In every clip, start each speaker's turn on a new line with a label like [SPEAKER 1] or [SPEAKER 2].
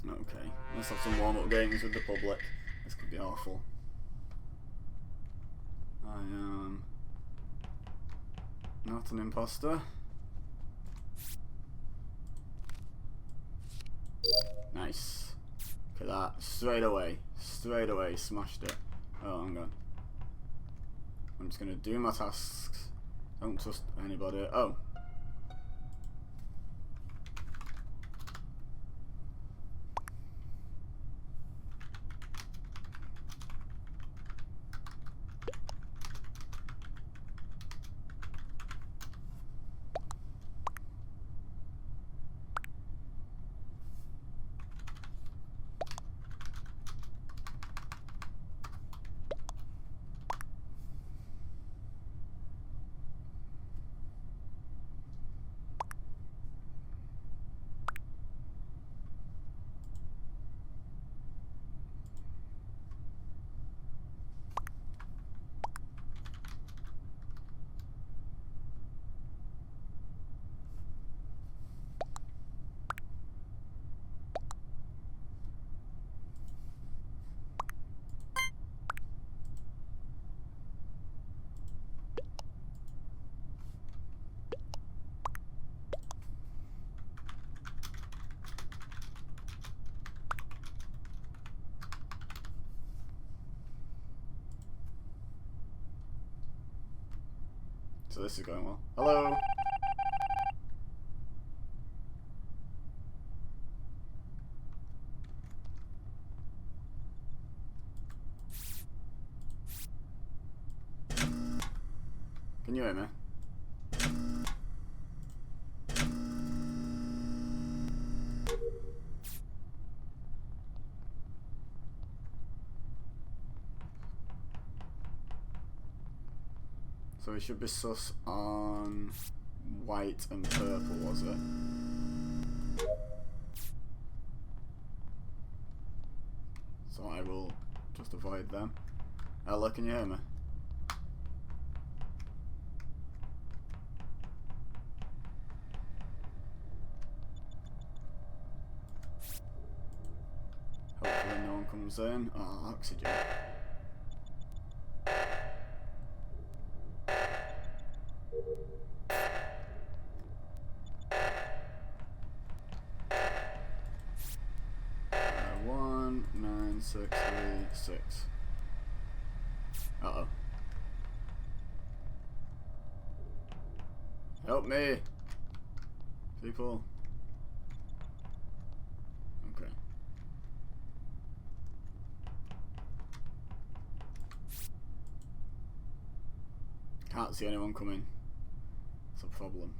[SPEAKER 1] Okay, let's have some warm-up games with the public. This could be awful. I am not an imposter. Nice. Look at that. Straight away. Straight away. Smashed it. Oh, hang on. I'm just going to do my tasks. Don't trust anybody. Oh. So this is going well. Hello. Can you hear me? So we should be sus on white and purple, was it? So I will just avoid them. Ella, can you hear me? Hopefully no one comes in. Oh, oxygen. One, 9, 6, 3, 6. Uh-oh. Help me! People. Okay. Can't see anyone coming. It's a problem.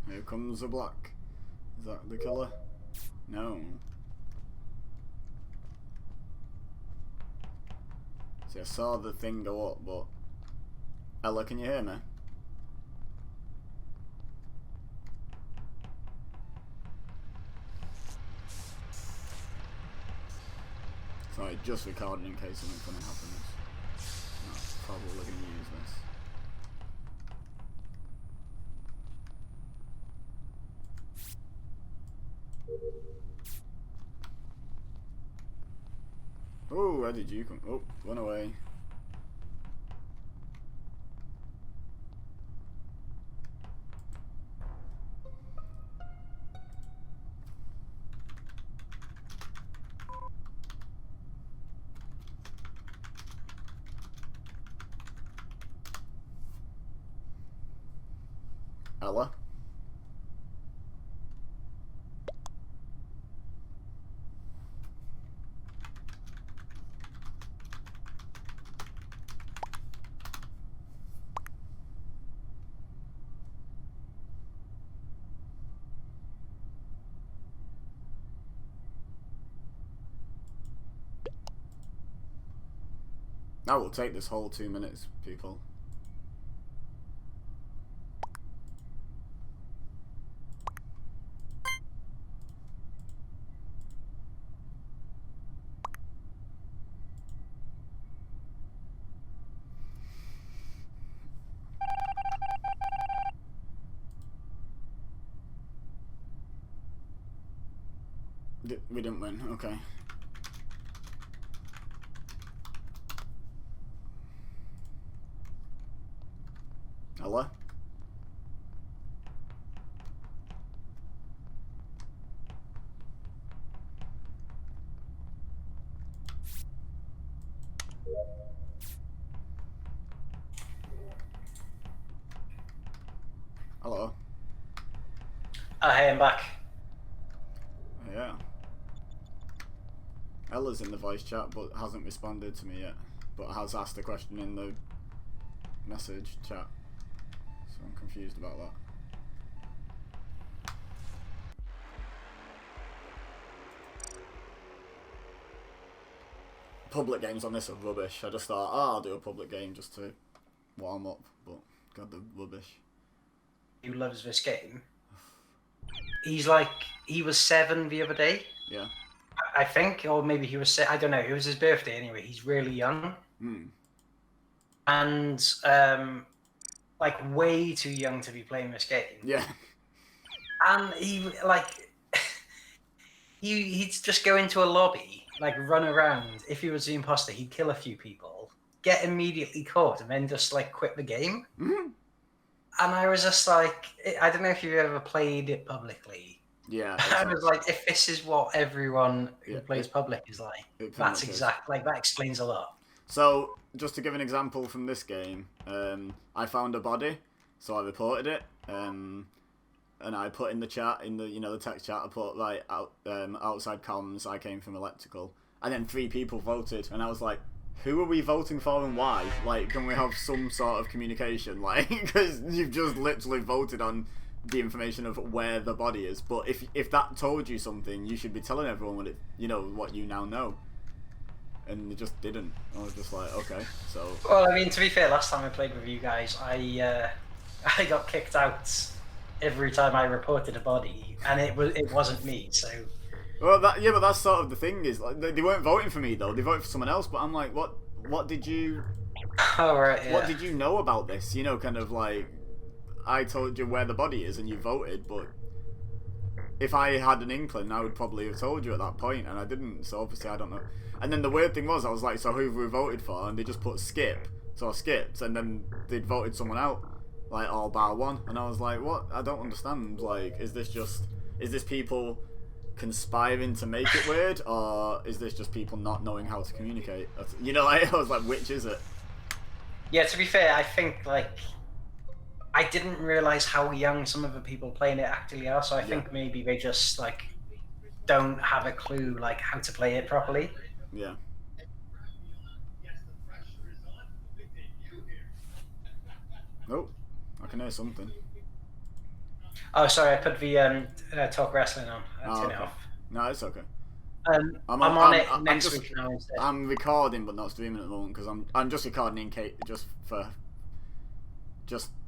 [SPEAKER 1] Here comes the black. Is that the killer? No. See, I saw the thing go up, but... Ella, can you hear me? Sorry, just recording in case something funny happens. Not probably going to use this. Oh, where did you come? Oh, run away. Ella? That will take this whole 2 minutes, people. We didn't win. Okay. Hello? Hello?
[SPEAKER 2] Hey, I'm back.
[SPEAKER 1] Yeah. Ella's in the voice chat but hasn't responded to me yet. But has asked a question in the message chat. So I'm confused about that. Public games on this are rubbish. I just thought, I'll do a public game just to warm up, but god, they're rubbish.
[SPEAKER 2] Who loves this game? He was 7 the other day.
[SPEAKER 1] Yeah.
[SPEAKER 2] I think, or maybe he was. I don't know. It was his birthday anyway. He's really young, and like way too young to be playing this game.
[SPEAKER 1] Yeah.
[SPEAKER 2] And he he'd just go into a lobby, like run around. If he was the imposter, he'd kill a few people, get immediately caught, and then just like quit the game. And I was just like, I don't know if you've ever played it publicly.
[SPEAKER 1] Yeah.
[SPEAKER 2] I was like, if this is what everyone who plays public is like, that's exactly, like, that explains a lot.
[SPEAKER 1] So, just to give an example from this game, I found a body, so I reported it, and I put in the chat, in the, the text chat, I put, like, outside comms, I came from electrical, and then 3 people voted, and I was like, who are we voting for and why? Like, can we have some sort of communication? Like, because you've just literally voted on the information of where the body is. But if that told you something, you should be telling everyone what what you now know. And it just didn't. I was just like, okay, so.
[SPEAKER 2] Well, I mean, to be fair, last time I played with you guys, I got kicked out every time I reported a body, and it wasn't me. So.
[SPEAKER 1] Well, but that's sort of the thing is, like, they weren't voting for me though. They voted for someone else. But I'm like, what did you?
[SPEAKER 2] Oh, right, yeah.
[SPEAKER 1] What did you know about this? Kind of like, I told you where the body is and you voted, but if I had an inkling, I would probably have told you at that point, and I didn't. So obviously, I don't know. And then the weird thing was, I was like, so who have we voted for? And they just put skip. So I skipped, and then they'd voted someone out, like all bar one. And I was like, what? I don't understand. Like, is this people conspiring to make it weird, or is this just people not knowing how to communicate? I was like, which is it?
[SPEAKER 2] Yeah, to be fair, I think, like, I didn't realize how young some of the people playing it actually are, so I think maybe they just, like, don't have a clue, like, how to play it properly.
[SPEAKER 1] Yeah. Nope. I can hear something.
[SPEAKER 2] Oh, sorry, I put the Talk Wrestling on. Turn it off.
[SPEAKER 1] No, it's okay.
[SPEAKER 2] I'm on it next week now instead.
[SPEAKER 1] I'm recording but not streaming at the moment because I'm just recording in case,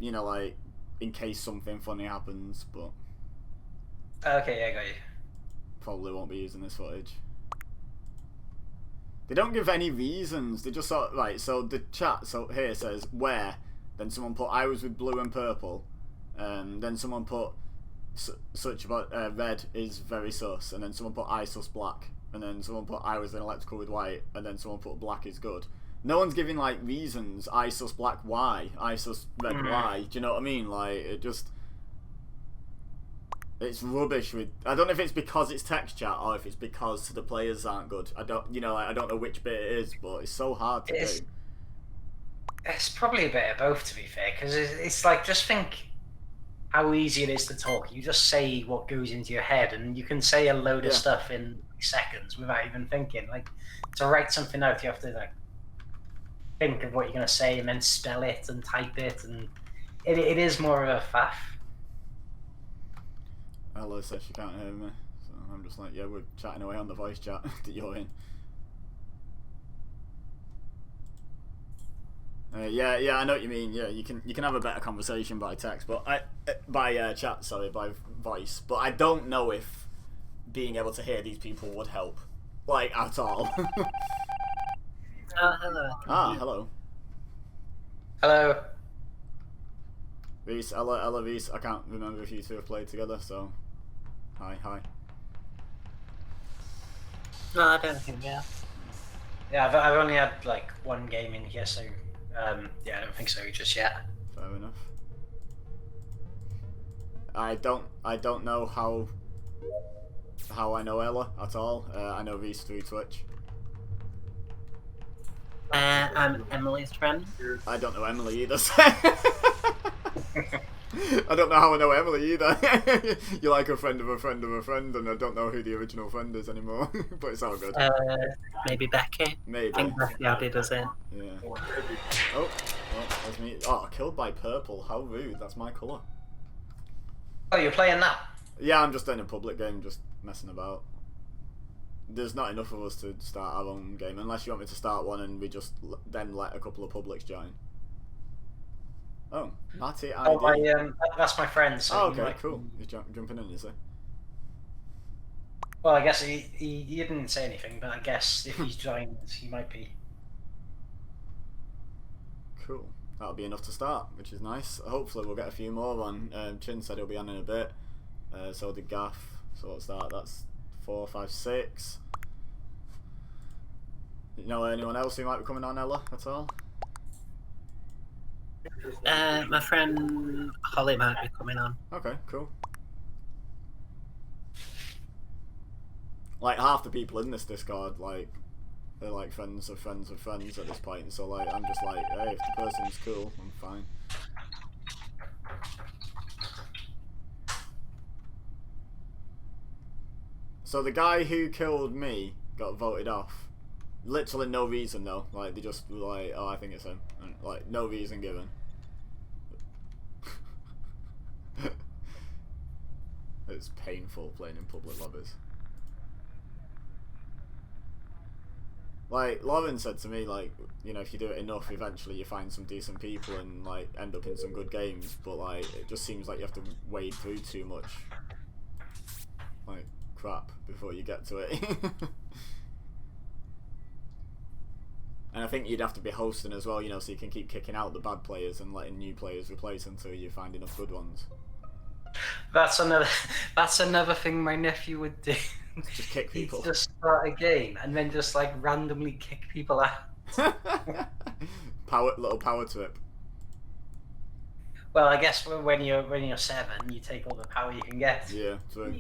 [SPEAKER 1] like, in case something funny happens, but
[SPEAKER 2] okay, yeah, I got you.
[SPEAKER 1] Probably won't be using this footage. They don't give any reasons. They just sort of, right. So the chat here says where. Then someone put I was with blue and purple. Then someone put such about red is very sus, and then someone put I sus black, and then someone put I was in electrical with white, and then someone put black is good. No one's giving like reasons. I sus black why, I sus red why. Do you know what I mean? Like it's rubbish. I don't know if it's because it's text chat or if it's because the players aren't good. I don't know which bit it is, but it's so hard to do.
[SPEAKER 2] It's probably a bit of both, to be fair, because it's like, just think how easy it is to talk. You just say what goes into your head, and you can say a load of stuff in seconds without even thinking. Like, to write something out, you have to like think of what you're going to say and then spell it and type it, and it is more of a faff.
[SPEAKER 1] Ella says she can't hear me, so I'm just like, yeah, we're chatting away on the voice chat that you're in. Yeah, I know what you mean. Yeah, you can have a better conversation by text, but by chat, by voice. But I don't know if being able to hear these people would help, like, at all.
[SPEAKER 2] Hello.
[SPEAKER 1] Hello.
[SPEAKER 2] Hello.
[SPEAKER 1] Reese, Ella, Reese. I can't remember if you two have played together, so hi.
[SPEAKER 3] No, I don't think we have.
[SPEAKER 2] Yeah, I've only had like one game in here, so yeah, I don't think so just yet.
[SPEAKER 1] Fair enough. I don't know how I know Ella at all. I know Reese through Twitch.
[SPEAKER 3] I'm Emily's friend.
[SPEAKER 1] I don't know Emily either. I don't know how I know Emily either. You're like a friend of a friend of a friend, and I don't know who the original friend is anymore. But it's all good.
[SPEAKER 3] Maybe Becky.
[SPEAKER 1] Maybe.
[SPEAKER 3] I think Becky added us in.
[SPEAKER 1] Yeah. Oh, that's me. Oh, killed by purple. How rude. That's my colour.
[SPEAKER 2] Oh, you're playing now?
[SPEAKER 1] Yeah, I'm just in a public game, just messing about. There's not enough of us to start our own game, unless you want me to start one and we just then let a couple of publics join. Oh, Matty ID.
[SPEAKER 2] Oh, that's my friend. So
[SPEAKER 1] oh, okay, cool. He's jumping in, is he?
[SPEAKER 2] Well, I guess he didn't say anything, but I guess if he's joined, he might be.
[SPEAKER 1] Cool. That'll be enough to start, which is nice. Hopefully we'll get a few more on. Chin said he'll be on in a bit. So did Gaff. So what's that? That's 4, 5, 6. You know anyone else who might be coming on, Ella, at all?
[SPEAKER 3] My friend Holly might be coming on.
[SPEAKER 1] Okay, cool. Like half the people in this Discord, like they're like friends of friends of friends at this point. So like I'm just like, hey, if the person's cool, I'm fine. So the guy who killed me got voted off. Literally no reason though. Like they just were like, oh, I think it's him. And, like no reason given. It's painful playing in public lobbies. Like Lauren said to me, like, you know, if you do it enough, eventually you find some decent people and like end up in some good games. But like, it just seems like you have to wade through too much, like, crap before you get to it. And I think you'd have to be hosting as well, you know, so you can keep kicking out the bad players and letting new players replace until you find enough good ones.
[SPEAKER 2] That's another thing my nephew would do.
[SPEAKER 1] Just kick people.
[SPEAKER 2] He'd just start a game and then just like randomly kick people out.
[SPEAKER 1] Little power trip.
[SPEAKER 2] Well, I guess when you're 7, you take all the power you can get.
[SPEAKER 1] Yeah, true.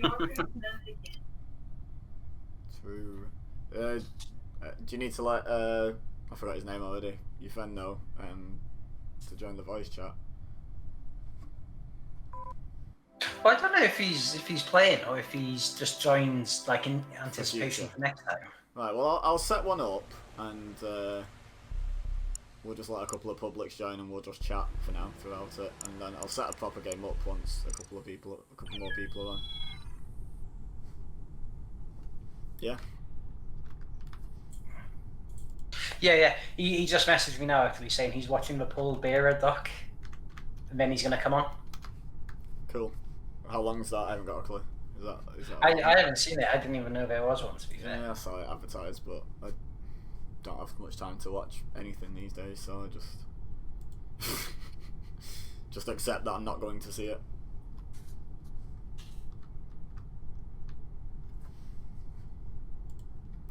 [SPEAKER 1] True. Do you need to let I forgot his name already. Your friend know to join the voice chat.
[SPEAKER 2] Well, I don't know if he's playing or if he's just joined like in anticipation for next time.
[SPEAKER 1] Right. Well, I'll set one up and we'll just let a couple of publics join and we'll just chat for now throughout it, and then I'll set a proper game up once a couple more people are on. Yeah.
[SPEAKER 2] Yeah. He just messaged me now actually saying he's watching the Paul Bearer doc, and then he's gonna come on.
[SPEAKER 1] Cool. How long's that? I haven't got a clue. Is that
[SPEAKER 2] I haven't seen it. I didn't even know there was one, to be fair.
[SPEAKER 1] Yeah, I saw it advertised, but I don't have much time to watch anything these days, so I just accept that I'm not going to see it.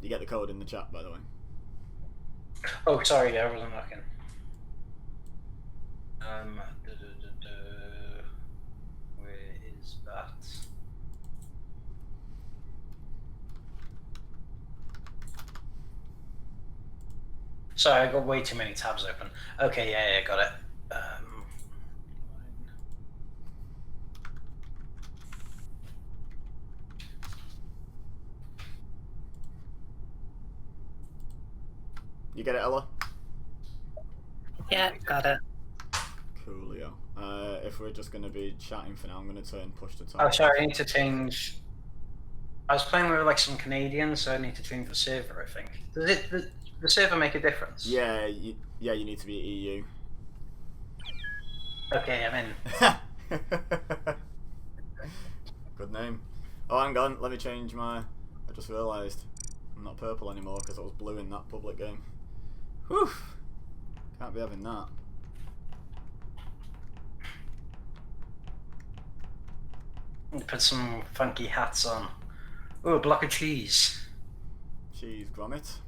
[SPEAKER 1] You get the code in the chat, by the way.
[SPEAKER 2] Oh, sorry, I wasn't looking. Where is that? Sorry, I got way too many tabs open. Okay, yeah, got it.
[SPEAKER 1] You get it, Ella?
[SPEAKER 3] Yeah, got it.
[SPEAKER 1] Coolio. If we're just going to be chatting for now, I'm going to turn push to talk.
[SPEAKER 2] Oh, sorry, I need to change. I was playing with like some Canadians, so I need to change the server, I think. Does the server make a difference?
[SPEAKER 1] Yeah, you need to be EU.
[SPEAKER 2] Okay, I'm in.
[SPEAKER 1] Good name. Oh, hang on, let me change my... I just realised I'm not purple anymore because I was blue in that public game. Whew! Can't be having that.
[SPEAKER 2] Put some funky hats on. Oh, a block of cheese.
[SPEAKER 1] cheese grommet.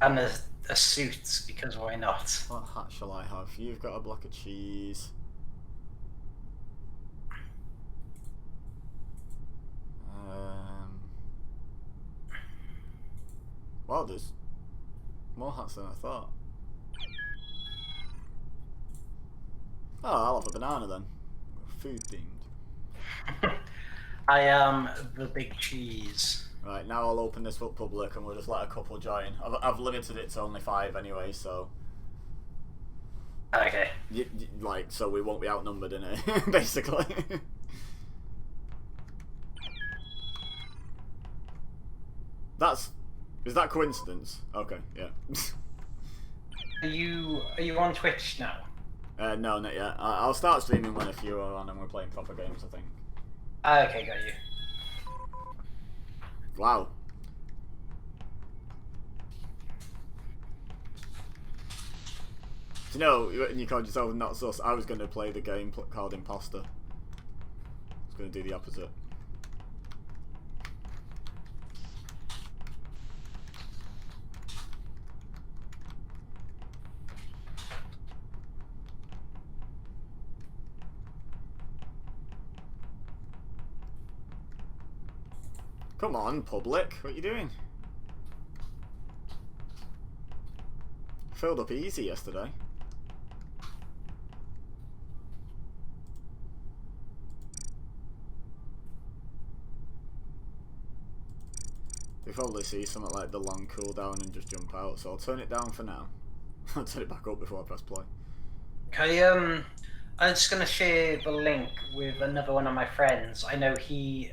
[SPEAKER 2] And a suit, because why not?
[SPEAKER 1] What hat shall I have? You've got a block of cheese. Wow, there's more hats than I thought. Oh, I'll have a banana then. Food themed.
[SPEAKER 2] I am the big cheese.
[SPEAKER 1] Right, now I'll open this up public and we'll just let a couple join. I've limited it to only 5 anyway, so...
[SPEAKER 2] Okay.
[SPEAKER 1] Like, so we won't be outnumbered in it, basically. Is that coincidence? Okay, yeah.
[SPEAKER 2] Are you on Twitch now?
[SPEAKER 1] No, not yet. I'll start streaming when a few are on and we're playing proper games, I think.
[SPEAKER 2] Okay, got you.
[SPEAKER 1] Wow. Do you know, when you called yourself not sus, I was going to play the game called Imposter. I was going to do the opposite. Come on, public. What are you doing? Filled up easy yesterday. They probably see something like the long cooldown and just jump out, so I'll turn it down for now. I'll turn it back up before I press play.
[SPEAKER 2] Okay, I'm just gonna share the link with another one of my friends. I know he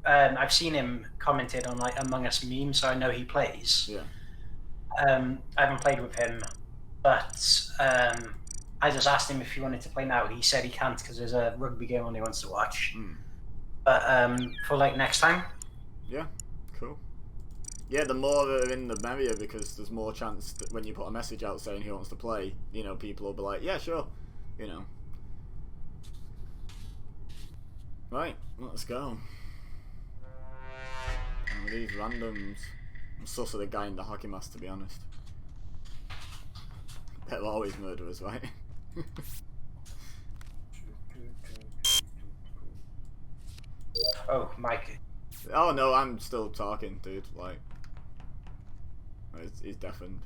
[SPEAKER 2] I've seen him commented on like Among Us memes, so I know he plays.
[SPEAKER 1] Yeah.
[SPEAKER 2] I haven't played with him, but I just asked him if he wanted to play now. He said he can't because there's a rugby game on he wants to watch. But for like next time.
[SPEAKER 1] Yeah, cool. Yeah, the more that are in the merrier, because there's more chance that when you put a message out saying who wants to play, you know, people will be like, yeah, sure, you know. Right, let's go. And with these randoms, I'm sus of the guy in the hockey mask, to be honest. They're always murderers, right?
[SPEAKER 2] Oh, Mike.
[SPEAKER 1] Oh no, I'm still talking, dude. Like, he's deafened.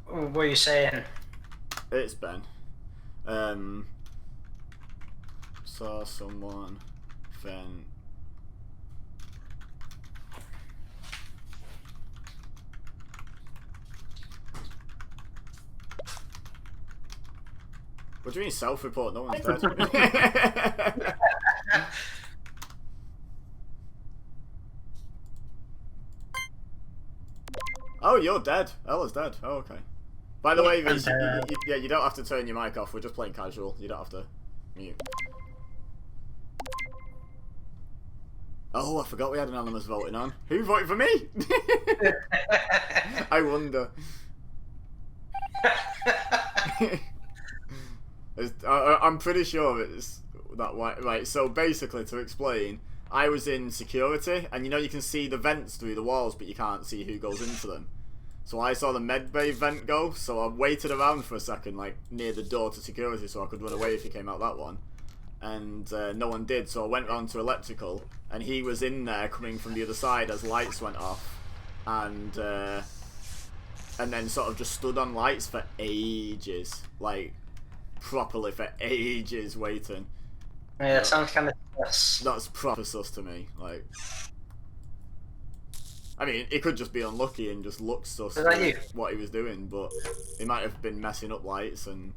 [SPEAKER 2] What are you saying?
[SPEAKER 1] It's Ben. Saw someone vent. What do you mean self-report? No one's dead. Oh, you're dead. Ella's dead. Oh, okay. By the way, Viz, yeah, you don't have to turn your mic off. We're just playing casual. You don't have to mute. Oh, I forgot we had an anonymous voting on. Who voted for me? I wonder. I'm pretty sure it's that way. Right, so basically, to explain, I was in security, and you know you can see the vents through the walls, but you can't see who goes into them. So I saw the medbay vent go, so I waited around for a second, like, near the door to security, so I could run away if he came out that one. And no one did, so I went round to electrical, and he was in there coming from the other side as lights went off. And and then sort of just stood on lights for ages, like properly for ages waiting.
[SPEAKER 2] Yeah, sounds kind of sus.
[SPEAKER 1] That's proper sus to me. Like, I mean, it could just be unlucky and just look sus
[SPEAKER 2] Is that
[SPEAKER 1] for
[SPEAKER 2] you?
[SPEAKER 1] what he was doing, but he might have been messing up lights and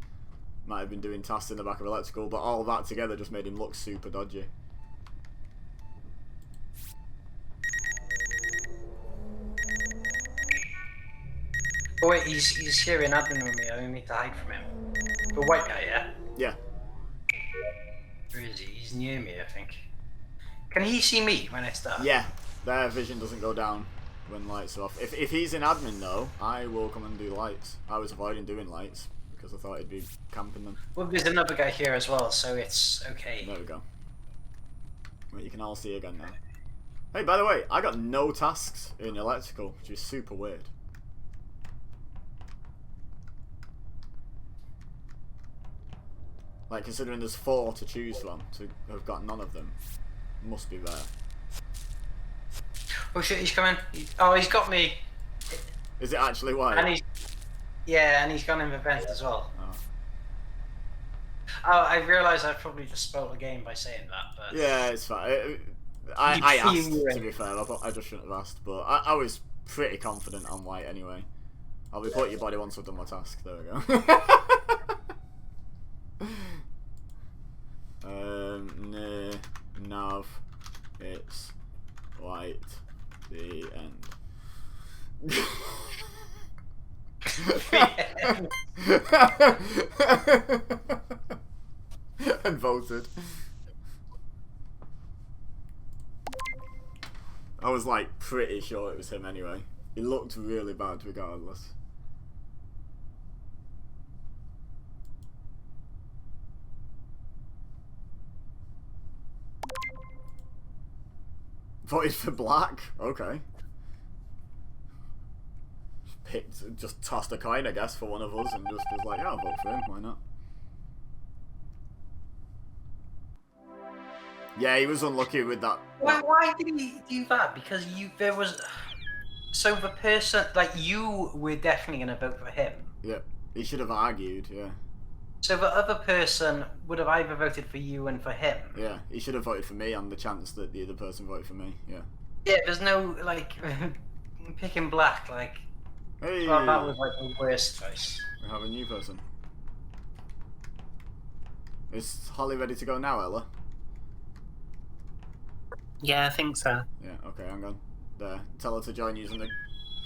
[SPEAKER 1] might have been doing tasks in the back of electrical, but all that together just made him look super dodgy.
[SPEAKER 2] Oh wait, he's here in admin with me. I only need to hide from him. The white guy, yeah?
[SPEAKER 1] Yeah.
[SPEAKER 2] Where is he? He's near me, I think. Can he see me when I start?
[SPEAKER 1] Yeah, their vision doesn't go down when lights are off. If he's in admin though, I will come and do lights. I was avoiding doing lights because I thought he'd be camping them.
[SPEAKER 2] Well, there's another guy here as well, so it's okay.
[SPEAKER 1] There we go. Wait, you can all see again now. Hey, by the way, I got no tasks in electrical, which is super weird. Like, considering there's 4 to choose from, to have got none of them, must be rare.
[SPEAKER 2] Oh shit, he's coming. Oh, he's got me.
[SPEAKER 1] Is it actually white?
[SPEAKER 2] And he's... Yeah, and he's gone in the vent as well.
[SPEAKER 1] Oh.
[SPEAKER 2] Oh, I realise I probably just spoiled the game by saying that, but...
[SPEAKER 1] Yeah, it's fine. I asked, to be fair. I just shouldn't have asked, but I was pretty confident on white anyway. I'll report your body once I've done my task. There we go. Near nav, it's white. The end. And voted. I was like pretty sure it was him anyway. He looked really bad regardless. Voted for black? Okay. Just tossed a coin, I guess, for one of us and just was like, yeah, I'll vote for him, why not? Yeah, he was unlucky with that.
[SPEAKER 2] Why did he do that? Because there was... So the person, like, you were definitely going to vote for him.
[SPEAKER 1] Yeah, he should have argued, yeah.
[SPEAKER 2] So the other person would have either voted for you and for him.
[SPEAKER 1] Yeah, he should have voted for me on the chance that the other person voted for me, yeah.
[SPEAKER 2] Yeah, there's no, like, picking black, like...
[SPEAKER 1] Hey!
[SPEAKER 2] Well, that was, like, the worst choice.
[SPEAKER 1] We have a new person. Is Holly ready to go now, Ella?
[SPEAKER 3] Yeah, I think so.
[SPEAKER 1] Yeah, okay, hang on. There. Tell her to join using the...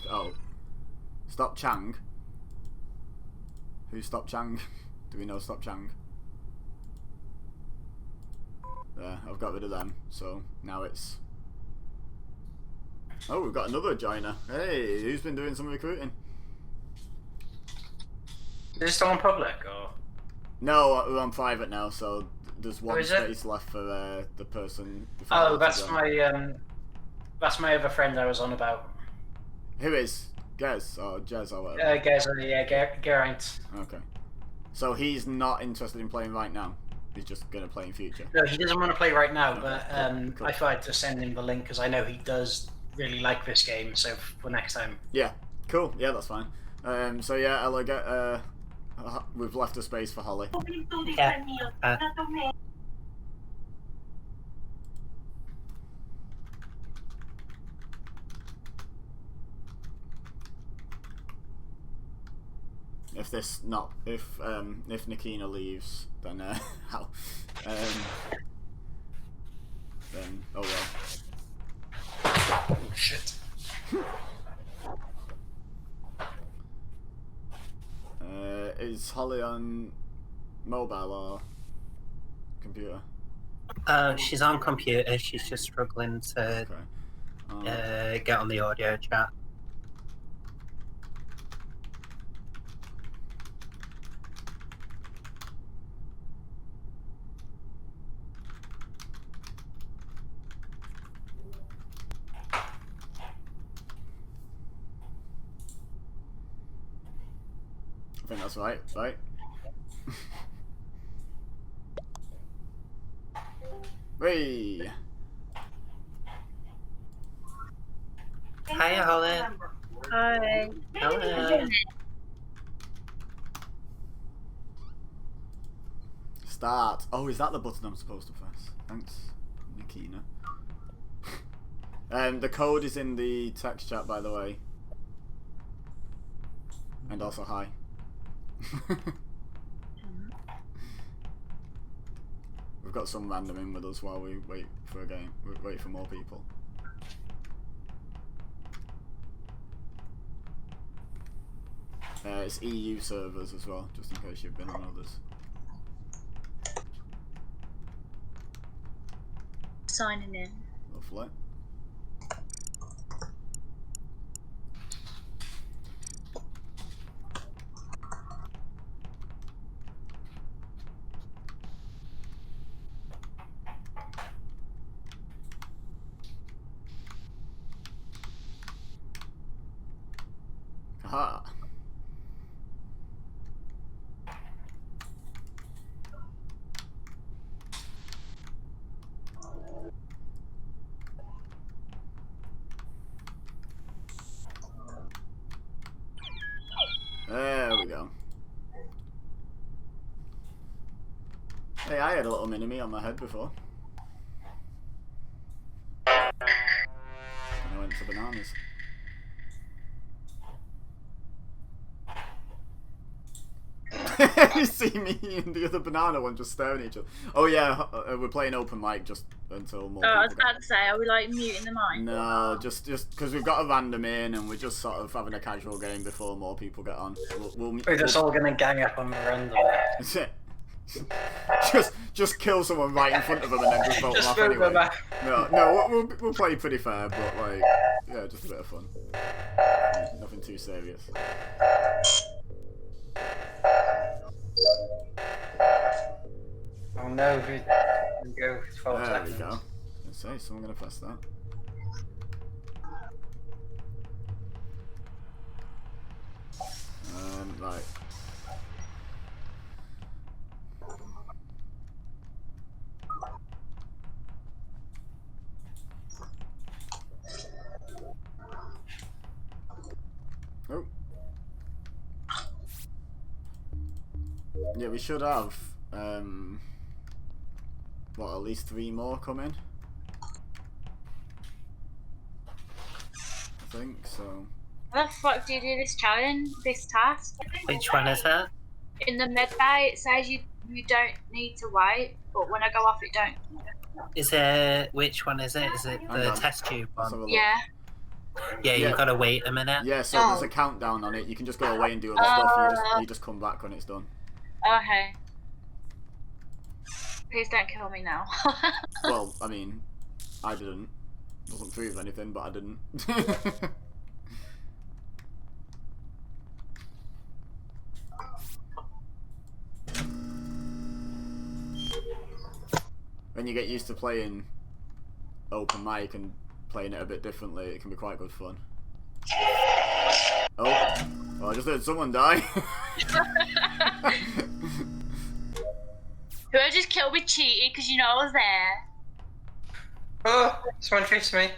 [SPEAKER 1] Oh. Stop Chang. Who's Stop Chang? Do we know Stop Chang? There, I've got rid of them, so now it's... Oh, we've got another joiner. Hey, who's been doing some recruiting?
[SPEAKER 2] Is it still on public, or...?
[SPEAKER 1] No, we're on private now, so there's one
[SPEAKER 2] is it?
[SPEAKER 1] space left for the person...
[SPEAKER 2] Oh, that's my other friend I was on about.
[SPEAKER 1] Who is? Gez, or Jez, or whatever?
[SPEAKER 2] Geraint.
[SPEAKER 1] Okay. So he's not interested in playing right now? He's just going to play in future?
[SPEAKER 2] No, he doesn't want to play right now,
[SPEAKER 1] Okay,
[SPEAKER 2] but
[SPEAKER 1] cool.
[SPEAKER 2] I thought to send him the link because I know he does really like this game, so for next time.
[SPEAKER 1] Yeah, cool. Yeah, that's fine. So yeah, Ella, get, we've left a space for Holly.
[SPEAKER 3] Yeah.
[SPEAKER 1] If Nikina leaves, then how? Then oh well.
[SPEAKER 2] Oh, shit.
[SPEAKER 1] Is Holly on mobile or computer?
[SPEAKER 3] She's on computer. She's just struggling to
[SPEAKER 1] Okay.
[SPEAKER 3] get on the audio chat.
[SPEAKER 1] I think that's right. Right. Hey.
[SPEAKER 3] Hiya, Holly.
[SPEAKER 4] Hi.
[SPEAKER 3] Hello.
[SPEAKER 1] Start. Oh, is that the button I'm supposed to press? Thanks, Nikina. The code is in the text chat, by the way. And also hi. We've got some random in with us while we wait for a game. We wait for more people. It's EU servers as well, just in case you've been on others.
[SPEAKER 4] Signing in.
[SPEAKER 1] Lovely. Aha. There we go. Hey, I had a little mini-me on my head before. And I went to bananas. You see me and the other banana one just staring at each other. Oh yeah, we're playing open mic just until more
[SPEAKER 4] Oh, I was
[SPEAKER 1] people
[SPEAKER 4] about to say, are we like muting the mic?
[SPEAKER 1] No, just because we've got a random in and we're just sort of having a casual game before more people get on.
[SPEAKER 2] We're just all gonna gang up on Miranda.
[SPEAKER 1] That's it. just kill someone right in front of them and then just vote them off
[SPEAKER 2] vote
[SPEAKER 1] anyway.
[SPEAKER 2] them out.
[SPEAKER 1] No, we'll play pretty fair, but like, yeah, just a bit of fun. Nothing too serious.
[SPEAKER 2] Oh no, we go 12
[SPEAKER 1] There
[SPEAKER 2] seconds.
[SPEAKER 1] we go. Let's say someone gonna press that. Right. Oh. Yeah, we should have, what, at least 3 more coming? I think so.
[SPEAKER 4] How the fuck do you do this challenge, this task?
[SPEAKER 3] Which one is that?
[SPEAKER 4] In the med bay, it says you don't need to wait, but when I go off, it don't.
[SPEAKER 3] Is it, which one is it? Is it
[SPEAKER 1] Hang
[SPEAKER 3] the
[SPEAKER 1] on.
[SPEAKER 3] test tube
[SPEAKER 1] Let's have
[SPEAKER 3] one?
[SPEAKER 1] a look.
[SPEAKER 4] Yeah.
[SPEAKER 3] Yeah,
[SPEAKER 1] Yeah.
[SPEAKER 3] you've got to wait a minute.
[SPEAKER 1] Yeah, so there's a countdown on it. You can just go away and do other stuff. You just come back when it's done.
[SPEAKER 4] Okay. Please don't kill me now.
[SPEAKER 1] Well, I mean, I didn't. Doesn't prove anything, but I didn't. When you get used to playing open mic and playing it a bit differently, it can be quite good fun. Oh, I just heard someone die.
[SPEAKER 4] Whoever just killed me cheated because you know I was there.
[SPEAKER 2] Oh, someone chased me.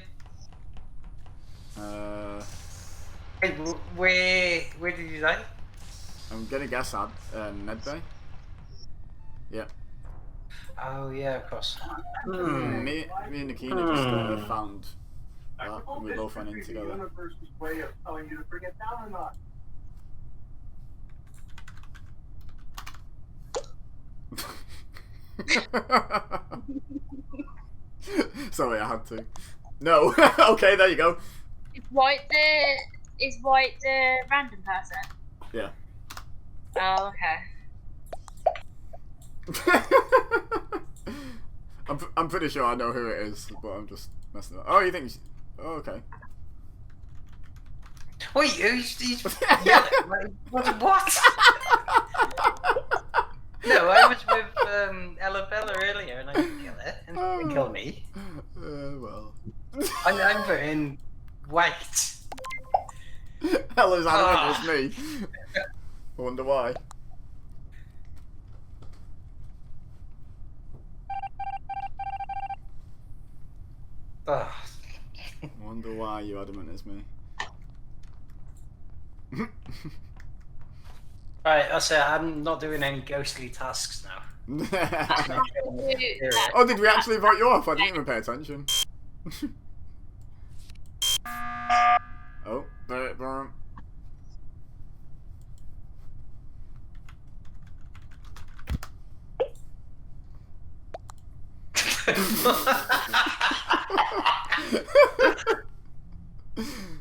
[SPEAKER 2] Hey, where did you die?
[SPEAKER 1] I'm gonna guess at Medbay. Yeah.
[SPEAKER 2] Oh yeah, of course.
[SPEAKER 1] Me and Nikina just found that, and we both went in together.
[SPEAKER 5] Universe's way of telling you to bring it down or not.
[SPEAKER 1] Sorry, I had to. No. Okay, there you go.
[SPEAKER 4] Is White the random person?
[SPEAKER 1] Yeah.
[SPEAKER 4] Oh, okay.
[SPEAKER 1] I'm pretty sure I know who it is, but I'm just messing up. Oh, you think? Oh, okay.
[SPEAKER 2] Wait, he's what? No, I was with Ella Bella earlier, and I didn't kill her, and she didn't kill me.
[SPEAKER 1] Well.
[SPEAKER 2] I'm voting White.
[SPEAKER 1] Ella's adamant it was me. I wonder why.
[SPEAKER 2] Oh.
[SPEAKER 1] I wonder why you adamant it's me.
[SPEAKER 2] Right, that's it. I'm not doing any ghostly tasks now.
[SPEAKER 1] Oh, did we actually vote you off? I didn't even pay attention. Oh, burn.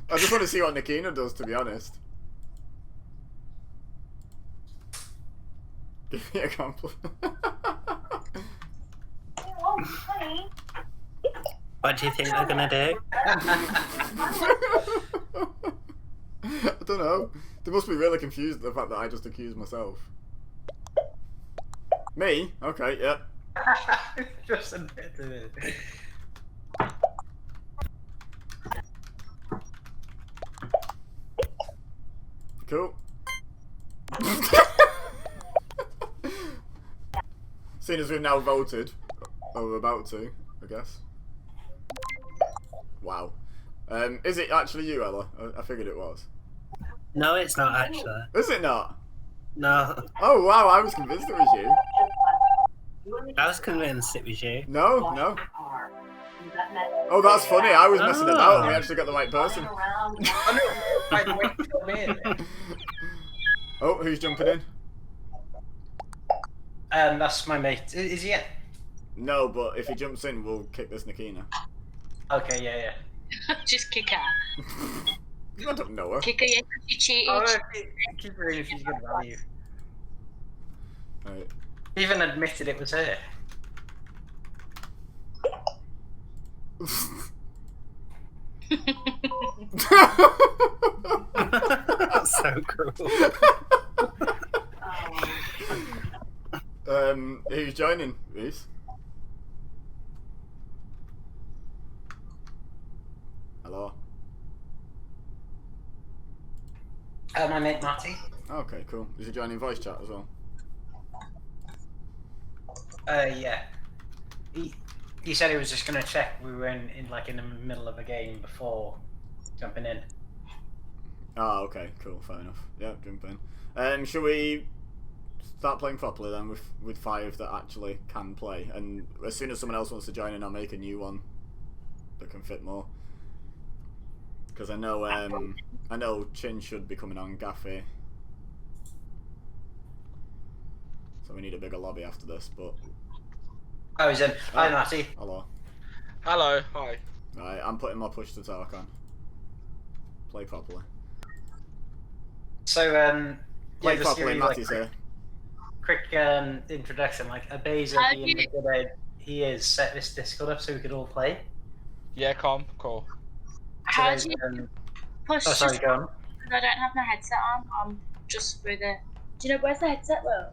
[SPEAKER 1] I just want to see what Nikina does, to be honest. Give me a compliment.
[SPEAKER 3] What do you think they're gonna do?
[SPEAKER 1] I don't know. They must be really confused at the fact that I just accused myself. Me? Okay, yeah.
[SPEAKER 2] Just admitted it.
[SPEAKER 1] Cool. Seeing as we've now voted, or we're about to, I guess. Wow. Is it actually you, Ella? I figured it was.
[SPEAKER 3] No, it's not actually.
[SPEAKER 1] Is it not?
[SPEAKER 3] No,
[SPEAKER 1] Oh wow, I was convinced it was you.
[SPEAKER 3] I was convinced it was you.
[SPEAKER 1] No, no. Oh, that's funny. I was messing about and we actually got the right person. Oh, who's jumping in?
[SPEAKER 2] That's my mate. Is he in?
[SPEAKER 1] No, but if he jumps in, we'll kick this Nikina.
[SPEAKER 2] Okay, yeah.
[SPEAKER 4] Just kick her.
[SPEAKER 1] I don't know her.
[SPEAKER 4] Kick her, yeah, 'cause you cheated.
[SPEAKER 2] Oh, no, keep her in if she's good value.
[SPEAKER 1] Right.
[SPEAKER 2] Even admitted it was her.
[SPEAKER 3] That's so cruel.
[SPEAKER 1] Who's joining, Reese? Hello.
[SPEAKER 2] My mate Matty.
[SPEAKER 1] Okay, cool. Is he joining voice chat as well?
[SPEAKER 2] Yeah. He said he was just gonna check we were in the middle of a game before jumping in.
[SPEAKER 1] Oh, okay, cool, fair enough. Yeah, jump in. Shall we start playing properly then with 5 that actually can play? And as soon as someone else wants to join in, I'll make a new one that can fit more. Because I know Chin should be coming on, Gaffy. So we need a bigger lobby after this, but...
[SPEAKER 2] Oh, he's in. Hi, Matty.
[SPEAKER 1] Hello.
[SPEAKER 6] Hello, hi.
[SPEAKER 1] Right, I'm putting my push to talk on. Play properly.
[SPEAKER 2] So,
[SPEAKER 1] Play
[SPEAKER 2] just
[SPEAKER 1] properly,
[SPEAKER 2] give you,
[SPEAKER 1] Matty's here.
[SPEAKER 2] quick introduction. Like, Abeza
[SPEAKER 4] How
[SPEAKER 2] being
[SPEAKER 4] do
[SPEAKER 2] the good he is, set this Discord up so we could all play.
[SPEAKER 6] Yeah, calm, cool.
[SPEAKER 4] How
[SPEAKER 2] So,
[SPEAKER 4] do you push?
[SPEAKER 2] oh, sorry,
[SPEAKER 4] Just
[SPEAKER 2] go on.
[SPEAKER 4] because I don't have my headset on. I'm just through the. Do you know where's the headset, Will?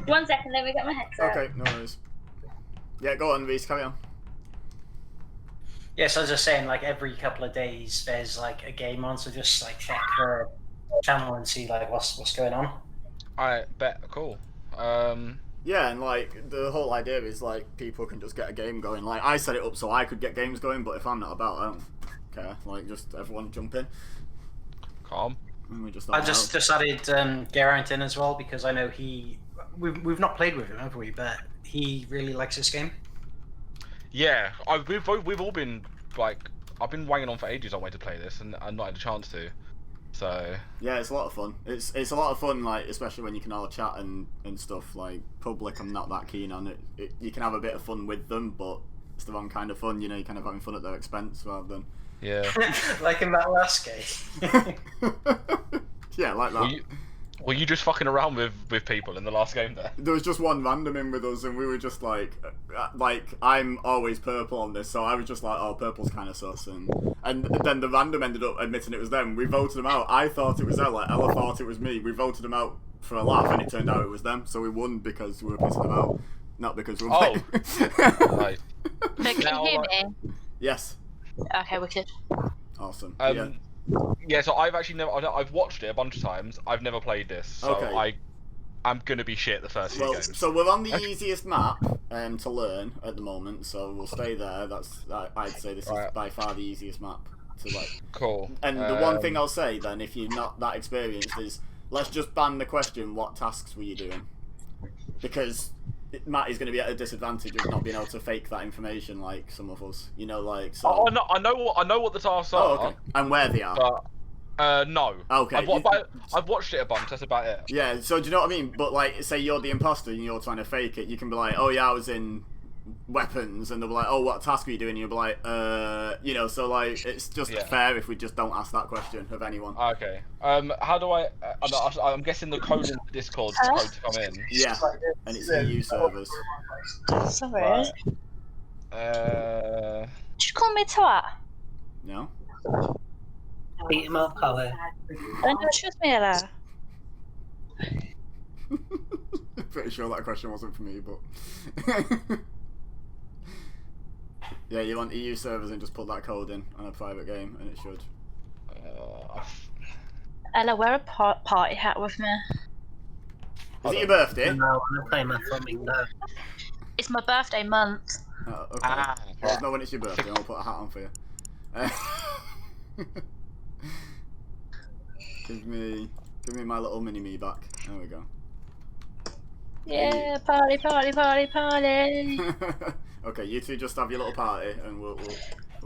[SPEAKER 4] One second, let me get my headset.
[SPEAKER 1] Okay, no worries. Yeah, go on, Reese, carry on.
[SPEAKER 2] Yeah, so I was just saying, like, every couple of days there's like a game on, so just like check the channel and see like what's going on.
[SPEAKER 6] Alright, bet, cool.
[SPEAKER 1] Yeah, and like the whole idea is like people can just get a game going. Like I set it up so I could get games going, but if I'm not about, I don't care. Like just everyone jump in.
[SPEAKER 6] Calm.
[SPEAKER 1] And we just
[SPEAKER 2] I just added Geraint in as well because I know we've not played with him, have we? But he really likes this game.
[SPEAKER 6] Yeah, we've all been, like, I've been wanging on for ages on way to play this, and I've not had a chance to. So...
[SPEAKER 1] Yeah, it's a lot of fun. It's a lot of fun, like, especially when you can all chat and stuff. Like, public, I'm not that keen on it. You can have a bit of fun with them, but it's the wrong kind of fun, you know, you're kind of having fun at their expense rather than...
[SPEAKER 6] Yeah.
[SPEAKER 2] Like in that last game.
[SPEAKER 1] Yeah, like that.
[SPEAKER 6] Were you just fucking around with people in the last game there?
[SPEAKER 1] There was just one random in with us, and we were just like I'm always purple on this, so I was just like, oh, purple's kind of sus, and then the random ended up admitting it was them. We voted them out. I thought it was Ella. Ella thought it was me. We voted them out for a laugh, and it turned out it was them. So we won because we were pissing them out, not because we were playing.
[SPEAKER 6] Right.
[SPEAKER 4] So can
[SPEAKER 6] Now,
[SPEAKER 4] you hear
[SPEAKER 6] like-
[SPEAKER 4] me?
[SPEAKER 1] Yes.
[SPEAKER 4] Okay, wicked.
[SPEAKER 1] Awesome.
[SPEAKER 6] Yeah, so I've actually I've watched it a bunch of times. I've never played this, so
[SPEAKER 1] Okay.
[SPEAKER 6] I'm gonna be shit the first few
[SPEAKER 1] Well,
[SPEAKER 6] games.
[SPEAKER 1] so we're on the easiest map to learn at the moment, so we'll stay there. I'd say this is
[SPEAKER 6] Right.
[SPEAKER 1] by far the easiest map. to like.
[SPEAKER 6] Cool.
[SPEAKER 1] And the one thing I'll say then, if you're not that experienced, is let's just ban the question, what tasks were you doing? Because Matt is going to be at a disadvantage of not being able to fake that information like some of us. You know, like... So...
[SPEAKER 6] Oh, I know what the tasks are.
[SPEAKER 1] Oh, okay. And where they are.
[SPEAKER 6] But, no.
[SPEAKER 1] Okay.
[SPEAKER 6] I've watched it a bunch, that's about it.
[SPEAKER 1] Yeah, so do you know what I mean? But, like, say you're the imposter and you're trying to fake it, you can be like, oh, yeah, I was in weapons, and they'll be like, oh, what task are you doing? And you'll be like, you know, so, like, it's just fair if we just don't ask that question of anyone.
[SPEAKER 6] Okay. How do I... I'm guessing the code in the Discord is code to come in.
[SPEAKER 1] Yeah, and it's EU servers.
[SPEAKER 7] Sorry.
[SPEAKER 6] Right.
[SPEAKER 7] Did you call me twat?
[SPEAKER 1] No?
[SPEAKER 3] Beat him up, Holly.
[SPEAKER 7] Don't trust me, Ella.
[SPEAKER 1] Pretty sure that question wasn't for me, but... yeah, you want EU servers and just put that code in on a private game, and it should.
[SPEAKER 7] Ella, wear a party hat with me.
[SPEAKER 1] Is it your birthday?
[SPEAKER 3] No, I'm playing my flamingo.
[SPEAKER 7] It's my birthday month.
[SPEAKER 1] Oh, okay. Let us know when it's your birthday and I'll put a hat on for you. Give me my little mini-me back. There we go.
[SPEAKER 7] Yeah, party, party, party, party.
[SPEAKER 1] Okay, you two just have your little party and we'll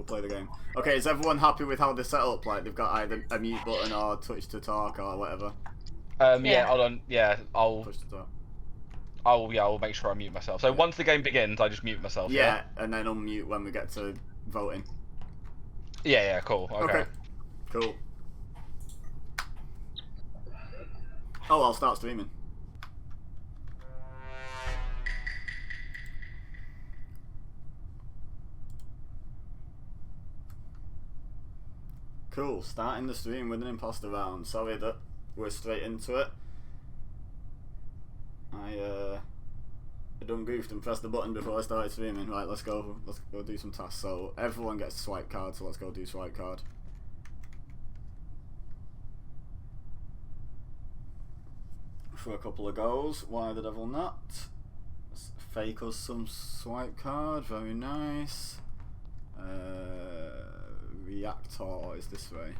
[SPEAKER 1] play the game. Okay, is everyone happy with how they're set up? Like they've got either a mute button or touch to talk or whatever.
[SPEAKER 6] Yeah, hold on. Yeah,
[SPEAKER 1] Push to talk.
[SPEAKER 6] I'll make sure I mute myself. So once the game begins, I just mute myself.
[SPEAKER 1] Yeah, and then unmute when we get to voting.
[SPEAKER 6] Yeah, cool. Okay.
[SPEAKER 1] Cool. Oh, I'll start streaming. Cool, starting the stream with an imposter round. Sorry that we're straight into it. I done goofed and pressed the button before I started streaming. Right, let's go do some tasks. So everyone gets a swipe card, so let's go do swipe card. For a couple of goals, why the devil not? Let's fake us some swipe card, very nice. Reactor is this way.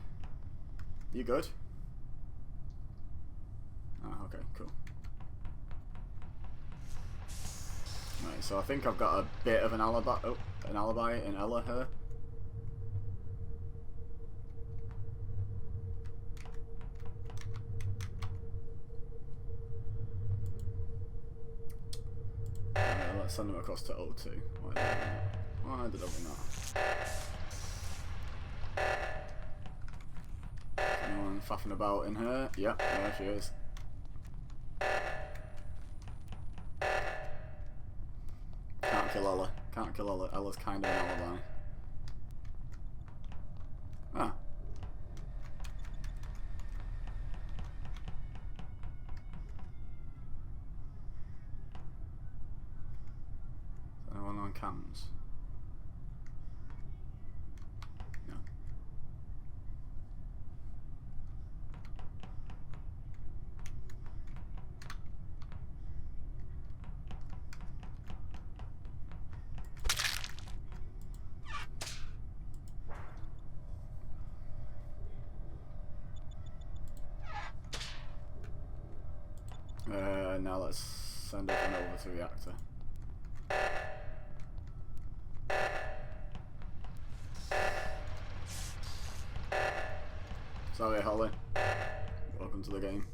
[SPEAKER 1] You good? Ah, okay, cool. Right, so I think I've got a bit of an alibi. Oh, an alibi in Ella here. Let's send them across to O2. Why did I not? Anyone faffing about in here? Yep, there she is. Can't kill Ella. Can't kill Ella. Ella's kind of an alibi. Ah. Is anyone on cams? No. Now let's send everyone over to reactor. Sorry, Holly. Welcome to the game.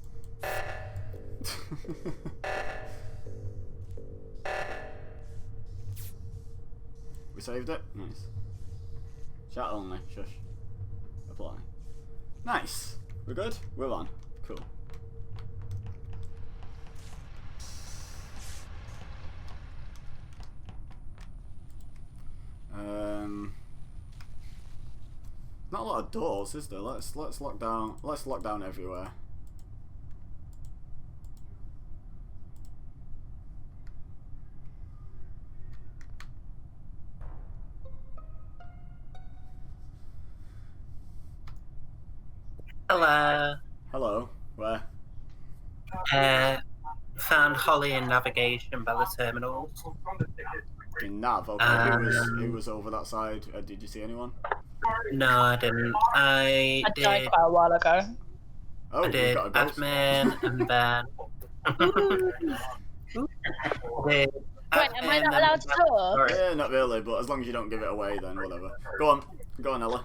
[SPEAKER 1] We saved it? Nice. Chat only. Shush. Apply. Nice. We're good? We're on. Cool. Not a lot of doors, is there? Let's lock down. Let's lock down everywhere.
[SPEAKER 3] Hello.
[SPEAKER 1] Hello. Where?
[SPEAKER 3] Found Holly in navigation by the terminals.
[SPEAKER 1] In Nav. Okay. Who was over that side? Did you see anyone?
[SPEAKER 3] No, I didn't. I
[SPEAKER 7] I died
[SPEAKER 3] did.
[SPEAKER 7] quite a while ago.
[SPEAKER 1] Oh,
[SPEAKER 3] I
[SPEAKER 1] we've
[SPEAKER 3] did
[SPEAKER 1] got a ghost.
[SPEAKER 3] admin and then.
[SPEAKER 7] Wait, am I not allowed to talk?
[SPEAKER 1] Yeah, not really, but as long as you don't give it away, then whatever. Go on, Ella.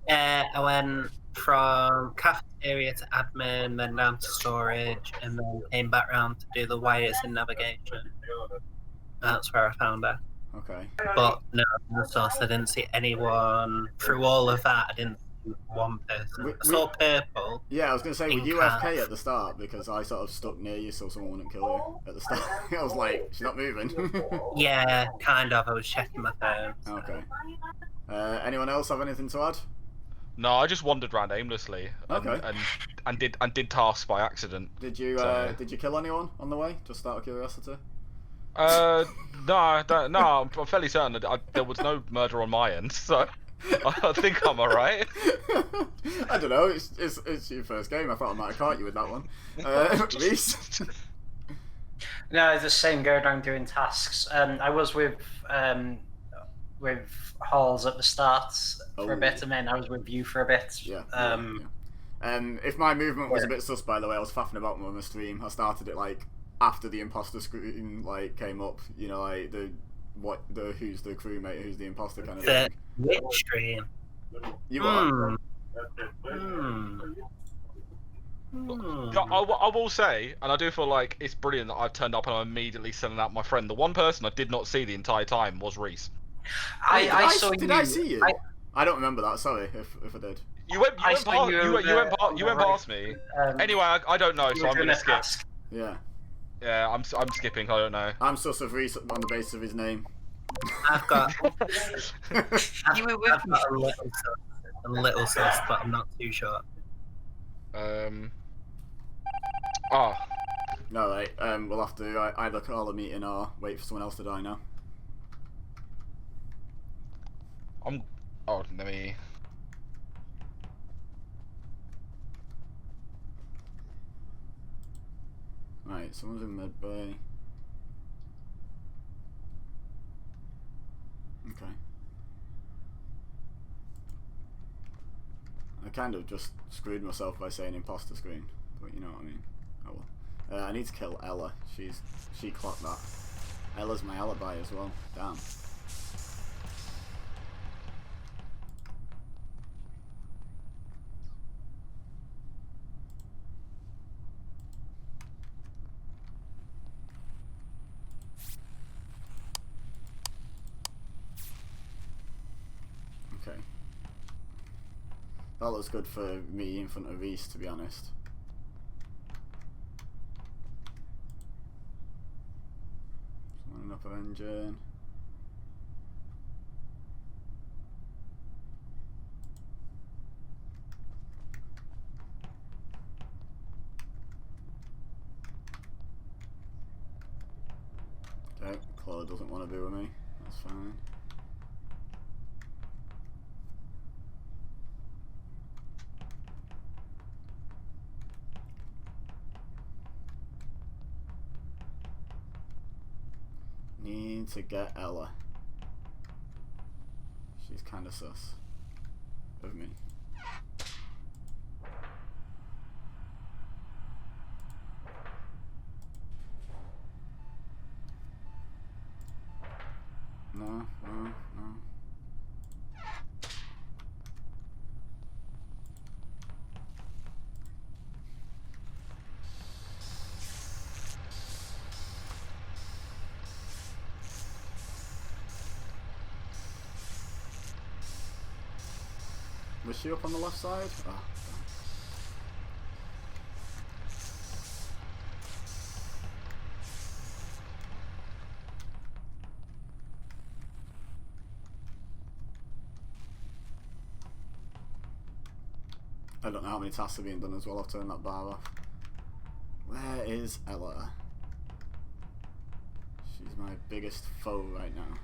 [SPEAKER 3] I went from cafeteria to admin, then down to storage, and then came back round to do the wires and navigation. That's where I found her.
[SPEAKER 1] Okay.
[SPEAKER 3] But no, the source, I didn't see anyone. Through all of that, I didn't see one person. I saw purple.
[SPEAKER 1] Yeah, I was gonna say, were
[SPEAKER 3] Pink
[SPEAKER 1] you
[SPEAKER 3] hat.
[SPEAKER 1] AFK at the start? Because I sort of stuck near you so someone wouldn't kill you at the start. I was like, she's not moving.
[SPEAKER 3] Yeah, kind of. I was checking my phone. So.
[SPEAKER 1] Okay. Anyone else have anything to add?
[SPEAKER 6] No, I just wandered around aimlessly and,
[SPEAKER 1] Okay.
[SPEAKER 6] and did tasks by accident.
[SPEAKER 1] Did you
[SPEAKER 6] So-
[SPEAKER 1] did you kill anyone on the way? Just out of curiosity.
[SPEAKER 6] No, I'm fairly certain that there was no murder on my end, so I think I'm alright.
[SPEAKER 1] I don't know. It's your first game. I thought I might have caught you with that one. Reese.
[SPEAKER 2] No, it's the same going around doing tasks. I was with Halls at the start for a
[SPEAKER 1] Oh.
[SPEAKER 2] bit, and then I was with you for a bit.
[SPEAKER 1] Yeah. If my movement was a bit sus, by the way, I was faffing about with my stream. I started it like after the imposter screen like came up. You know, like who's the crewmate, who's the imposter kind of
[SPEAKER 3] The
[SPEAKER 1] thing.
[SPEAKER 3] which stream?
[SPEAKER 1] You what?
[SPEAKER 6] Yeah, I will say, and I do feel like it's brilliant that I've turned up and I'm immediately sending out my friend. The one person I did not see the entire time was Reese.
[SPEAKER 2] I saw you.
[SPEAKER 1] Did I see you? I don't remember that. Sorry if I did.
[SPEAKER 6] You went past me.
[SPEAKER 2] Um,
[SPEAKER 6] Anyway, I don't know,
[SPEAKER 2] you
[SPEAKER 6] so
[SPEAKER 2] were
[SPEAKER 6] I'm
[SPEAKER 2] doing
[SPEAKER 6] gonna
[SPEAKER 2] a
[SPEAKER 6] skip.
[SPEAKER 2] task.
[SPEAKER 1] Yeah.
[SPEAKER 6] Yeah, I'm skipping. I don't know.
[SPEAKER 1] I'm sus of Reese on the basis of his name.
[SPEAKER 3] I've got.
[SPEAKER 2] You were with
[SPEAKER 3] I've got a little sauce, but I'm not too sure.
[SPEAKER 1] No, right. We'll have to either call a meeting or wait for someone else to die now.
[SPEAKER 6] Let me.
[SPEAKER 1] Right, someone's in med bay. Okay. I kind of just screwed myself by saying imposter screen, but you know what I mean. Oh well. I need to kill Ella. She clocked that. Ella's my alibi as well. Damn. Okay. That looks good for me in front of Reese, to be honest. Someone in upper engine. Okay, Claude doesn't want to be with me. That's fine. Need to get Ella. She's kind of sus of me. No. Was she up on the left side? Oh. I don't know how many tasks are being done as well. I've turned that bar off. Where is Ella? She's my biggest foe right now.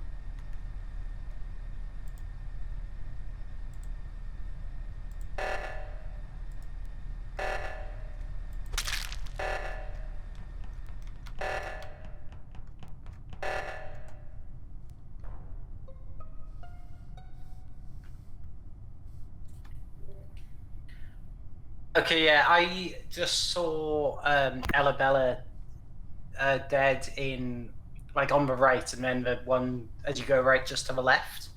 [SPEAKER 2] Okay, yeah, I just saw Ella Bella dead in like on the right, and then the one as you go right just to the left.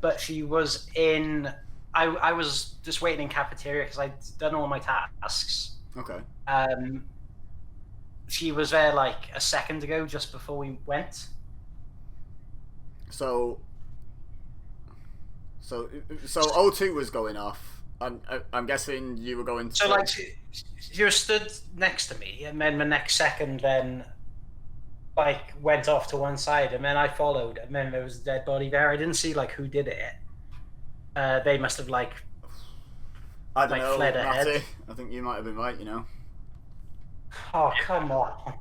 [SPEAKER 2] But she was in. I was just waiting in cafeteria because I'd done all my tasks.
[SPEAKER 1] Okay.
[SPEAKER 2] She was there like a second ago, just before we went.
[SPEAKER 1] So O2 was going off. I'm guessing you were going to.
[SPEAKER 2] So like she was stood next to me, and then the next second, then like went off to one side, and then I followed, and then there was a dead body there. I didn't see like who did it. They must have like.
[SPEAKER 1] I don't know,
[SPEAKER 2] fled ahead.
[SPEAKER 1] Matty. I think you might have been right. You know.
[SPEAKER 2] Oh come on!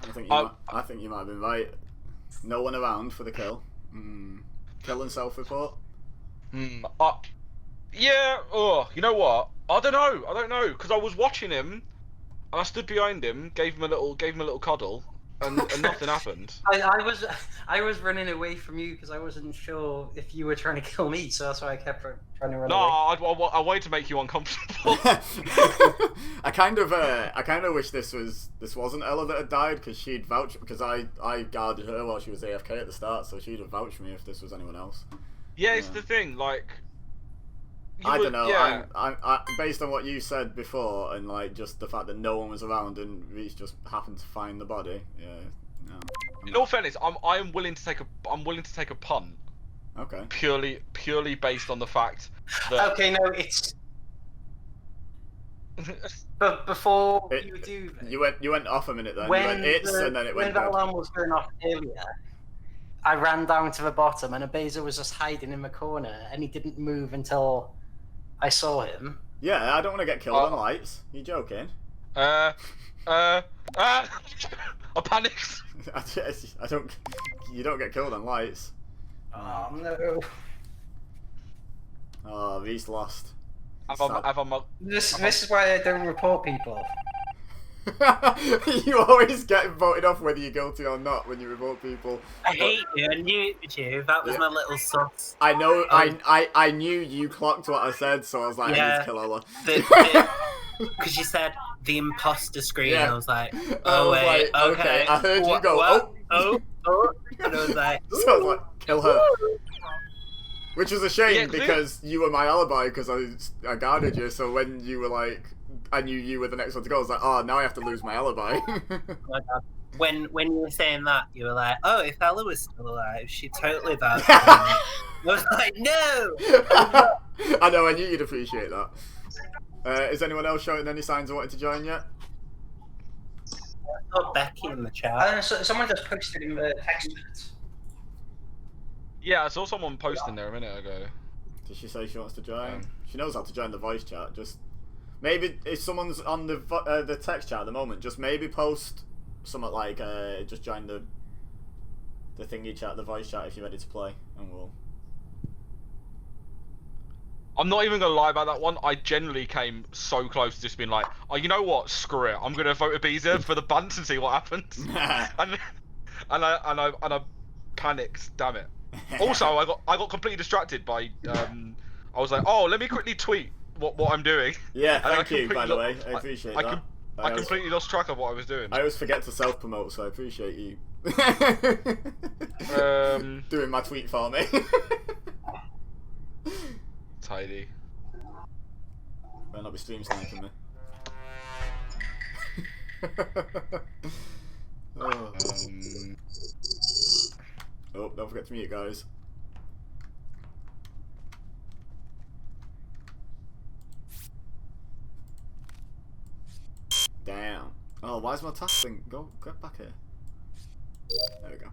[SPEAKER 1] I think you might have been right. No one around for the kill. Kill and self-report.
[SPEAKER 6] Yeah. Oh, you know what? I don't know, because I was watching him, and I stood behind him, gave him a little cuddle, and nothing happened.
[SPEAKER 2] I was running away from you because I wasn't sure if you were trying to kill me, so that's why I kept trying to run away.
[SPEAKER 6] No, I wanted to make you uncomfortable.
[SPEAKER 1] I kind of wish this wasn't Ella that had died, because she'd vouch, because I guarded her while she was AFK at the start, so she'd have vouched for me if this was anyone else.
[SPEAKER 6] Yeah, it's the thing, like.
[SPEAKER 1] I don't know.
[SPEAKER 6] Yeah.
[SPEAKER 1] I based on what you said before, and like just the fact that no one was around and Reese just happened to find the body. Yeah. No.
[SPEAKER 6] In all fairness, I'm willing to take a punt.
[SPEAKER 1] Okay.
[SPEAKER 6] Purely based on the fact that.
[SPEAKER 2] Okay, no, it's. But before you do,
[SPEAKER 1] you went off a minute then.
[SPEAKER 2] When
[SPEAKER 1] you went and then it went.
[SPEAKER 2] When that alarm was going off earlier, I ran down to the bottom, and Abeza was just hiding in the corner, and he didn't move until I saw him.
[SPEAKER 1] Yeah, I don't want to get killed on lights. You joking?
[SPEAKER 6] I panicked.
[SPEAKER 1] I don't. You don't get killed on lights.
[SPEAKER 2] Oh no!
[SPEAKER 1] Oh, Reese lost.
[SPEAKER 2] This is why I don't report people.
[SPEAKER 1] You always get voted off whether you're guilty or not when you report people.
[SPEAKER 3] I hate you. I knew you. That was my little sus.
[SPEAKER 1] I know. I knew you clocked what I said, so I was like, I need to kill Ella.
[SPEAKER 3] Because you said the imposter screen,
[SPEAKER 1] Yeah.
[SPEAKER 3] I was like,
[SPEAKER 1] I was
[SPEAKER 3] wait,
[SPEAKER 1] like, okay. I heard you go,
[SPEAKER 3] oh, and I was like,
[SPEAKER 1] So I was like, kill her. Which was a shame,
[SPEAKER 6] Yeah,
[SPEAKER 1] because you were my alibi, because I guarded you, so when you were like, I knew you were the next one to go, I was like, oh, now I have to lose my alibi.
[SPEAKER 3] when you were saying that, you were like, oh, if Ella was still alive, she'd totally die. I was like, no!
[SPEAKER 1] I know, I knew you'd appreciate that. Is anyone else showing any signs of wanting to join yet?
[SPEAKER 3] I saw Becky in the chat.
[SPEAKER 2] Someone just posted in the text chat.
[SPEAKER 6] Yeah, I saw someone posting there a minute ago.
[SPEAKER 1] Did she say she wants to join? She knows how to join the voice chat. Just maybe if someone's on the text chat at the moment, just maybe post something like just join the thingy chat, the voice chat, if you're ready to play, and we'll.
[SPEAKER 6] I'm not even gonna lie about that one. I generally came so close to just being like, oh, you know what? Screw it. I'm gonna vote Abeza for the bunt and see what happens. and I panicked. Damn it. Also, I got completely distracted by I was like, oh, let me quickly tweet what I'm doing.
[SPEAKER 1] Yeah,
[SPEAKER 6] And
[SPEAKER 1] thank you, by the way. I appreciate that.
[SPEAKER 6] I completely lost track of what I was doing.
[SPEAKER 1] I always forget to self-promote, so I appreciate you doing my tweet for me.
[SPEAKER 6] Tidy.
[SPEAKER 1] Better not be stream sniping me. Oh, don't forget to mute, guys. Damn. Oh, why is my task thing? Get back here. There we go.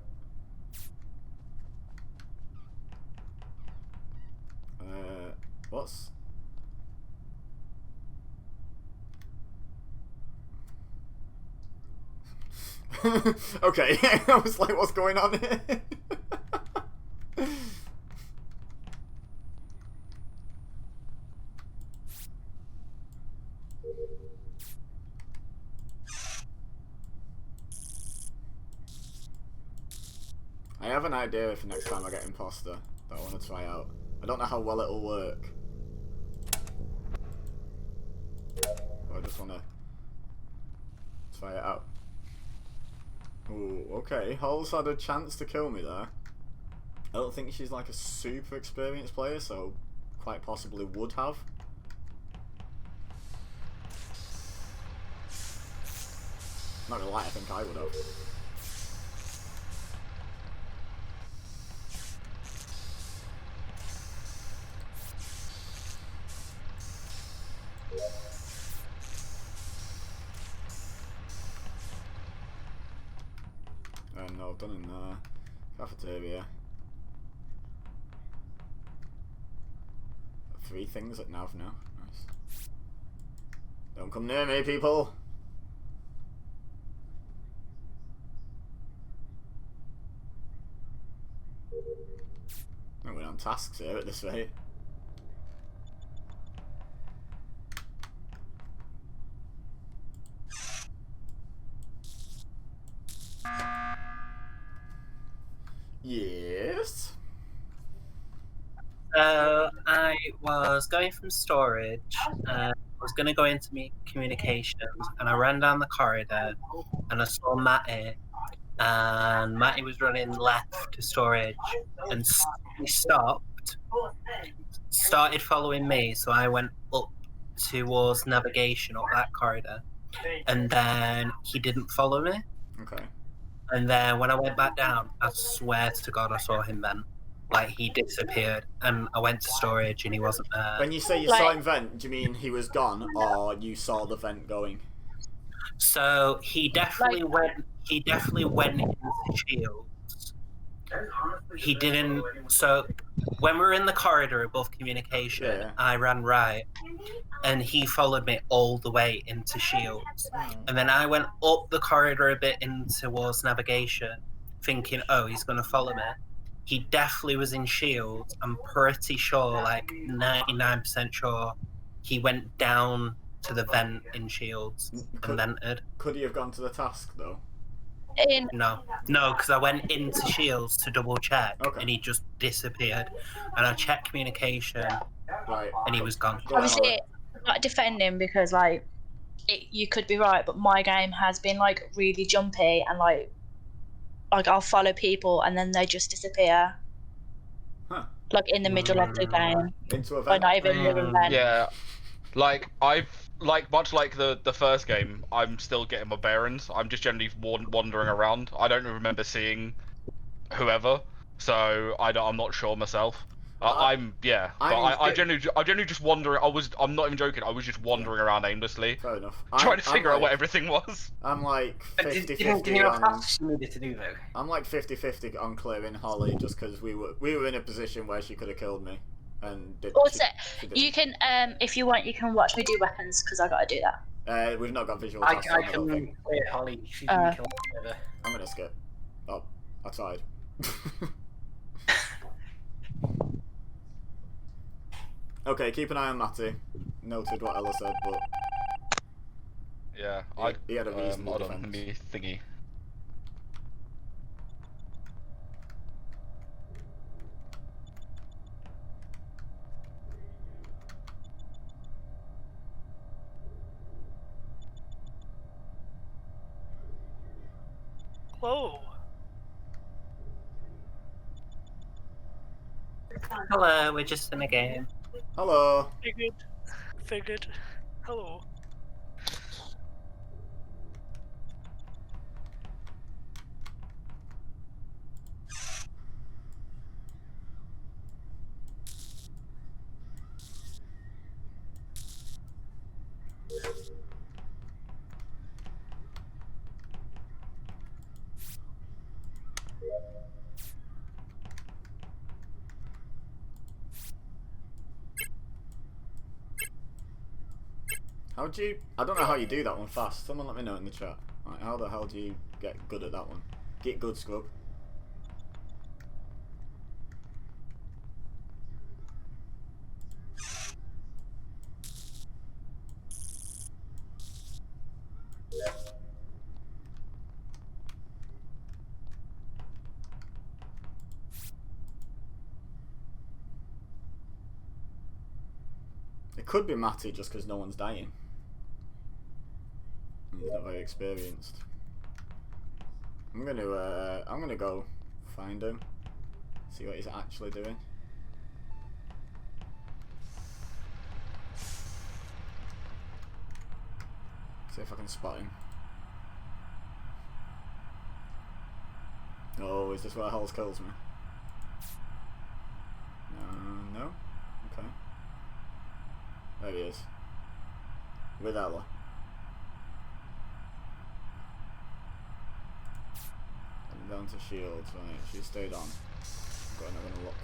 [SPEAKER 1] What's... Okay, I was like, what's going on here? I have an idea for next time I get imposter that I want to try out. I don't know how well it'll work. just wanna try it out. Ooh, okay. Hull's had a chance to kill me there. I don't think she's like a super experienced player, so quite possibly would have. Not gonna lie, I think I would have. No, I've done in the cafeteria. 3 things at Nav now. Nice. Don't come near me, people! We're on tasks here at this rate. Yes.
[SPEAKER 3] So I was going from storage. I was going to go into communications, and I ran down the corridor, and I saw Matty, and Matty was running left to storage, and he stopped, started following me, so I went up towards navigation up that corridor, and then he didn't follow me.
[SPEAKER 1] Okay.
[SPEAKER 3] And then when I went back down, I swear to God I saw him then. Like, he disappeared, and I went to storage and he wasn't there.
[SPEAKER 1] When you say you saw him vent, do you mean he was gone, or you saw the vent going?
[SPEAKER 3] So he definitely went. He definitely went into Shields. He didn't. So when we were in the corridor above communication,
[SPEAKER 1] Yeah.
[SPEAKER 3] I ran right, and he followed me all the way into Shields. And then I went up the corridor a bit in towards navigation, thinking, "Oh, he's going to follow me." He definitely was in Shields. I'm pretty sure, like 99% sure, he went down to the vent in Shields and vented.
[SPEAKER 1] Could he have gone to the task though?
[SPEAKER 3] No, because I went into Shields to double check,
[SPEAKER 1] Okay.
[SPEAKER 3] and he just disappeared. And I checked communication,
[SPEAKER 1] Right.
[SPEAKER 3] and he was gone.
[SPEAKER 1] Go on,
[SPEAKER 7] Obviously, I'm not defending because like you could be right, but my game has been like really jumpy and like I'll follow people and then they just disappear.
[SPEAKER 1] Huh.
[SPEAKER 7] Like in the middle of the game,
[SPEAKER 1] Into a
[SPEAKER 7] or
[SPEAKER 1] vent.
[SPEAKER 7] not even near a vent.
[SPEAKER 6] Yeah, like much like the first game, I'm still getting my bearings. I'm just generally wandering around. I don't remember seeing whoever, so I'm not sure myself. I generally just wandering. I'm not even joking. I was just wandering around aimlessly,
[SPEAKER 1] Fair enough.
[SPEAKER 6] trying to figure out what everything was.
[SPEAKER 1] I'm like
[SPEAKER 2] Didn't
[SPEAKER 1] 50-50
[SPEAKER 2] you have
[SPEAKER 1] on.
[SPEAKER 2] tasks you needed to do though?
[SPEAKER 1] I'm like 50-50 on clearing Holly just because we were in a position where she could have killed me, and did.
[SPEAKER 7] Also,
[SPEAKER 1] she didn't.
[SPEAKER 7] you can if you want, you can watch me do weapons because I gotta do that.
[SPEAKER 1] We've not got visual
[SPEAKER 2] I
[SPEAKER 1] tasks on, I
[SPEAKER 2] can
[SPEAKER 1] don't think.
[SPEAKER 2] clear Holly. She didn't kill me ever.
[SPEAKER 1] I'm gonna skip. Oh, I tried. Okay, keep an eye on Matty. Noted what Ella said, but
[SPEAKER 6] Yeah,
[SPEAKER 1] he had a reasonable
[SPEAKER 6] hold on,
[SPEAKER 1] defense.
[SPEAKER 6] let me thingy.
[SPEAKER 8] Whoa.
[SPEAKER 3] Hello, we're just in a game.
[SPEAKER 1] Hello.
[SPEAKER 8] Figured. Hello.
[SPEAKER 1] How'd you... I don't know how you do that one fast. Someone let me know in the chat. Like, how the hell do you get good at that one? Get good, scrub. It could be Matty just because no one's dying. He's not very experienced. I'm gonna go find him. See what he's actually doing. See if I can spot him. Oh, is this where Hells kills me? No? Okay. There he is. With Ella. I'm down to shields, right, she stayed on. I'm gonna look.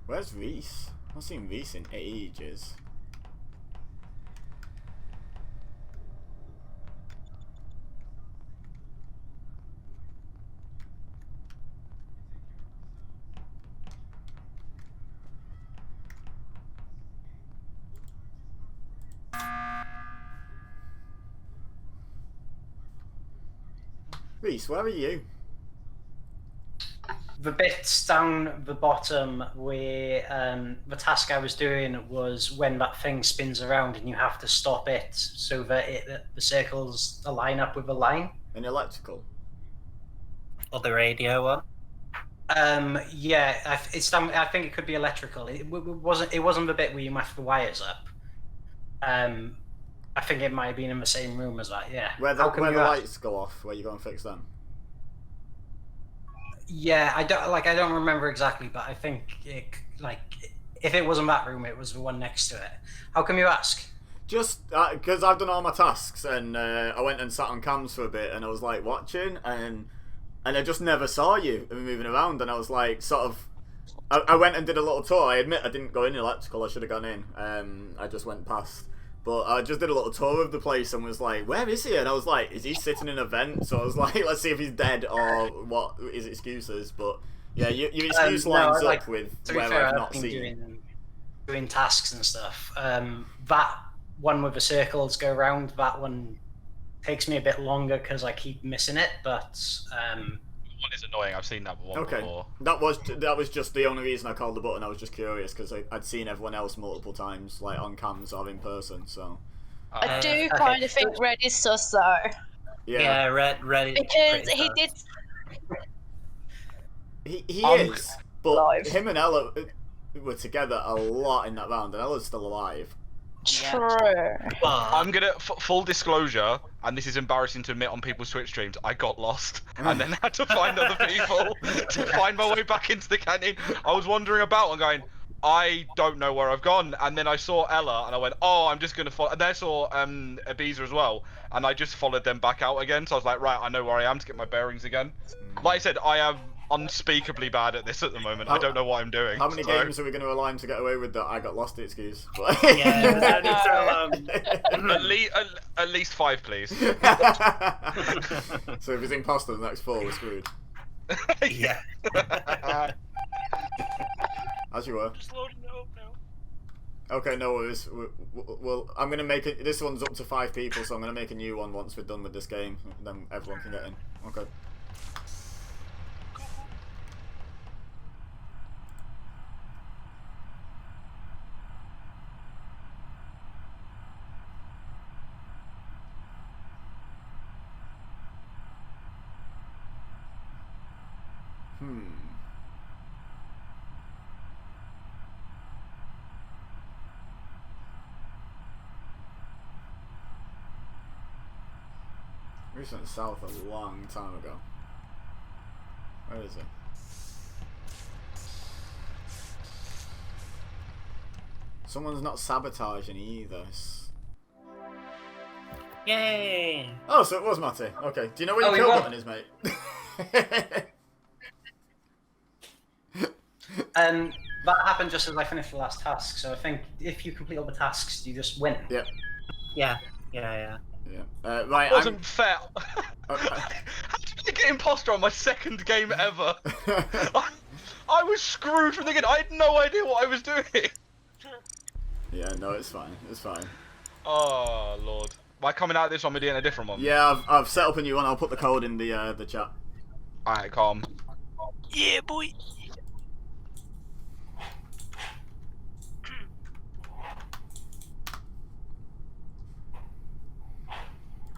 [SPEAKER 1] Where's Reese? I've not seen Reese in ages. Reese, where are you?
[SPEAKER 2] The bits down the bottom where the task I was doing was when that thing spins around and you have to stop it so that the circles align up with the line.
[SPEAKER 1] In electrical?
[SPEAKER 3] Or the radio one?
[SPEAKER 2] Yeah, it's down. I think it could be electrical. It wasn't the bit where you mash the wires up. I think it might have been in the same room as that. Yeah.
[SPEAKER 1] Where the lights go off, where you go and fix them.
[SPEAKER 2] Yeah, I don't remember exactly, but I think if it wasn't that room, it was the one next to it. How come you ask?
[SPEAKER 1] Just because I've done all my tasks and I went and sat on cams for a bit and I was like watching and I just never saw you moving around and I was like sort of I went and did a little tour. I admit I didn't go in electrical. I should have gone in. I just went past. But I just did a little tour of the place and was like, where is he? And I was like, is he sitting in a vent? So I was like, let's see if he's dead or what his excuse is. But yeah, your excuse lines up with where
[SPEAKER 2] fair,
[SPEAKER 1] I've not seen.
[SPEAKER 2] Doing tasks and stuff. That one with the circles go around, that one takes me a bit longer because I keep missing it. But
[SPEAKER 6] one is annoying. I've seen that one before.
[SPEAKER 1] That was just the only reason I called the button. I was just curious because I'd seen everyone else multiple times, like on cams or in person. So
[SPEAKER 7] I do kind of think Red is sus though.
[SPEAKER 3] Yeah, Red is
[SPEAKER 7] because he did.
[SPEAKER 1] He is, but him and Ella were together a lot in that round, and Ella's still alive.
[SPEAKER 7] True.
[SPEAKER 6] I'm gonna full disclosure, and this is embarrassing to admit on people's Twitch streams. I got lost, and then had to find other people to find my way back into the canyon. I was wandering about and going, I don't know where I've gone, and then I saw Ella, and I went, oh, I'm just gonna follow. And then I saw Ibiza as well, and I just followed them back out again. So I was like, right, I know where I am to get my bearings again. Like I said, I am unspeakably bad at this at the moment. I don't know what I'm doing.
[SPEAKER 1] How many games are we going to align to get away with that? I got lost excuse.
[SPEAKER 3] Yeah,
[SPEAKER 6] at least 5, please.
[SPEAKER 1] So if it's imposter, the next 4 we're screwed.
[SPEAKER 3] Yeah.
[SPEAKER 1] As you were.
[SPEAKER 8] Just loading it up now.
[SPEAKER 1] Okay, no worries. Well, I'm going to make it. This one's up to 5 people, so I'm going to make a new one once we're done with this game. Then everyone can get in. Okay. We went south a long time ago. Where is it? Someone's not sabotaging either.
[SPEAKER 3] Yay!
[SPEAKER 1] Oh, so it was Matty. Okay. Do you know where your kill button is, mate?
[SPEAKER 2] That happened just as I finished the last task. So I think if you complete all the tasks, you just win.
[SPEAKER 1] Yeah.
[SPEAKER 3] Yeah.
[SPEAKER 1] Right.
[SPEAKER 6] It wasn't fair. How did I get imposter on my second game ever? I was screwed from the beginning. I had no idea what I was doing.
[SPEAKER 1] Yeah, no, it's fine. It's fine.
[SPEAKER 6] Oh lord. By coming out of this one, we're doing a different one.
[SPEAKER 1] Yeah, I've set up a new one. I'll put the code in the chat.
[SPEAKER 6] Alright, calm.
[SPEAKER 8] Yeah, boy.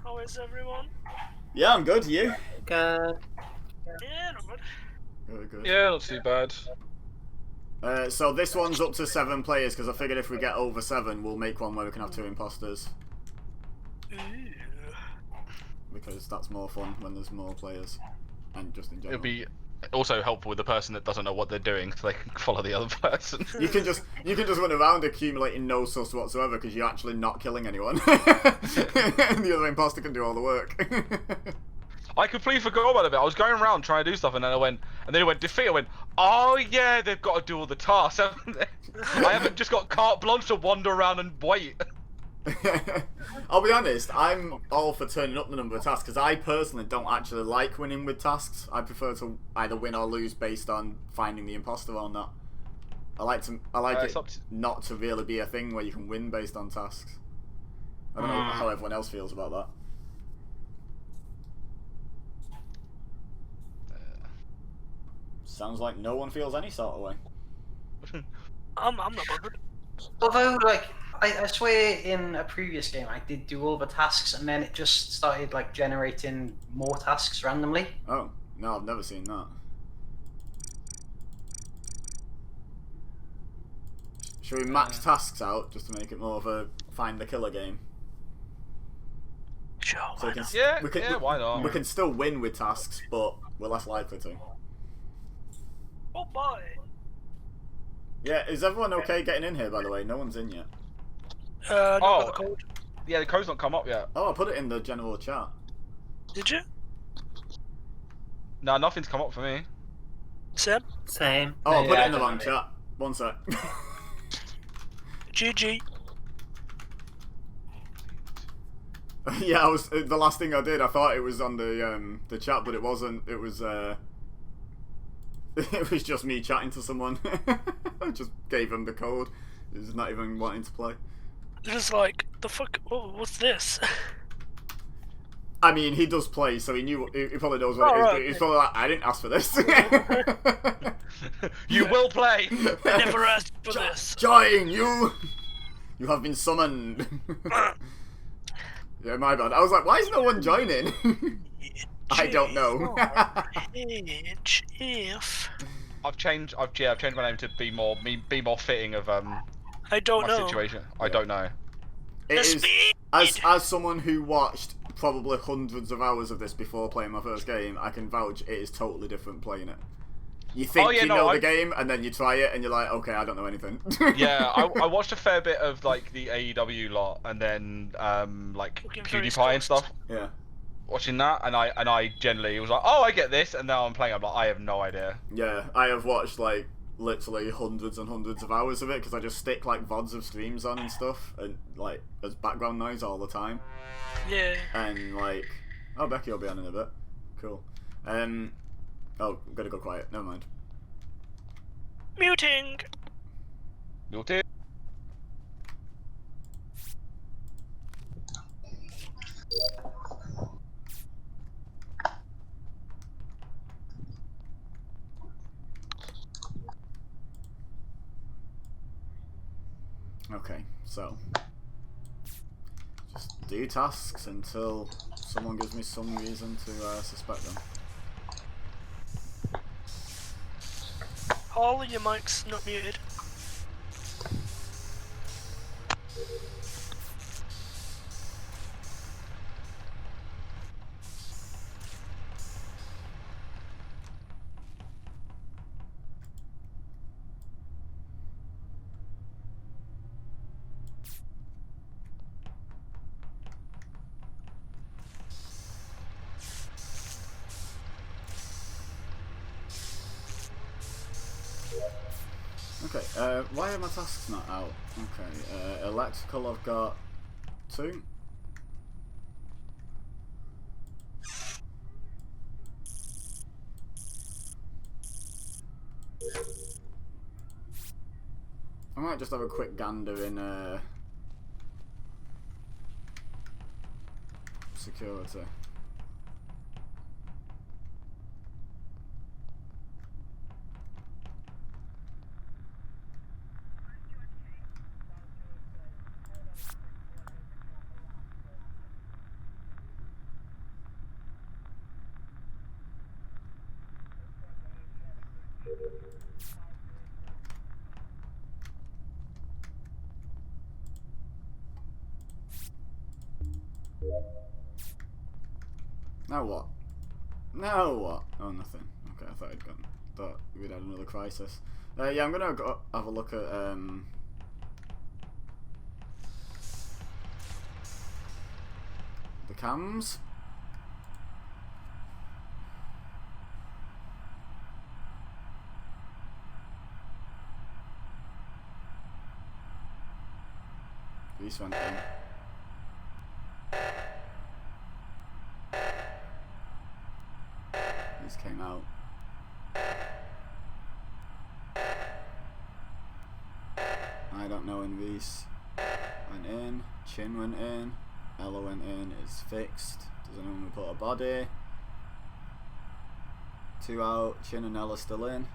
[SPEAKER 8] How is everyone?
[SPEAKER 1] Yeah, I'm good. You?
[SPEAKER 3] Good.
[SPEAKER 8] Yeah, no good.
[SPEAKER 1] Good, good.
[SPEAKER 6] Yeah, not too bad.
[SPEAKER 1] So this one's up to 7 players because I figured if we get over 7, we'll make one where we can have 2 imposters.
[SPEAKER 8] Ooh.
[SPEAKER 1] Because that's more fun when there's more players, and just in general.
[SPEAKER 6] It'll be also helpful with the person that doesn't know what they're doing, so they can follow the other person.
[SPEAKER 1] You can just run around accumulating no sus whatsoever because you're actually not killing anyone. And the other imposter can do all the work.
[SPEAKER 6] I completely forgot about it. I was going around trying to do stuff, and then it went defeat. I went, oh yeah, they've got to do all the tasks, haven't they? I haven't just got carte blanche to wander around and wait.
[SPEAKER 1] I'll be honest, I'm all for turning up the number of tasks because I personally don't actually like winning with tasks. I prefer to either win or lose based on finding the imposter or not. I like it not to really be a thing where you can win based on tasks. I don't know how everyone else feels about that. Sounds like no one feels any sort of way.
[SPEAKER 8] I'm not bothered.
[SPEAKER 2] Although, like, I swear in a previous game I did do all the tasks and then it just started, like, generating more tasks randomly.
[SPEAKER 1] Oh, no, I've never seen that. Should we max tasks out just to make it more of a find the killer game?
[SPEAKER 8] Sure,
[SPEAKER 1] So
[SPEAKER 8] why not?
[SPEAKER 6] Why not?
[SPEAKER 1] We can still win with tasks, but we're less likely to.
[SPEAKER 8] Oh boy.
[SPEAKER 1] Yeah, is everyone okay getting in here, by the way? No one's in yet.
[SPEAKER 8] Not
[SPEAKER 6] Oh.
[SPEAKER 8] got the code.
[SPEAKER 6] Yeah, the code's not come up yet.
[SPEAKER 1] Oh, I put it in the general chat.
[SPEAKER 8] Did you?
[SPEAKER 6] No, nothing's come up for me.
[SPEAKER 8] Sam?
[SPEAKER 3] Same.
[SPEAKER 1] Oh, I put
[SPEAKER 2] Yeah,
[SPEAKER 1] it in the
[SPEAKER 2] I
[SPEAKER 1] wrong
[SPEAKER 2] don't
[SPEAKER 1] chat. One sec.
[SPEAKER 8] GG.
[SPEAKER 1] Yeah, I was the last thing I did. I thought it was on the chat, but it wasn't. It was it was just me chatting to someone. I just gave him the code. He was not even wanting to play.
[SPEAKER 8] Just like, the fuck, what's this?
[SPEAKER 1] I mean, he does play, so he knew. He probably knows what it is.
[SPEAKER 8] right,
[SPEAKER 1] But he's probably like, I didn't ask for this.
[SPEAKER 6] You will play.
[SPEAKER 8] I never asked for this.
[SPEAKER 1] Join you. You have been summoned. Yeah, my bad. I was like, why is no one joining? I don't know.
[SPEAKER 8] If
[SPEAKER 6] I've changed my name to be more fitting of
[SPEAKER 8] I don't
[SPEAKER 6] my
[SPEAKER 8] know.
[SPEAKER 6] situation. I don't know.
[SPEAKER 1] It
[SPEAKER 8] The
[SPEAKER 1] is
[SPEAKER 8] speed.
[SPEAKER 1] as someone who watched probably hundreds of hours of this before playing my first game, I can vouch it is totally different playing it. You think you know the game, and then you try it, and you're like, okay, I don't know anything.
[SPEAKER 6] Yeah, I watched a fair bit of like the AEW lot, and then like
[SPEAKER 8] Looking very
[SPEAKER 6] PewDiePie and stuff.
[SPEAKER 1] Yeah.
[SPEAKER 6] Watching that, and I generally was like, oh, I get this, and now I'm playing. I'm like, I have no idea.
[SPEAKER 1] Yeah, I have watched like literally hundreds and hundreds of hours of it because I just stick like VODs of streams on and stuff, and like as background noise all the time.
[SPEAKER 8] Yeah.
[SPEAKER 1] And like, oh, Becky will be on in a bit. Cool. Oh, I'm gonna go quiet. Never mind.
[SPEAKER 8] Muting.
[SPEAKER 6] You'll do.
[SPEAKER 1] Okay, so just do tasks until someone gives me some reason to suspect them.
[SPEAKER 8] All of your mics not muted.
[SPEAKER 1] Okay, why are my tasks not out? Okay, electrical I've got 2. I might just have a quick gander in security. Now what? Now what? Oh, nothing. Okay, I thought I'd gone. Thought we'd had another crisis. Yeah, I'm gonna go have a look at the cams. Reese went in. These came out. I don't know when Reese went in. Chin went in. Ella went in. It's fixed. Does anyone report a body? 2 out. Chin and Ella still in.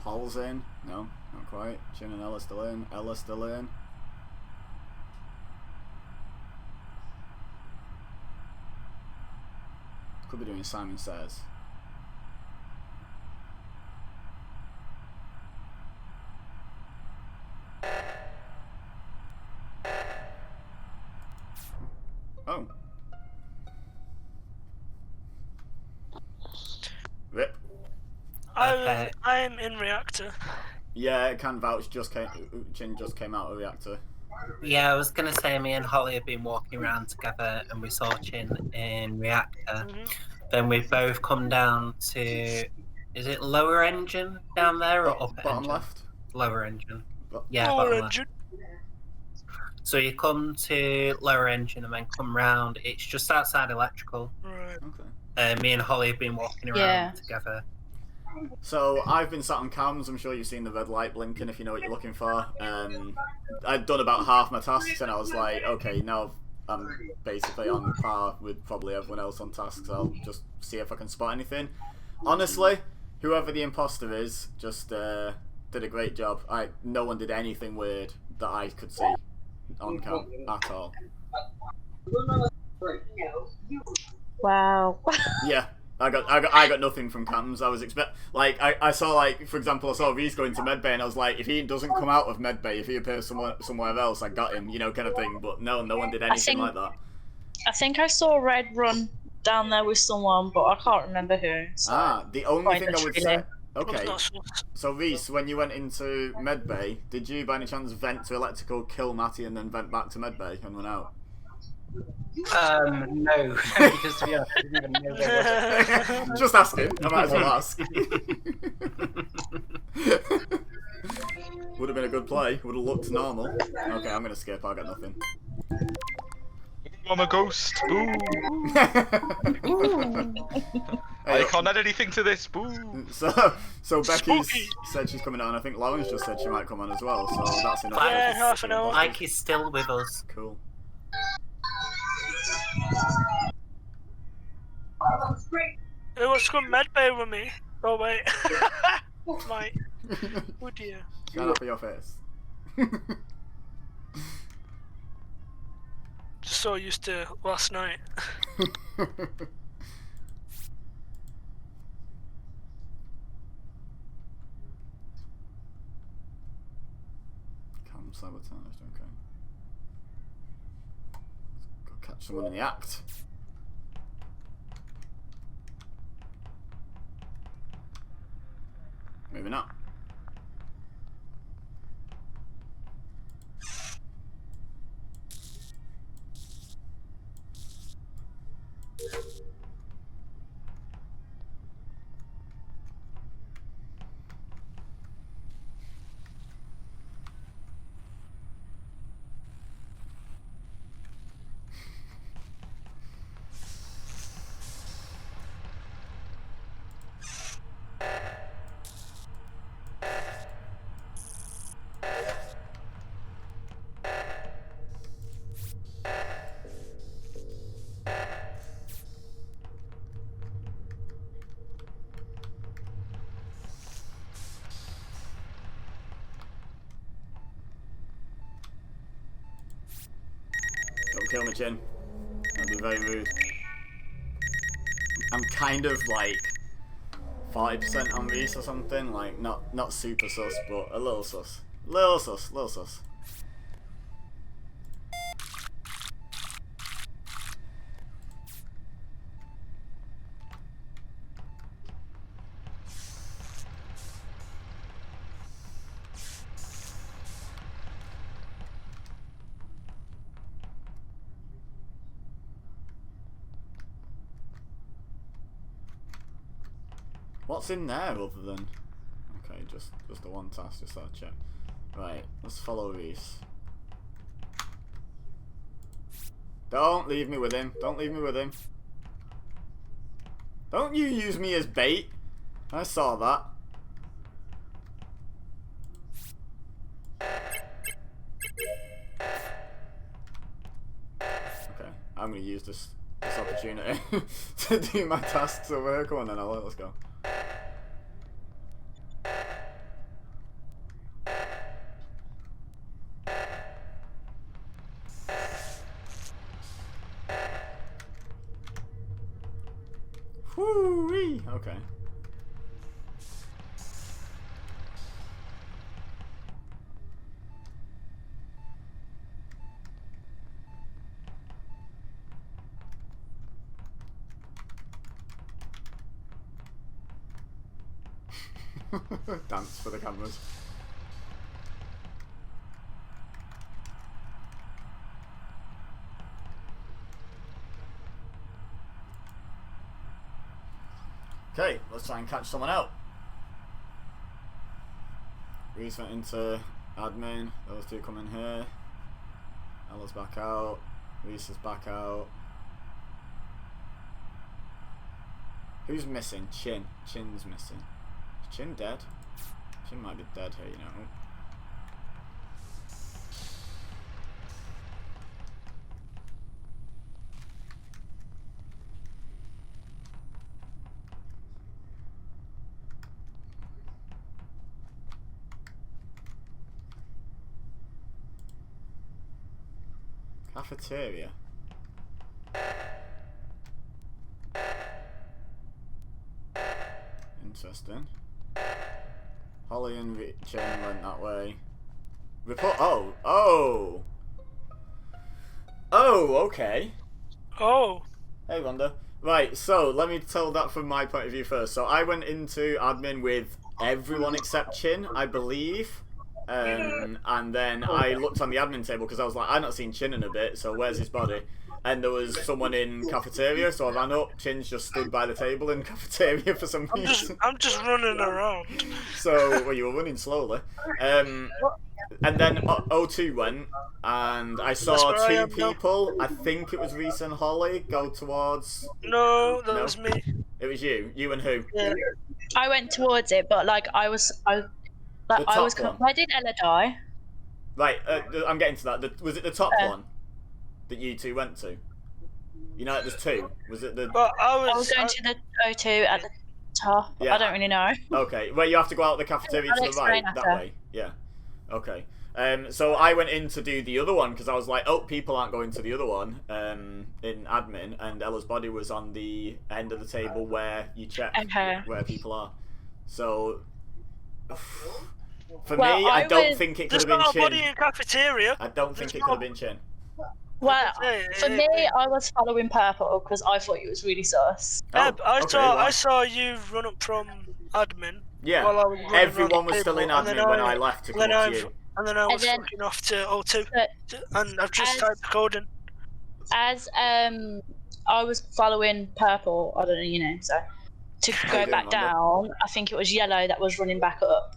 [SPEAKER 1] Hall's in. No, not quite. Chin and Ella still in. Ella still in. Could be doing Simon Says. Oh. Rip.
[SPEAKER 3] Okay.
[SPEAKER 8] I'm in reactor.
[SPEAKER 1] Yeah, can vouch. Chin just came out of reactor.
[SPEAKER 3] Yeah, I was gonna say me and Holly have been walking around together and we saw Chin in reactor.
[SPEAKER 8] Mhm.
[SPEAKER 3] Then we've both come down to, is it lower engine down there or upper
[SPEAKER 1] Bottom
[SPEAKER 3] engine?
[SPEAKER 1] left.
[SPEAKER 3] Lower engine.
[SPEAKER 1] Bo-
[SPEAKER 3] Yeah,
[SPEAKER 8] Lower
[SPEAKER 3] bottom left.
[SPEAKER 8] engine.
[SPEAKER 3] So you come to lower engine and then come round. It's just outside electrical.
[SPEAKER 8] Right.
[SPEAKER 1] Okay.
[SPEAKER 3] Me and Holly have been walking around
[SPEAKER 7] Yeah.
[SPEAKER 3] together.
[SPEAKER 1] So I've been sat on cams. I'm sure you've seen the red light blinking if you know what you're looking for. I'd done about half my tasks and I was like, okay, now I'm basically on par with probably everyone else on tasks. I'll just see if I can spot anything. Honestly, whoever the imposter is, just did a great job. No one did anything weird that I could see on cam at all.
[SPEAKER 7] Wow.
[SPEAKER 1] Yeah, I got nothing from cams. I was I saw, like, for example, I saw Reese going to medbay and I was like, if he doesn't come out of medbay, if he appears somewhere else, I got him, you know, kind of thing. But no one did anything
[SPEAKER 7] think-
[SPEAKER 1] like that.
[SPEAKER 7] I think I saw Red run down there with someone, but I can't remember who. So.
[SPEAKER 1] The only thing I would say.
[SPEAKER 8] That's
[SPEAKER 1] Okay,
[SPEAKER 8] not sus.
[SPEAKER 1] so Reese, when you went into medbay, did you by any chance vent to electrical, kill Matty, and then vent back to medbay and run out?
[SPEAKER 2] No, because to be honest, I didn't even know there was
[SPEAKER 1] Just asking. I might as well ask. Would have been a good play. Would have looked normal. Okay, I'm gonna skip. I got nothing.
[SPEAKER 6] I'm a ghost. Boo.
[SPEAKER 1] Hey,
[SPEAKER 6] I can't add anything to this. Boo.
[SPEAKER 1] so Becky's
[SPEAKER 8] Spooky.
[SPEAKER 1] said she's coming on. I think Lauren's just said she might come on as well. So that's enough.
[SPEAKER 8] Yeah,
[SPEAKER 1] for
[SPEAKER 8] half an hour.
[SPEAKER 3] Mike is still with us.
[SPEAKER 1] Cool.
[SPEAKER 8] Who wants to come medbay with me? Oh wait. My. Oh dear.
[SPEAKER 1] Shut up your face.
[SPEAKER 8] Just so used to last night.
[SPEAKER 1] Cam sabotaged. Okay. Go catch someone in the act. Maybe not. Don't kill me, Chin. gonna be very rude. I'm kind of like 40% on Reese or something, like not super sus, but a little sus. Little sus. What's in there other than... Okay, just the one task, just that check. Right, let's follow Reese. Don't leave me with him. Don't leave me with him. Don't you use me as bait. I saw that. Okay, I'm gonna use this opportunity to do my tasks over here. Come on then, let's go. Whoo-wee! Okay. Dance for the cameras. Okay, let's try and catch someone out. Reese went into admin, those two come in here. Ella's back out, Reese is back out. Who's missing? Chin. Chin's missing. Is Chin dead? Chin might be dead here, you know. Cafeteria. Interesting. Holly and Chen went that way. Report. Oh, okay.
[SPEAKER 8] Oh.
[SPEAKER 1] Hey, Wanda. Right, so let me tell that from my point of view first. So I went into admin with everyone except Chin, I believe. And then I looked on the admin table because I was like, I've not seen Chin in a bit, so where's his body? And there was someone in cafeteria, so I ran up. Chin's just stood by the table in cafeteria for some reason.
[SPEAKER 8] I'm just running around.
[SPEAKER 1] So, well, you were running slowly. And then O2 went, and I saw two people. I think it was Reese and Holly go towards.
[SPEAKER 8] No, that was me.
[SPEAKER 1] It was you. You and who?
[SPEAKER 8] Yeah.
[SPEAKER 7] I went towards it, but like I was. Where did Ella die?
[SPEAKER 1] Right, I'm getting to that. Was it the top one that you two went to? You know, there's two. Was it the?
[SPEAKER 8] But I
[SPEAKER 7] was going to the O2 at the top.
[SPEAKER 1] Yeah.
[SPEAKER 7] I don't really know.
[SPEAKER 1] Okay, well, you have to go out the cafeteria to the right, that way. Yeah. Okay. So I went in to do the other one because I was like, oh, people aren't going to the other one in admin, and Ella's body was on the end of the table where you check where people are. So. For me, I don't think it could have been Chin.
[SPEAKER 8] There's not a body in cafeteria.
[SPEAKER 1] I don't think it could have been Chin.
[SPEAKER 7] Well, for me, I was following Purple because I thought it was really sus.
[SPEAKER 8] I saw you run up from admin.
[SPEAKER 1] Yeah,
[SPEAKER 8] while I was
[SPEAKER 1] everyone was still in admin when I left to come to you.
[SPEAKER 8] And then I was fucking off to O2, and I've just typed the code in.
[SPEAKER 7] As I was following Purple, I don't know, you know, so to go back down, I think it was Yellow that was running back up.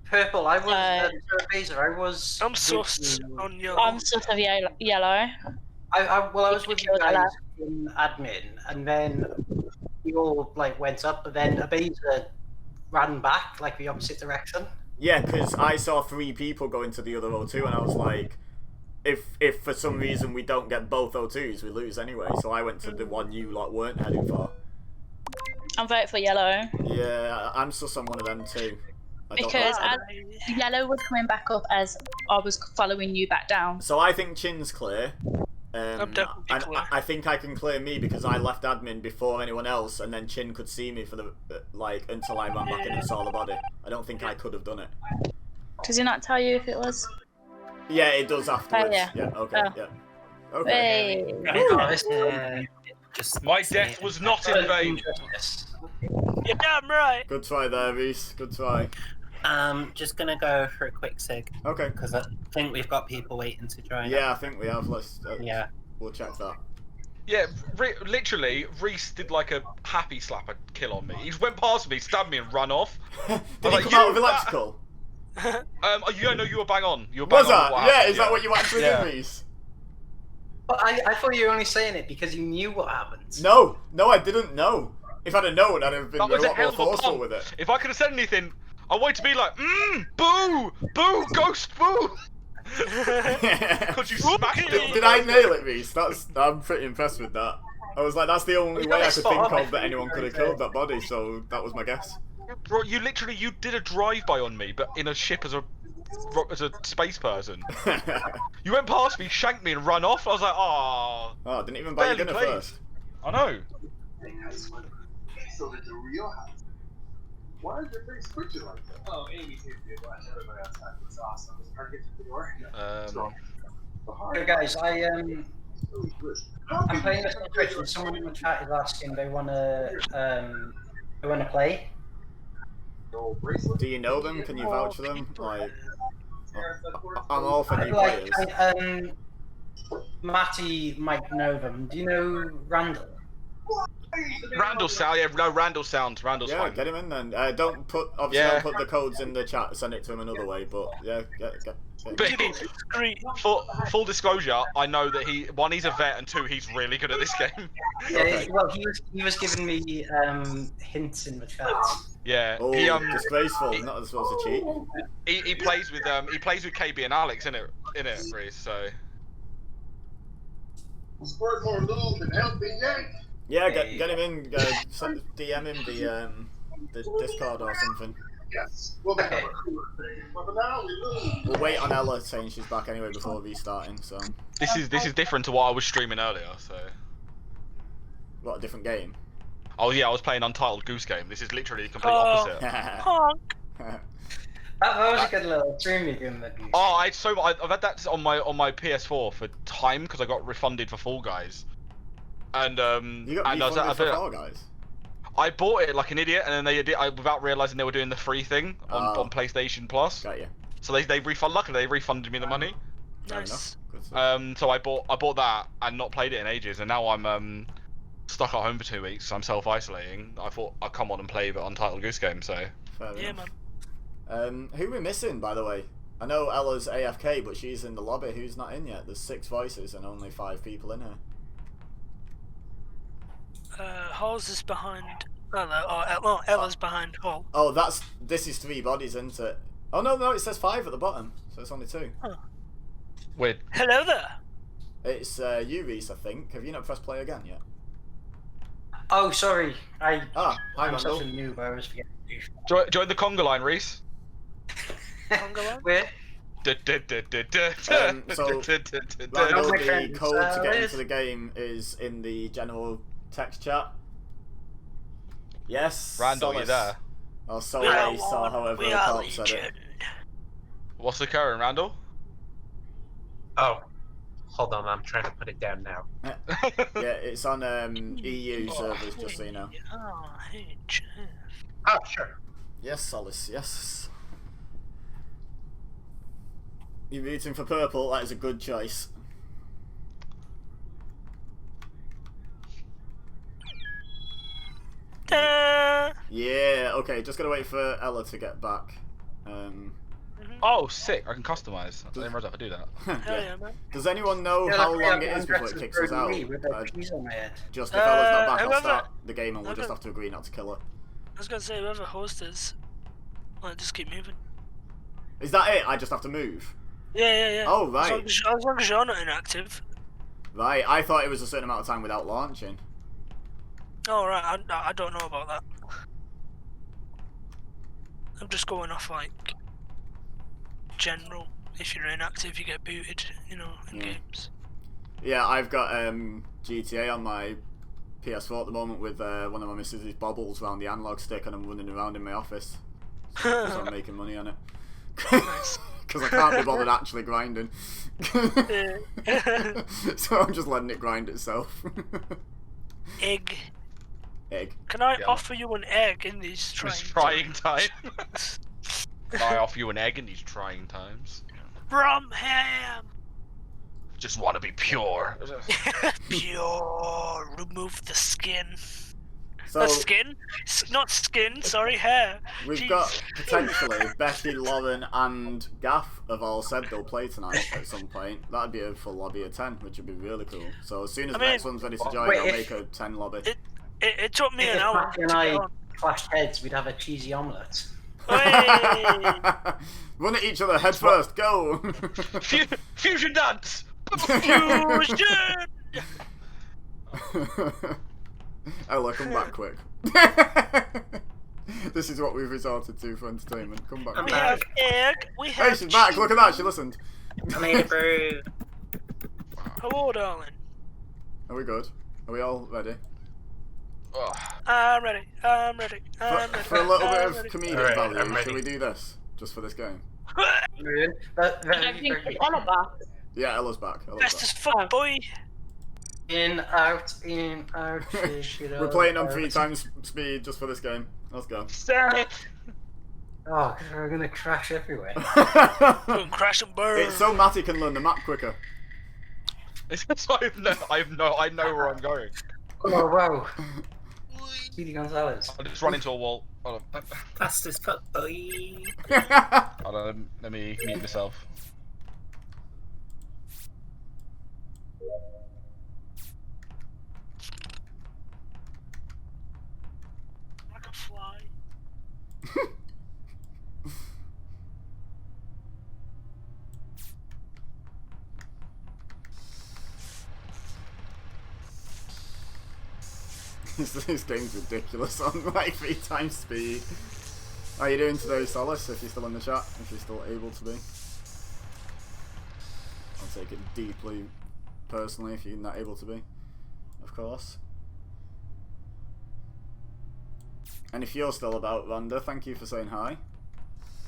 [SPEAKER 2] Purple, I was.
[SPEAKER 8] I'm sus on Yellow.
[SPEAKER 7] I'm sus of Yellow.
[SPEAKER 2] I was with you guys in admin, and then we all like went up, but then Abiza ran back like the opposite direction.
[SPEAKER 1] Yeah, because I saw 3 people go into the other O2, and I was like, if for some reason we don't get both O2s, we lose anyway. So I went to the one you lot weren't heading for.
[SPEAKER 7] I'm voting for Yellow.
[SPEAKER 1] Yeah, I'm sus on one of them too.
[SPEAKER 7] Because as Yellow was coming back up as I was following you back down.
[SPEAKER 1] So I think Chin's clear.
[SPEAKER 8] I'm definitely
[SPEAKER 1] and
[SPEAKER 8] clear.
[SPEAKER 1] I think I can clear me because I left admin before anyone else, and then Chin could see me for the until I ran back in and saw the body. I don't think I could have done it.
[SPEAKER 7] Does he not tell you if it was?
[SPEAKER 1] Yeah, it does afterwards.
[SPEAKER 7] yeah.
[SPEAKER 1] Okay.
[SPEAKER 7] Oh.
[SPEAKER 1] Yeah. Okay.
[SPEAKER 7] Hey.
[SPEAKER 3] Just
[SPEAKER 6] My death was not in vain.
[SPEAKER 8] You're damn right.
[SPEAKER 1] Good try there, Reese. Good try.
[SPEAKER 3] Just gonna go for a quick sig
[SPEAKER 1] Okay.
[SPEAKER 3] because I think we've got people waiting to join.
[SPEAKER 1] Yeah, I think we have. Let's.
[SPEAKER 3] Yeah.
[SPEAKER 1] We'll check that.
[SPEAKER 6] Yeah, literally, Reese did like a happy slapper kill on me. He just went past me, stabbed me, and run off.
[SPEAKER 1] Did he
[SPEAKER 6] like,
[SPEAKER 1] come
[SPEAKER 6] you
[SPEAKER 1] out with
[SPEAKER 6] ba-
[SPEAKER 1] electrical?
[SPEAKER 6] You know, you were bang on. You were bang
[SPEAKER 1] Was
[SPEAKER 6] on
[SPEAKER 1] that?
[SPEAKER 6] with what
[SPEAKER 1] Yeah.
[SPEAKER 6] happened,
[SPEAKER 1] Is that what you actually
[SPEAKER 6] Yeah.
[SPEAKER 1] did, Reese?
[SPEAKER 2] But I thought you were only saying it because you knew what happened.
[SPEAKER 1] No, I didn't know. If I'd have known, I'd have been a
[SPEAKER 6] That was a
[SPEAKER 1] lot
[SPEAKER 6] hell
[SPEAKER 1] more
[SPEAKER 6] of a
[SPEAKER 1] forceful
[SPEAKER 6] pump.
[SPEAKER 1] with it.
[SPEAKER 6] If I could have said anything, I wanted to be like, boo, boo, ghost, boo. Because you smashed it.
[SPEAKER 1] Did I nail it, Reese? I'm pretty impressed with that. I was like, that's the only
[SPEAKER 2] You
[SPEAKER 1] way
[SPEAKER 2] got
[SPEAKER 1] I
[SPEAKER 2] it
[SPEAKER 1] could
[SPEAKER 2] spot
[SPEAKER 1] think
[SPEAKER 2] on,
[SPEAKER 1] of that anyone could have killed that body, so that was my guess.
[SPEAKER 6] Bro, you did a drive-by on me, but in a ship as a space person. You went past me, shanked me, and run off. I was like, oh,
[SPEAKER 1] Oh, didn't even buy you
[SPEAKER 6] Barely
[SPEAKER 1] dinner
[SPEAKER 6] played.
[SPEAKER 1] first.
[SPEAKER 6] I know.
[SPEAKER 5] So did the real house. Why is your face twitching like that? Oh, Amy here did watch everybody outside. It was awesome. It was hard to get to the door.
[SPEAKER 2] Hey guys, I'm playing this on Twitch and someone in the chat is asking they wanna play.
[SPEAKER 1] Do you know them? Can you vouch for them? Like, I'm all for new
[SPEAKER 2] Like
[SPEAKER 1] players.
[SPEAKER 2] Matty might know them. Do you know Randall?
[SPEAKER 6] Randall sound, yeah, no, Randall's
[SPEAKER 1] Yeah,
[SPEAKER 6] fine.
[SPEAKER 1] get him in then. Don't put
[SPEAKER 6] Yeah.
[SPEAKER 1] don't put the codes in the chat. Send it to him another way. But yeah, get.
[SPEAKER 6] But
[SPEAKER 8] Great.
[SPEAKER 6] full disclosure, I know that he's a vet, and two, he's really good at this game.
[SPEAKER 2] Yeah, well, he was giving me hints in the chat.
[SPEAKER 6] Yeah,
[SPEAKER 1] Oh,
[SPEAKER 6] he
[SPEAKER 1] disgraceful! Not supposed to cheat.
[SPEAKER 6] he plays with KB and Alex in it, Reese. So
[SPEAKER 5] Squirt more lube and help me yank.
[SPEAKER 1] Yeah, get him in. DM him the Discord or something.
[SPEAKER 5] Yes. We'll
[SPEAKER 2] Okay.
[SPEAKER 5] have a cooler thing. But for now, we lose.
[SPEAKER 1] We'll wait on Ella saying she's back anyway before restarting. So,
[SPEAKER 6] this is different to what I was streaming earlier. So,
[SPEAKER 1] what a different game.
[SPEAKER 6] oh yeah, I was playing Untitled Goose Game. This is literally the complete opposite.
[SPEAKER 8] Honk.
[SPEAKER 2] That was a good little stream you're doing there.
[SPEAKER 6] Oh, I've had that on my PS4 for time because I got refunded for Fall Guys. And
[SPEAKER 1] You got
[SPEAKER 6] and I
[SPEAKER 1] refunded
[SPEAKER 6] was,
[SPEAKER 1] for Fall Guys.
[SPEAKER 6] I bought it like an idiot, and then they did without realizing they were doing the free thing on PlayStation Plus.
[SPEAKER 1] Got you.
[SPEAKER 6] So luckily they refunded me the money.
[SPEAKER 1] Fair
[SPEAKER 8] Nice.
[SPEAKER 1] enough. Good stuff.
[SPEAKER 6] So I bought that and not played it in ages, and now I'm stuck at home for 2 weeks. So I'm self-isolating. I thought I'd come on and play the Untitled Goose Game. So
[SPEAKER 1] Fair
[SPEAKER 8] Yeah,
[SPEAKER 1] enough.
[SPEAKER 8] man.
[SPEAKER 1] Who we missing, by the way? I know Ella's AFK, but she's in the lobby. Who's not in yet? There's 6 voices and only 5 people in here.
[SPEAKER 8] Halls is behind. Ella's behind Hall.
[SPEAKER 1] Oh, this is 3 bodies, isn't it? Oh no, it says 5 at the bottom, so it's only 2.
[SPEAKER 6] weird.
[SPEAKER 8] Hello there.
[SPEAKER 1] It's you, Reese, I think. Have you not pressed play again yet?
[SPEAKER 2] Oh, sorry.
[SPEAKER 1] Hi,
[SPEAKER 2] I'm
[SPEAKER 1] Randall.
[SPEAKER 2] such a noob. I always forget to do.
[SPEAKER 6] Join the conga line, Reese.
[SPEAKER 8] Conga line?
[SPEAKER 2] Where?
[SPEAKER 1] So, Randall,
[SPEAKER 2] my
[SPEAKER 1] the
[SPEAKER 2] friends,
[SPEAKER 1] code to get
[SPEAKER 2] Liz.
[SPEAKER 1] into the game is in the general text chat. Yes,
[SPEAKER 6] Randall,
[SPEAKER 1] Solace.
[SPEAKER 6] you there?
[SPEAKER 1] Or
[SPEAKER 8] We are
[SPEAKER 1] Solace, or
[SPEAKER 8] one.
[SPEAKER 1] however
[SPEAKER 8] We
[SPEAKER 1] the
[SPEAKER 8] are
[SPEAKER 1] cop said it.
[SPEAKER 8] legion.
[SPEAKER 6] What's occurring, Randall?
[SPEAKER 3] Oh, hold on. I'm trying to put it down now.
[SPEAKER 1] Yeah, it's on EU servers, just so you know.
[SPEAKER 8] Oh, hey, Jeff.
[SPEAKER 3] Oh, sure.
[SPEAKER 1] Yes, Solace, yes. You're rooting for purple, that is a good choice.
[SPEAKER 8] Ta-da!
[SPEAKER 1] Yeah, okay, just gotta wait for Ella to get back.
[SPEAKER 6] Oh, sick! I can customize. I didn't realize I could do that.
[SPEAKER 8] Hell yeah, man.
[SPEAKER 1] Does anyone know
[SPEAKER 2] Yeah,
[SPEAKER 1] how
[SPEAKER 2] like,
[SPEAKER 1] long
[SPEAKER 2] yeah,
[SPEAKER 1] it is
[SPEAKER 2] I'm
[SPEAKER 1] before
[SPEAKER 2] dressed
[SPEAKER 1] it
[SPEAKER 2] as
[SPEAKER 1] kicks us out?
[SPEAKER 2] Brody Lee with a cheese on my head.
[SPEAKER 1] Just if Ella's not back, I'll
[SPEAKER 8] whoever-
[SPEAKER 1] start the game and we'll just
[SPEAKER 8] whoever-
[SPEAKER 1] have to agree not to kill her.
[SPEAKER 8] I was gonna say, whoever host is, like, just keep moving.
[SPEAKER 1] Is that it? I just have to move?
[SPEAKER 8] Yeah.
[SPEAKER 1] Oh,
[SPEAKER 8] As
[SPEAKER 1] right.
[SPEAKER 8] long as you're not inactive.
[SPEAKER 1] Right, I thought it was a certain amount of time without launching.
[SPEAKER 8] Oh, right, I don't know about that. I'm just going off, like, general. If you're inactive, you get booted, in
[SPEAKER 1] Yeah.
[SPEAKER 8] games.
[SPEAKER 1] Yeah, I've got GTA on my PS4 at the moment with one of my missus' bobbles around the analog stick, and I'm running around in my office. So I'm making money on it. Because I can't be bothered actually grinding. So I'm just letting it grind itself.
[SPEAKER 8] Egg.
[SPEAKER 1] Egg.
[SPEAKER 8] Can I
[SPEAKER 6] Yeah.
[SPEAKER 8] offer you an egg in these
[SPEAKER 6] Trying times. Can I offer you an egg in these trying times?
[SPEAKER 8] From ham.
[SPEAKER 6] Just want to be pure.
[SPEAKER 8] Pure. Remove the skin.
[SPEAKER 1] So
[SPEAKER 8] Not skin. Not skin. Sorry, hair.
[SPEAKER 1] we've
[SPEAKER 8] Jeez.
[SPEAKER 1] got potentially Becky, Lauren, and Gaff have all said they'll play tonight at some point. That'd be a full lobby of 10, which would be really cool. So as soon as
[SPEAKER 8] I
[SPEAKER 1] the next
[SPEAKER 8] mean-
[SPEAKER 1] one's ready to join,
[SPEAKER 2] Wait,
[SPEAKER 1] I'll
[SPEAKER 2] if-
[SPEAKER 1] make a 10 lobby.
[SPEAKER 8] It took me an
[SPEAKER 2] If
[SPEAKER 8] hour
[SPEAKER 2] Matthew
[SPEAKER 8] to
[SPEAKER 2] and
[SPEAKER 8] get
[SPEAKER 2] I
[SPEAKER 8] on.
[SPEAKER 2] clashed heads, we'd have a cheesy omelette.
[SPEAKER 8] Hey!
[SPEAKER 1] Run at each other head first, go!
[SPEAKER 6] Fusion dance.
[SPEAKER 8] Fusion!
[SPEAKER 1] Ella, come back quick. This is what we've resorted to for entertainment. Come back.
[SPEAKER 3] I'm
[SPEAKER 8] We
[SPEAKER 1] quick.
[SPEAKER 8] have egg. We have
[SPEAKER 1] Hey, she's back.
[SPEAKER 8] cheese.
[SPEAKER 1] Look at that. She listened.
[SPEAKER 3] I made a brew.
[SPEAKER 8] Hello, darling.
[SPEAKER 1] Are we good? Are we all ready?
[SPEAKER 6] Ugh.
[SPEAKER 8] I'm ready. I'm ready.
[SPEAKER 1] For,
[SPEAKER 8] I'm ready.
[SPEAKER 1] for a little bit
[SPEAKER 8] I'm
[SPEAKER 1] of
[SPEAKER 8] ready.
[SPEAKER 1] comedic
[SPEAKER 3] Alright,
[SPEAKER 1] value,
[SPEAKER 3] I'm
[SPEAKER 1] should
[SPEAKER 3] ready.
[SPEAKER 1] we do this? Just for this game?
[SPEAKER 2] But
[SPEAKER 7] I think it's all about.
[SPEAKER 1] Yeah, Ella's back. Ella's
[SPEAKER 8] Best
[SPEAKER 1] back.
[SPEAKER 8] as fuck, boy.
[SPEAKER 2] in, out, shake it
[SPEAKER 1] We're
[SPEAKER 2] up,
[SPEAKER 1] playing on
[SPEAKER 2] out.
[SPEAKER 1] 3 times speed just for this game. Let's go.
[SPEAKER 2] Oh, we're gonna crash everywhere.
[SPEAKER 8] Boom, crash and burn.
[SPEAKER 1] It's so Matty can learn the map quicker.
[SPEAKER 6] I know where I'm going.
[SPEAKER 2] Oh, wow. Speedy Gonzalez.
[SPEAKER 6] I'll just run into a wall. Hold on.
[SPEAKER 3] Fast as fuck, boy.
[SPEAKER 6] Hold on, let me mute myself.
[SPEAKER 8] Like a fly.
[SPEAKER 1] This game's ridiculous on like 3 times speed. How are you doing today, Solace? If you're still in the chat, if you're still able to be. I'll take it deeply personally if you're not able to be, of course. And if you're still about, Rhonda, thank you for saying hi.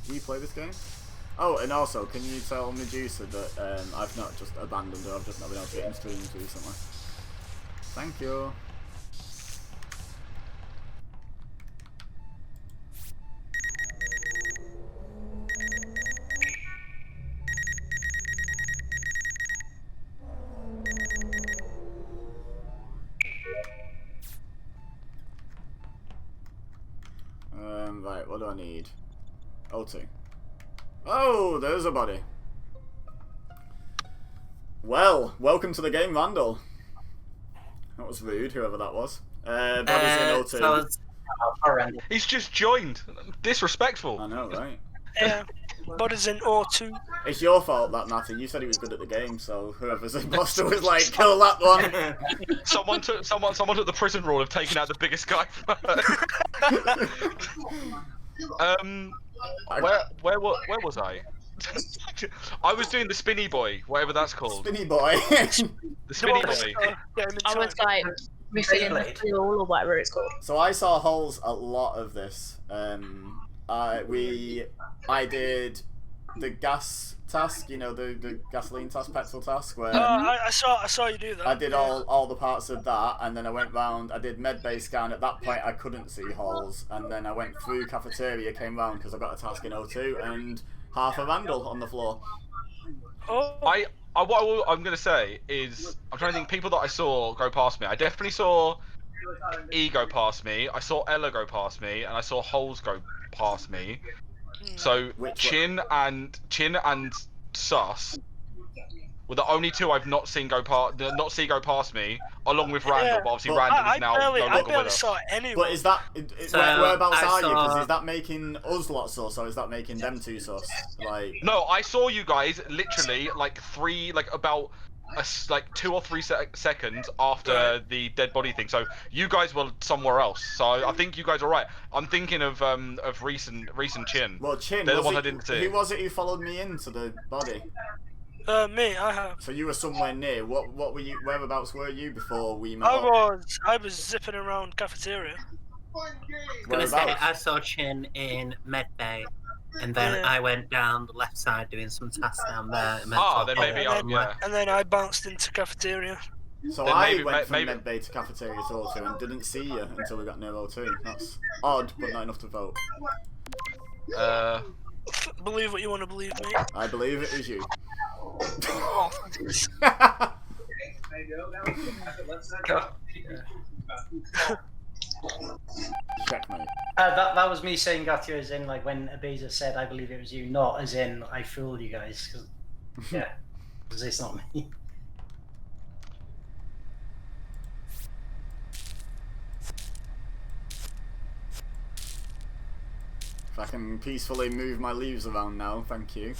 [SPEAKER 1] Do you play this game? Oh, and also, can you tell Medusa that I've not just abandoned her, I've just not been able to get in streams recently. Thank you. Right, what do I need? O2. Oh, there's a body. Well, welcome to the game, Randall. That was rude, whoever that was. Body's in O2.
[SPEAKER 3] So it's-
[SPEAKER 2] Horrendous.
[SPEAKER 6] He's just joined. Disrespectful.
[SPEAKER 1] I know, right?
[SPEAKER 8] Yeah. Body's in O2.
[SPEAKER 1] It's your fault, that Matty. You said he was good at the game, so whoever's imposter was like, kill that one.
[SPEAKER 6] Someone took the prison rule of taking out the biggest guy. Where was I? I was doing the spinny boy, whatever that's called.
[SPEAKER 1] Spinny boy.
[SPEAKER 6] The spinny boy.
[SPEAKER 7] I was like refilling the fuel or whatever it's called.
[SPEAKER 1] So I saw Holes a lot of this. I did the gas task, you know, the gasoline task, petrol task, where
[SPEAKER 8] I saw you do that.
[SPEAKER 1] I did all the parts of that, and then I went round. I did medbay scan. At that point, I couldn't see Holes, and then I went through cafeteria, came round because I got a task in O2, and half a Randall on the floor.
[SPEAKER 8] Oh.
[SPEAKER 6] What I'm gonna say is, I'm trying to think people that I saw go past me. I definitely saw E go past me. I saw Ella go past me, and I saw Holes go past me. So Chin and Sus were the only two I've not seen go past me, along with Randall. But obviously
[SPEAKER 1] But
[SPEAKER 6] Randall is now no
[SPEAKER 8] I
[SPEAKER 6] longer with
[SPEAKER 8] barely
[SPEAKER 6] us.
[SPEAKER 8] saw anyone.
[SPEAKER 1] But is that
[SPEAKER 3] So,
[SPEAKER 1] whereabouts
[SPEAKER 3] I
[SPEAKER 1] are you? Because
[SPEAKER 3] saw-
[SPEAKER 1] is that making us lot sus, or is that making them two sus? Like,
[SPEAKER 6] No, I saw you guys literally about 2 or 3 seconds after the dead body thing. So you guys were somewhere else. So I think you guys are right. I'm thinking of recent Chin.
[SPEAKER 1] well, Chin.
[SPEAKER 6] They're the
[SPEAKER 1] was
[SPEAKER 6] ones
[SPEAKER 1] it-
[SPEAKER 6] I didn't see.
[SPEAKER 1] Who was it who followed me into the body?
[SPEAKER 8] Me, I have.
[SPEAKER 1] So you were somewhere near. What were you? Whereabouts were you before we met
[SPEAKER 8] I
[SPEAKER 1] up?
[SPEAKER 8] was zipping around cafeteria.
[SPEAKER 5] Fun game.
[SPEAKER 3] I was gonna say,
[SPEAKER 1] Whereabouts?
[SPEAKER 3] I saw Chin in Medbay, and then
[SPEAKER 8] Yeah.
[SPEAKER 3] I went down the left side doing some tasks down there. And
[SPEAKER 6] Then maybe yeah.
[SPEAKER 8] And then I bounced into cafeteria.
[SPEAKER 1] So
[SPEAKER 6] Then
[SPEAKER 1] I
[SPEAKER 6] maybe-
[SPEAKER 1] went from
[SPEAKER 6] maybe-
[SPEAKER 1] Medbay to cafeteria to O2 and didn't see you until we got near O2. That's odd, but not enough to vote.
[SPEAKER 8] Believe what you want to believe, mate.
[SPEAKER 1] I believe it is you.
[SPEAKER 8] Oh,
[SPEAKER 5] I know that was let's not
[SPEAKER 1] Checkmate.
[SPEAKER 2] That was me saying got you as in like when Abiza said I believe it was you, not as in I fooled you guys. 'Cause- yeah, because it's not me.
[SPEAKER 1] If I can peacefully move my leaves around now, thank you.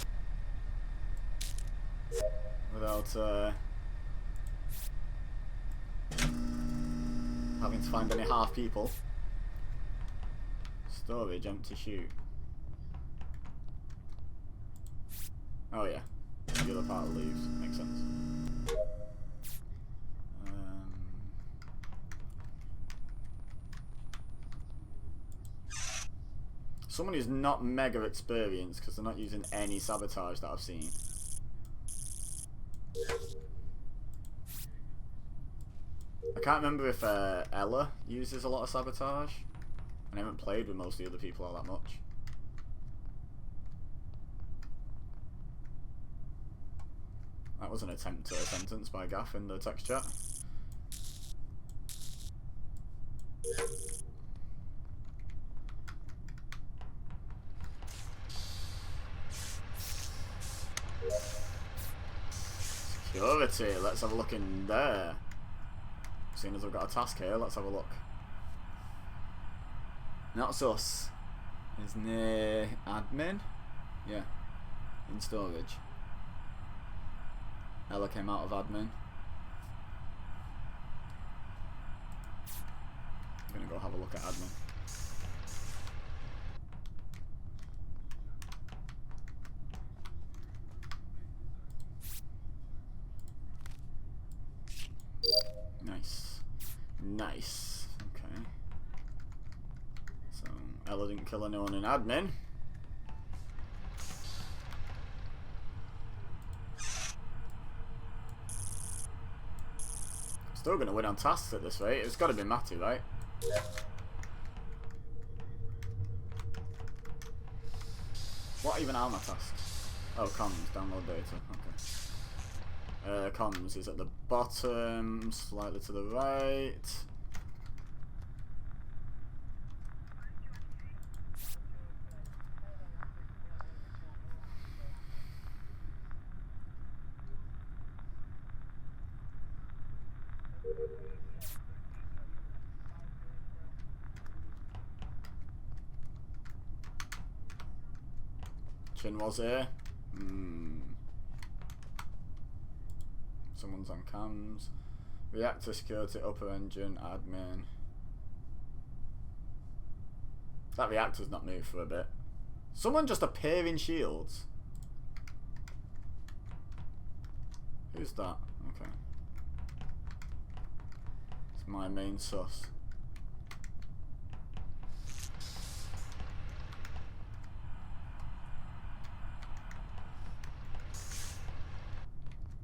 [SPEAKER 1] Without having to find any half people. Storage, empty chute. Oh yeah, the other part of the leaves, makes sense. Someone who's not mega experienced because they're not using any sabotage that I've seen. I can't remember if Ella uses a lot of sabotage. I haven't played with most of the other people all that much. That was an attempt at a sentence by Gaff in the text chat. Security, let's have a look in there. Seeing as I've got a task here, let's have a look. Not us. Is near admin? Yeah. In storage. Ella came out of admin. I'm gonna go have a look at admin. Nice. Nice. Okay. So, Ella didn't kill anyone in admin. Still gonna win on tasks at this rate. It's gotta be Matty, right? What even are my tasks? Oh, comms, download data. Okay. Comms is at the bottom, slightly to the right. Chin was here. Someone's on cams. Reactor security, upper engine, admin. That reactor's not moved for a bit. Someone just appear in shields. Who's that? Okay. It's my main sus.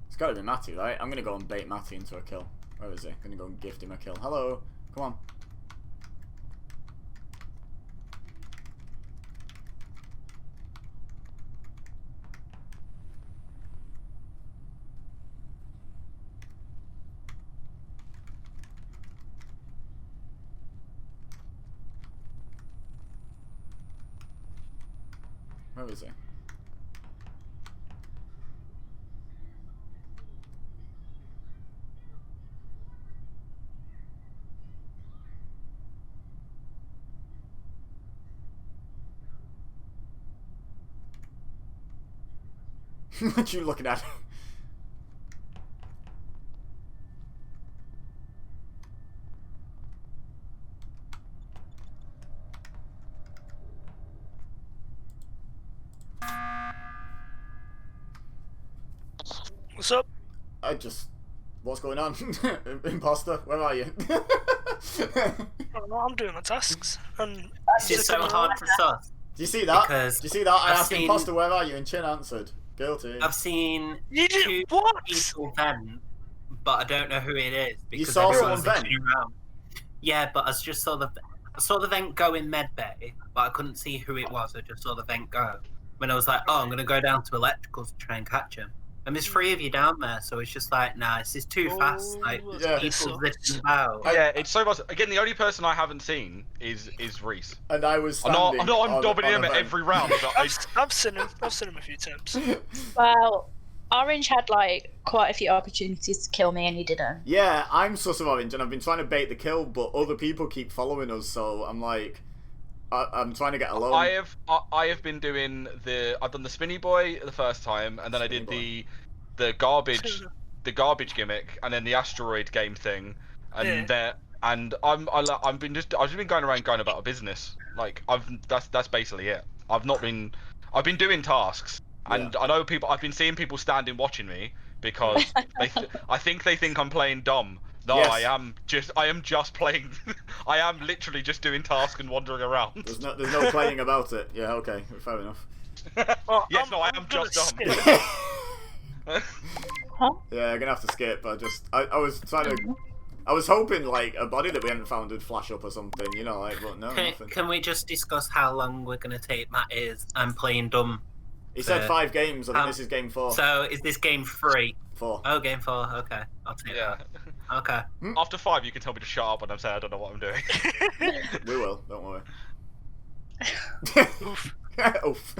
[SPEAKER 1] It's gotta be Matty, right? I'm gonna go and bait Matty into a kill. Where is he? I'm gonna go and gift him a kill. Hello! Come on. Where is he? What you looking at?
[SPEAKER 8] What's up?
[SPEAKER 1] What's going on? Imposter, where are you?
[SPEAKER 8] I'm doing my tasks. And
[SPEAKER 3] This is so hard for us.
[SPEAKER 1] Do you see that?
[SPEAKER 3] Because
[SPEAKER 1] Do you see that? I
[SPEAKER 3] I've
[SPEAKER 1] asked
[SPEAKER 3] seen-
[SPEAKER 1] Imposter, where are you? And Chin answered. Guilty.
[SPEAKER 3] I've seen
[SPEAKER 8] you
[SPEAKER 3] two
[SPEAKER 8] did what?
[SPEAKER 3] people vent, but I don't know who it is because
[SPEAKER 1] saw
[SPEAKER 3] everyone's
[SPEAKER 1] someone vent?
[SPEAKER 3] looking around. Yeah, but I just saw the vent go in medbay, but I couldn't see who it was. I just saw the vent go. When I was like, oh, I'm gonna go down to electricals to try and catch him. And there's 3 of you down there, so it's just like, nah, this is too fast. Like,
[SPEAKER 1] Yeah.
[SPEAKER 3] people zipping about.
[SPEAKER 6] Yeah, it's so much. Again, the only person I haven't seen is Reese.
[SPEAKER 1] And I was
[SPEAKER 6] I'm
[SPEAKER 1] standing
[SPEAKER 6] dominating him
[SPEAKER 1] on a
[SPEAKER 6] at
[SPEAKER 1] vent.
[SPEAKER 6] every round. But
[SPEAKER 8] I've seen him. I've seen him a few times.
[SPEAKER 7] Well, Orange had like quite a few opportunities to kill me and he didn't.
[SPEAKER 1] Yeah, I'm sus of Orange, and I've been trying to bait the kill, but other people keep following us, so I'm like, I'm trying to get alone.
[SPEAKER 6] I have been doing I've done the Spinny Boy the first time, and then I did the garbage gimmick, and then the asteroid game thing, and I've just been going around going about a business. Like that's basically it. I've been doing tasks, and I know people. I've been seeing people standing watching me because I think they think I'm playing dumb. No,
[SPEAKER 1] Yes.
[SPEAKER 6] I am just playing. I am literally just doing tasks and wandering around.
[SPEAKER 1] There's no playing about it. Yeah, okay, fair enough.
[SPEAKER 8] Well,
[SPEAKER 6] Yes, I am
[SPEAKER 8] gonna
[SPEAKER 6] just dumb.
[SPEAKER 8] skip.
[SPEAKER 1] Yeah, I'm gonna have to skip. I was trying to. I was hoping like a body that we hadn't found would flash up or something, you know, like, but no, nothing.
[SPEAKER 3] Can we just discuss how long we're gonna take Matt is? I'm playing dumb.
[SPEAKER 1] He said 5 games. I think this is game 4.
[SPEAKER 3] So is this game 3?
[SPEAKER 1] 4.
[SPEAKER 3] Oh, game 4. Okay, I'll take
[SPEAKER 6] Yeah.
[SPEAKER 3] that. Okay.
[SPEAKER 6] After 5, you can tell me to shut up when I'm saying I don't know what I'm doing.
[SPEAKER 1] We will. Don't worry.
[SPEAKER 8] Oof.
[SPEAKER 1] Oof.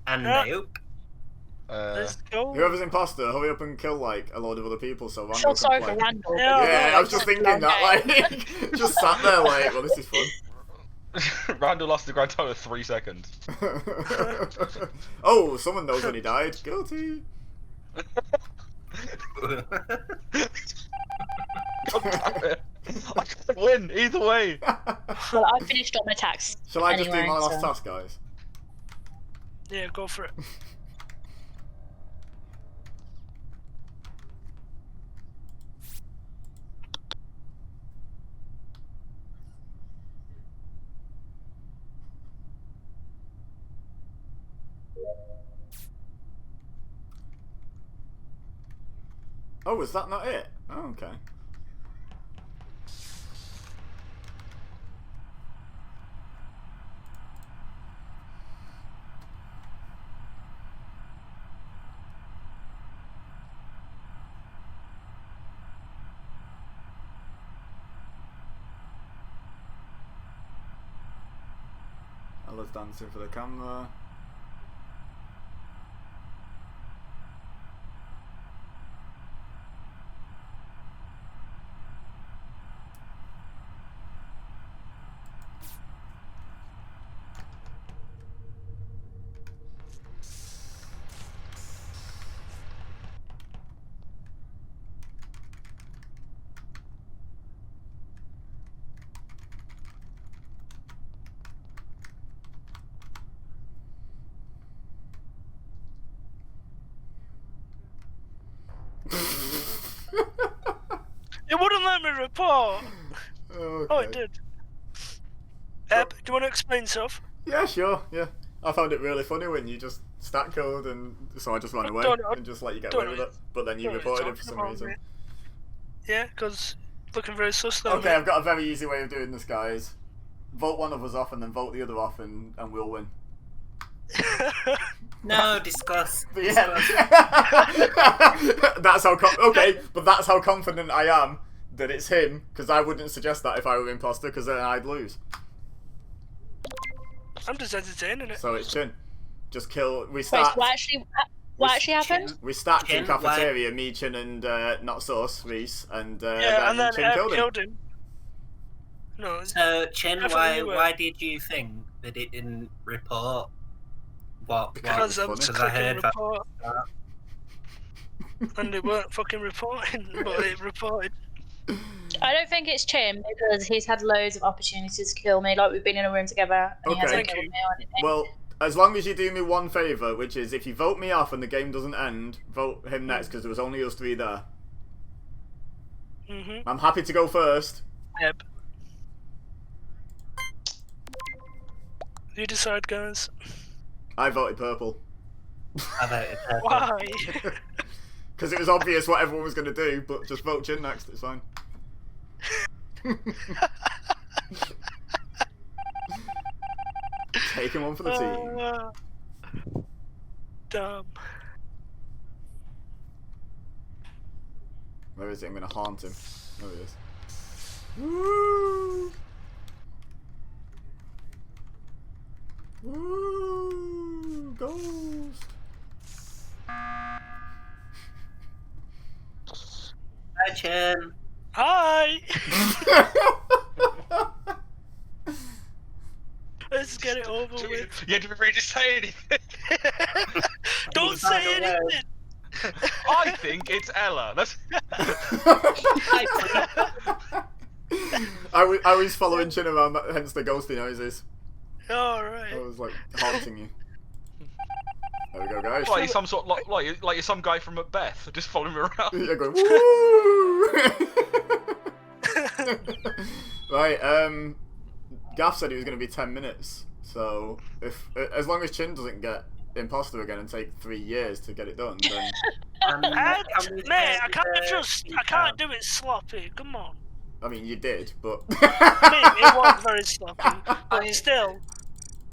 [SPEAKER 3] And
[SPEAKER 8] Yeah.
[SPEAKER 3] nope.
[SPEAKER 8] Let's go.
[SPEAKER 1] Whoever's imposter, hurry up and kill like a load of other people so Randall
[SPEAKER 7] I feel
[SPEAKER 1] can
[SPEAKER 7] sorry
[SPEAKER 1] play.
[SPEAKER 7] for Randall.
[SPEAKER 8] Yeah.
[SPEAKER 1] Yeah, I was just thinking that, like, just sat there like, well, this is fun.
[SPEAKER 6] Randall lost the grand total of 3 seconds.
[SPEAKER 1] Oh, someone knows when he died. Guilty.
[SPEAKER 6] I can't win either way.
[SPEAKER 7] Well, I finished all my attacks.
[SPEAKER 1] Shall I just do
[SPEAKER 7] anyway,
[SPEAKER 1] my last
[SPEAKER 7] so-
[SPEAKER 1] task, guys?
[SPEAKER 8] Yeah, go for it.
[SPEAKER 1] Oh, is that not it? Oh, okay. Ella's dancing for the camera.
[SPEAKER 8] It wouldn't let me report.
[SPEAKER 1] Okay.
[SPEAKER 8] Oh, it did. Do you want to explain stuff?
[SPEAKER 1] Yeah, sure. Yeah, I found it really funny when you just stat code, and so I just ran away
[SPEAKER 8] Don't-
[SPEAKER 1] and just let you get
[SPEAKER 8] don't
[SPEAKER 1] away with
[SPEAKER 8] know.
[SPEAKER 1] it. But then you
[SPEAKER 8] Don't know
[SPEAKER 1] reported
[SPEAKER 8] what
[SPEAKER 1] it
[SPEAKER 8] you're
[SPEAKER 1] for some
[SPEAKER 8] talking
[SPEAKER 1] reason.
[SPEAKER 8] about, Yeah, because looking very sus though.
[SPEAKER 1] Okay, I've got a very easy way of doing this, guys. Vote one of us off, and then vote the other off, and we'll win.
[SPEAKER 3] No, discuss.
[SPEAKER 1] But yeah, that's how. Okay, but that's how confident I am that it's him, because I wouldn't suggest that if I were imposter, because then I'd lose.
[SPEAKER 8] I'm just entertaining it.
[SPEAKER 1] So it's Chin. Just kill. We
[SPEAKER 7] Wait,
[SPEAKER 1] start.
[SPEAKER 7] so what actually happened?
[SPEAKER 1] We stacked in
[SPEAKER 3] Chin, why-
[SPEAKER 1] cafeteria, me, Chin, and not Sauce, Reese, and
[SPEAKER 8] Yeah, and then
[SPEAKER 1] Chin killed him.
[SPEAKER 8] killed him. No, it's-
[SPEAKER 3] So, Chin,
[SPEAKER 8] Definitely were.
[SPEAKER 3] why did you think that it didn't report what?
[SPEAKER 8] because I'm
[SPEAKER 1] funny.
[SPEAKER 8] just
[SPEAKER 3] Because I
[SPEAKER 8] clicking
[SPEAKER 3] heard that.
[SPEAKER 8] report. And they weren't fucking reporting, but it reported.
[SPEAKER 7] I don't think it's Chin because he's had loads of opportunities to kill me. Like we've been in a room together and he
[SPEAKER 1] Okay.
[SPEAKER 7] hasn't
[SPEAKER 8] Thank
[SPEAKER 7] killed
[SPEAKER 8] you.
[SPEAKER 7] me or anything.
[SPEAKER 1] Well, as long as you do me one favour, which is if you vote me off and the game doesn't end, vote him next because there was only us 3 there. I'm happy to go first.
[SPEAKER 8] Yep. You decide, guys.
[SPEAKER 1] I voted purple.
[SPEAKER 3] I voted purple.
[SPEAKER 8] Why?
[SPEAKER 1] Because it was obvious what everyone was going to do, but just vote Chin next, it's fine. Taking one for the team.
[SPEAKER 8] Dumb.
[SPEAKER 1] Where is it? I'm going to haunt him. There he is. Woo! Woo! Ghost!
[SPEAKER 3] Hi, Chin.
[SPEAKER 8] Hi! Let's get it over with.
[SPEAKER 6] You didn't really say anything.
[SPEAKER 8] Don't say anything!
[SPEAKER 6] I think it's Ella. That's...
[SPEAKER 1] I was following Chin around, hence the ghosty noises.
[SPEAKER 8] Alright.
[SPEAKER 1] I was like haunting you. There we go, guys.
[SPEAKER 6] Like you're some sort like you're some guy from Macbeth, just following me around.
[SPEAKER 1] You're going woo! Right, Gaff said he was going to be 10 minutes. So if as long as Chin doesn't get imposter again and take 3 years to get it done, then
[SPEAKER 8] Man, I can't do it sloppy. Come on.
[SPEAKER 1] I mean you did, but
[SPEAKER 8] It was very sloppy, but still.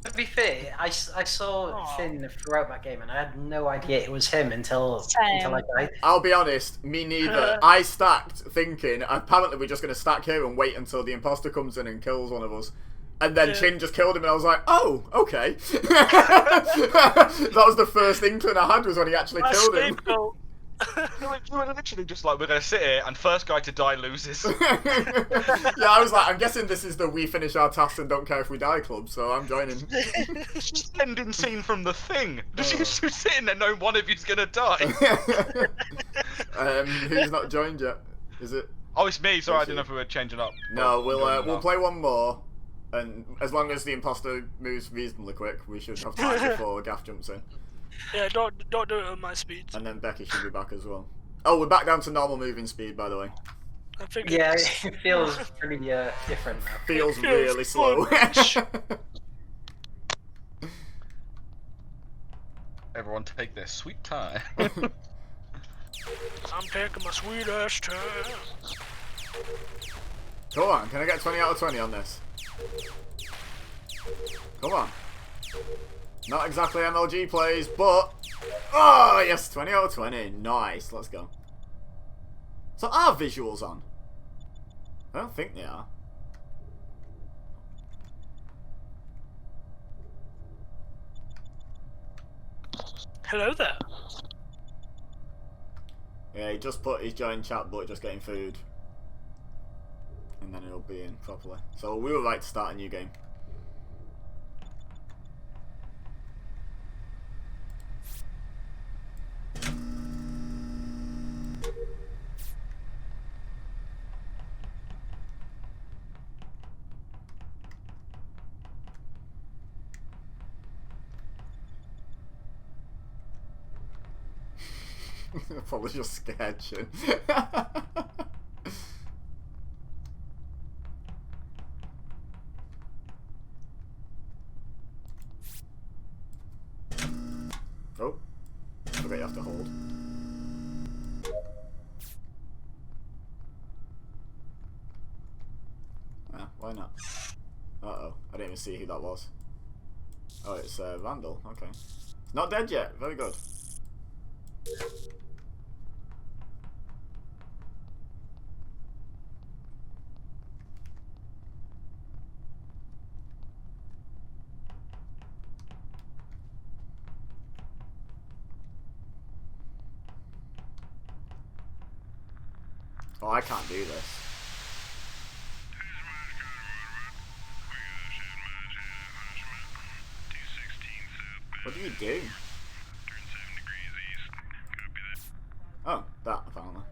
[SPEAKER 2] To be fair, I saw Finn throughout that game, and I had no idea it was him until I died.
[SPEAKER 1] I'll be honest, me neither. I stacked thinking apparently we're just going to stack here and wait until the imposter comes in and kills one of us. And then Chin just killed him and I was like, oh, okay. That was the first inkling I had was when he actually killed him.
[SPEAKER 6] We were literally just like, we're going to sit here and first guy to die loses.
[SPEAKER 1] Yeah, I was like, I'm guessing this is the we finish our tasks and don't care if we die club, so I'm joining.
[SPEAKER 6] It's just ending scene from The Thing. Just you sitting there knowing one of you's going to die.
[SPEAKER 1] Who's not joined yet? Is it?
[SPEAKER 6] Oh, it's me. Sorry, I didn't know if we were changing up.
[SPEAKER 1] No, we'll play one more. And as long as the imposter moves reasonably quick, we should have time before Gaff jumps in.
[SPEAKER 8] Yeah, don't do it at my speed.
[SPEAKER 1] And then Becky should be back as well. Oh, we're back down to normal moving speed, by the way.
[SPEAKER 8] I think
[SPEAKER 2] Yeah, it feels pretty different now.
[SPEAKER 1] Feels really slow.
[SPEAKER 6] Everyone take their sweet time.
[SPEAKER 8] I'm taking my sweet ass time.
[SPEAKER 1] Come on, can I get 20 out of 20 on this? Come on. Not exactly MLG plays, but... Oh, yes, 20 out of 20. Nice, let's go. So are visuals on? I don't think they are.
[SPEAKER 8] Hello there.
[SPEAKER 1] Yeah, he just put his join chat, but just getting food. And then it'll be in properly. So we were right to start a new game. Probably just scared Chin. Oh, I forgot you have to hold. Ah, why not? Uh-oh, I didn't even see who that was. Oh, it's Randall, okay. It's not dead yet, very good. Oh, I can't do this. What do you do? Oh, that apparently.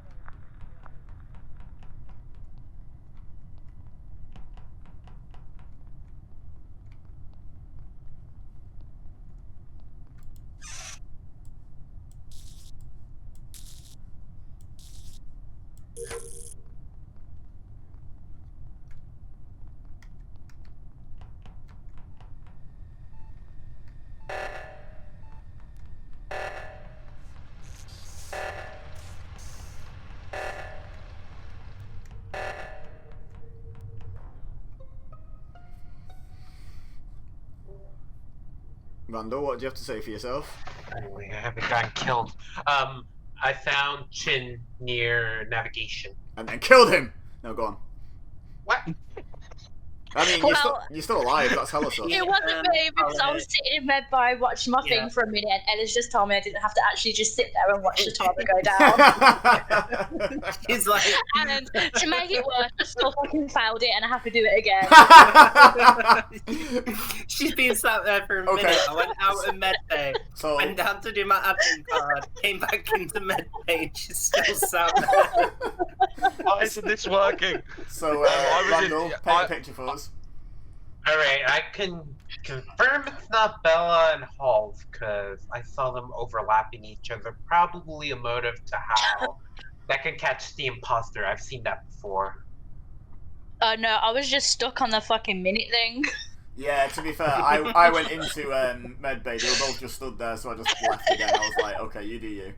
[SPEAKER 1] Randall, what do you have to say for yourself?
[SPEAKER 9] Anyway, I haven't gotten killed. I found Chin near navigation.
[SPEAKER 1] And then killed him! No, go on.
[SPEAKER 9] What?
[SPEAKER 1] I mean,
[SPEAKER 7] Well-
[SPEAKER 1] you're still alive, that's hella sus.
[SPEAKER 7] It wasn't me because I was sitting in bed by watching my
[SPEAKER 3] Yeah.
[SPEAKER 7] thing for a minute, and Ella's just told me I didn't have to actually just sit there and watch the timer go down.
[SPEAKER 3] He's like,
[SPEAKER 7] And to make it worse, I still fucking failed it, and I have to do it again.
[SPEAKER 3] she's been sat there for a
[SPEAKER 1] Okay.
[SPEAKER 3] minute. I went out of med bay,
[SPEAKER 1] So,
[SPEAKER 3] went down to do my admin card, came back into med bay, and she's still sat there.
[SPEAKER 6] Why isn't this working?
[SPEAKER 1] so
[SPEAKER 6] I was in-
[SPEAKER 1] Randall, paint a picture for us.
[SPEAKER 9] Alright, I can confirm it's not Bella and Half, because I saw them overlapping each other. Probably a motive to how that can catch the imposter. I've seen that before.
[SPEAKER 7] Oh no, I was just stuck on the fucking minute thing.
[SPEAKER 1] Yeah, to be fair, I went into medbay. They were both just stood there, so I just left again. I was like, okay, you do you.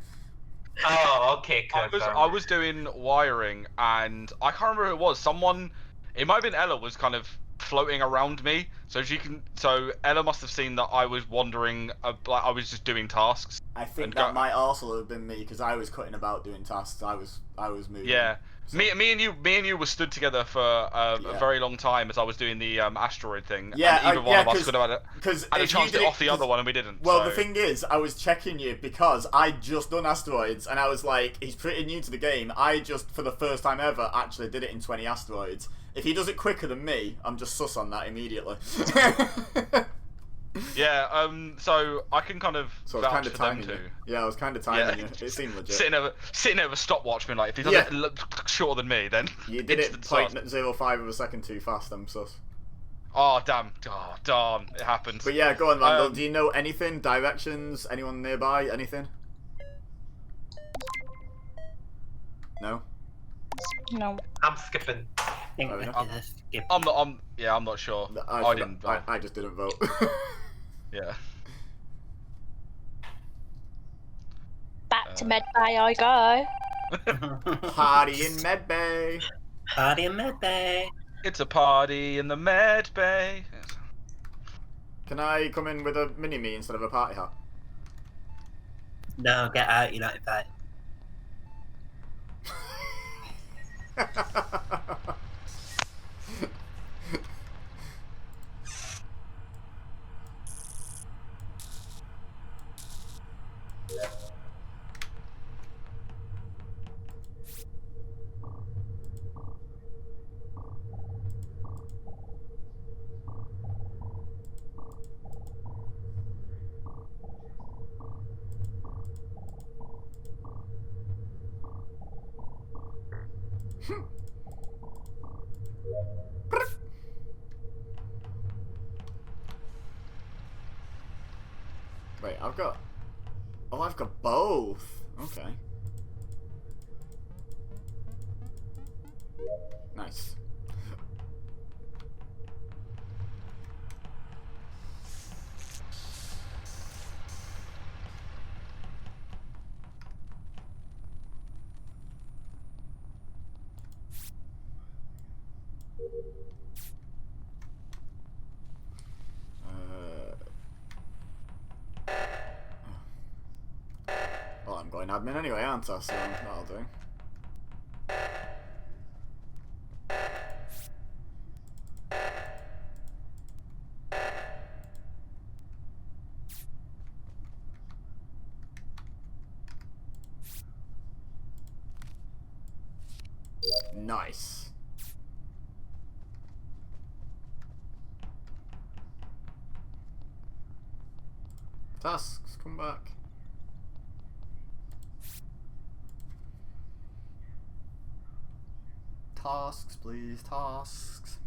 [SPEAKER 9] Oh, okay,
[SPEAKER 6] I was doing wiring, and I can't remember who it was. Someone, it might have been Ella, was kind of floating around me. So Ella must have seen that I was wandering, like I was just doing tasks.
[SPEAKER 1] I think
[SPEAKER 6] And
[SPEAKER 1] that
[SPEAKER 6] go-
[SPEAKER 1] might also have been me because I was cutting about doing tasks. I was moving.
[SPEAKER 6] Yeah.
[SPEAKER 1] So-
[SPEAKER 6] Me and you were stood together for a
[SPEAKER 1] Yeah.
[SPEAKER 6] very long time as I was doing the asteroid thing.
[SPEAKER 1] Yeah,
[SPEAKER 6] and either one
[SPEAKER 1] yeah,
[SPEAKER 6] of us
[SPEAKER 1] 'cause-
[SPEAKER 6] could have
[SPEAKER 1] Because
[SPEAKER 6] had a chance to get off the other one, and we didn't.
[SPEAKER 1] Well,
[SPEAKER 6] so.
[SPEAKER 1] the thing is, I was checking you because I'd just done asteroids, and I was like, he's pretty new to the game. I just, for the first time ever, actually did it in 20 asteroids. If he does it quicker than me, I'm just sus on that immediately.
[SPEAKER 6] Yeah, so I can kind of
[SPEAKER 1] So I was
[SPEAKER 6] vouch
[SPEAKER 1] kind of
[SPEAKER 6] for them
[SPEAKER 1] timing
[SPEAKER 6] too.
[SPEAKER 1] you. Yeah, I was kind of timing
[SPEAKER 6] Yeah.
[SPEAKER 1] you. It seemed legit.
[SPEAKER 6] Sitting there with a stopwatch, being like, if he does
[SPEAKER 1] Yeah.
[SPEAKER 6] it look shorter than me, then
[SPEAKER 1] You did it
[SPEAKER 6] instant sus.
[SPEAKER 1] 0.05 of a second too fast, I'm sus.
[SPEAKER 6] Oh damn! Oh darn! It happened.
[SPEAKER 1] But yeah, go on, Randall.
[SPEAKER 6] Um,
[SPEAKER 1] Do you know anything? Directions? Anyone nearby? Anything? No?
[SPEAKER 7] No.
[SPEAKER 9] I'm skipping.
[SPEAKER 3] I think
[SPEAKER 1] Fair
[SPEAKER 3] that
[SPEAKER 1] enough.
[SPEAKER 3] is a skip.
[SPEAKER 6] I'm not. I'm not sure. I didn't.
[SPEAKER 1] I just didn't vote.
[SPEAKER 6] Yeah.
[SPEAKER 7] Back to med bay I go.
[SPEAKER 1] Party in medbay.
[SPEAKER 3] Party in med bay.
[SPEAKER 6] It's a party in the med bay.
[SPEAKER 1] Can I come in with a mini-me instead of a party hat?
[SPEAKER 3] No, get out, you're not invited.
[SPEAKER 1] Wait, I've got... Oh, I've got both. Okay. Nice. Well, I'm going admin anyway, aren't I? So that'll do. Nice. Tasks, come back. Tasks, please, tasks.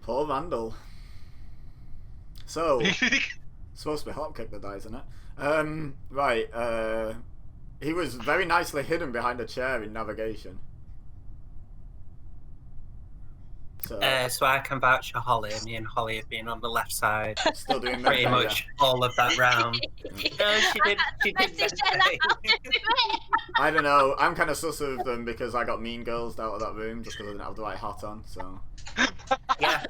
[SPEAKER 1] Poor Vandal. So, supposed to be Hopkick that dies, isn't it? Right, he was very nicely hidden behind a chair in navigation. So
[SPEAKER 3] I can vouch for Holly. Me and Holly have been on the left side
[SPEAKER 1] still doing
[SPEAKER 3] pretty
[SPEAKER 1] medbay,
[SPEAKER 3] much all of that round. No, she did. She did.
[SPEAKER 1] I don't know. I'm kind of sus of them because I got Mean Girls out of that room just because I didn't have the right hat on. So
[SPEAKER 3] Yeah.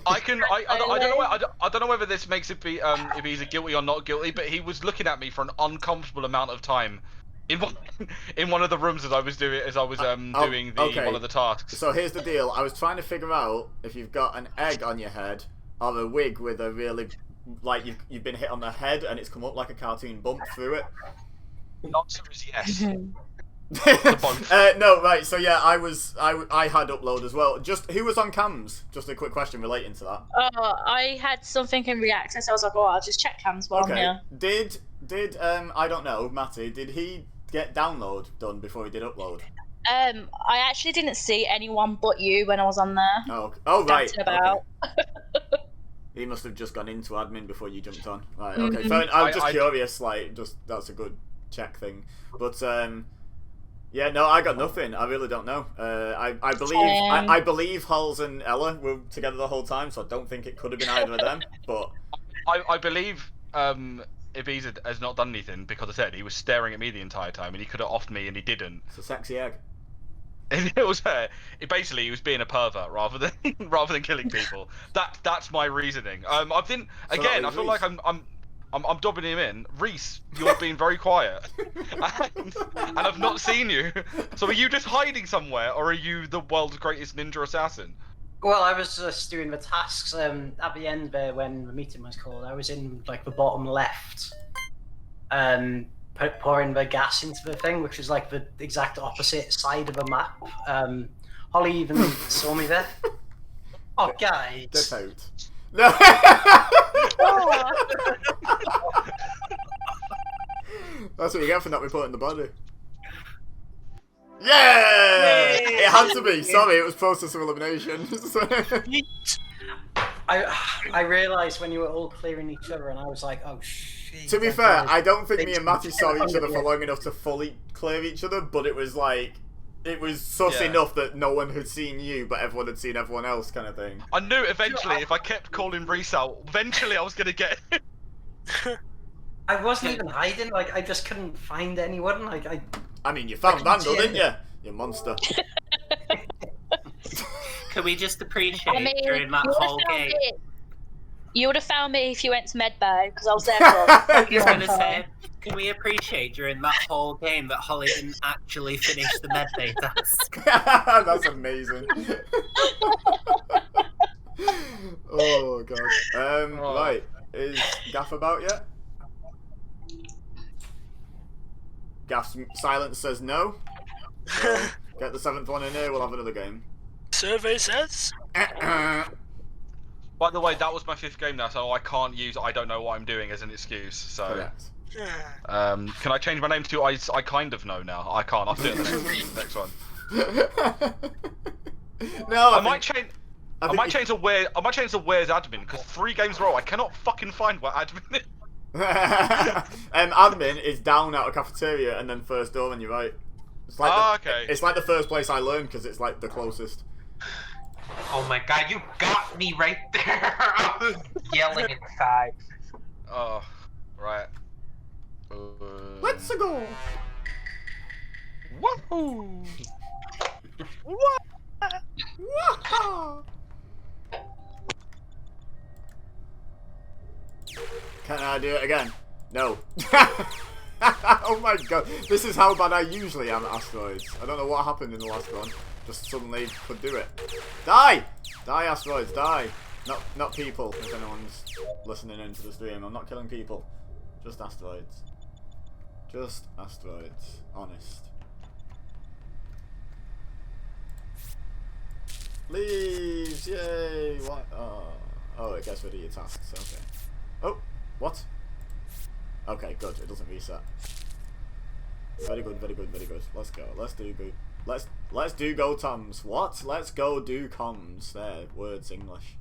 [SPEAKER 6] I don't know whether this makes it be if he's guilty or not guilty, but he was looking at me for an uncomfortable amount of time in one of the rooms as I was doing doing one of the tasks.
[SPEAKER 1] So here's the deal. I was trying to figure out if you've got an egg on your head or a wig with a really like you've been hit on the head and it's come up like a cartoon bump through it.
[SPEAKER 6] The answer is yes.
[SPEAKER 1] No, right. So yeah, I had upload as well. Just who was on cams? Just a quick question relating to that.
[SPEAKER 7] Oh, I had something in React, so I was like, oh, I'll just check cams while I'm here.
[SPEAKER 1] Did I don't know, Matty? Did he get download done before he did upload?
[SPEAKER 7] I actually didn't see anyone but you when I was on there.
[SPEAKER 1] Oh right.
[SPEAKER 7] About.
[SPEAKER 1] Okay. He must have just gone into admin before you jumped on. Right. Okay. Fair. I was just curious. Like, just that's a good check thing. But yeah, no, I got nothing. I really don't know. I believe Halls and Ella were together the whole time, so I don't think it could have been either of them. But
[SPEAKER 6] I believe Ibiza has not done anything because I said he was staring at me the entire time and he could have offed me and he didn't.
[SPEAKER 1] It's a sexy egg.
[SPEAKER 6] It was basically he was being a pervert rather than killing people. That's my reasoning. I feel like I'm dobbing him in. Reese, you're being very quiet, and I've not seen you. So are you just hiding somewhere, or are you the world's greatest ninja assassin?
[SPEAKER 2] Well, I was just doing the tasks at the end there when the meeting was called. I was in like the bottom left, pouring the gas into the thing, which is like the exact opposite side of the map. Holly even saw me there. Oh, guys.
[SPEAKER 1] Get out. No. That's what you get for not reporting the body. Yeah! It had to be. Sorry, it was process of elimination.
[SPEAKER 2] I realised when you were all clearing each other, and I was like, oh shit.
[SPEAKER 1] To be fair, I don't think me and Matty saw each other for long enough to fully clear each other, but it was like, it was sus enough that no one had seen you, but everyone had seen everyone else, kind of thing.
[SPEAKER 6] I knew eventually, if I kept calling Reese out, eventually I was gonna get it.
[SPEAKER 2] I wasn't even hiding. Like, I just couldn't find anyone. Like,
[SPEAKER 1] I mean, you found Vandal, didn't you? You monster.
[SPEAKER 3] Can we just appreciate during that whole game?
[SPEAKER 7] You would have found me if you went to Medbay, because I was there for
[SPEAKER 3] I was going to say, can we appreciate during that whole game that Holly didn't actually finish the Medbay task?
[SPEAKER 1] That's amazing. Oh, God. Right. Is Gaff about yet? Gaff's silence says no. So get the 7th one in here, we'll have another game.
[SPEAKER 8] Survey says.
[SPEAKER 6] By the way, that was my 5th game now, so I can't use I don't know what I'm doing as an excuse. So,
[SPEAKER 1] correct.
[SPEAKER 6] Can I change my name to I kind of know now? I can't. I'll do it the next one.
[SPEAKER 1] No,
[SPEAKER 6] I might change to where's admin, because 3 games in a row I cannot fucking find where admin is.
[SPEAKER 1] Admin is down out of cafeteria and then first door on your right. It's like
[SPEAKER 6] okay.
[SPEAKER 1] It's like the first place I learned because it's like the closest.
[SPEAKER 9] Oh my god, you got me right there! I was yelling inside.
[SPEAKER 6] Oh, right.
[SPEAKER 1] Let's go!
[SPEAKER 6] Woohoo!
[SPEAKER 1] Wah! Can I do it again? No. Oh my god. This is how bad I usually am at asteroids. I don't know what happened in the last one. Just suddenly could do it. Die! Die, asteroids, die! Not people, if anyone's listening into the stream. I'm not killing people. Just asteroids. Just asteroids. Honest. Leaves! Yay! What? Oh, it gets rid of your tasks. Okay. Oh, what? Okay, good. It doesn't reset. Very good, very good, very good. Let's go. Let's do boot. Let's do go toms. What? Let's go do comms. There, words English.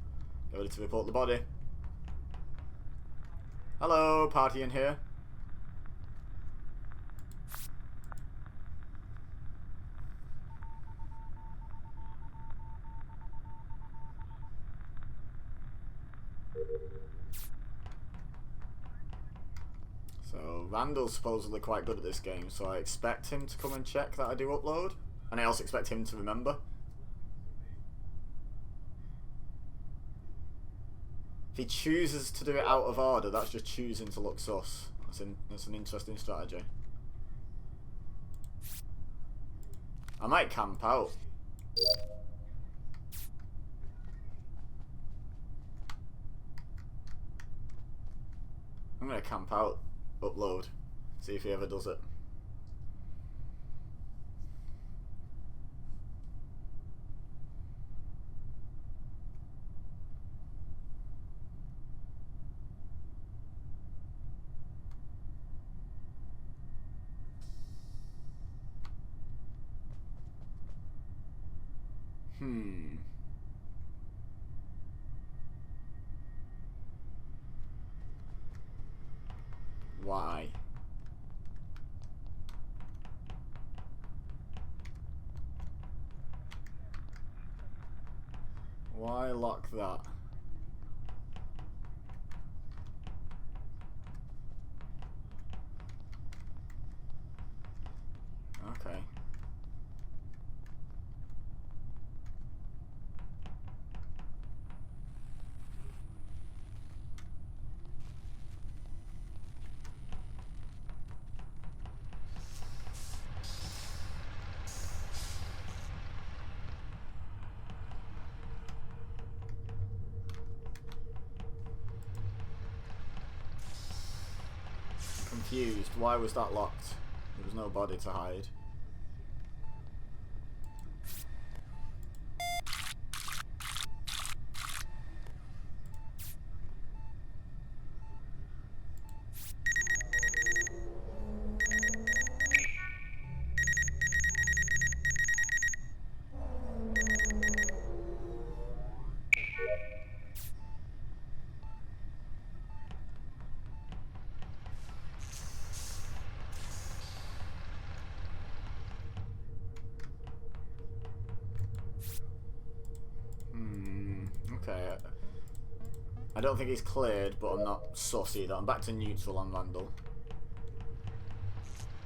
[SPEAKER 1] Get ready to report the body. Hello, party in here. So Randall's supposedly quite good at this game, so I expect him to come and check that I do upload, and I also expect him to remember. If he chooses to do it out of order, that's just choosing to look sus. That's an interesting strategy. I might camp out. I'm gonna camp out, upload, see if he ever does it. Why? Why lock that? Okay. Confused. Why was that locked? There was no body to hide. Okay. I don't think he's cleared, but I'm not sus either. I'm back to neutral on Randall.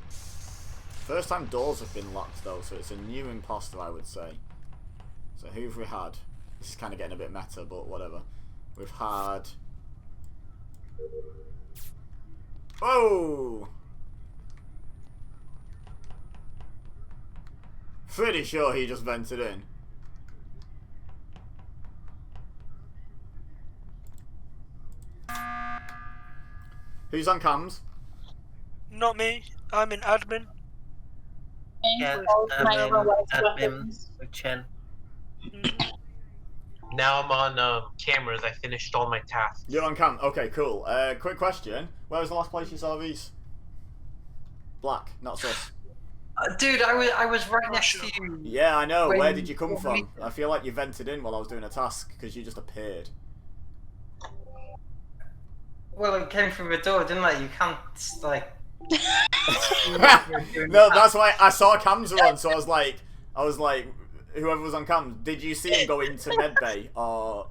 [SPEAKER 1] First time doors have been locked though, so it's a new imposter, I would say. So who have we had? This is kind of getting a bit meta, but whatever. We've had... Oh! Pretty sure he just vented in. Who's on cams?
[SPEAKER 8] Not me. I'm in admin.
[SPEAKER 3] Yeah, admin with Chen.
[SPEAKER 9] Now I'm on cameras. I finished all my tasks.
[SPEAKER 1] You're on cam. Okay, cool. Quick question. Where was the last place you saw Reese? Black, not sus.
[SPEAKER 2] Dude, I was right next to you.
[SPEAKER 1] Yeah, I know. Where did you come from? I feel like you vented in while I was doing a task because you just appeared.
[SPEAKER 2] Well, it came through the door, didn't it? You can't, like...
[SPEAKER 1] No, that's why I saw cams were on, so I was like, whoever was on cams, did you see him go into medbay or?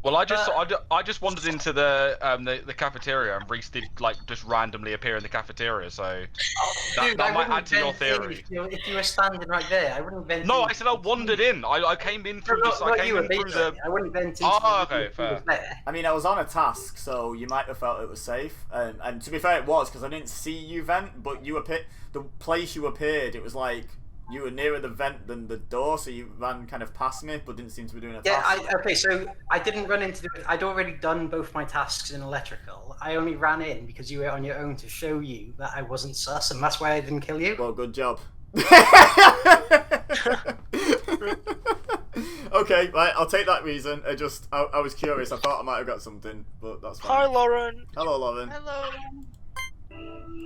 [SPEAKER 6] Well, I just wandered into the cafeteria and Reese did like just randomly appear in the cafeteria, so that might add to your theory.
[SPEAKER 2] If you were standing right there, I wouldn't vent.
[SPEAKER 6] No, I said I wandered in. I came in through this. I came in through the.
[SPEAKER 2] I wouldn't vent.
[SPEAKER 6] Oh, okay, fair.
[SPEAKER 1] I mean, I was on a task, so you might have felt it was safe. And to be fair, it was because I didn't see you vent, but you appeared. The place you appeared, it was like you were nearer the vent than the door, so you ran kind of past me, but didn't seem to be doing a task.
[SPEAKER 2] Yeah, okay, so I didn't run into I'd already done both my tasks in electrical. I only ran in because you were on your own to show you that I wasn't sus, and that's why I didn't kill you.
[SPEAKER 1] Well, good job. Okay, right, I'll take that reason. I was curious. I thought I might have got something, but that's fine.
[SPEAKER 8] Hi, Lauren.
[SPEAKER 1] Hello, Lauren.
[SPEAKER 4] Hello.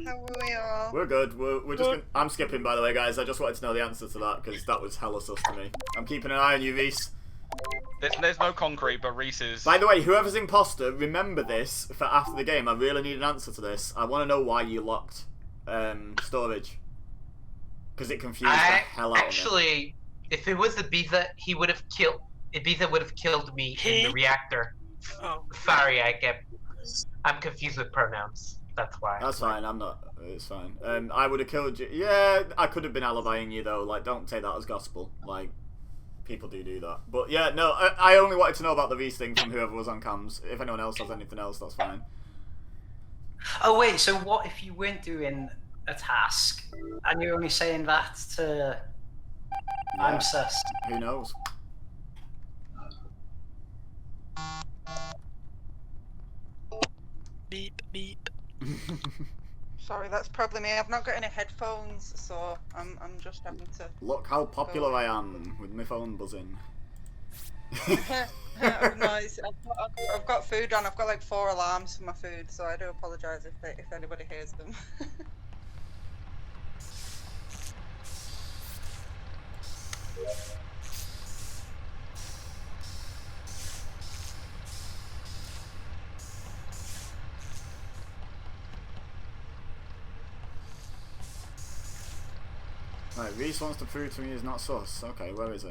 [SPEAKER 10] How are we all?
[SPEAKER 1] We're good. We're just. I'm skipping, by the way, guys. I just wanted to know the answer to that because that was hella sus to me. I'm keeping an eye on you, Reese.
[SPEAKER 6] There's no concrete, but Reese is.
[SPEAKER 1] By the way, whoever's imposter, remember this for after the game. I really need an answer to this. I want to know why you locked storage. Because it confused the hell out of me.
[SPEAKER 9] Actually, if it was Ibiza, he would have killed. Ibiza would have killed me in the reactor.
[SPEAKER 8] Oh.
[SPEAKER 9] Sorry, I'm confused with pronouns. That's why.
[SPEAKER 1] That's fine. I'm not. It's fine. I would have killed you. Yeah, I could have been alibiing you though. Like, don't take that as gospel. Like, people do that. But yeah, no. I only wanted to know about the Reese thing from whoever was on cams. If anyone else has anything else, that's fine.
[SPEAKER 2] Oh wait, so what if you weren't doing a task and you're only saying that to?
[SPEAKER 1] Yeah.
[SPEAKER 2] I'm sus.
[SPEAKER 1] Who knows?
[SPEAKER 8] Beep beep.
[SPEAKER 10] Sorry, that's probably me. I've not got any headphones, so I'm just having to.
[SPEAKER 1] Look how popular I am with my phone buzzing.
[SPEAKER 10] Nice. I've got food on. I've got like 4 alarms for my food, so I do apologise if anybody hears them.
[SPEAKER 1] Right, Reese wants to prove to me he's not sus. Okay, where is he?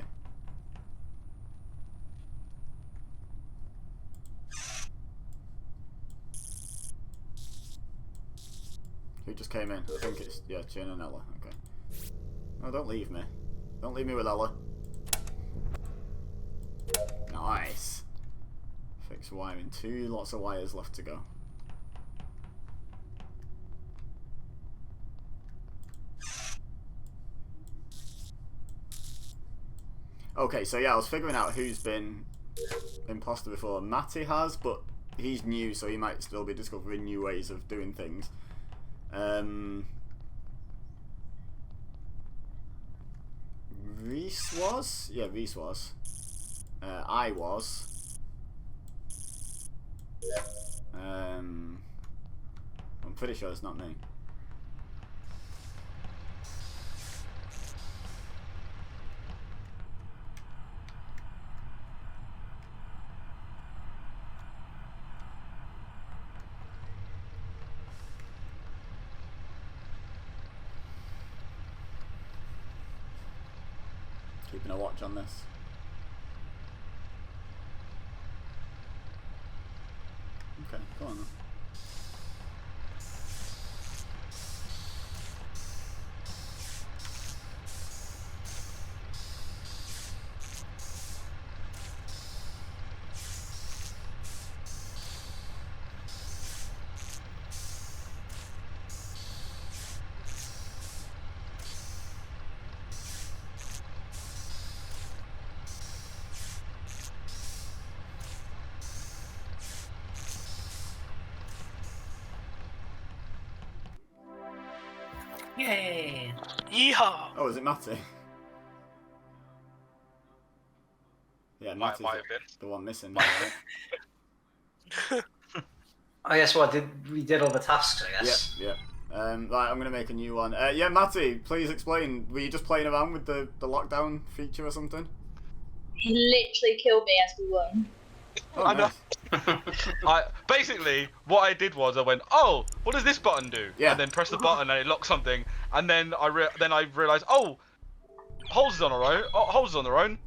[SPEAKER 1] Who just came in? I think it's, yeah, Chin and Ella. Okay. No, don't leave me. Don't leave me with Ella. Nice. Fix wiring. 2 lots of wires left to go. Okay, so yeah, I was figuring out who's been imposter before. Matty has, but he's new, so he might still be discovering new ways of doing things. Reese was? Yeah, Reese was. I was. I'm pretty sure it's not me. Keeping a watch on this. Okay, go on then.
[SPEAKER 3] Yay!
[SPEAKER 8] Yeehaw!
[SPEAKER 1] Oh, is it Matty? Yeah, Matty's
[SPEAKER 6] might have been.
[SPEAKER 1] the one missing. By the way.
[SPEAKER 2] I guess what we did all the tasks. I guess.
[SPEAKER 1] Yeah. Right, I'm gonna make a new one. Yeah, Matty, please explain. Were you just playing around with the lockdown feature or something?
[SPEAKER 7] He literally killed me as we won.
[SPEAKER 1] Oh,
[SPEAKER 6] I know.
[SPEAKER 1] nice.
[SPEAKER 6] Basically, what I did was I went, oh, what does this button do?
[SPEAKER 1] Yeah.
[SPEAKER 6] And then press the button and it locks something. And then I realised, oh, Holes is on her own. Oh, Holes is on their own.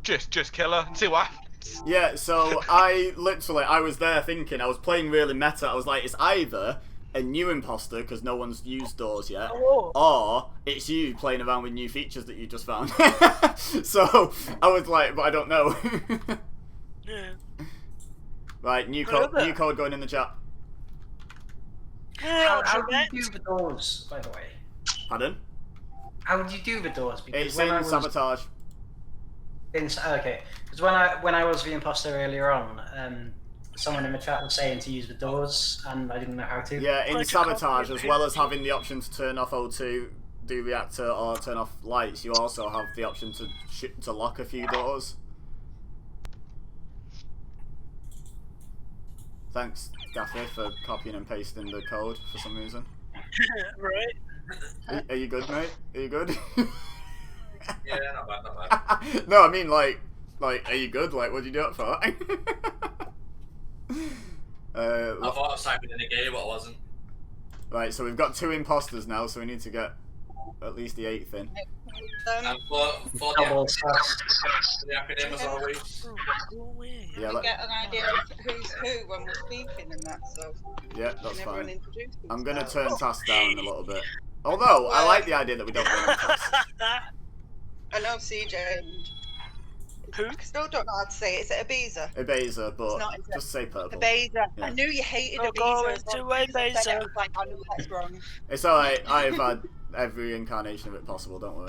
[SPEAKER 6] Just kill her and see what happens.
[SPEAKER 1] Yeah, so I was there thinking, I was playing really meta. I was like, it's either a new imposter because no one's used doors yet, or it's you playing around with new features that you just found. So I was like, but I don't know.
[SPEAKER 8] Yeah.
[SPEAKER 1] Right, new code going in the chat.
[SPEAKER 2] How do you do the doors, by the way?
[SPEAKER 1] Pardon?
[SPEAKER 2] How do you do the doors? Because
[SPEAKER 1] It's
[SPEAKER 2] when
[SPEAKER 1] in
[SPEAKER 2] I was
[SPEAKER 1] sabotage.
[SPEAKER 2] Okay, because when I was the imposter earlier on, someone in the chat was saying to use the doors, and I didn't know how to.
[SPEAKER 1] Yeah, in sabotage, as well as having the option to turn off O2, do reactor, or turn off lights, you also have the option to lock a few doors. Thanks, Gaffer, for copying and pasting the code for some reason.
[SPEAKER 8] Right.
[SPEAKER 1] Are you good, mate? Are you good?
[SPEAKER 11] Yeah, not bad, not bad.
[SPEAKER 1] No, I mean like, are you good? Like, what did you do it for?
[SPEAKER 11] I thought I was typing in a game, but I wasn't.
[SPEAKER 1] Right, so we've got 2 imposters now, so we need to get at least the 8th in.
[SPEAKER 11] And for the acronym as always.
[SPEAKER 1] Yeah,
[SPEAKER 10] We get an idea of who's who when we're speaking and that, so
[SPEAKER 1] yeah, that's
[SPEAKER 10] everyone
[SPEAKER 1] fine.
[SPEAKER 10] introduce
[SPEAKER 1] I'm gonna
[SPEAKER 10] themselves.
[SPEAKER 1] turn tasks down a little bit. Although I like the idea that we don't run tasks.
[SPEAKER 10] I know CJ and
[SPEAKER 8] Who?
[SPEAKER 10] I still don't know how to say it. Is it Ibiza?
[SPEAKER 1] Ibiza, but
[SPEAKER 10] not in-
[SPEAKER 1] just say purple.
[SPEAKER 10] Ibiza.
[SPEAKER 1] Yeah.
[SPEAKER 10] I knew you hated
[SPEAKER 8] We're
[SPEAKER 10] Ibiza.
[SPEAKER 8] going
[SPEAKER 10] as well.
[SPEAKER 8] to
[SPEAKER 10] As soon as I said it, I
[SPEAKER 8] Ibiza.
[SPEAKER 10] was like, I know that's wrong.
[SPEAKER 1] It's alright. I've had every incarnation of it possible. Don't worry.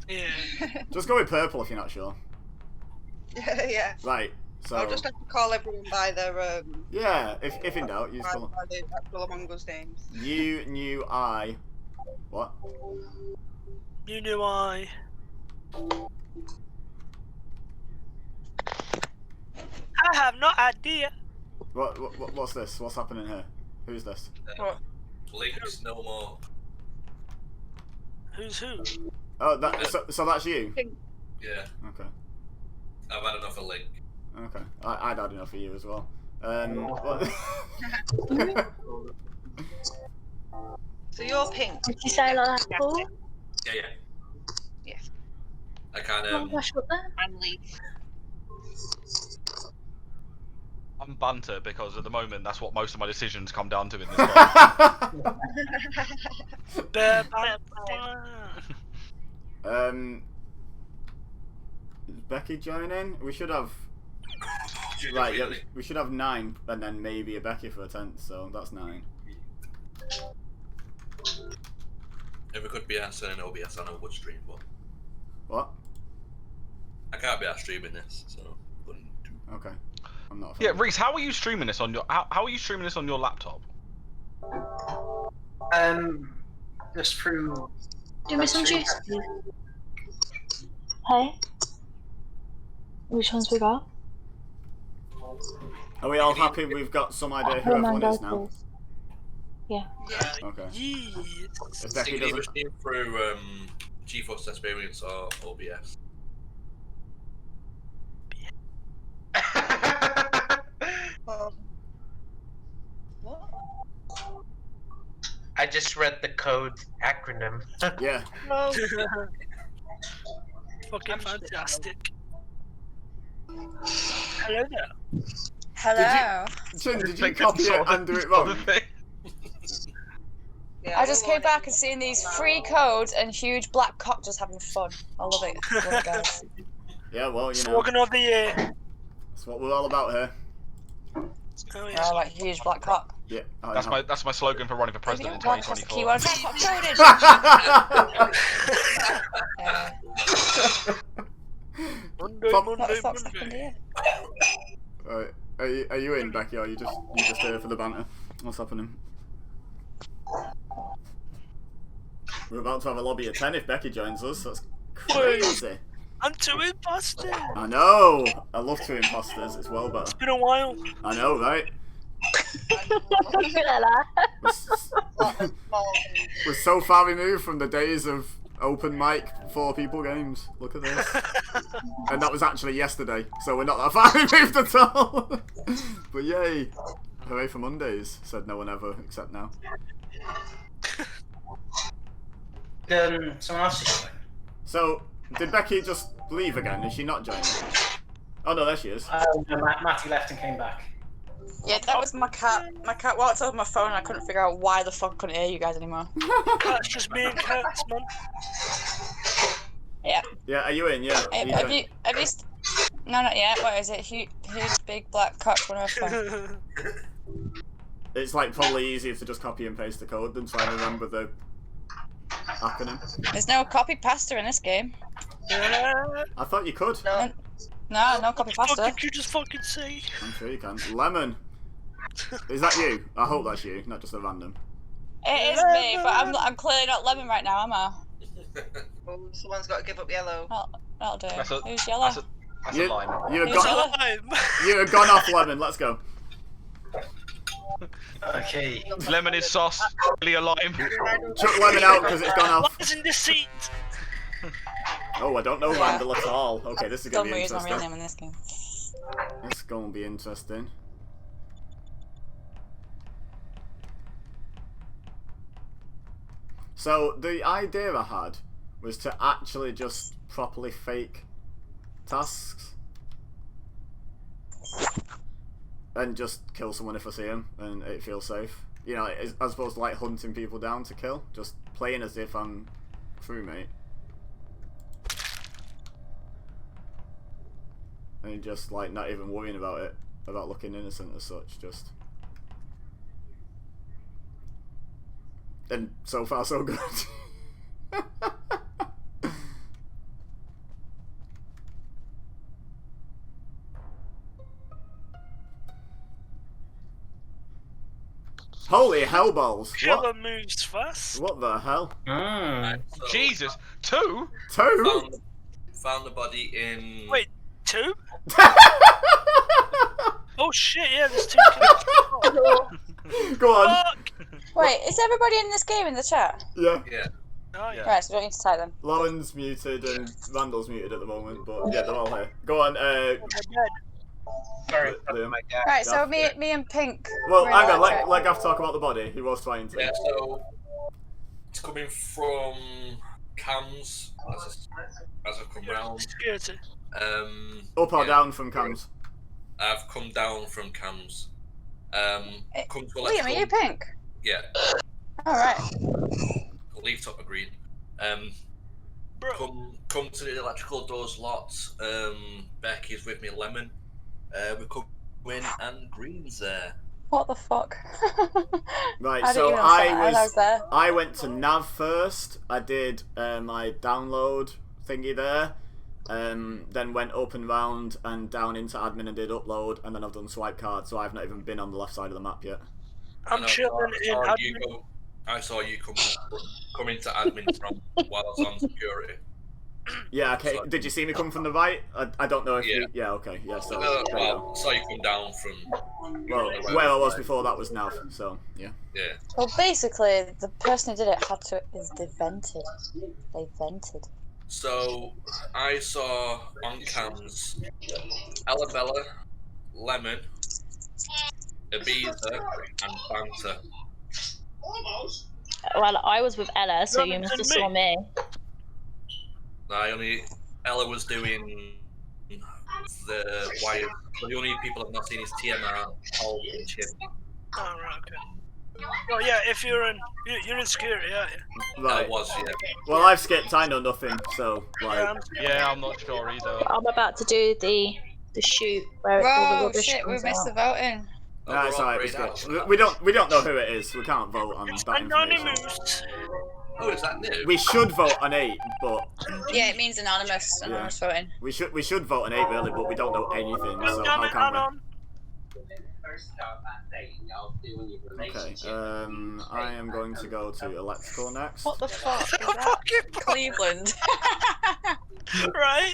[SPEAKER 8] Yeah.
[SPEAKER 1] Just go with purple if you're not sure.
[SPEAKER 10] Yeah.
[SPEAKER 1] Right. So
[SPEAKER 10] I'll just have to call everyone by their
[SPEAKER 1] yeah, if in doubt, use
[SPEAKER 10] by
[SPEAKER 1] colour.
[SPEAKER 10] the actual Among Us names.
[SPEAKER 1] You knew I. What?
[SPEAKER 8] You knew I. I have no idea.
[SPEAKER 1] What's this? What's happening here? Who's this?
[SPEAKER 10] What?
[SPEAKER 11] Links no more.
[SPEAKER 8] Who's who?
[SPEAKER 1] Oh, so that's you.
[SPEAKER 11] Yeah,
[SPEAKER 1] Okay.
[SPEAKER 11] I've had enough of Link.
[SPEAKER 1] Okay. I'd had enough of you as well. What?
[SPEAKER 10] So you're pink.
[SPEAKER 7] Did you say like that, Paul?
[SPEAKER 11] Yeah, yeah.
[SPEAKER 10] Yes.
[SPEAKER 11] I can't.
[SPEAKER 7] Oh gosh, what there?
[SPEAKER 10] I'm Leaf.
[SPEAKER 6] I'm banter because at the moment that's what most of my decisions come down to in this game.
[SPEAKER 1] Is Becky joining? We should have. Right, yeah, we should have 9 and then maybe a Becky for a 10th, so that's 9.
[SPEAKER 11] If it could be us and an OBS, I know would stream, but
[SPEAKER 1] What?
[SPEAKER 11] I can't be out streaming this, so wouldn't do.
[SPEAKER 1] Okay. I'm not.
[SPEAKER 6] Yeah, Reese, how are you streaming this on your? How are you streaming this on your laptop?
[SPEAKER 2] Just through.
[SPEAKER 7] Do me some juice, please. Hey? Which ones we got?
[SPEAKER 1] Are we all happy? We've got some idea who everyone is now.
[SPEAKER 7] Yeah.
[SPEAKER 1] Okay.
[SPEAKER 8] Yes.
[SPEAKER 1] If
[SPEAKER 11] I
[SPEAKER 1] Becky
[SPEAKER 11] think either
[SPEAKER 1] doesn't.
[SPEAKER 11] stream through GeForce Experience or OBS.
[SPEAKER 10] What?
[SPEAKER 9] I just read the code acronym.
[SPEAKER 1] Yeah.
[SPEAKER 10] No.
[SPEAKER 8] Fucking fantastic. Hello there.
[SPEAKER 4] Hello.
[SPEAKER 1] Chin, did you copy it and do it wrong?
[SPEAKER 10] Yeah,
[SPEAKER 4] I just came back and seen these free codes and huge black cock just having fun. I love it. Love it, guys.
[SPEAKER 1] Yeah, well, you know,
[SPEAKER 8] Slogan of the year.
[SPEAKER 1] that's what we're all about here.
[SPEAKER 8] Oh,
[SPEAKER 4] I like huge black cock.
[SPEAKER 1] Yeah.
[SPEAKER 6] That's my slogan for running for president in
[SPEAKER 4] Black cock's the
[SPEAKER 6] 2024.
[SPEAKER 4] keyword. Black cock coded. What the fuck's happened here?
[SPEAKER 1] Right. Are you in, Becky, or are you just here for the banter? What's happening? We're about to have a lobby of 10 if Becky joins us. That's crazy.
[SPEAKER 8] I'm too imposter.
[SPEAKER 1] I know. I love 2 imposters. It's well better.
[SPEAKER 8] It's been a while.
[SPEAKER 1] I know, right? We're so far removed from the days of open mic 4 people games. Look at this. And that was actually yesterday, so we're not that far removed at all. But yay. Hooray for Mondays, said no one ever except now.
[SPEAKER 2] Someone else is going.
[SPEAKER 1] So, did Becky just leave again? Is she not joining? Oh no, there she is.
[SPEAKER 2] No, Matty left and came back.
[SPEAKER 4] Yeah, that was my cat. My cat walked over my phone and I couldn't figure out why the fuck I couldn't hear you guys anymore.
[SPEAKER 8] That's just me and cats, man.
[SPEAKER 4] Yeah.
[SPEAKER 1] Yeah, are you in? Yeah.
[SPEAKER 4] Have you no, not yet. What is it? Huge big black cock when I phone.
[SPEAKER 1] It's like probably easier to just copy and paste the code than try and remember the acronym.
[SPEAKER 4] There's no copy pasta in this game.
[SPEAKER 8] Yeah.
[SPEAKER 1] I thought you could.
[SPEAKER 10] No.
[SPEAKER 4] No copy
[SPEAKER 8] What
[SPEAKER 4] pasta.
[SPEAKER 8] did you just fucking say?
[SPEAKER 1] I'm sure you can. Lemon. Is that you? I hope that's you, not just a random.
[SPEAKER 4] It is me, but I'm clearly not lemon right now, am I?
[SPEAKER 10] Oh, someone's got to give up yellow.
[SPEAKER 4] That'll do.
[SPEAKER 6] That's a-
[SPEAKER 4] Who's yellow?
[SPEAKER 6] That's a line.
[SPEAKER 1] You've
[SPEAKER 4] Who's
[SPEAKER 1] gone,
[SPEAKER 4] yellow?
[SPEAKER 1] you've gone off lemon. Let's go.
[SPEAKER 2] Okay.
[SPEAKER 6] Lemon is sauce. Chili a lime.
[SPEAKER 1] Chuck lemon out because it's gone off.
[SPEAKER 8] Lies in deceit.
[SPEAKER 1] Oh, I don't know
[SPEAKER 4] Yeah.
[SPEAKER 1] Randall at all. Okay, this is gonna
[SPEAKER 4] Don't
[SPEAKER 1] be
[SPEAKER 4] use my real
[SPEAKER 1] interesting.
[SPEAKER 4] name in this game.
[SPEAKER 1] It's gonna be interesting. So the idea I had was to actually just properly fake tasks and just kill someone if I see him and it feels safe. You know, as opposed to like hunting people down to kill, just playing as if I'm crewmate. And just like not even worrying about it, about looking innocent as such, just. And so far so good. Holy hellballs!
[SPEAKER 8] Killer
[SPEAKER 1] What?
[SPEAKER 8] moves fast.
[SPEAKER 1] What the hell?
[SPEAKER 6] Mm.
[SPEAKER 11] So,
[SPEAKER 6] Jesus, 2?
[SPEAKER 1] 2?
[SPEAKER 11] Found the body in.
[SPEAKER 8] Wait, 2? Oh shit, yeah, there's 2 kills.
[SPEAKER 1] Go on.
[SPEAKER 8] Fuck!
[SPEAKER 4] Wait, is everybody in this game in the chat?
[SPEAKER 1] Yeah.
[SPEAKER 11] Yeah.
[SPEAKER 8] Oh, yeah.
[SPEAKER 4] Right, so we don't need to tie them.
[SPEAKER 1] Lauren's muted and Randall's muted at the moment, but yeah, they're all here. Go on,
[SPEAKER 9] Sorry,
[SPEAKER 1] Liam.
[SPEAKER 9] my dad.
[SPEAKER 4] Right, so
[SPEAKER 1] Yeah.
[SPEAKER 4] me and Pink.
[SPEAKER 1] Well,
[SPEAKER 4] we're in
[SPEAKER 1] hang on,
[SPEAKER 4] electric.
[SPEAKER 1] let Gav talk about the body. He was trying to.
[SPEAKER 11] Yeah, so it's coming from cams as I've come round.
[SPEAKER 8] Security.
[SPEAKER 1] Up or
[SPEAKER 11] yeah.
[SPEAKER 1] down from cams?
[SPEAKER 11] I've come down from cams. Come to
[SPEAKER 4] Liam, are you
[SPEAKER 11] electrical.
[SPEAKER 4] Pink?
[SPEAKER 11] Yeah,
[SPEAKER 4] Alright.
[SPEAKER 11] leave top of green.
[SPEAKER 8] Bro.
[SPEAKER 11] Come to the electrical doors lot. Becky's with me, Lemon. We come in and Green's there.
[SPEAKER 4] What the fuck?
[SPEAKER 1] Right,
[SPEAKER 4] I
[SPEAKER 1] so
[SPEAKER 4] didn't even say I was there.
[SPEAKER 1] I went to Nav first. I did my download thingy there. Then went up and round and down into admin and did upload, and then I've done swipe card, so I've not even been on the left side of the map yet.
[SPEAKER 8] I'm chilling in admin.
[SPEAKER 11] I saw you come into admin from while I was on security.
[SPEAKER 1] Yeah, okay.
[SPEAKER 11] So-
[SPEAKER 1] Did you see me come from the right? I don't know if
[SPEAKER 11] Yeah.
[SPEAKER 1] you... Yeah, okay. Yeah, so...
[SPEAKER 11] Well, saw you come down from.
[SPEAKER 1] Well, where I was before that was Nav, so, yeah.
[SPEAKER 11] Yeah.
[SPEAKER 4] Well, basically, the person who did it they vented. They vented.
[SPEAKER 11] So I saw on cams Alabella, Lemon, Ibiza, and Banter.
[SPEAKER 7] Well, I was with Ella, so you must have saw me.
[SPEAKER 11] Ella was doing the wire. So the only people I've not seen is TMR, Paul, and Chip.
[SPEAKER 8] Oh, right, okay. Well, yeah, if you're in security, aren't you?
[SPEAKER 1] Right.
[SPEAKER 11] I was, yeah.
[SPEAKER 1] Well, I've skipped. I know nothing, so, like...
[SPEAKER 6] Yeah, I'm not sure either.
[SPEAKER 7] I'm about to do the shoot where it's all the
[SPEAKER 4] Whoa,
[SPEAKER 7] rubbish
[SPEAKER 4] shit, we
[SPEAKER 7] comes
[SPEAKER 4] missed the
[SPEAKER 7] out.
[SPEAKER 4] voting.
[SPEAKER 1] No, it's alright, we
[SPEAKER 11] Great
[SPEAKER 1] skipped.
[SPEAKER 11] house.
[SPEAKER 1] We don't know who it is. We can't vote on that information.
[SPEAKER 8] Anonymous.
[SPEAKER 11] Oh, is that new?
[SPEAKER 1] We should vote on 8, but...
[SPEAKER 4] Yeah, it means anonymous voting.
[SPEAKER 1] We should vote on 8 really, but we don't know anything, so
[SPEAKER 8] Damn
[SPEAKER 1] how
[SPEAKER 8] it,
[SPEAKER 1] can we?
[SPEAKER 8] Anon.
[SPEAKER 1] Okay, I am going to go to electrical next.
[SPEAKER 4] What the fuck is that? Cleveland.
[SPEAKER 8] Right?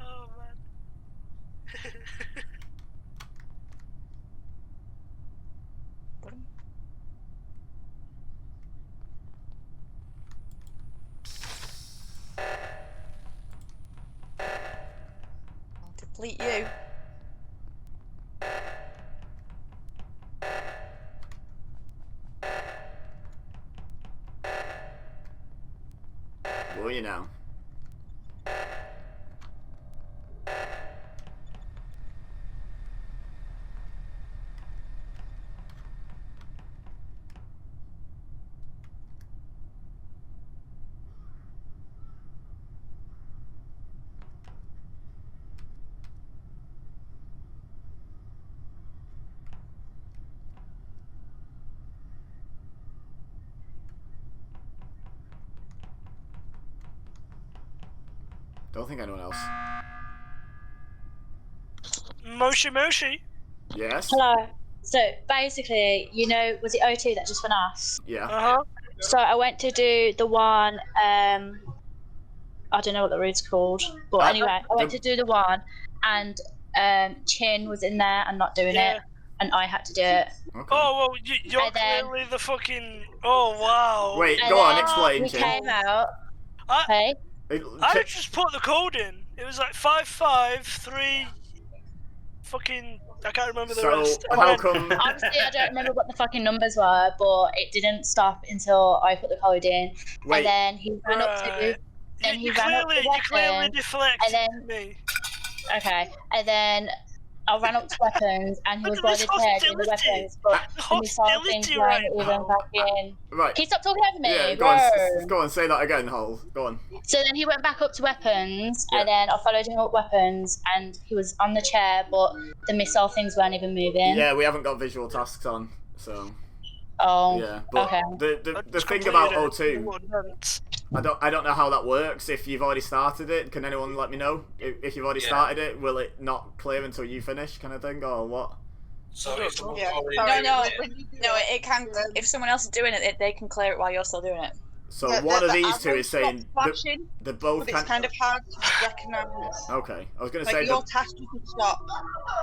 [SPEAKER 8] Oh, man.
[SPEAKER 4] I'll deplete you.
[SPEAKER 1] Will you now? Don't think anyone else.
[SPEAKER 8] Moshi Moshi.
[SPEAKER 1] Yes?
[SPEAKER 7] Hello. So basically, you know, was it O2 that just went off?
[SPEAKER 1] Yeah.
[SPEAKER 8] Uh huh.
[SPEAKER 7] So I went to do the one I don't know what the road's called, but anyway, I went to do the one, and Chin was in there and not doing it, and I had to do it.
[SPEAKER 1] Okay.
[SPEAKER 8] Oh, well, you're
[SPEAKER 7] And then-
[SPEAKER 8] clearly the fucking... Oh, wow.
[SPEAKER 1] Wait,
[SPEAKER 7] And
[SPEAKER 1] go on,
[SPEAKER 7] then
[SPEAKER 1] explain,
[SPEAKER 7] We
[SPEAKER 1] Chin.
[SPEAKER 7] came out.
[SPEAKER 8] I-
[SPEAKER 7] Hey,
[SPEAKER 8] I just put the code in. It was like 553... Fucking... I can't remember the
[SPEAKER 1] So,
[SPEAKER 8] rest. And
[SPEAKER 1] how
[SPEAKER 8] then-
[SPEAKER 1] come...
[SPEAKER 7] honestly, I don't remember what the fucking numbers were, but it didn't stop until I put the code in.
[SPEAKER 1] Wait.
[SPEAKER 7] And then he ran up to
[SPEAKER 8] Right.
[SPEAKER 7] then
[SPEAKER 8] You
[SPEAKER 7] he ran up to
[SPEAKER 8] clearly
[SPEAKER 7] weapons,
[SPEAKER 8] deflected
[SPEAKER 7] and then-
[SPEAKER 8] me.
[SPEAKER 7] Okay, and then I ran up to weapons, and he was by
[SPEAKER 8] Look
[SPEAKER 7] the
[SPEAKER 8] at this
[SPEAKER 7] chair doing the
[SPEAKER 8] hostility.
[SPEAKER 7] weapons, but the missile things
[SPEAKER 8] Hostility
[SPEAKER 7] weren't
[SPEAKER 8] right
[SPEAKER 7] even
[SPEAKER 8] now.
[SPEAKER 7] fucking...
[SPEAKER 1] Right.
[SPEAKER 7] Can you stop talking over me?
[SPEAKER 1] Yeah, go on,
[SPEAKER 7] Bro.
[SPEAKER 1] go on, say that again, Hole. Go on.
[SPEAKER 7] So then he went back up to weapons,
[SPEAKER 1] Yeah.
[SPEAKER 7] and then I followed him up weapons, and he was on the chair, but the missile things weren't even moving.
[SPEAKER 1] Yeah, we haven't got visual tasks on, so...
[SPEAKER 7] Oh,
[SPEAKER 1] Yeah, but
[SPEAKER 7] okay.
[SPEAKER 1] the
[SPEAKER 8] It's
[SPEAKER 1] thing
[SPEAKER 8] completed
[SPEAKER 1] about
[SPEAKER 8] it.
[SPEAKER 1] O2, I don't know how that works. If you've already started it, can anyone let me know? If you've already started it, will it not clear until you finish, kind of thing, or what?
[SPEAKER 11] So if someone's
[SPEAKER 10] Yeah.
[SPEAKER 11] already
[SPEAKER 10] No,
[SPEAKER 11] doing
[SPEAKER 10] no,
[SPEAKER 11] it-
[SPEAKER 10] no. It can. If someone else is doing it, they can clear it while you're still doing it.
[SPEAKER 1] So one of these two is saying
[SPEAKER 10] flashing,
[SPEAKER 1] they both
[SPEAKER 10] but it's
[SPEAKER 1] can.
[SPEAKER 10] kind of hard to recognise.
[SPEAKER 1] Okay, I was gonna
[SPEAKER 10] Like
[SPEAKER 1] say
[SPEAKER 10] your
[SPEAKER 1] that.
[SPEAKER 10] task, you can stop.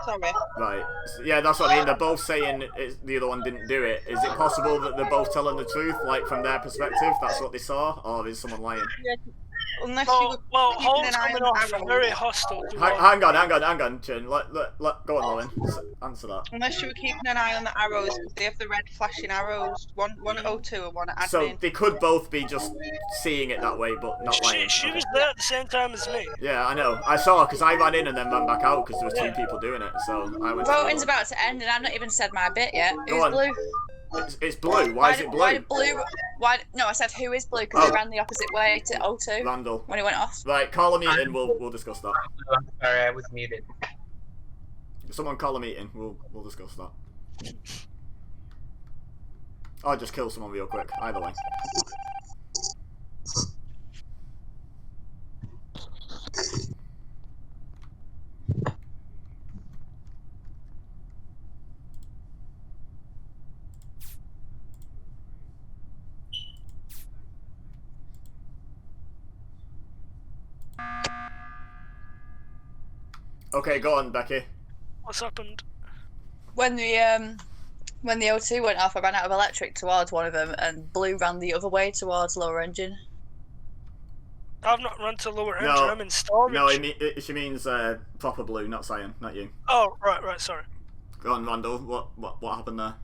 [SPEAKER 10] Sorry.
[SPEAKER 1] Right. So, yeah, that's what I mean. They're both saying the other one didn't do it. Is it possible that they're both telling the truth, like from their perspective, that's what they saw, or is someone lying?
[SPEAKER 10] Unless you were
[SPEAKER 8] Well,
[SPEAKER 10] keeping
[SPEAKER 8] Hole's
[SPEAKER 10] an eye
[SPEAKER 8] coming
[SPEAKER 10] on
[SPEAKER 8] off
[SPEAKER 10] arrows.
[SPEAKER 8] very hostile.
[SPEAKER 1] Hang on, Chin. Let go on, Owen. Answer that.
[SPEAKER 10] Unless you were keeping an eye on the arrows, 'cause they have the red flashing arrows. One at O2 and one at admin.
[SPEAKER 1] So they could both be just seeing it that way, but not lying.
[SPEAKER 8] She
[SPEAKER 1] Okay.
[SPEAKER 8] was there at the same time as me.
[SPEAKER 1] Yeah, I know. I saw because I ran in and then ran back out because there was two people doing it. So I went.
[SPEAKER 4] Voting's about to end, and I've not even said my bit yet.
[SPEAKER 1] Go
[SPEAKER 4] Who's
[SPEAKER 1] on.
[SPEAKER 4] blue?
[SPEAKER 1] It's blue. Why is it blue?
[SPEAKER 4] Why did blue? Why? No, I said who is blue because
[SPEAKER 1] Oh.
[SPEAKER 4] he ran the opposite way to O2
[SPEAKER 1] Randall.
[SPEAKER 4] when he went off.
[SPEAKER 1] Right, call a meeting. We'll discuss that.
[SPEAKER 9] I'm sorry, I was muted.
[SPEAKER 1] Someone call a meeting. We'll discuss that. I'll just kill someone real quick. Either way. Okay, go on, Becky.
[SPEAKER 8] What's happened?
[SPEAKER 4] When the O2 went off, I ran out of electric towards one of them, and blue ran the other way towards lower engine.
[SPEAKER 8] I've not run to lower engine.
[SPEAKER 1] No.
[SPEAKER 8] I'm in storage.
[SPEAKER 1] No, she means proper blue, not cyan, not you.
[SPEAKER 8] Oh, right, sorry.
[SPEAKER 1] Go on, Randall. What happened there?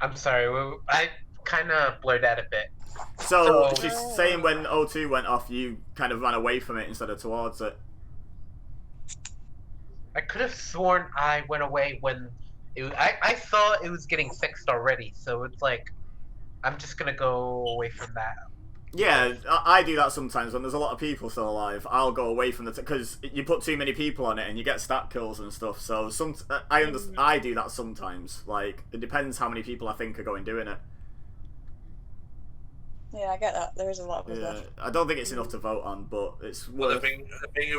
[SPEAKER 9] I'm sorry, I kind of blurred out a bit.
[SPEAKER 1] So she's saying when O2 went off, you kind of ran away from it instead of towards it.
[SPEAKER 9] I could have sworn I went away when I thought it was getting fixed already, so it's like I'm just gonna go away from that.
[SPEAKER 1] Yeah, I do that sometimes when there's a lot of people still alive. I'll go away from the because you put too many people on it and you get stat kills and stuff. So I do that sometimes. Like it depends how many people I think are going doing it.
[SPEAKER 4] Yeah, I get that. There is a lot of us
[SPEAKER 1] Yeah,
[SPEAKER 4] left.
[SPEAKER 1] I don't think it's enough to vote on, but it's
[SPEAKER 11] Well, the
[SPEAKER 1] worth.
[SPEAKER 11] thing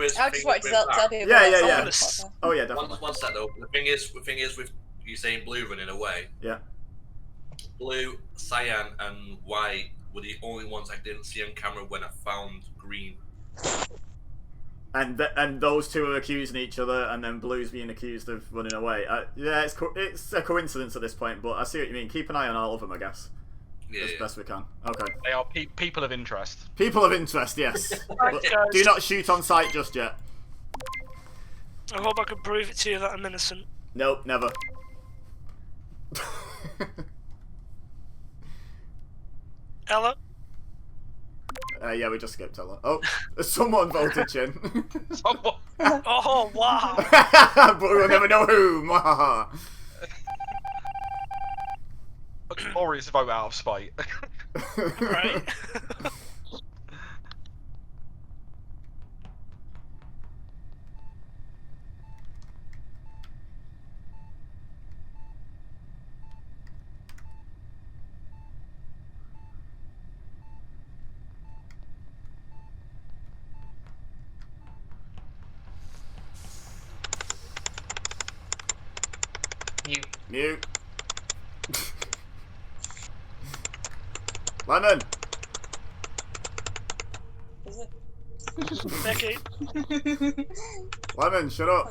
[SPEAKER 11] is,
[SPEAKER 4] I just wanted to tell people.
[SPEAKER 1] Yeah,
[SPEAKER 4] that
[SPEAKER 1] yeah.
[SPEAKER 4] someone-
[SPEAKER 1] Oh yeah, definitely.
[SPEAKER 11] One sec though. The thing is with you saying blue running away.
[SPEAKER 1] Yeah.
[SPEAKER 11] Blue, cyan, and white were the only ones I didn't see on camera when I found green.
[SPEAKER 1] And those two are accusing each other, and then Blue's being accused of running away. Yeah, it's a coincidence at this point, but I see what you mean. Keep an eye on all of them, I guess.
[SPEAKER 11] Yeah.
[SPEAKER 1] As best we can. Okay.
[SPEAKER 6] They are people of interest.
[SPEAKER 1] People of interest, yes.
[SPEAKER 8] Right,
[SPEAKER 1] But
[SPEAKER 8] guys.
[SPEAKER 1] do not shoot on sight just yet.
[SPEAKER 8] I hope I can prove it to you that I'm innocent.
[SPEAKER 1] Nope, never.
[SPEAKER 8] Ella?
[SPEAKER 1] Yeah, we just skipped Ella. Oh, someone voted Chin.
[SPEAKER 8] Oh, wow.
[SPEAKER 1] But we'll never know who.
[SPEAKER 6] Or it's a vote out of spite.
[SPEAKER 8] Right.
[SPEAKER 1] Mute. Lemon.
[SPEAKER 4] Is it?
[SPEAKER 8] Becky.
[SPEAKER 1] Lemon, shut up.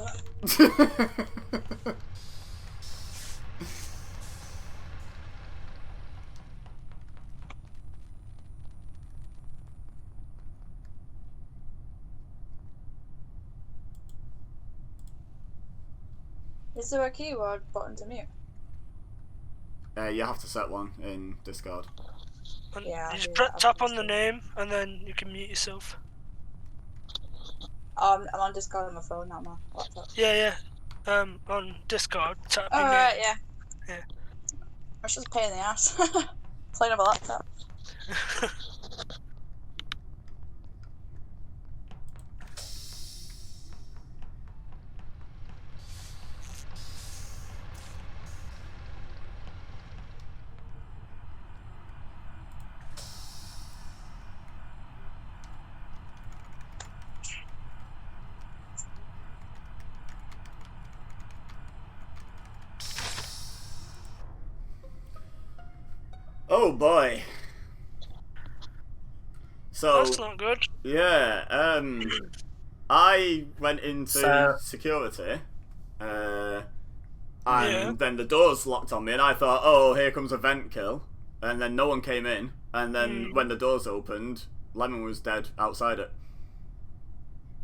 [SPEAKER 4] Is there a keyword button to mute?
[SPEAKER 1] You have to set one in Discord.
[SPEAKER 8] And
[SPEAKER 4] Yeah,
[SPEAKER 8] you just
[SPEAKER 4] I'll do
[SPEAKER 8] tap
[SPEAKER 4] that.
[SPEAKER 8] on the name and then you can mute yourself.
[SPEAKER 4] I'm on Discord on my phone, not my laptop.
[SPEAKER 8] Yeah. On Discord, tap your
[SPEAKER 4] Alright,
[SPEAKER 8] name.
[SPEAKER 4] yeah. It's just a pain in the ass. Playing on my laptop.
[SPEAKER 1] Oh boy. So
[SPEAKER 8] That's not good.
[SPEAKER 1] yeah, I went into
[SPEAKER 3] So-
[SPEAKER 1] security, and then the doors locked on me, and I thought, oh, here comes a vent kill, and then no one came in, and then when the doors opened, Lemon was dead outside it.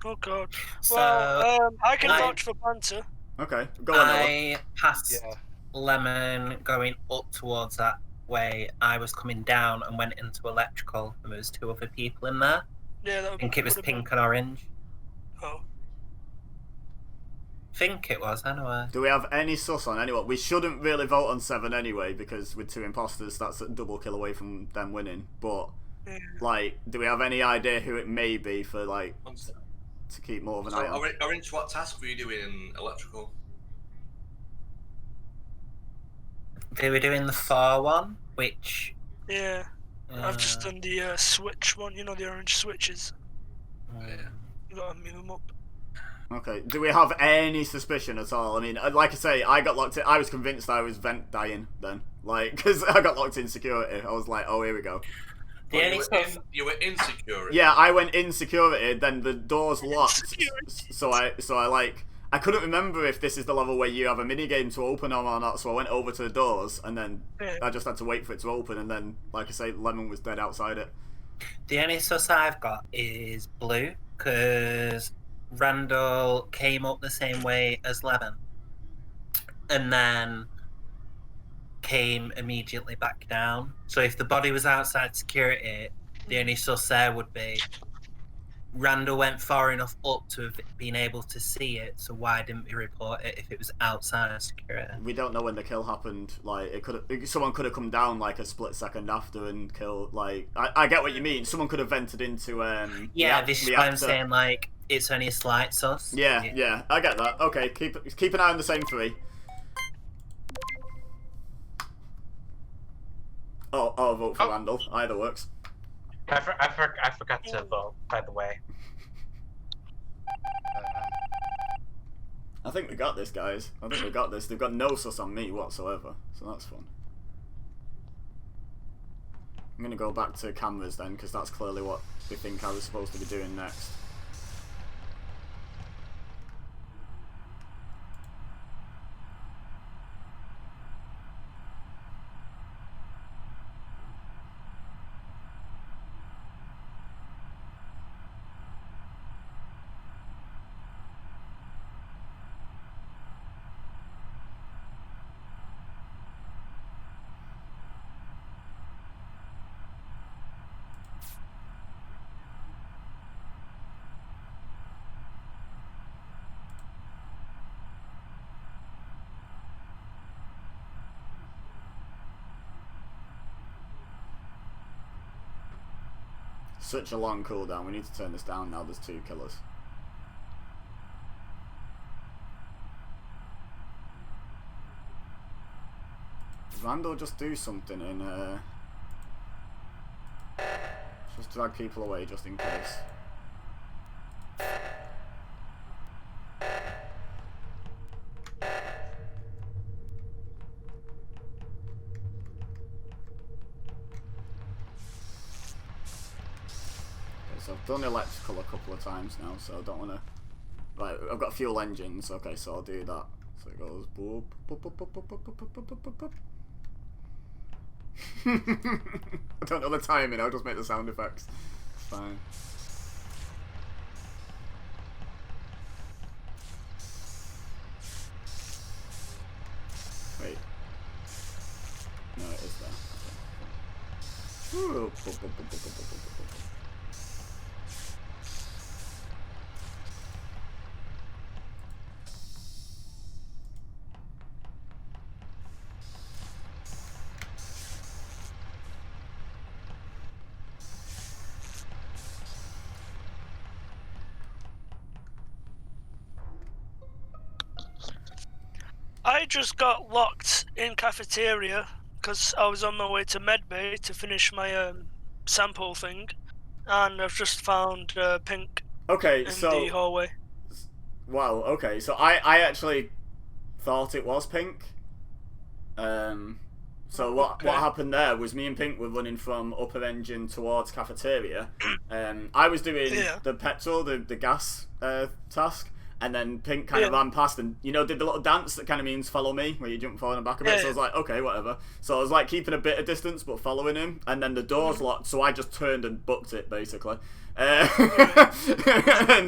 [SPEAKER 8] Oh god.
[SPEAKER 3] So,
[SPEAKER 8] Well, I can
[SPEAKER 3] I-
[SPEAKER 8] vouch for Banter.
[SPEAKER 1] Okay, go on. Noah.
[SPEAKER 3] I passed Lemon going up towards that way. I was coming down and went into electrical, and there was 2 other people in there.
[SPEAKER 8] Yeah, that
[SPEAKER 3] I think it was
[SPEAKER 8] would've been-
[SPEAKER 3] pink and orange.
[SPEAKER 8] Oh.
[SPEAKER 3] Think it was, anyway.
[SPEAKER 1] Do we have any sus on anyone? We shouldn't really vote on 7 anyway, because with 2 imposters, that's a double kill away from them winning. But, like, do we have any idea who it may be for, like, to keep more of an
[SPEAKER 11] So,
[SPEAKER 1] eye on?
[SPEAKER 11] Orange, what task were you doing in electrical?
[SPEAKER 3] They were doing the far one, which...
[SPEAKER 8] Yeah. I've just done the switch one, you know, the orange switches. You gotta move them up.
[SPEAKER 1] Okay, do we have any suspicion at all? I mean, like I say, I got locked in. I was convinced I was vent dying then. Like, because I got locked in security. I was like, oh, here we go.
[SPEAKER 11] You were in security.
[SPEAKER 1] Yeah, I went in security, then the doors locked. So I I couldn't remember if this is the level where you have a mini game to open them or not, so I went over to the doors, and then I just had to wait for it to open, and then, like I say, Lemon was dead outside it.
[SPEAKER 3] The only source I've got is blue, because Randall came up the same way as Lemon, and then came immediately back down. So if the body was outside security, the only source there would be Randall went far enough up to have been able to see it, so why didn't we report it if it was outside security?
[SPEAKER 1] We don't know when the kill happened. Like, someone could have come down like a split second after and killed. Like, I get what you mean. Someone could have vented into
[SPEAKER 3] this is why I'm saying, like, it's only a slight sus.
[SPEAKER 1] Yeah, I get that. Okay, keep an eye on the same 3. Oh, I'll vote for Randall. Either works.
[SPEAKER 9] I forgot to vote, by the way.
[SPEAKER 1] I think we got this, guys. I think we got this. They've got no sus on me whatsoever, so that's fun. I'm gonna go back to cameras then, because that's clearly what they think I was supposed to be doing next. Such a long cooldown. We need to turn this down now. There's 2 killers. Does Randall just do something and just drag people away just in case? So done electrical a couple of times now, so I don't want to. Right, I've got fuel engines. Okay, so I'll do that. So it goes. Boop, boop, boop, boop, boop, boop, boop, boop, boop, boop, boop. I don't know the timing. I'll just make the sound effects. It's fine. Wait. No, it is there. Okay. Ooh, boop, boop, boop, boop, boop, boop, boop, boop.
[SPEAKER 8] I just got locked in cafeteria because I was on my way to medbay to finish my sample thing, and I've just found Pink
[SPEAKER 1] Okay,
[SPEAKER 8] in
[SPEAKER 1] so
[SPEAKER 8] the hallway.
[SPEAKER 1] wow. Okay, so I actually thought it was Pink. So what happened there was me and Pink were running from upper engine towards cafeteria. I was doing the petrol, the gas task. And then Pink kind of ran past and, you know, did the little dance that kind of means follow me, where you jump forward and back a bit. So I was like, okay, whatever. So I was like keeping a bit of distance but following him. And then the door's locked, so I just turned and booked it, basically. And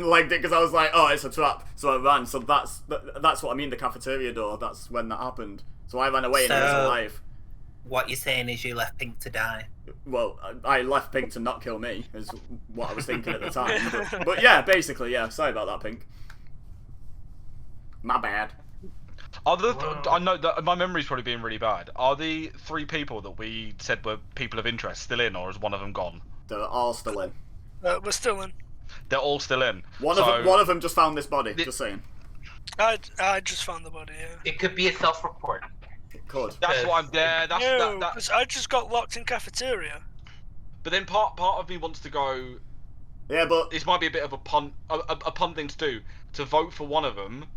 [SPEAKER 1] legged it because I was like, oh, it's a trap. So I ran. So that's what I mean, the cafeteria door. That's when that happened. So I ran away and he was alive.
[SPEAKER 3] What you're saying is you left Pink to die?
[SPEAKER 1] Well, I left Pink to not kill me, is what I was thinking at the time. But yeah, basically, yeah. Sorry about that, Pink. My bad.
[SPEAKER 6] I know that my memory's probably being really bad. Are the 3 people that we said were people of interest still in, or is one of them gone?
[SPEAKER 1] They're all still in.
[SPEAKER 8] We're still in.
[SPEAKER 6] They're all still in.
[SPEAKER 1] One of them just found this body. Just saying.
[SPEAKER 8] I just found the body. Yeah.
[SPEAKER 9] It could be a self-report.
[SPEAKER 1] It could.
[SPEAKER 6] That's why I'm there.
[SPEAKER 8] No, because I just got locked in cafeteria.
[SPEAKER 6] But then part of me wants to go.
[SPEAKER 1] Yeah, but
[SPEAKER 6] this might be a bit of a punt thing to do, to vote for one of them.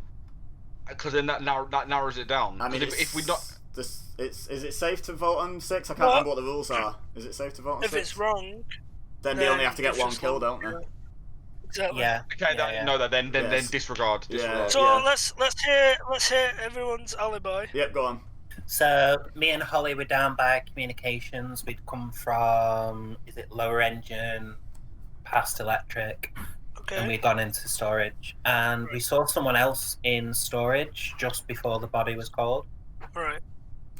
[SPEAKER 6] Because then that narrows it down.
[SPEAKER 1] I mean,
[SPEAKER 6] if we not,
[SPEAKER 1] is it safe to vote on 6? I can't remember what the rules are. Is it safe to vote on 6?
[SPEAKER 8] If it's wrong,
[SPEAKER 1] then they only have to get 1 kill, don't they?
[SPEAKER 8] Exactly.
[SPEAKER 3] Yeah.
[SPEAKER 6] Okay. Then disregard. Disregard.
[SPEAKER 8] So let's hear everyone's alibi.
[SPEAKER 1] Yep. Go on.
[SPEAKER 3] So me and Holly were down by communications. We'd come from lower engine, past electric. And we'd gone into storage, and we saw someone else in storage just before the body was called.
[SPEAKER 8] Right.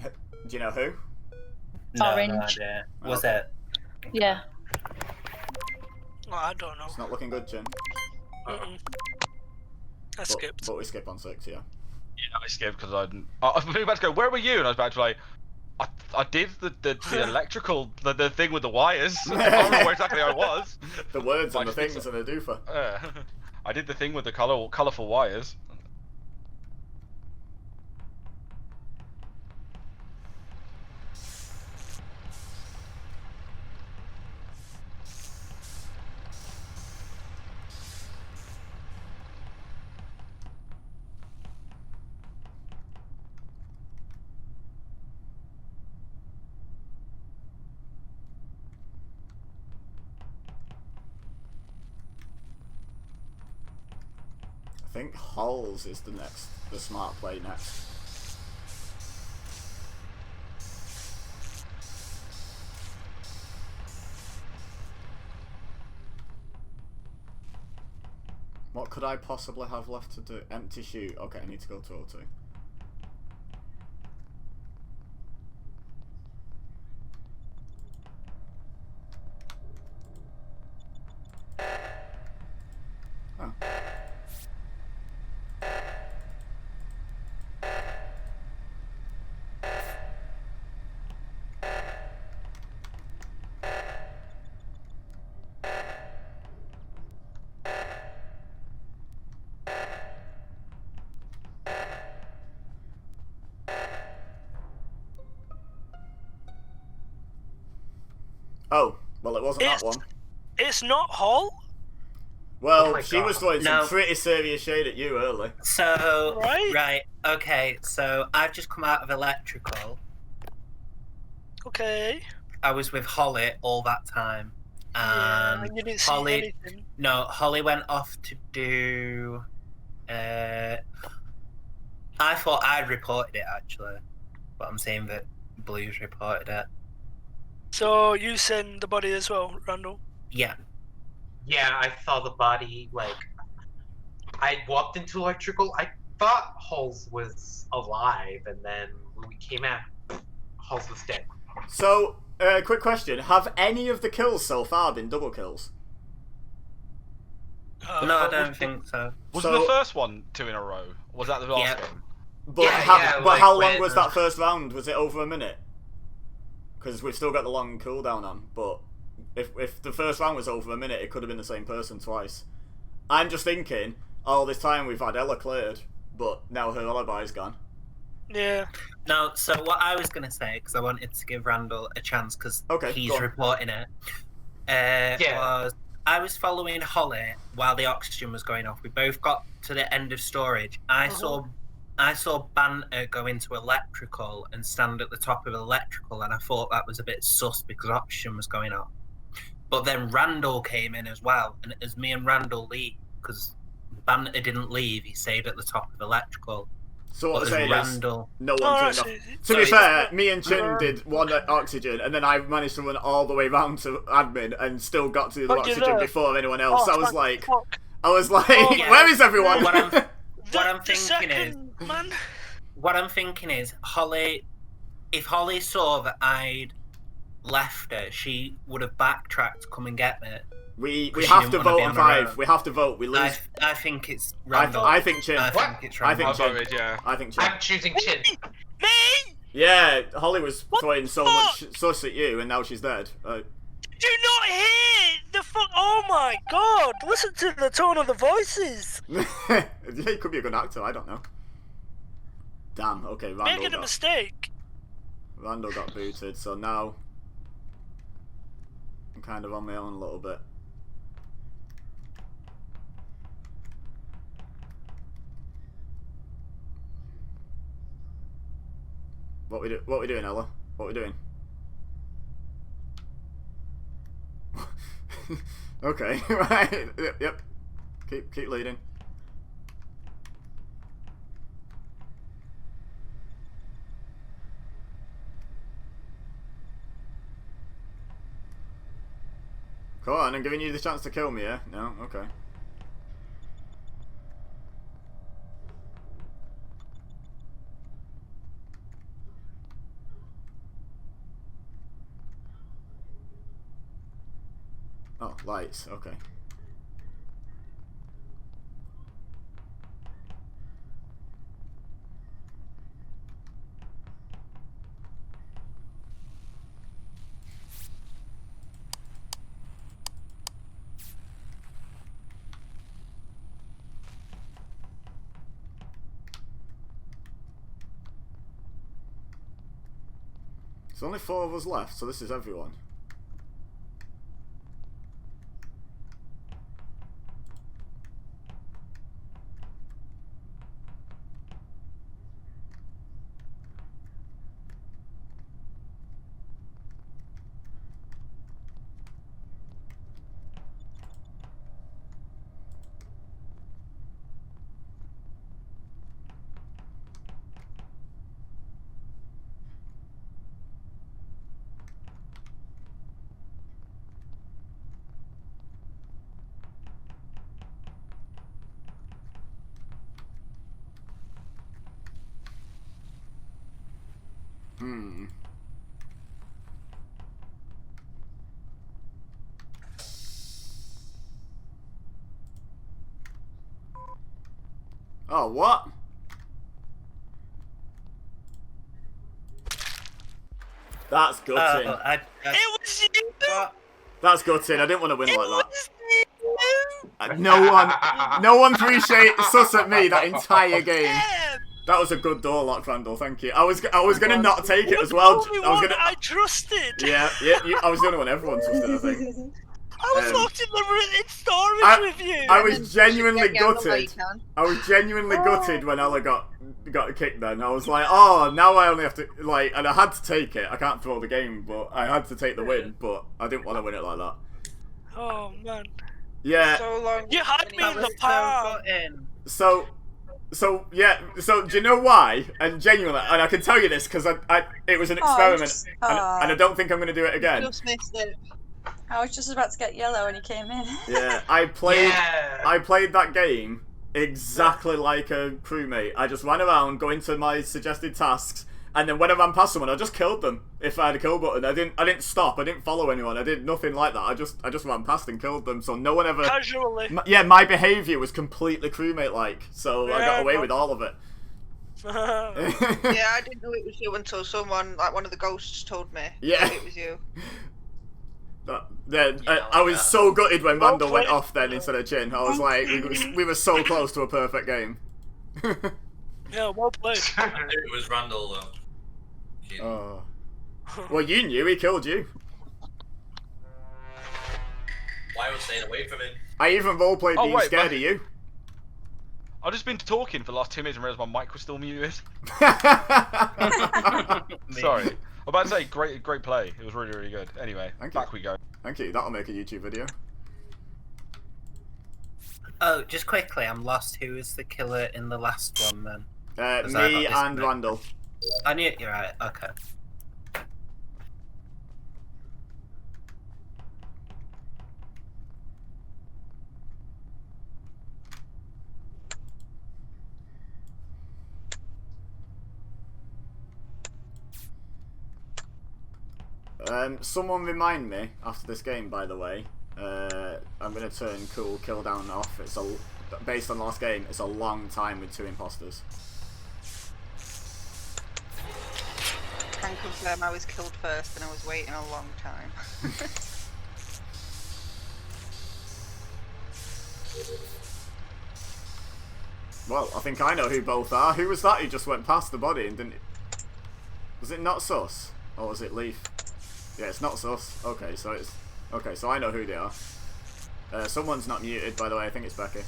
[SPEAKER 1] Do you know who?
[SPEAKER 3] No,
[SPEAKER 7] Orange.
[SPEAKER 3] no idea. Was it?
[SPEAKER 7] Yeah.
[SPEAKER 8] Oh, I don't know.
[SPEAKER 1] It's not looking good, Jin.
[SPEAKER 8] I skipped.
[SPEAKER 1] But we skip on 6, yeah.
[SPEAKER 6] Yeah, I skipped because I was about to go. Where were you? And I was about to like. I did the electrical the thing with the wires. I don't remember where exactly I was.
[SPEAKER 1] The words and the things and the doofer.
[SPEAKER 6] I did the thing with the colourful wires.
[SPEAKER 1] I think Halls is the smart play next. What could I possibly have left to do? Empty chute. Okay, I need to go to O2. Oh. Oh, well, it wasn't that one.
[SPEAKER 8] It's not Hall?
[SPEAKER 1] Well, she was throwing some pretty serious shade at you early.
[SPEAKER 3] So, right, okay, so I've just come out of electrical.
[SPEAKER 8] Okay.
[SPEAKER 3] I was with Holly all that time.
[SPEAKER 8] And you didn't see
[SPEAKER 3] Holly.
[SPEAKER 8] anything.
[SPEAKER 3] No, Holly went off to do. I thought I'd reported it actually, but I'm saying that Blue's reported it.
[SPEAKER 8] So you sent the body as well, Randall?
[SPEAKER 3] Yeah.
[SPEAKER 9] Yeah, I saw the body. Like, I walked into electrical. I thought Halls was alive, and then when we came out, Halls was dead.
[SPEAKER 1] So, quick question: have any of the kills so far been double kills?
[SPEAKER 3] No, I don't think so.
[SPEAKER 6] Wasn't the first one 2 in a row? Was that the last game?
[SPEAKER 1] But how long was that first round? Was it over a minute? Because we've still got the long cooldown on. But if the first round was over a minute, it could have been the same person twice. I'm just thinking, all this time we've had Ella cleared, but now her alibi's gone.
[SPEAKER 8] Yeah.
[SPEAKER 3] No, so what I was going to say, because I wanted to give Randall a chance, because he's reporting it, was I was following Holly while the oxygen was going off. We both got to the end of storage. I saw Banter go into electrical and stand at the top of electrical, and I thought that was a bit sus because oxygen was going off. But then Randall came in as well, and as me and Randall leave, because Banter didn't leave, he stayed at the top of electrical.
[SPEAKER 1] So what I'm saying
[SPEAKER 3] Randall...
[SPEAKER 1] is, no one turned off. To be fair, me and Chin did one at oxygen, and then I managed to run all the way round to admin and still got to the oxygen before anyone else. I was like, where is everyone?
[SPEAKER 3] What I'm thinking is, Holly, if Holly saw that I'd left her, she would have backtracked to come and get me.
[SPEAKER 1] We have to vote on 5. We have to vote. We lose.
[SPEAKER 3] I think it's Randall.
[SPEAKER 1] I think Chin.
[SPEAKER 3] I think it's Randall.
[SPEAKER 1] I think Chin.
[SPEAKER 6] Voted, yeah.
[SPEAKER 1] I think Chin.
[SPEAKER 9] I'm choosing Chin.
[SPEAKER 8] Me?
[SPEAKER 1] Yeah, Holly was throwing so much sus at you, and now she's dead.
[SPEAKER 8] Do not hear the fuck. Oh my god! Listen to the tone of the voices.
[SPEAKER 1] Yeah, he could be a good actor. I don't know. Damn. Okay, Randall.
[SPEAKER 8] Making a mistake.
[SPEAKER 1] Randall got booted, so now I'm kind of on my own a little bit. What we doing, Ella? What we doing? Okay, right. Yep. Keep leading. Come on, I'm giving you the chance to kill me, yeah? No? Okay. Oh, lights, okay. There's only 4 of us left, so this is everyone. Oh, what? That's gutting.
[SPEAKER 8] It was you!
[SPEAKER 1] That's gutting. I didn't want to win like that. No one threw sus at me that entire game. That was a good door lock, Randall. Thank you. I was gonna not take it as well.
[SPEAKER 8] I trusted.
[SPEAKER 1] Yeah. I was the only one everyone trusted, I think.
[SPEAKER 8] I was locked in storage with you.
[SPEAKER 1] I was genuinely gutted. I was genuinely gutted when Ella got kicked then. I was like, oh, now I only have to, and I had to take it. I can't throw the game, but I had to take the win, but I didn't want to win it like that.
[SPEAKER 8] Oh man.
[SPEAKER 1] Yeah.
[SPEAKER 10] So long.
[SPEAKER 8] You had me in the
[SPEAKER 3] So
[SPEAKER 8] palm.
[SPEAKER 3] gutting.
[SPEAKER 1] So do you know why? And genuinely, and I can tell you this because it was an experiment, and I don't think I'm going to do it again.
[SPEAKER 10] Just missed it.
[SPEAKER 4] I was just about to get yellow when he came in.
[SPEAKER 1] Yeah, I played
[SPEAKER 9] Yeah.
[SPEAKER 1] that game exactly like a crewmate. I just ran around, going to my suggested tasks, and then when I ran past someone, I just killed them. If I had a kill button, I didn't stop. I didn't follow anyone. I did nothing like that. I just ran past and killed them. So no one ever.
[SPEAKER 8] Casually.
[SPEAKER 1] My behaviour was completely crewmate-like, so I got
[SPEAKER 8] Yeah,
[SPEAKER 1] away
[SPEAKER 8] no.
[SPEAKER 1] with all of it.
[SPEAKER 10] Yeah, I didn't know it was you until someone, like one of the ghosts, told me.
[SPEAKER 1] Yeah.
[SPEAKER 10] That it was you.
[SPEAKER 1] I was so gutted when
[SPEAKER 8] Well
[SPEAKER 1] Randall went
[SPEAKER 8] played.
[SPEAKER 1] off then instead of Chin. I was like, we were so close to a perfect game.
[SPEAKER 8] Yeah, well played.
[SPEAKER 11] I knew it was Randall though. Yeah.
[SPEAKER 1] Oh. Well, you knew he killed you.
[SPEAKER 11] Why was staying away from him?
[SPEAKER 1] I even roleplayed
[SPEAKER 6] Oh,
[SPEAKER 1] being
[SPEAKER 6] wait,
[SPEAKER 1] scared
[SPEAKER 6] but-
[SPEAKER 1] of you.
[SPEAKER 6] I've just been talking for the last 2 minutes and realised my mic was still muted. Sorry. I'm about to say, great play. It was really, really good. Anyway,
[SPEAKER 1] Thank you.
[SPEAKER 6] back we go.
[SPEAKER 1] Thank you. That'll make a YouTube video.
[SPEAKER 3] Oh, just quickly, I'm lost. Who was the killer in the last one then? Was I
[SPEAKER 1] Me
[SPEAKER 3] about
[SPEAKER 1] and
[SPEAKER 3] this-
[SPEAKER 1] Randall.
[SPEAKER 3] I knew you're right. Okay.
[SPEAKER 1] Someone remind me after this game, by the way. I'm gonna turn cool kill down off. It's based on last game. It's a long time with 2 imposters.
[SPEAKER 10] Can confirm I was killed first and I was waiting a long time.
[SPEAKER 1] Well, I think I know who both are. Who was that who just went past the body and didn't... Was it not sus? Or was it Leaf? Yeah, it's not sus. Okay, so it's... Okay, so I know who they are. Someone's not muted, by the way. I think it's Becky.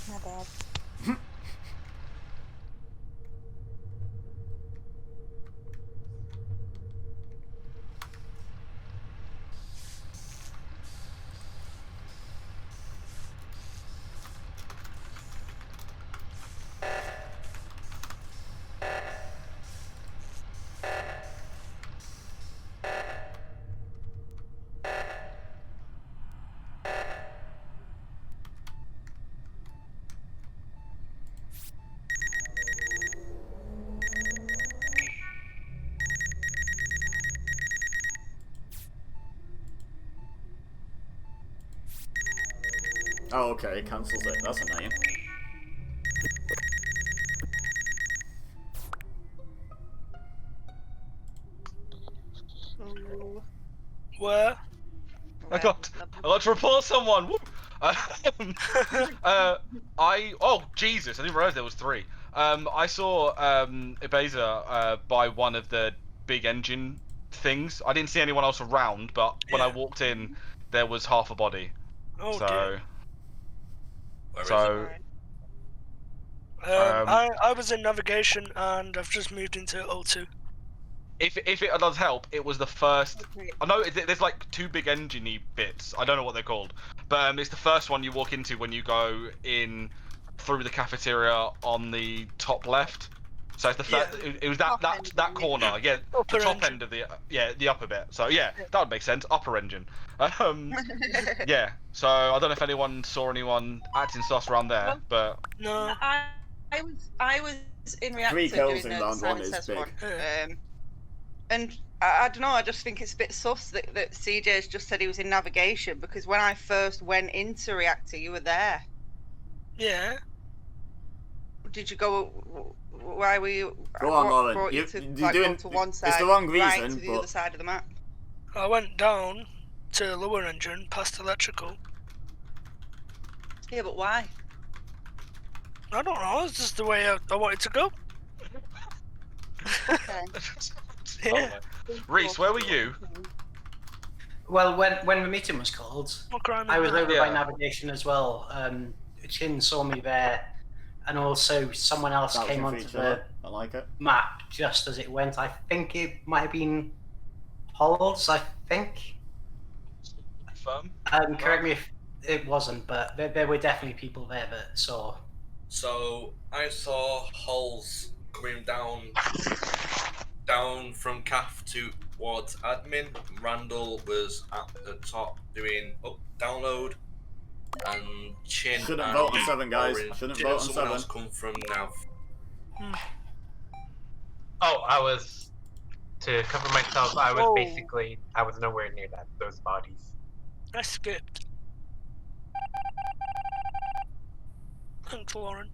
[SPEAKER 4] My bad.
[SPEAKER 1] Oh, okay. It cancels it. That's annoying.
[SPEAKER 8] Where?
[SPEAKER 6] I got to report someone. Whoop. Oh Jesus! I didn't realize there was 3. I saw Ibeza by one of the big engine things. I didn't see anyone else around, but when I walked in, there was half a body.
[SPEAKER 8] Oh
[SPEAKER 6] So,
[SPEAKER 8] dear.
[SPEAKER 11] Where is
[SPEAKER 6] so
[SPEAKER 8] I was in navigation and I've just moved into O2.
[SPEAKER 6] if it does help, it was the first. I know there's like 2 big engine-y bits. I don't know what they're called, but it's the first one you walk into when you go in through the cafeteria on the top left. So it's the first, it was that corner, yeah,
[SPEAKER 8] Upper
[SPEAKER 6] the top
[SPEAKER 8] engine.
[SPEAKER 6] end of the upper bit. So yeah, that would make sense. Upper engine. Yeah. So I don't know if anyone saw anyone acting sus around there, but
[SPEAKER 8] No.
[SPEAKER 10] I was in reactor
[SPEAKER 1] 3 kills
[SPEAKER 10] doing
[SPEAKER 1] in
[SPEAKER 10] the
[SPEAKER 1] round 1
[SPEAKER 10] Simon
[SPEAKER 1] is
[SPEAKER 10] Says
[SPEAKER 1] big.
[SPEAKER 10] one. And I don't know, I just think it's a bit sus that CJ's just said he was in navigation, because when I first went into reactor, you were there.
[SPEAKER 8] Yeah.
[SPEAKER 10] Did you go? Why were you?
[SPEAKER 1] Go on,
[SPEAKER 10] what
[SPEAKER 1] Lauren.
[SPEAKER 10] brought you
[SPEAKER 1] You-
[SPEAKER 10] to,
[SPEAKER 1] you're
[SPEAKER 10] like,
[SPEAKER 1] doing-
[SPEAKER 10] go to one
[SPEAKER 1] it's
[SPEAKER 10] side,
[SPEAKER 1] the wrong
[SPEAKER 10] right
[SPEAKER 1] reason,
[SPEAKER 10] to the
[SPEAKER 1] but-
[SPEAKER 10] other side of the map.
[SPEAKER 8] I went down to lower engine past electrical.
[SPEAKER 10] Yeah, but why?
[SPEAKER 8] I don't know. It's just the way I wanted to go.
[SPEAKER 10] Okay.
[SPEAKER 8] Yeah.
[SPEAKER 6] Reese, where were you?
[SPEAKER 2] Well, when the meeting was called,
[SPEAKER 8] What crime
[SPEAKER 2] I was
[SPEAKER 8] is that?
[SPEAKER 2] over by
[SPEAKER 6] Yeah.
[SPEAKER 2] navigation as well. Chin saw me there, and also someone else
[SPEAKER 1] That was
[SPEAKER 2] came
[SPEAKER 1] a
[SPEAKER 2] onto
[SPEAKER 1] feature.
[SPEAKER 2] the
[SPEAKER 1] I like it.
[SPEAKER 2] map just as it went. I think it might have been Holes, I think.
[SPEAKER 6] Firm.
[SPEAKER 2] Correct me if it wasn't, but there were definitely people there that saw.
[SPEAKER 11] So I saw holes coming down from CAF towards admin. Randall was at the top doing download, and Chin
[SPEAKER 1] Shouldn't
[SPEAKER 11] and
[SPEAKER 1] vote on 7, guys.
[SPEAKER 11] Orange.
[SPEAKER 1] Shouldn't
[SPEAKER 11] Did
[SPEAKER 1] vote on
[SPEAKER 11] someone
[SPEAKER 1] 7.
[SPEAKER 11] else come from Nav?
[SPEAKER 9] Oh, I was to cover myself. I was
[SPEAKER 8] Whoa.
[SPEAKER 9] basically I was nowhere near those bodies.
[SPEAKER 8] I skipped. Thanks, Lauren.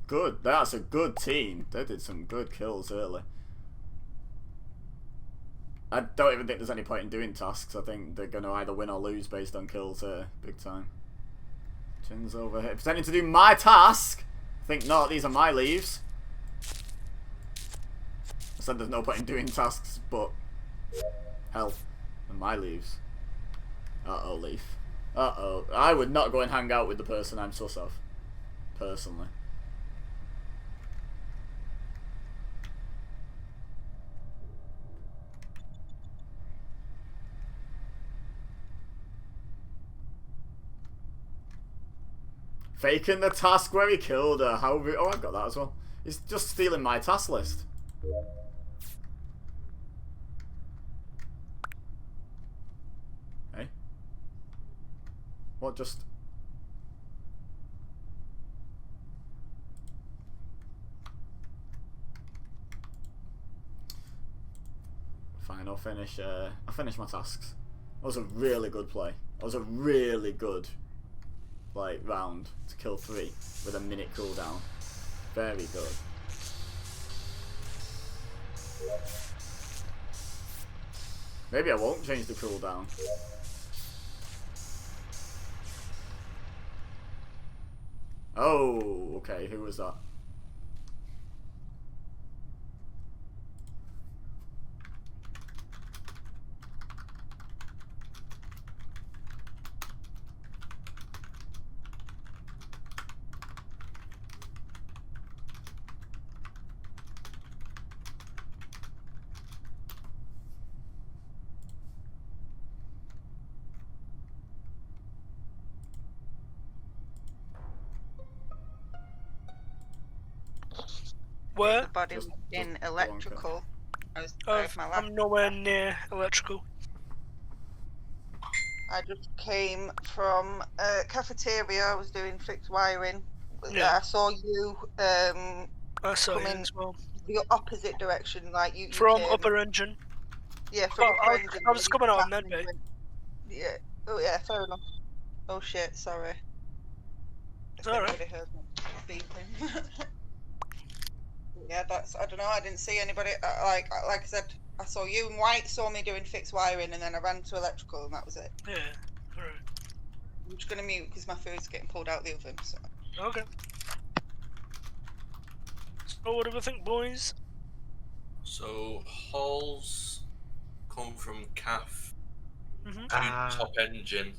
[SPEAKER 1] Good. That's a good team. They did some good kills early. I don't even think there's any point in doing tasks. I think they're going to either win or lose based on kills here. Big time. Chin's over here. Pretending to do my task. I think not. These are my leaves. I said there's no point in doing tasks, but health and my leaves. Uh-oh, Leaf. Uh-oh. I would not go and hang out with the person I'm sus of. Personally. Faking the task where he killed her. How? Oh, I've got that as well. He's just stealing my task list. Hey? What just... Fine, I'll finish my tasks. That was a really good play. That was a really good round to kill 3 with a minute cooldown. Very good. Maybe I won't change the cooldown. Oh, okay, who was that?
[SPEAKER 8] Where?
[SPEAKER 10] The body was in electrical. I was my lab.
[SPEAKER 8] I'm nowhere near electrical.
[SPEAKER 10] I just came from cafeteria. I was doing fixed wiring.
[SPEAKER 8] Yeah.
[SPEAKER 10] I saw you
[SPEAKER 8] I saw you
[SPEAKER 10] coming
[SPEAKER 8] as well.
[SPEAKER 10] the opposite direction, like you
[SPEAKER 8] From
[SPEAKER 10] came,
[SPEAKER 8] upper engine.
[SPEAKER 10] Yeah, from
[SPEAKER 8] Oh,
[SPEAKER 10] upper engine.
[SPEAKER 8] I was coming out of
[SPEAKER 10] Back
[SPEAKER 8] medbay.
[SPEAKER 10] Yeah. Oh yeah, fair enough. Oh shit, sorry.
[SPEAKER 8] It's alright.
[SPEAKER 10] Anybody heard me beeping. Yeah, that's. I don't know. I didn't see anybody. Like I said, I saw you and White saw me doing fixed wiring, and then I ran to electrical, and that was it.
[SPEAKER 8] Yeah. Alright.
[SPEAKER 10] I'm just gonna mute because my food's getting pulled out the oven. So.
[SPEAKER 8] Okay. So what do we think, boys?
[SPEAKER 11] So holes come from CAF
[SPEAKER 8] Mm-hmm.
[SPEAKER 11] to top engine.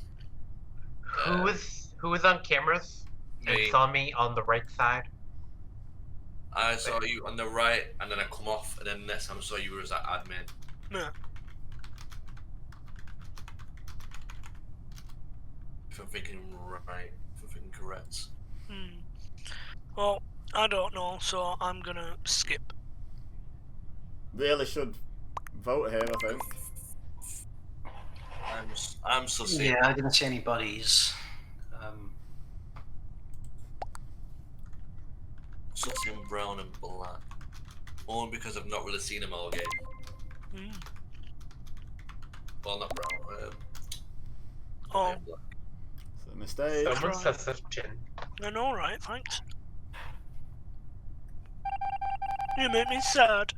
[SPEAKER 9] Who was on cameras and
[SPEAKER 11] Me.
[SPEAKER 9] saw me on the right side?
[SPEAKER 11] I saw you on the right, and then I come off, and then next time I saw you was at admin.
[SPEAKER 8] Yeah.
[SPEAKER 11] If I'm thinking right, if I'm thinking correct.
[SPEAKER 8] Well, I don't know, so I'm gonna skip.
[SPEAKER 1] Really should vote here, I think.
[SPEAKER 11] I'm so sick.
[SPEAKER 2] Yeah, I didn't see any bodies.
[SPEAKER 11] Something brown and black. Only because I've not really seen them all game. Well, not brown.
[SPEAKER 8] Oh.
[SPEAKER 11] Black.
[SPEAKER 1] It's a mistake.
[SPEAKER 9] Someone says such chin.
[SPEAKER 8] I know, right? Thanks. You make me sad.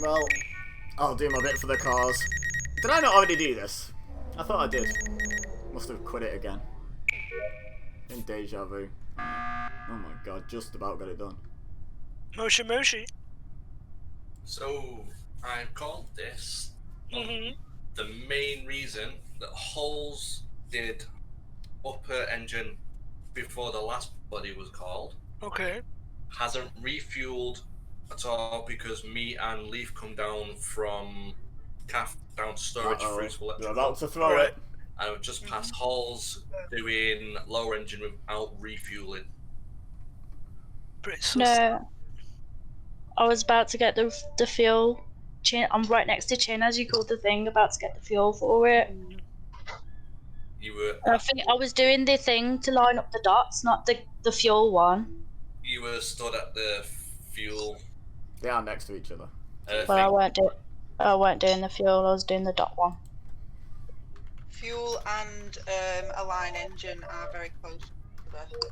[SPEAKER 1] Well, I'll do my bit for the cause. Did I not already do this? I thought I did. Must have quit it again. In deja vu. Oh my god, just about got it done.
[SPEAKER 8] Moshi Moshi.
[SPEAKER 11] So, I called this the main reason that Hulls did upper engine before the last body was called.
[SPEAKER 8] Okay.
[SPEAKER 11] Hasn't refueled at all because me and Leaf come down from CAF down to storage through to
[SPEAKER 1] You're
[SPEAKER 11] electrical.
[SPEAKER 1] about to throw it.
[SPEAKER 11] And I've just passed Hulls doing lower engine without refueling.
[SPEAKER 7] No. I was about to get the fuel. I'm right next to Chin, as you called the thing, about to get the fuel for it.
[SPEAKER 11] You were.
[SPEAKER 7] I think I was doing the thing to line up the dots, not the fuel one.
[SPEAKER 11] You were stood at the fuel.
[SPEAKER 1] They are next to each other.
[SPEAKER 7] But I weren't doing the fuel. I was doing the dot one.
[SPEAKER 10] Fuel and a line engine are very close together.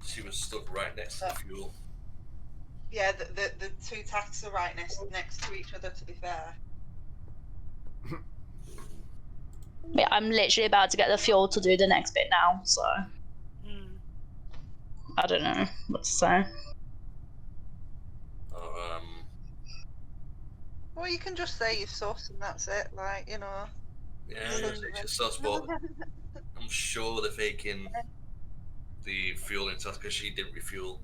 [SPEAKER 11] She was stood right next to the fuel.
[SPEAKER 10] Yeah, the two tasks are right next to each other, to be fair.
[SPEAKER 7] Yeah, I'm literally about to get the fuel to do the next bit now, so I don't know what to say.
[SPEAKER 10] Well, you can just say you're sus and that's it, like, you know.
[SPEAKER 11] Yeah, it's just sus, but I'm sure they're faking the fueling task because she didn't refuel.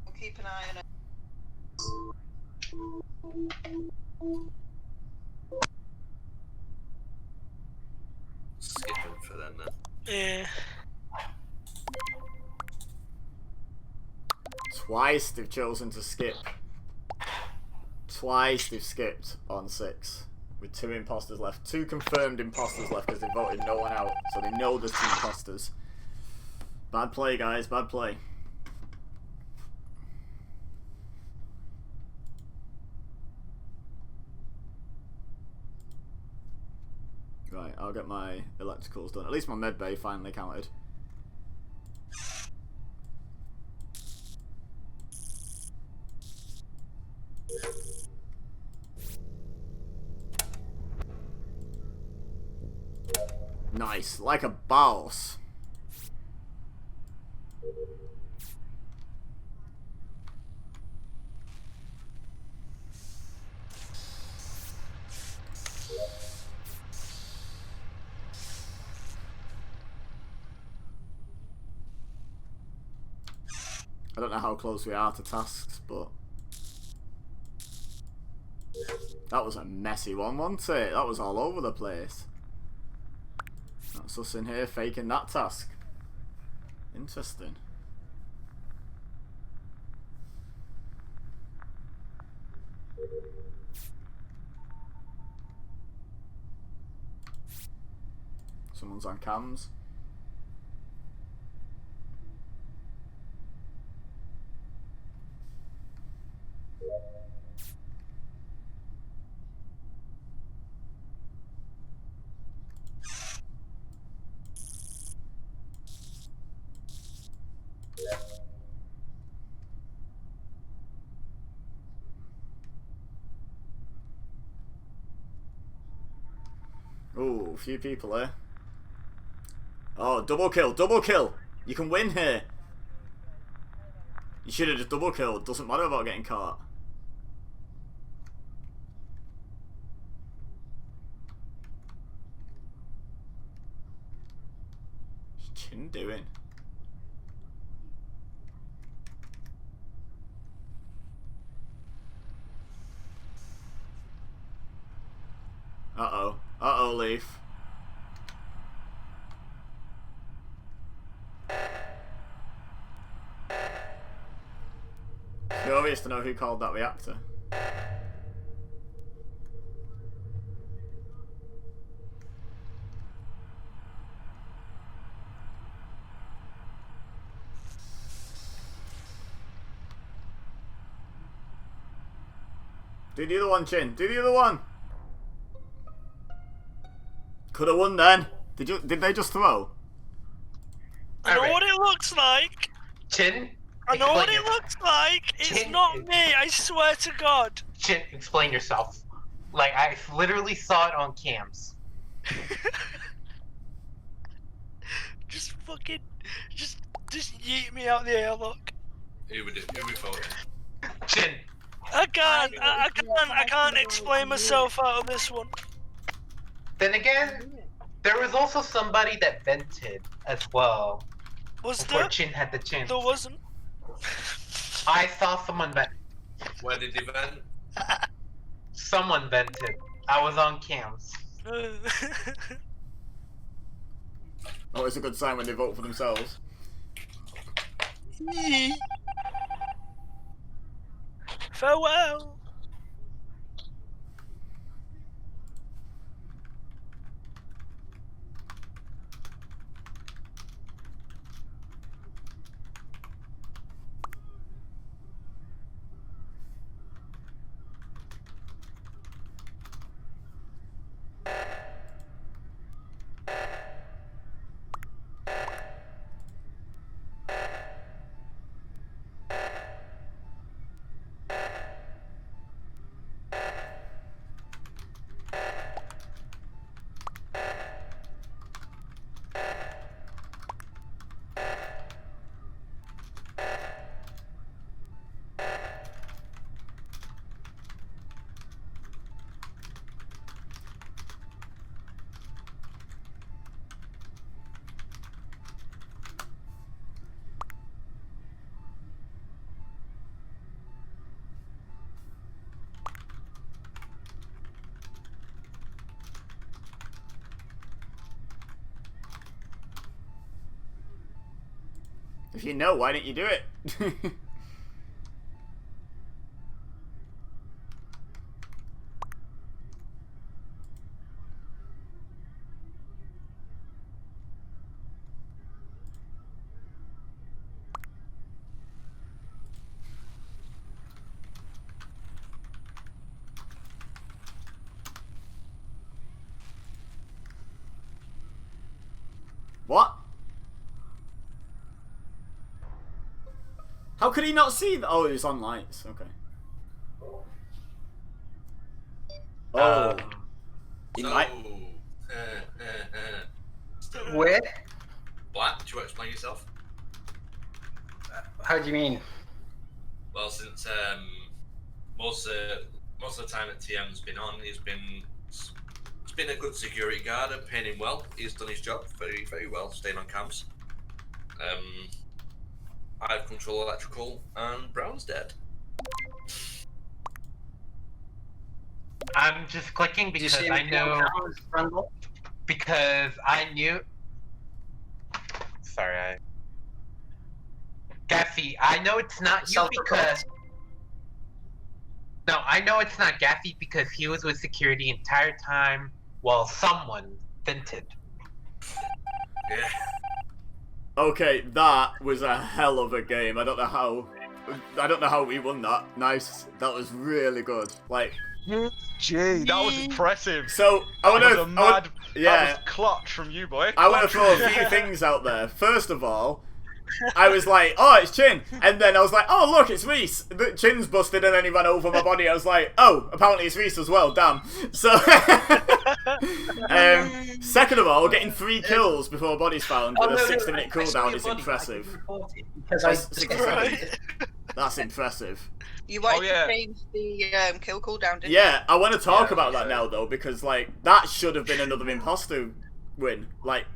[SPEAKER 10] I'll keep an eye on it.
[SPEAKER 11] Skipping for them then.
[SPEAKER 8] Yeah.
[SPEAKER 1] Twice they've chosen to skip. Twice they've skipped on 6. With 2 imposters left. 2 confirmed imposters left because they voted no one out. So they know there's 2 imposters. Bad play, guys. Bad play. Right, I'll get my electricals done. At least my med bay finally counted. Nice, like a boss. I don't know how close we are to tasks, but that was a messy one, wasn't it? That was all over the place. That's us in here faking that task. Interesting. Someone's on cams. Ooh, a few people here. Oh, double kill, double kill! You can win here! You should have just double killed, doesn't matter about getting caught. What's Chin doing? Uh-oh. Uh-oh, Leaf. Curious to know who called that reactor. Do the other one, Chin. Do the other one. Could have won then. Did they just throw?
[SPEAKER 8] I know what it looks like.
[SPEAKER 9] Chin,
[SPEAKER 8] I know what
[SPEAKER 9] Explain
[SPEAKER 8] it looks like. It's
[SPEAKER 9] Chin-
[SPEAKER 8] not me. I swear to God.
[SPEAKER 9] Chin, explain yourself. Like, I literally saw it on cams.
[SPEAKER 8] Just fucking, just yeet me out the airlock.
[SPEAKER 11] Who we voting?
[SPEAKER 9] Chin,
[SPEAKER 8] I can't explain myself out of this one.
[SPEAKER 9] then again, there was also somebody that vented as well.
[SPEAKER 8] Was
[SPEAKER 9] Before
[SPEAKER 8] there?
[SPEAKER 9] Chin had the chance.
[SPEAKER 8] There wasn't.
[SPEAKER 9] I saw someone vent.
[SPEAKER 11] Where did he vent?
[SPEAKER 9] Someone vented. I was on cams.
[SPEAKER 1] Always a good sign when they vote for themselves.
[SPEAKER 8] Farewell.
[SPEAKER 1] If you know, why didn't you do it? What? How could he not see that? Oh, it was on lights. Okay. Oh. He
[SPEAKER 11] So,
[SPEAKER 1] might.
[SPEAKER 2] Where?
[SPEAKER 11] Black, do you want to explain yourself?
[SPEAKER 2] How do you mean?
[SPEAKER 11] Well, since most of the time that TM's been on, he's been a good security guard and paying him well. He's done his job very, very well, staying on cams. I've control electrical, and Brown's dead.
[SPEAKER 9] I'm just clicking because I know. Because I knew. Sorry, Gaffy, I know it's not you because. No, I know it's not Gaffy because he was with security the entire time while someone vented.
[SPEAKER 11] Yeah.
[SPEAKER 1] Okay, that was a hell of a game. I don't know how we won that. Nice. That was really good. Like,
[SPEAKER 6] Gee, that was impressive.
[SPEAKER 1] so I
[SPEAKER 6] That was
[SPEAKER 1] want
[SPEAKER 6] a
[SPEAKER 1] to,
[SPEAKER 6] mad,
[SPEAKER 1] yeah,
[SPEAKER 6] that was clutch from you, boy.
[SPEAKER 1] I want to throw a few things out there. First of all, I was like, oh, it's Chin. And then I was like, oh, look, it's Reese. The Chin's busted, and then he ran over my body. I was like, oh, apparently it's Reese as well. Damn. So, second of all, getting 3 kills before a body's found with a 60-minute cooldown is impressive. That's impressive.
[SPEAKER 10] You wanted to change the kill cooldown, didn't you?
[SPEAKER 1] Yeah, I want to talk about that now, though, because, like, that should have been another imposter win. Like,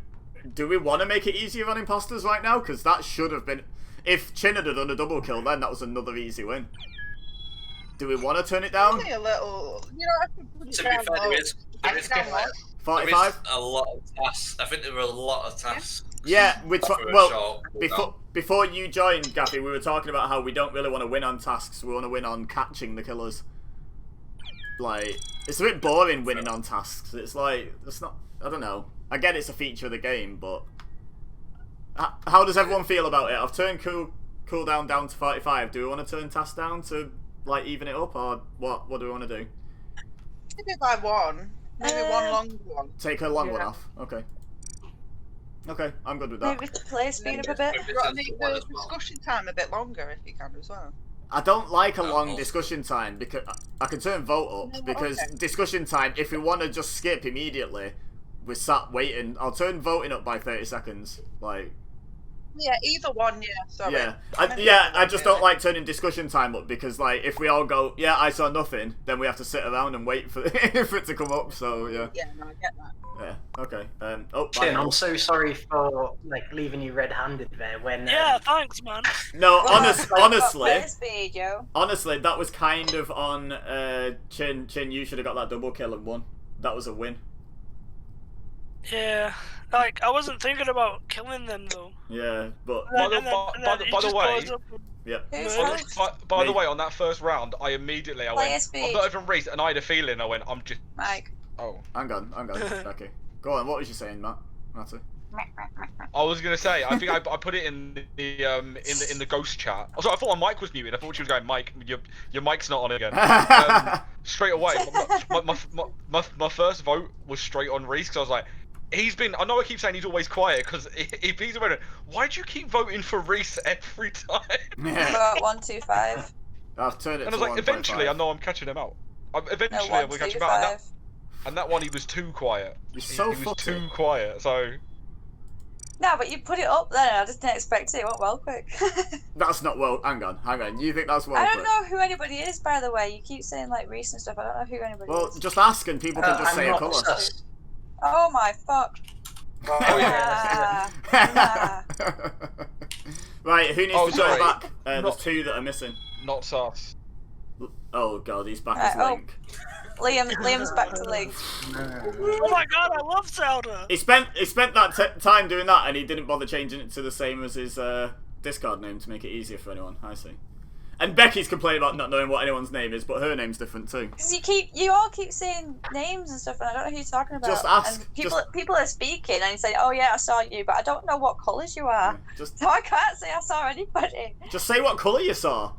[SPEAKER 1] do we want to make it easier on imposters right now? Because that should have been... If Chin had done a double kill, then that was another easy win. Do we want to turn it down?
[SPEAKER 10] Only a little. You know, I can put it
[SPEAKER 11] To be
[SPEAKER 10] down
[SPEAKER 11] fair,
[SPEAKER 10] low.
[SPEAKER 11] there is
[SPEAKER 1] 45?
[SPEAKER 11] a lot of tasks. I think there were a lot of tasks.
[SPEAKER 1] Yeah,
[SPEAKER 11] Well,
[SPEAKER 1] before you joined, Gaffy, we were talking about how we don't really want to win on tasks. We want to win on catching the killers. Like, it's a bit boring winning on tasks. It's like, it's not... I don't know. I get it's a feature of the game, but... How does everyone feel about it? I've turned cooldown down to 45. Do we want to turn tasks down to, like, even it up, or what? What do we want to do?
[SPEAKER 10] Maybe by one. Maybe one long one.
[SPEAKER 1] Take a long one off. Okay. Okay, I'm good with that.
[SPEAKER 4] Maybe to play speed up a bit.
[SPEAKER 10] You've got to make the discussion time a bit longer if you can as well.
[SPEAKER 1] I don't like a long discussion time because I can turn vote up because discussion time, if we want to just skip immediately, we're sat waiting. I'll turn voting up by 30 seconds. Like,
[SPEAKER 10] Yeah, either one, yeah. Sorry.
[SPEAKER 1] Yeah, I just don't like turning discussion time up because, like, if we all go, yeah, I saw nothing, then we have to sit around and wait for for it to come up. So yeah.
[SPEAKER 10] Yeah, no, I get that.
[SPEAKER 1] Yeah. Okay.
[SPEAKER 2] Tim, I'm so sorry for like leaving you red-handed there. When
[SPEAKER 8] Yeah, thanks, man.
[SPEAKER 1] No, honestly,
[SPEAKER 4] Play speed, yo.
[SPEAKER 1] honestly, that was kind of on Chin. Chin, you should have got that double kill and won. That was a win.
[SPEAKER 8] Yeah, like I wasn't thinking about killing them though.
[SPEAKER 1] Yeah, but
[SPEAKER 6] By the way,
[SPEAKER 1] yeah.
[SPEAKER 6] By the way, on that first round, I went,
[SPEAKER 4] Play
[SPEAKER 6] I'm
[SPEAKER 4] speed.
[SPEAKER 6] not even Reese, and I had a feeling. I went, I'm just.
[SPEAKER 4] Mike.
[SPEAKER 6] Oh.
[SPEAKER 1] Hang on, Becky. Go on. What was you saying, Matty?
[SPEAKER 6] I was gonna say, I think I put it in the ghost chat. Also, I thought my mic was muted. I thought she was going, Mike, your mic's not on again. Straight away, my first vote was straight on Reese because I was like, I know I keep saying he's always quiet because if he's a voter, why do you keep voting for Reese every time?
[SPEAKER 4] About 125.
[SPEAKER 1] I've turned it.
[SPEAKER 6] And I was like, eventually, I know I'm catching him out. Eventually, I will catch him out. And that one, he was too quiet. He was too quiet. So.
[SPEAKER 4] No, but you put it up then. I just didn't expect it. It went well quick.
[SPEAKER 1] That's not well. Hang on. You think that's well
[SPEAKER 4] I
[SPEAKER 1] quick?
[SPEAKER 4] don't know who anybody is, by the way. You keep saying like Reese and stuff. I don't know who anybody is.
[SPEAKER 1] Well, just ask and people can just say a colour.
[SPEAKER 4] Oh my fuck.
[SPEAKER 6] Oh yeah.
[SPEAKER 1] Right, who needs to go back? There's two that are missing.
[SPEAKER 6] Not sus.
[SPEAKER 1] Oh god, he's back as Link.
[SPEAKER 4] Liam's back to Link.
[SPEAKER 8] Oh my god, I love Zelda.
[SPEAKER 1] He spent that time doing that, and he didn't bother changing it to the same as his discard name to make it easier for anyone. I see. And Becky's complaining about not knowing what anyone's name is, but her name's different too.
[SPEAKER 4] Because you all keep saying names and stuff, and I don't know who you're talking about.
[SPEAKER 1] Just ask.
[SPEAKER 4] And people are speaking and you say, "Oh yeah, I saw you," but I don't know what colours you are. So I can't say I saw anybody.
[SPEAKER 1] Just say what colour you saw.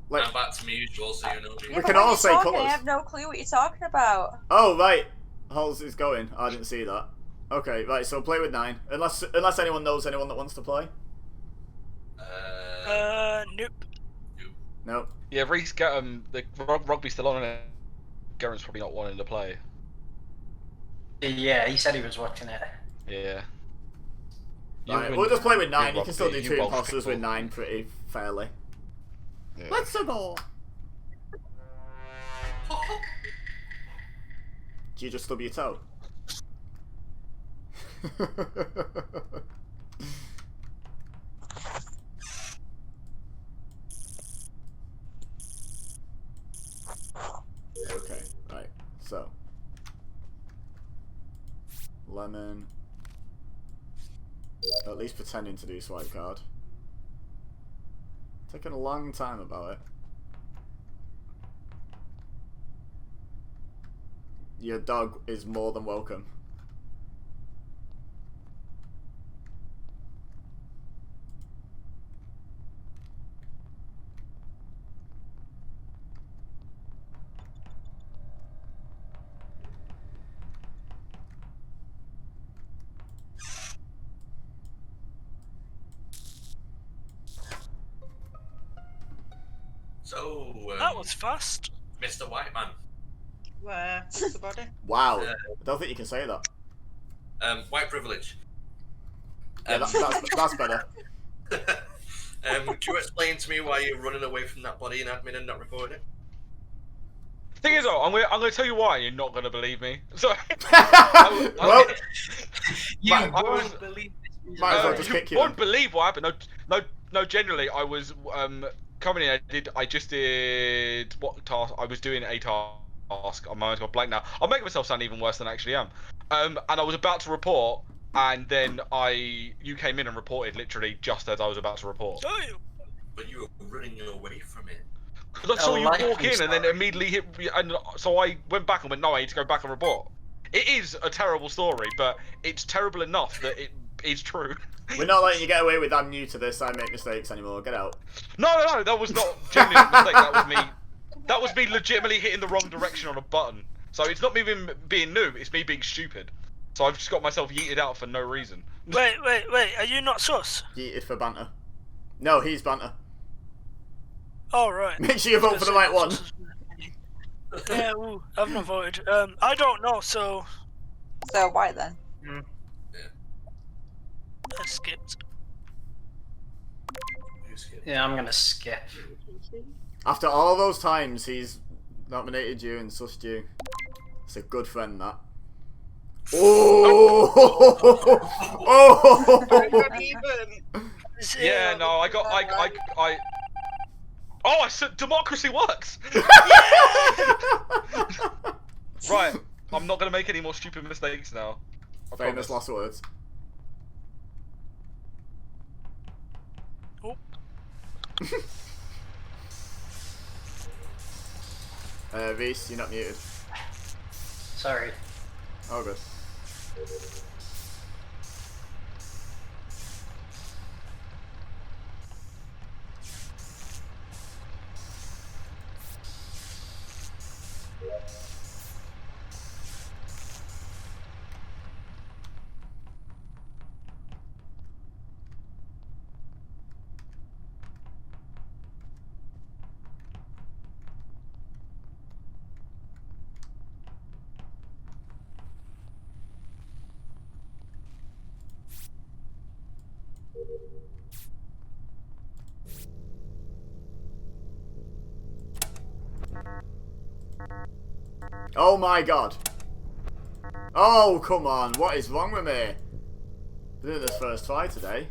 [SPEAKER 11] Like, I'm back to my usual, so you know.
[SPEAKER 1] We can all say colours.
[SPEAKER 4] I have no clue what you're talking about.
[SPEAKER 1] Oh right, Halls is going. I didn't see that. Okay, right. So play with 9, unless anyone knows anyone that wants to play.
[SPEAKER 8] Nope.
[SPEAKER 1] Nope.
[SPEAKER 6] Yeah, Reese, the rugby's still on, and Garen's probably not wanting to play.
[SPEAKER 2] Yeah, he said he was watching it.
[SPEAKER 6] Yeah.
[SPEAKER 1] Right, we'll just play with 9. You can still do 2 imposters with 9 pretty fairly. Yeah. Let's go. Do you just stub your toe? Okay, right, so Lemon, at least pretending to do swipe card. Taking a long time about it. Your dog is more than welcome.
[SPEAKER 11] So,
[SPEAKER 8] that was fast.
[SPEAKER 11] Mr. Whiteman.
[SPEAKER 10] Where? What's the body?
[SPEAKER 1] Wow. I don't think you can say that.
[SPEAKER 11] White privilege.
[SPEAKER 1] Yeah, that's better.
[SPEAKER 11] Could you explain to me why you're running away from that body in admin and not reporting it?
[SPEAKER 6] Thing is, though, I'm gonna tell you why. You're not gonna believe me. So,
[SPEAKER 3] you won't believe this.
[SPEAKER 1] Might as well just kick
[SPEAKER 6] you won't believe what happened. No. Generally, I was coming in. I just did what task? I was doing a task. My mind's gone blank now. I'll make myself sound even worse than I actually am. And I was about to report, and then you came in and reported literally just as I was about to report.
[SPEAKER 11] But you were running away from it.
[SPEAKER 6] Because I saw you walk in and then immediately hit, and so I went back and went, no, I need to go back and report. It is a terrible story, but it's terrible enough that it is true.
[SPEAKER 1] We're not letting you get away with I'm new to this, I make mistakes anymore. Get out.
[SPEAKER 6] No, that was not genuinely a mistake. That was me legitimately hitting the wrong direction on a button. So it's not me being noob, it's me being stupid. So I've just got myself yeeted out for no reason.
[SPEAKER 8] Wait. Are you not sus?
[SPEAKER 1] Yeeted for banter. No, he's banter.
[SPEAKER 8] Oh, right.
[SPEAKER 1] Make sure you vote for the right one.
[SPEAKER 8] Yeah, ooh, I've not voted. I don't know, so
[SPEAKER 4] So white then.
[SPEAKER 8] I skipped.
[SPEAKER 2] Yeah, I'm gonna skip.
[SPEAKER 1] After all those times he's nominated you and sussed you. It's a good friend, that. Oh!
[SPEAKER 6] Yeah, no, I Oh, I said democracy works! Right, I'm not gonna make any more stupid mistakes now. I
[SPEAKER 1] Famous
[SPEAKER 6] promise.
[SPEAKER 1] last words.
[SPEAKER 8] Oh.
[SPEAKER 1] Reese, you're not muted.
[SPEAKER 2] Sorry.
[SPEAKER 1] Oh, good. Oh my god. Oh, come on. What is wrong with me? Doing this first try today.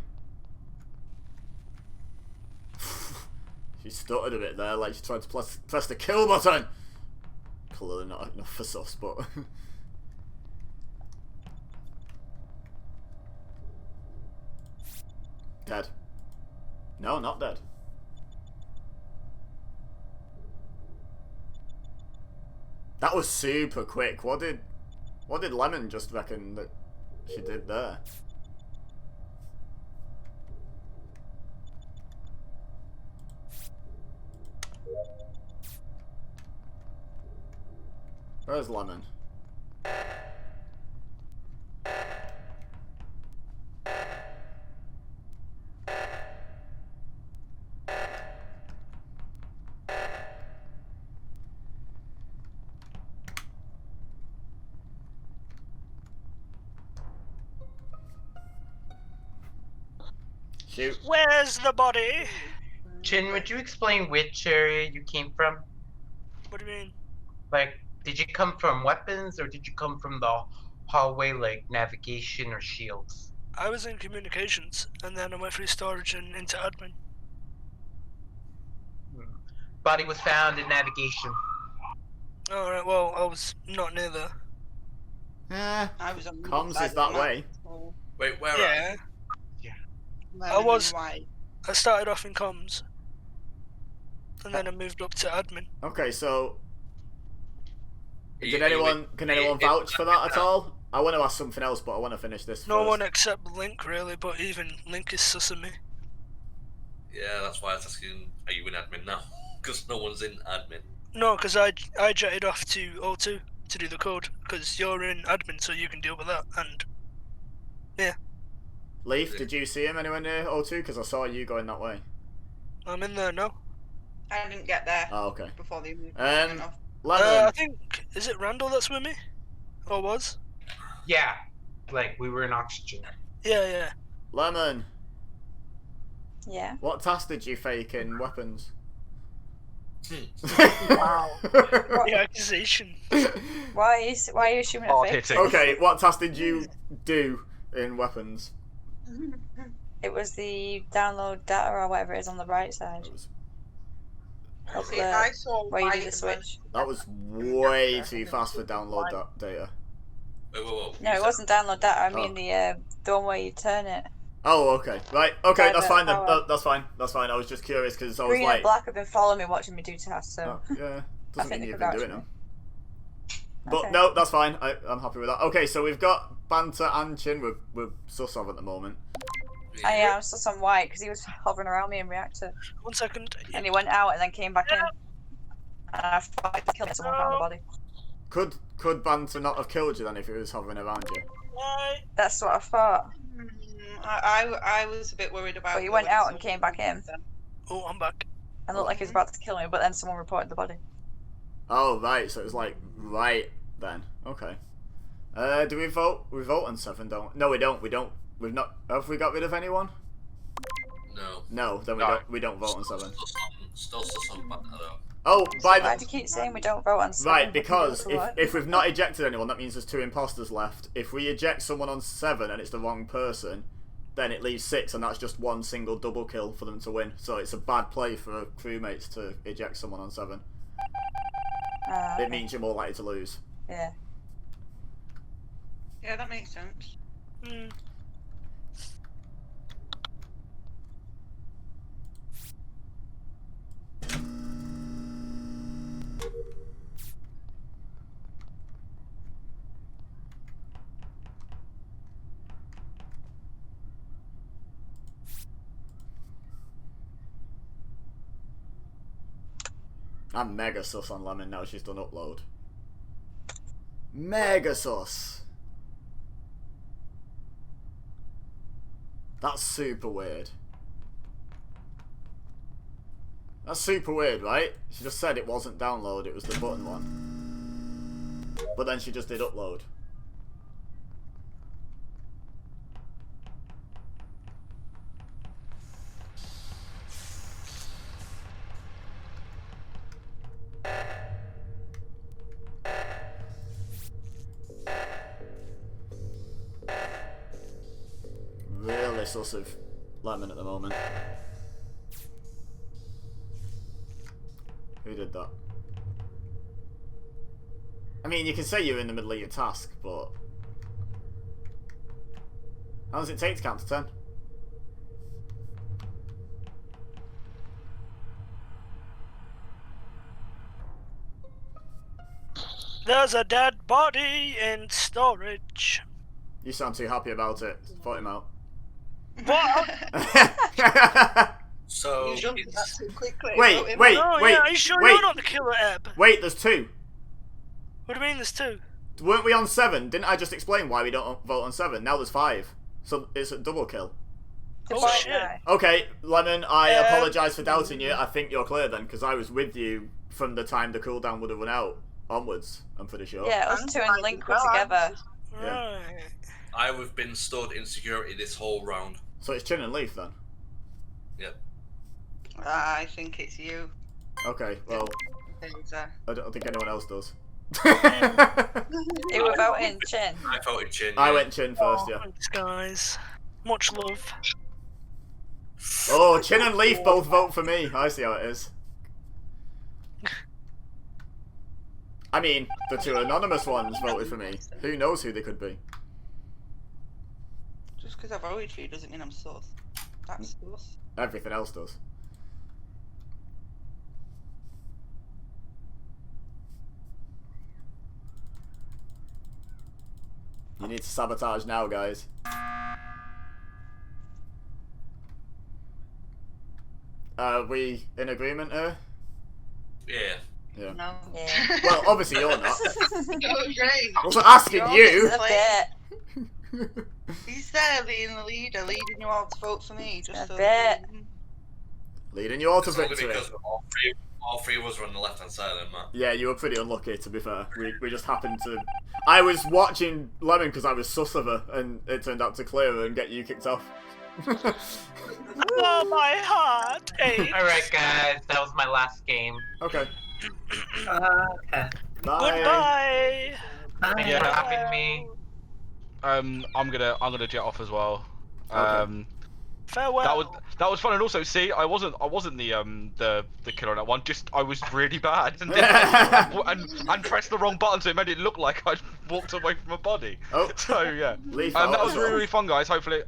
[SPEAKER 1] She stuttered a bit there, like she tried to press the kill button. Clearly not enough for sus, but... Dead. No, not dead. That was super quick. What did Lemon just reckon that she did there? Where's Lemon? Shoot.
[SPEAKER 8] Where's the body?
[SPEAKER 9] Chin, would you explain which area you came from?
[SPEAKER 8] What do you mean?
[SPEAKER 9] Like, did you come from weapons or did you come from the hallway, like navigation or shields?
[SPEAKER 8] I was in communications, and then I went through storage and into admin.
[SPEAKER 9] Body was found in navigation.
[SPEAKER 8] Alright, well, I was not near there.
[SPEAKER 10] I was on
[SPEAKER 1] Comms is that way.
[SPEAKER 11] Wait, where
[SPEAKER 8] Yeah. I started off in comms, and then I moved up to admin.
[SPEAKER 1] Okay, so
[SPEAKER 11] You-
[SPEAKER 1] can anyone vouch for that at all? I want to ask something else, but I want to finish this
[SPEAKER 8] No
[SPEAKER 1] first.
[SPEAKER 8] one except Link, really, but even Link is sussing me.
[SPEAKER 11] Yeah, that's why I was asking, are you in admin now? Because no one's in admin.
[SPEAKER 8] No, because I jetted off to O2 to do the code, because you're in admin, so you can deal with that, and yeah.
[SPEAKER 1] Leaf, did you see him anywhere near O2? Because I saw you going that way.
[SPEAKER 8] I'm in there now.
[SPEAKER 10] I didn't get there.
[SPEAKER 1] Oh, okay.
[SPEAKER 10] Before they moved.
[SPEAKER 1] Lemon.
[SPEAKER 8] I think, is it Randall that's with me? Or was?
[SPEAKER 9] Yeah, like we were in oxygen.
[SPEAKER 8] Yeah.
[SPEAKER 1] Lemon.
[SPEAKER 4] Yeah.
[SPEAKER 1] What task did you fake in weapons?
[SPEAKER 4] Wow.
[SPEAKER 8] The accusation.
[SPEAKER 4] Why are you assuming I faked?
[SPEAKER 1] Okay, what task did you do in weapons?
[SPEAKER 4] It was the download data or whatever it is on the right side. Up
[SPEAKER 10] See,
[SPEAKER 4] there,
[SPEAKER 10] I saw
[SPEAKER 4] where you
[SPEAKER 10] white
[SPEAKER 4] do the
[SPEAKER 10] and
[SPEAKER 4] switch.
[SPEAKER 1] That was way too fast for download data.
[SPEAKER 11] Whoa.
[SPEAKER 4] No, it wasn't download data. I mean the one where you turn it.
[SPEAKER 1] Oh, okay. Right. Okay, that's fine then.
[SPEAKER 4] Power.
[SPEAKER 1] That's fine. That's fine. I was just curious because I was
[SPEAKER 4] Green
[SPEAKER 1] like...
[SPEAKER 4] and black have been following me, watching me do tasks. So
[SPEAKER 1] Oh, yeah.
[SPEAKER 4] I
[SPEAKER 1] Doesn't
[SPEAKER 4] think
[SPEAKER 1] mean
[SPEAKER 4] they
[SPEAKER 1] you've
[SPEAKER 4] could
[SPEAKER 1] been
[SPEAKER 4] vouch
[SPEAKER 1] doing
[SPEAKER 4] for
[SPEAKER 1] them.
[SPEAKER 4] me.
[SPEAKER 1] But
[SPEAKER 4] Okay.
[SPEAKER 1] no, that's fine. I'm happy with that. Okay, so we've got Banter and Chin with sus of at the moment.
[SPEAKER 4] I am still on white because he was hovering around me in reactor.
[SPEAKER 8] 1 second.
[SPEAKER 4] And he went out and then came back in. And I thought I killed someone found the body.
[SPEAKER 1] Could Banter not have killed you then if he was hovering around you?
[SPEAKER 4] That's what I thought.
[SPEAKER 10] I was a bit worried about.
[SPEAKER 4] But he went out and came back in.
[SPEAKER 8] Oh, I'm back.
[SPEAKER 4] And looked like he was about to kill me, but then someone reported the body.
[SPEAKER 1] Oh, right, so it was like, right then. Okay. Do we vote? We vote on 7, don't we? No, we don't. We've not. Have we got rid of anyone?
[SPEAKER 11] No.
[SPEAKER 1] No, then we don't vote on 7.
[SPEAKER 11] Still some though.
[SPEAKER 1] Oh, by
[SPEAKER 4] Why
[SPEAKER 1] the...
[SPEAKER 4] do you keep saying we don't vote on 7?
[SPEAKER 1] Right, because if we've not ejected anyone, that means there's 2 imposters left. If we eject someone on 7 and it's the wrong person, then it leaves 6, and that's just one single double kill for them to win. So it's a bad play for crewmates to eject someone on 7.
[SPEAKER 4] Okay.
[SPEAKER 1] It means you're more likely to lose.
[SPEAKER 4] Yeah.
[SPEAKER 10] Yeah, that makes sense.
[SPEAKER 1] I'm mega sus on Lemon now she's done upload. Mega sus. That's super weird. That's super weird, right? She just said it wasn't download, it was the button one. But then she just did upload. Really sus of Lemon at the moment. Who did that? I mean, you can say you're in the middle of your task, but... How does it take to count to 10?
[SPEAKER 8] There's a dead body in storage.
[SPEAKER 1] You sound too happy about it. Vote him out.
[SPEAKER 8] What?
[SPEAKER 11] So
[SPEAKER 10] You jumped at that too quickly.
[SPEAKER 1] Wait,
[SPEAKER 10] Vote him
[SPEAKER 1] wait,
[SPEAKER 10] out.
[SPEAKER 8] Oh,
[SPEAKER 1] wait,
[SPEAKER 8] yeah, are you sure
[SPEAKER 1] wait.
[SPEAKER 8] you're not the killer, Eb?
[SPEAKER 1] Wait, there's 2.
[SPEAKER 8] What do you mean there's 2?
[SPEAKER 1] Weren't we on 7? Didn't I just explain why we don't vote on 7? Now there's 5. So it's a double kill.
[SPEAKER 8] Oh, shit.
[SPEAKER 1] Okay, Lemon, I apologise for doubting you. I think you're clear then, because I was with you from the time the cooldown would have run out onwards, I'm pretty sure.
[SPEAKER 4] Yeah, us 2 and Link were together.
[SPEAKER 1] Yeah.
[SPEAKER 11] I've been stored in security this whole round.
[SPEAKER 1] So it's Chin and Leaf then?
[SPEAKER 11] Yep.
[SPEAKER 10] I think it's you.
[SPEAKER 1] Okay, well,
[SPEAKER 10] Loser.
[SPEAKER 1] I don't think anyone else does.
[SPEAKER 4] Who were voting Chin?
[SPEAKER 11] I voted Chin.
[SPEAKER 1] I
[SPEAKER 11] yeah.
[SPEAKER 1] went Chin first, yeah.
[SPEAKER 8] Thanks, guys. Much love.
[SPEAKER 1] Oh, Chin and Leaf both vote for me. I see how it is. I mean, the 2 anonymous ones voted for me. Who knows who they could be?
[SPEAKER 10] Just because I voted for you doesn't mean I'm sus. That's sus.
[SPEAKER 1] Everything else does. You need to sabotage now, guys. Are we in agreement here?
[SPEAKER 11] Yeah.
[SPEAKER 1] Yeah.
[SPEAKER 10] No.
[SPEAKER 4] Yeah.
[SPEAKER 1] Well, obviously you're not.
[SPEAKER 10] Okay.
[SPEAKER 1] I wasn't asking
[SPEAKER 10] You're
[SPEAKER 1] you.
[SPEAKER 4] A bit.
[SPEAKER 10] He's there being the leader, leading you all to vote for me. Just
[SPEAKER 4] A
[SPEAKER 10] so
[SPEAKER 4] bit.
[SPEAKER 1] Leading you all to
[SPEAKER 11] It's only
[SPEAKER 1] victory.
[SPEAKER 11] because all three of us were on the left hand side then, Matt.
[SPEAKER 1] Yeah, you were pretty unlucky, to be fair. We just happened to... I was watching Lemon because I was sus of her, and it turned out to clear her and get you kicked off.
[SPEAKER 8] Oh, my heart aches.
[SPEAKER 9] Alright, guys, that was my last game.
[SPEAKER 1] Okay.
[SPEAKER 3] Okay.
[SPEAKER 1] Bye.
[SPEAKER 8] Goodbye.
[SPEAKER 9] Thanks
[SPEAKER 6] Yeah.
[SPEAKER 9] for having me.
[SPEAKER 6] I'm gonna jet off as well.
[SPEAKER 1] Okay.
[SPEAKER 8] Farewell.
[SPEAKER 6] That was fun, and also see, I wasn't the killer on that one. Just I was really bad and and pressed the wrong button, so it made it look like I'd walked away from a body.
[SPEAKER 1] Oh.
[SPEAKER 6] So yeah,
[SPEAKER 1] Leaf
[SPEAKER 6] that
[SPEAKER 1] out
[SPEAKER 6] was
[SPEAKER 1] as well.
[SPEAKER 6] really fun, guys. Hopefully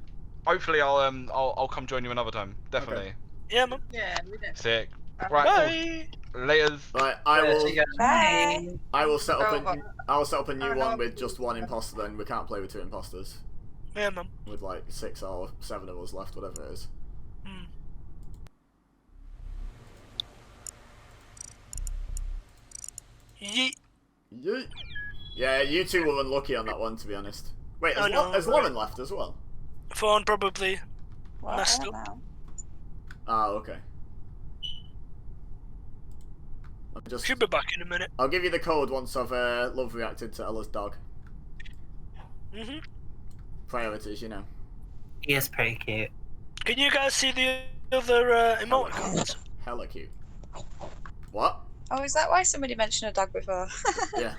[SPEAKER 6] I'll come join you another time. Definitely.
[SPEAKER 8] Yeah, man.
[SPEAKER 10] Yeah, we did.
[SPEAKER 6] Sick. Right.
[SPEAKER 8] Bye.
[SPEAKER 6] Cool. Laters.
[SPEAKER 1] Right,
[SPEAKER 4] Bye.
[SPEAKER 1] I will set up
[SPEAKER 10] Oh,
[SPEAKER 1] I'll set up a new
[SPEAKER 10] Oh,
[SPEAKER 1] one
[SPEAKER 10] no.
[SPEAKER 1] with just 1 imposter. Then we can't play with 2 imposters.
[SPEAKER 8] Yeah, man.
[SPEAKER 1] With like 6 or 7 of us left, whatever it is.
[SPEAKER 8] Hmm. Yeet.
[SPEAKER 1] Yeet. Yeah, you 2 were unlucky on that one, to be honest. Wait,
[SPEAKER 8] I know,
[SPEAKER 1] has
[SPEAKER 8] right.
[SPEAKER 1] Lauren left as well?
[SPEAKER 8] Phone probably
[SPEAKER 4] Well, I
[SPEAKER 8] messed
[SPEAKER 4] don't
[SPEAKER 8] up.
[SPEAKER 4] know.
[SPEAKER 1] Ah, okay. Let me just...
[SPEAKER 8] Should be back in a minute.
[SPEAKER 1] I'll give you the code once I've love reacted to Ella's dog.
[SPEAKER 8] Mhm.
[SPEAKER 1] Priorities, you know.
[SPEAKER 3] He is pretty cute.
[SPEAKER 8] Can you guys see the other emoticons?
[SPEAKER 1] Hella cute. What?
[SPEAKER 4] Oh, is that why somebody mentioned a dog before?
[SPEAKER 1] Yeah.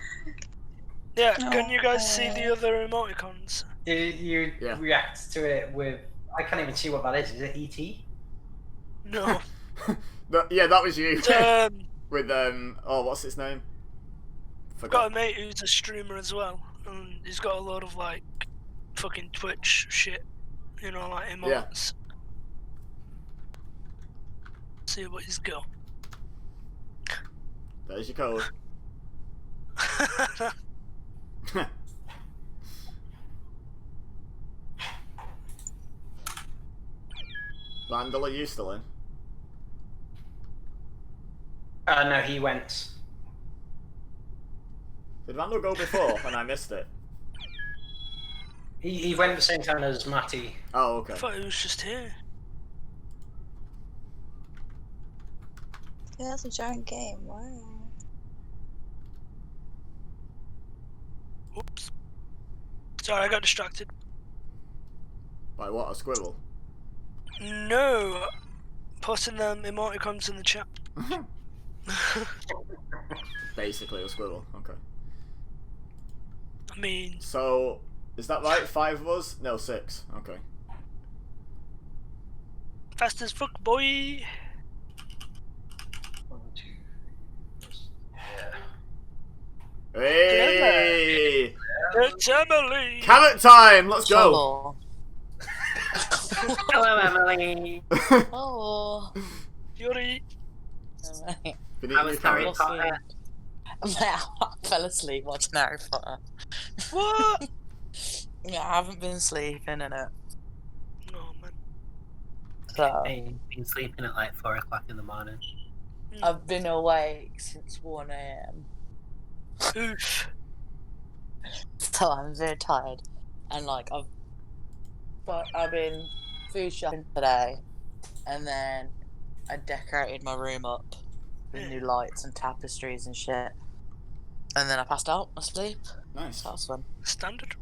[SPEAKER 8] Yeah. Can you guys see the other emoticons?
[SPEAKER 2] You
[SPEAKER 1] Yeah.
[SPEAKER 2] react to it with. I can't even see what that is. Is it ET?
[SPEAKER 8] No.
[SPEAKER 1] Yeah, that was you.
[SPEAKER 8] It's,
[SPEAKER 1] With oh, what's his name?
[SPEAKER 8] I've got a mate who's a streamer as well, and he's got a lot of like fucking Twitch shit, you know, like emotes. See what he's got.
[SPEAKER 1] There's your code. Randall, are you still in?
[SPEAKER 2] No, he went.
[SPEAKER 1] Did Randall go before and I missed it?
[SPEAKER 2] He went at the same time as Matty.
[SPEAKER 1] Oh, okay.
[SPEAKER 8] I thought he was just here.
[SPEAKER 4] Yeah, that's a giant game. Wow.
[SPEAKER 8] Oops. Sorry, I got distracted.
[SPEAKER 1] By what, a squirrel?
[SPEAKER 8] No, posting them emoticons in the chat.
[SPEAKER 1] Basically a squirrel, okay.
[SPEAKER 8] I mean,
[SPEAKER 1] So, is that right? 5 of us? No, 6. Okay.
[SPEAKER 8] fast as fuck, boy.
[SPEAKER 2] 1, 2, 3. Yeah.
[SPEAKER 1] Hey!
[SPEAKER 8] It's Emily.
[SPEAKER 1] Carrot time! Let's go!
[SPEAKER 3] Hello, Emily.
[SPEAKER 12] Oh.
[SPEAKER 8] Yuri.
[SPEAKER 1] Been
[SPEAKER 3] How
[SPEAKER 1] eating
[SPEAKER 3] was
[SPEAKER 1] your
[SPEAKER 3] Harry
[SPEAKER 1] carrots?
[SPEAKER 3] Potter?
[SPEAKER 12] I fell asleep watching Harry Potter.
[SPEAKER 8] What?
[SPEAKER 12] Yeah, I haven't been sleeping in it.
[SPEAKER 8] No, man.
[SPEAKER 12] So,
[SPEAKER 3] I've been sleeping at like 4 o'clock in the morning.
[SPEAKER 12] I've been awake since 1 AM.
[SPEAKER 8] Oof.
[SPEAKER 12] So I'm very tired. And like, I've been food shopping today. And then I decorated my room up with new lights and tapestries and shit. And then I passed out asleep.
[SPEAKER 1] Nice.
[SPEAKER 12] So that was fun.
[SPEAKER 8] Standard.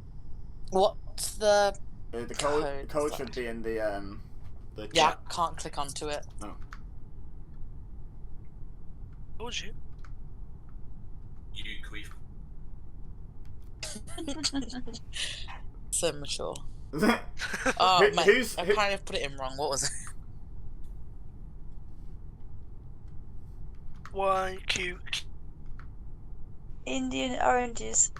[SPEAKER 12] What's the
[SPEAKER 1] The code should be in the chat.
[SPEAKER 12] Yeah, I can't click onto it.
[SPEAKER 1] Oh.
[SPEAKER 8] Told you.
[SPEAKER 11] You queef.
[SPEAKER 12] So mature. Oh,
[SPEAKER 1] Who-
[SPEAKER 12] mate,
[SPEAKER 1] who's-
[SPEAKER 12] I
[SPEAKER 1] who-
[SPEAKER 12] kind of put it in wrong. What was it?
[SPEAKER 8] Why Q?
[SPEAKER 4] Indian oranges.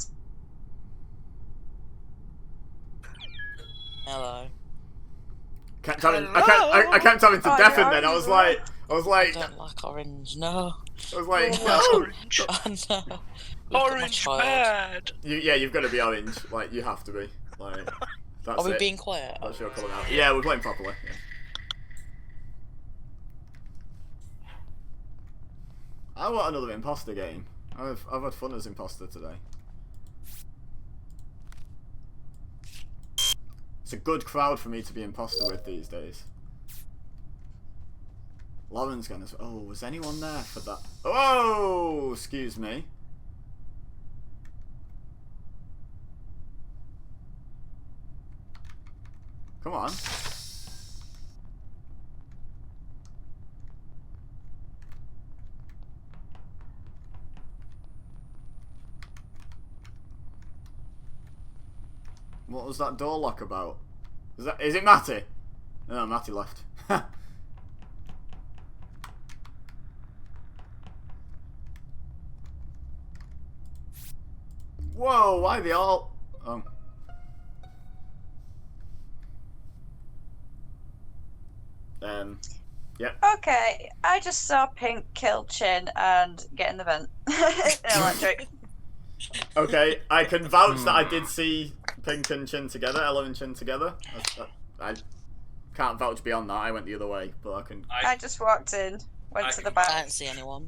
[SPEAKER 12] Hello.
[SPEAKER 1] I kept having to
[SPEAKER 4] Oh,
[SPEAKER 1] deafen
[SPEAKER 4] you're
[SPEAKER 1] then. I was
[SPEAKER 4] orange,
[SPEAKER 1] like,
[SPEAKER 12] I don't like orange. No.
[SPEAKER 1] I was like,
[SPEAKER 8] Orange.
[SPEAKER 12] Oh, no. Look at my
[SPEAKER 8] Orange
[SPEAKER 12] child.
[SPEAKER 8] bad.
[SPEAKER 1] you've got to be orange. Like, you have to be. Like, that's
[SPEAKER 12] Are we
[SPEAKER 1] it.
[SPEAKER 12] being quiet?
[SPEAKER 1] That's your colour now. Yeah, we're playing properly. Yeah. I want another imposter game. I've had fun as imposter today. It's a good crowd for me to be imposter with these days. Lauren's gonna. Oh, was anyone there for that? Oh, excuse me. Come on. What was that door lock about? Is it Matty? No, Matty left. Whoa, why they all... Oh. Yep.
[SPEAKER 4] Okay, I just saw Pink kill Chin and get in the vent. Electric.
[SPEAKER 1] Okay, I can vouch that I did see Pink and Chin together, Ella and Chin together. I can't vouch beyond that, I went the other way, but I can...
[SPEAKER 4] I just walked in, went to the back.
[SPEAKER 12] I didn't see anyone.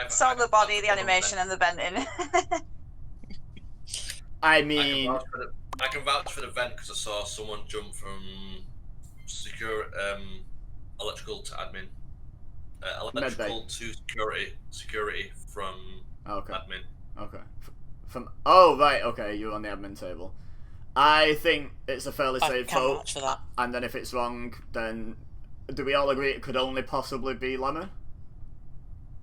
[SPEAKER 4] Saw the body, the animation, and the venting.
[SPEAKER 1] I mean...
[SPEAKER 11] I can vouch for the vent because I saw someone jump from electrical to admin. Electrical to security from admin.
[SPEAKER 1] Okay. Oh right, okay, you're on the admin table. I think it's a fairly safe vote.
[SPEAKER 12] Vouch for that.
[SPEAKER 1] And then if it's wrong, then do we all agree it could only possibly be Lemon?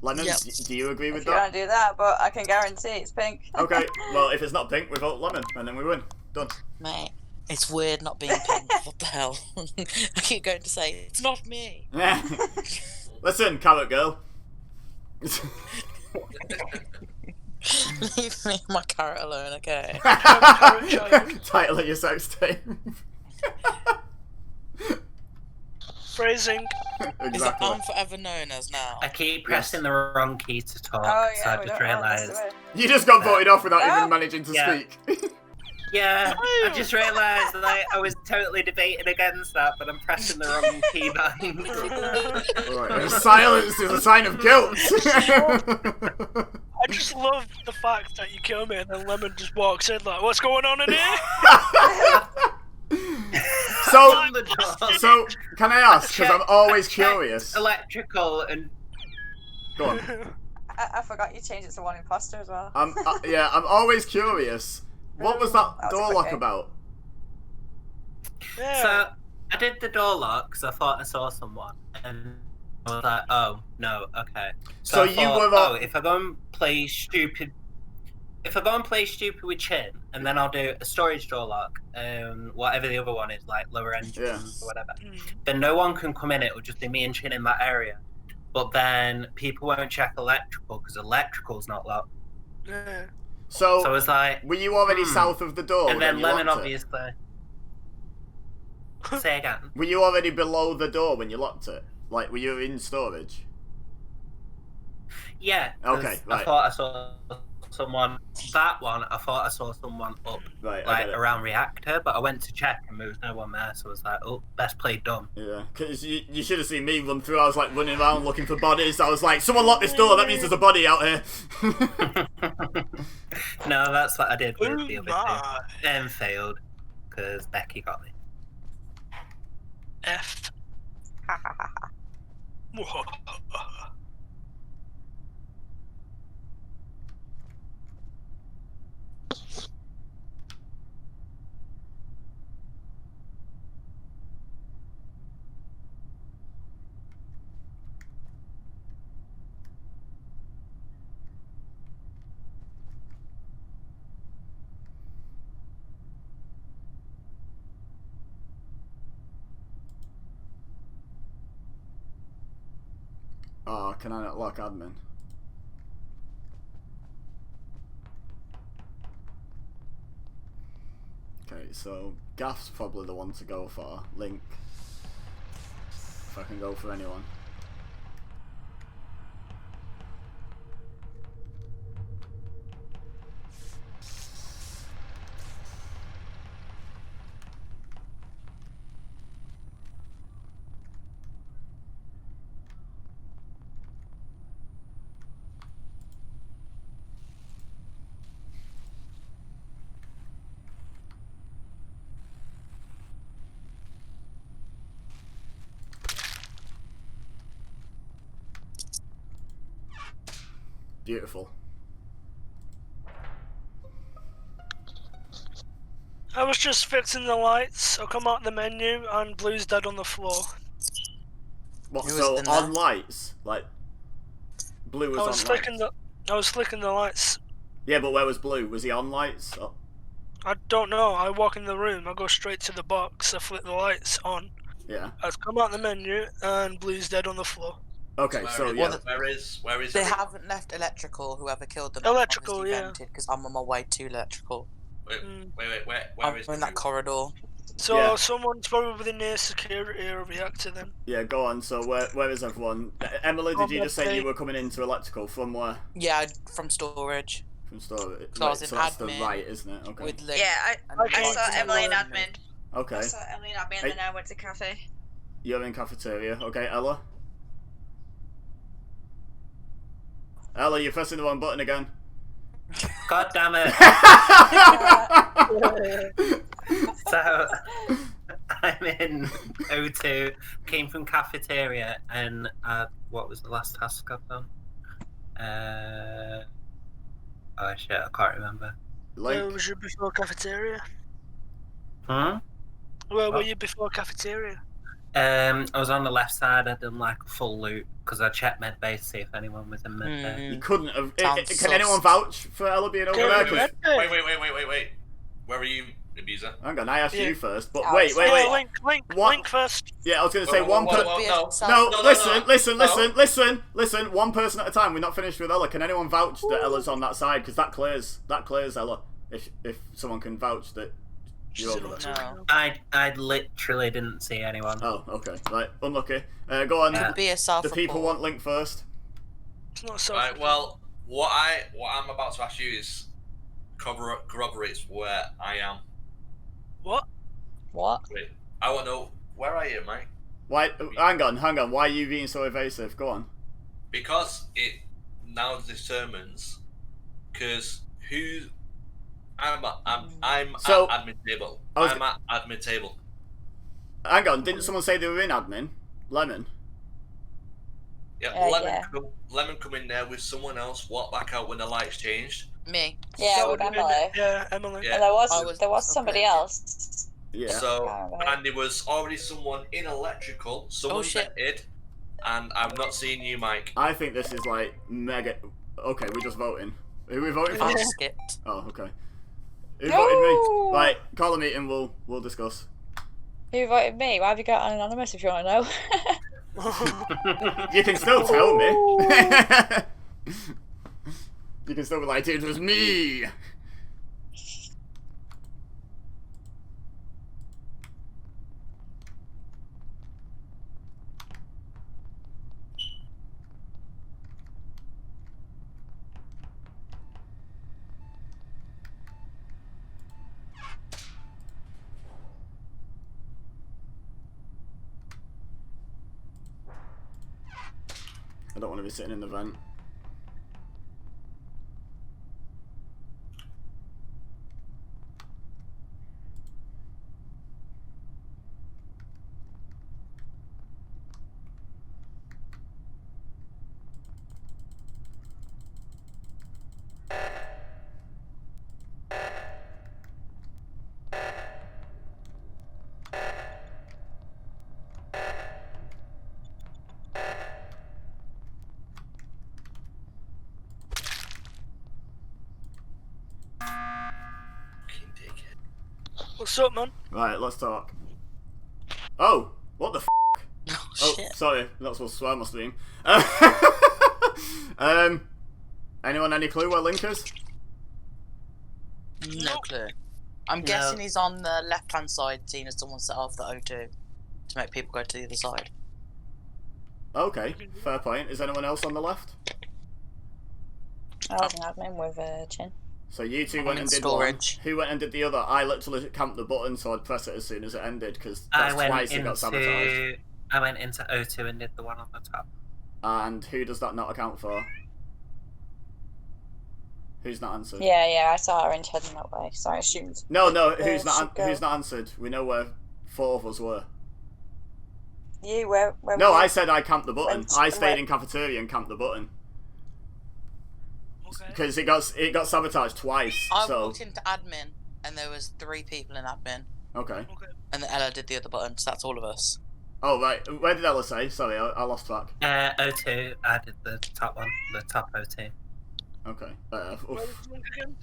[SPEAKER 1] Lemon,
[SPEAKER 12] Yep.
[SPEAKER 1] Do you agree with
[SPEAKER 4] If you
[SPEAKER 1] that?
[SPEAKER 4] want to do that, but I can guarantee it's pink.
[SPEAKER 1] Okay, well if it's not pink, we vote Lemon, and then we win. Done.
[SPEAKER 12] Mate, it's weird not being pink. What the hell? I keep going to say, it's not me.
[SPEAKER 1] Listen, Carrot Girl.
[SPEAKER 12] Leave me and my carrot alone, okay?
[SPEAKER 1] Title of your sex tape.
[SPEAKER 8] Phrasing.
[SPEAKER 1] Exactly.
[SPEAKER 12] I'm forever known as now.
[SPEAKER 3] I keep pressing the wrong key to talk,
[SPEAKER 4] Oh,
[SPEAKER 3] so
[SPEAKER 4] yeah,
[SPEAKER 3] I
[SPEAKER 4] we
[SPEAKER 3] just
[SPEAKER 4] don't know this
[SPEAKER 3] realised.
[SPEAKER 4] way.
[SPEAKER 1] You just got voted off without
[SPEAKER 4] Oh.
[SPEAKER 1] even managing to
[SPEAKER 3] Yeah.
[SPEAKER 1] speak.
[SPEAKER 3] Yeah, I just realised that I was totally debating against that, but I'm pressing the wrong key behind.
[SPEAKER 1] Right, silence is a sign of guilt.
[SPEAKER 8] I just love the fact that you kill me and then Lemon just walks in like, what's going on in here?
[SPEAKER 1] So, can I ask? Because I'm always curious.
[SPEAKER 3] Electrical and.
[SPEAKER 1] Go on.
[SPEAKER 4] I forgot you changed it to one imposter as well.
[SPEAKER 1] I'm always curious. What was that
[SPEAKER 4] That was
[SPEAKER 1] door
[SPEAKER 4] quick
[SPEAKER 1] lock
[SPEAKER 4] game.
[SPEAKER 1] about?
[SPEAKER 8] Yeah.
[SPEAKER 3] So I did the door lock because I thought I saw someone, and I was like, "Oh no, okay."
[SPEAKER 1] So
[SPEAKER 3] I
[SPEAKER 1] you
[SPEAKER 3] thought,
[SPEAKER 1] were
[SPEAKER 3] "Oh, if I go and play stupid with Chin, and then I'll do a storage door lock, whatever the other one is, like lower engines or whatever, then no one can come in. It will just be me and Chin in that area. But then people won't check electrical because electrical's not locked.
[SPEAKER 8] Yeah.
[SPEAKER 1] So
[SPEAKER 3] I was like,
[SPEAKER 1] were you already south of the door?
[SPEAKER 3] and
[SPEAKER 1] when
[SPEAKER 3] then
[SPEAKER 1] you
[SPEAKER 3] Lemon
[SPEAKER 1] locked it?
[SPEAKER 3] obviously. Say again.
[SPEAKER 1] Were you already below the door when you locked it? Like, were you in storage?
[SPEAKER 3] Yeah. 'cause
[SPEAKER 1] Okay,
[SPEAKER 3] I
[SPEAKER 1] right.
[SPEAKER 3] thought I saw someone. That one, I thought I saw someone up,
[SPEAKER 1] Right, I
[SPEAKER 3] like
[SPEAKER 1] get it.
[SPEAKER 3] around reactor, but I went to check and there was no one there, so I was like, "Oh, best play done."
[SPEAKER 1] Yeah, because you should have seen me run through. I was like running around looking for bodies. I was like, someone lock this door. That means there's a body out here.
[SPEAKER 3] No, that's what I did with the
[SPEAKER 8] Ooh,
[SPEAKER 3] other two, and failed because Becky got me.
[SPEAKER 8] F.
[SPEAKER 1] Oh, can I not lock admin? Okay, so Gaff's probably the one to go for. Link. If I can go for anyone. Beautiful.
[SPEAKER 8] I was just fixing the lights. I come out the menu and Blue's dead on the floor.
[SPEAKER 1] What,
[SPEAKER 12] Who was
[SPEAKER 1] so
[SPEAKER 12] in
[SPEAKER 1] on
[SPEAKER 12] there?
[SPEAKER 1] lights? Like, Blue was
[SPEAKER 8] I
[SPEAKER 1] on
[SPEAKER 8] was
[SPEAKER 1] lights?
[SPEAKER 8] flicking the lights.
[SPEAKER 1] Yeah, but where was Blue? Was he on lights? Oh,
[SPEAKER 8] I don't know. I walk in the room. I go straight to the box. I flick the lights on.
[SPEAKER 1] yeah.
[SPEAKER 8] I come out the menu and Blue's dead on the floor.
[SPEAKER 1] Okay, so yeah.
[SPEAKER 11] Where is
[SPEAKER 12] They
[SPEAKER 11] everyone?
[SPEAKER 12] haven't left electrical, whoever killed them.
[SPEAKER 8] Electrical, yeah.
[SPEAKER 12] Because I'm on my way to electrical.
[SPEAKER 11] Wait, where
[SPEAKER 12] I'm
[SPEAKER 11] is
[SPEAKER 12] in that corridor.
[SPEAKER 8] So
[SPEAKER 1] Yeah.
[SPEAKER 8] someone's probably near security or reactor then.
[SPEAKER 1] Yeah, go on. So where is everyone? Emily, did you just say you
[SPEAKER 8] Obviously.
[SPEAKER 1] were coming into electrical from where?
[SPEAKER 12] Yeah, from storage.
[SPEAKER 1] From storage.
[SPEAKER 12] So I was in
[SPEAKER 1] so that's the
[SPEAKER 12] admin
[SPEAKER 1] right, isn't it? Okay.
[SPEAKER 12] With Link.
[SPEAKER 4] Yeah,
[SPEAKER 12] and
[SPEAKER 4] I
[SPEAKER 12] Link
[SPEAKER 4] saw
[SPEAKER 12] and
[SPEAKER 4] Emily in
[SPEAKER 12] Lauren.
[SPEAKER 4] admin.
[SPEAKER 1] Okay.
[SPEAKER 4] I saw Emily in admin,
[SPEAKER 1] Hey.
[SPEAKER 4] and then I went to cafe.
[SPEAKER 1] You're in cafeteria. Okay, Ella. Ella, you're pressing the wrong button again.
[SPEAKER 3] God damn it! So I'm in O2, came from cafeteria, and what was the last task I've done? Oh shit, I can't remember.
[SPEAKER 8] Where was you before cafeteria?
[SPEAKER 3] Hmm?
[SPEAKER 8] Where were you before cafeteria?
[SPEAKER 3] I was on the left side. I'd done like a full loop because I checked med bay to see if anyone was in med bay.
[SPEAKER 1] You couldn't have. Can anyone vouch for Ella being over there? 'Cause-
[SPEAKER 11] Wait. Where are you, Ibiza?
[SPEAKER 1] Hang on, I asked you first. But
[SPEAKER 8] Yeah,
[SPEAKER 1] wait.
[SPEAKER 8] Link first.
[SPEAKER 1] Yeah, I was going to say
[SPEAKER 11] Whoa,
[SPEAKER 1] one
[SPEAKER 11] whoa, whoa,
[SPEAKER 1] person.
[SPEAKER 11] no.
[SPEAKER 1] No, listen. One person at a time. We're not finished with Ella. Can anyone vouch that Ella's on that side? Because that clears Ella. If someone can vouch that you're over there.
[SPEAKER 12] No.
[SPEAKER 3] I literally didn't see anyone.
[SPEAKER 1] Oh, okay. Right, unlucky. Go on.
[SPEAKER 12] Could be a
[SPEAKER 1] The
[SPEAKER 12] self-report.
[SPEAKER 1] people want Link first.
[SPEAKER 8] It's not so.
[SPEAKER 11] Right, well, what I'm about to ask you is corroborates where I am.
[SPEAKER 8] What?
[SPEAKER 12] What?
[SPEAKER 11] Wait, I want to know, where are you, mate?
[SPEAKER 1] Why? Hang on. Why are you being so evasive? Go on.
[SPEAKER 11] Because it now determines, because who I'm at admin table. I'm at admin table.
[SPEAKER 1] Hang on. Didn't someone say they were in admin? Lemon.
[SPEAKER 11] Yeah, Lemon come in there with someone else. Walk back out when the lights changed.
[SPEAKER 12] Me.
[SPEAKER 4] Yeah, with Emily.
[SPEAKER 8] Yeah, Emily.
[SPEAKER 11] Yeah.
[SPEAKER 4] And there was somebody else.
[SPEAKER 1] Yeah.
[SPEAKER 11] So,
[SPEAKER 4] Alright.
[SPEAKER 11] and there was already someone in electrical, someone
[SPEAKER 12] shit.
[SPEAKER 11] vetted, and I've not seen you, Mike.
[SPEAKER 1] I think this is like mega. Okay, we're just voting. Who are we voting for?
[SPEAKER 12] I skipped.
[SPEAKER 1] Oh, okay. Who voted me? Right, call a meeting. We'll discuss.
[SPEAKER 4] Who voted me? Why have you got anonymous if you want to know?
[SPEAKER 1] You can still tell me. You can still be like, it was me. I don't want to be sitting in the vent.
[SPEAKER 8] What's up, man?
[SPEAKER 1] Right, let's talk. Oh, what the f***?
[SPEAKER 12] Oh, shit.
[SPEAKER 1] Sorry, not supposed to swear, must have been. Anyone any clue where Link is?
[SPEAKER 12] No clue. I'm guessing he's on the left-hand side, seeing as someone set off the O2 to make people go to the other side.
[SPEAKER 1] Okay, fair point. Is anyone else on the left?
[SPEAKER 4] I was an admin with Chin.
[SPEAKER 1] So you two
[SPEAKER 12] I'm
[SPEAKER 1] went
[SPEAKER 12] in
[SPEAKER 1] and did
[SPEAKER 12] storage.
[SPEAKER 1] one. Who went and did the other? I literally camped the button so I'd press it as soon as it ended because
[SPEAKER 3] I
[SPEAKER 1] that's
[SPEAKER 3] went
[SPEAKER 1] twice it got sabotaged.
[SPEAKER 3] I went into O2 and did the one on the top.
[SPEAKER 1] And who does that not account for? Who's not answered?
[SPEAKER 4] Yeah, I saw her heading that way, so I assumed.
[SPEAKER 1] No, who's not?
[SPEAKER 4] should go.
[SPEAKER 1] Who's not answered? We know where 4 of us were.
[SPEAKER 4] You, where
[SPEAKER 1] No,
[SPEAKER 4] were
[SPEAKER 1] I
[SPEAKER 4] you?
[SPEAKER 1] said I camped the button.
[SPEAKER 4] Went-
[SPEAKER 1] I stayed
[SPEAKER 4] went-
[SPEAKER 1] in cafeteria and camped the button
[SPEAKER 8] Okay.
[SPEAKER 1] because it got sabotaged twice.
[SPEAKER 12] I
[SPEAKER 1] So
[SPEAKER 12] walked into admin, and there was 3 people in admin,
[SPEAKER 1] okay.
[SPEAKER 12] and then Ella did the other button, so that's all of us.
[SPEAKER 1] Oh right, where did Ella say? Sorry, I lost track.
[SPEAKER 3] O2, I did the top one, the top O2.
[SPEAKER 1] Okay.
[SPEAKER 8] Where
[SPEAKER 1] Oof.
[SPEAKER 8] was Link again?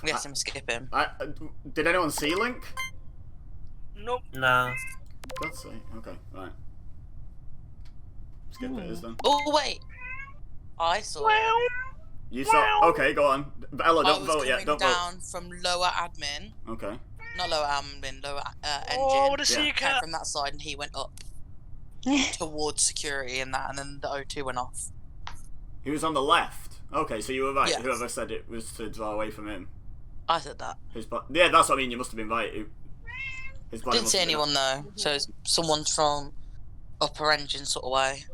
[SPEAKER 12] We have to skip him.
[SPEAKER 1] Did anyone see Link?
[SPEAKER 8] Nope.
[SPEAKER 3] No.
[SPEAKER 1] God's sake. Okay, right. Skip it is then.
[SPEAKER 12] Oh wait, I saw him.
[SPEAKER 1] You saw? Okay, go on. Ella,
[SPEAKER 12] I
[SPEAKER 1] don't
[SPEAKER 12] was
[SPEAKER 1] vote
[SPEAKER 12] coming
[SPEAKER 1] yet. Don't vote.
[SPEAKER 12] down from lower admin,
[SPEAKER 1] Okay.
[SPEAKER 12] not lower admin, lower engine.
[SPEAKER 8] Oh, I want to see
[SPEAKER 1] Yeah.
[SPEAKER 8] you,
[SPEAKER 12] Came
[SPEAKER 8] cat.
[SPEAKER 12] from that side, and he went up towards security and that, and then the O2 went off.
[SPEAKER 1] He was on the left. Okay, so you were right.
[SPEAKER 12] Yes.
[SPEAKER 1] Whoever said it was to draw away from him.
[SPEAKER 12] I said that.
[SPEAKER 1] Yeah, that's what I mean. You must have been right. His body
[SPEAKER 12] Didn't
[SPEAKER 1] must
[SPEAKER 12] see
[SPEAKER 1] have been
[SPEAKER 12] anyone though, so it's someone from upper engine sort of way.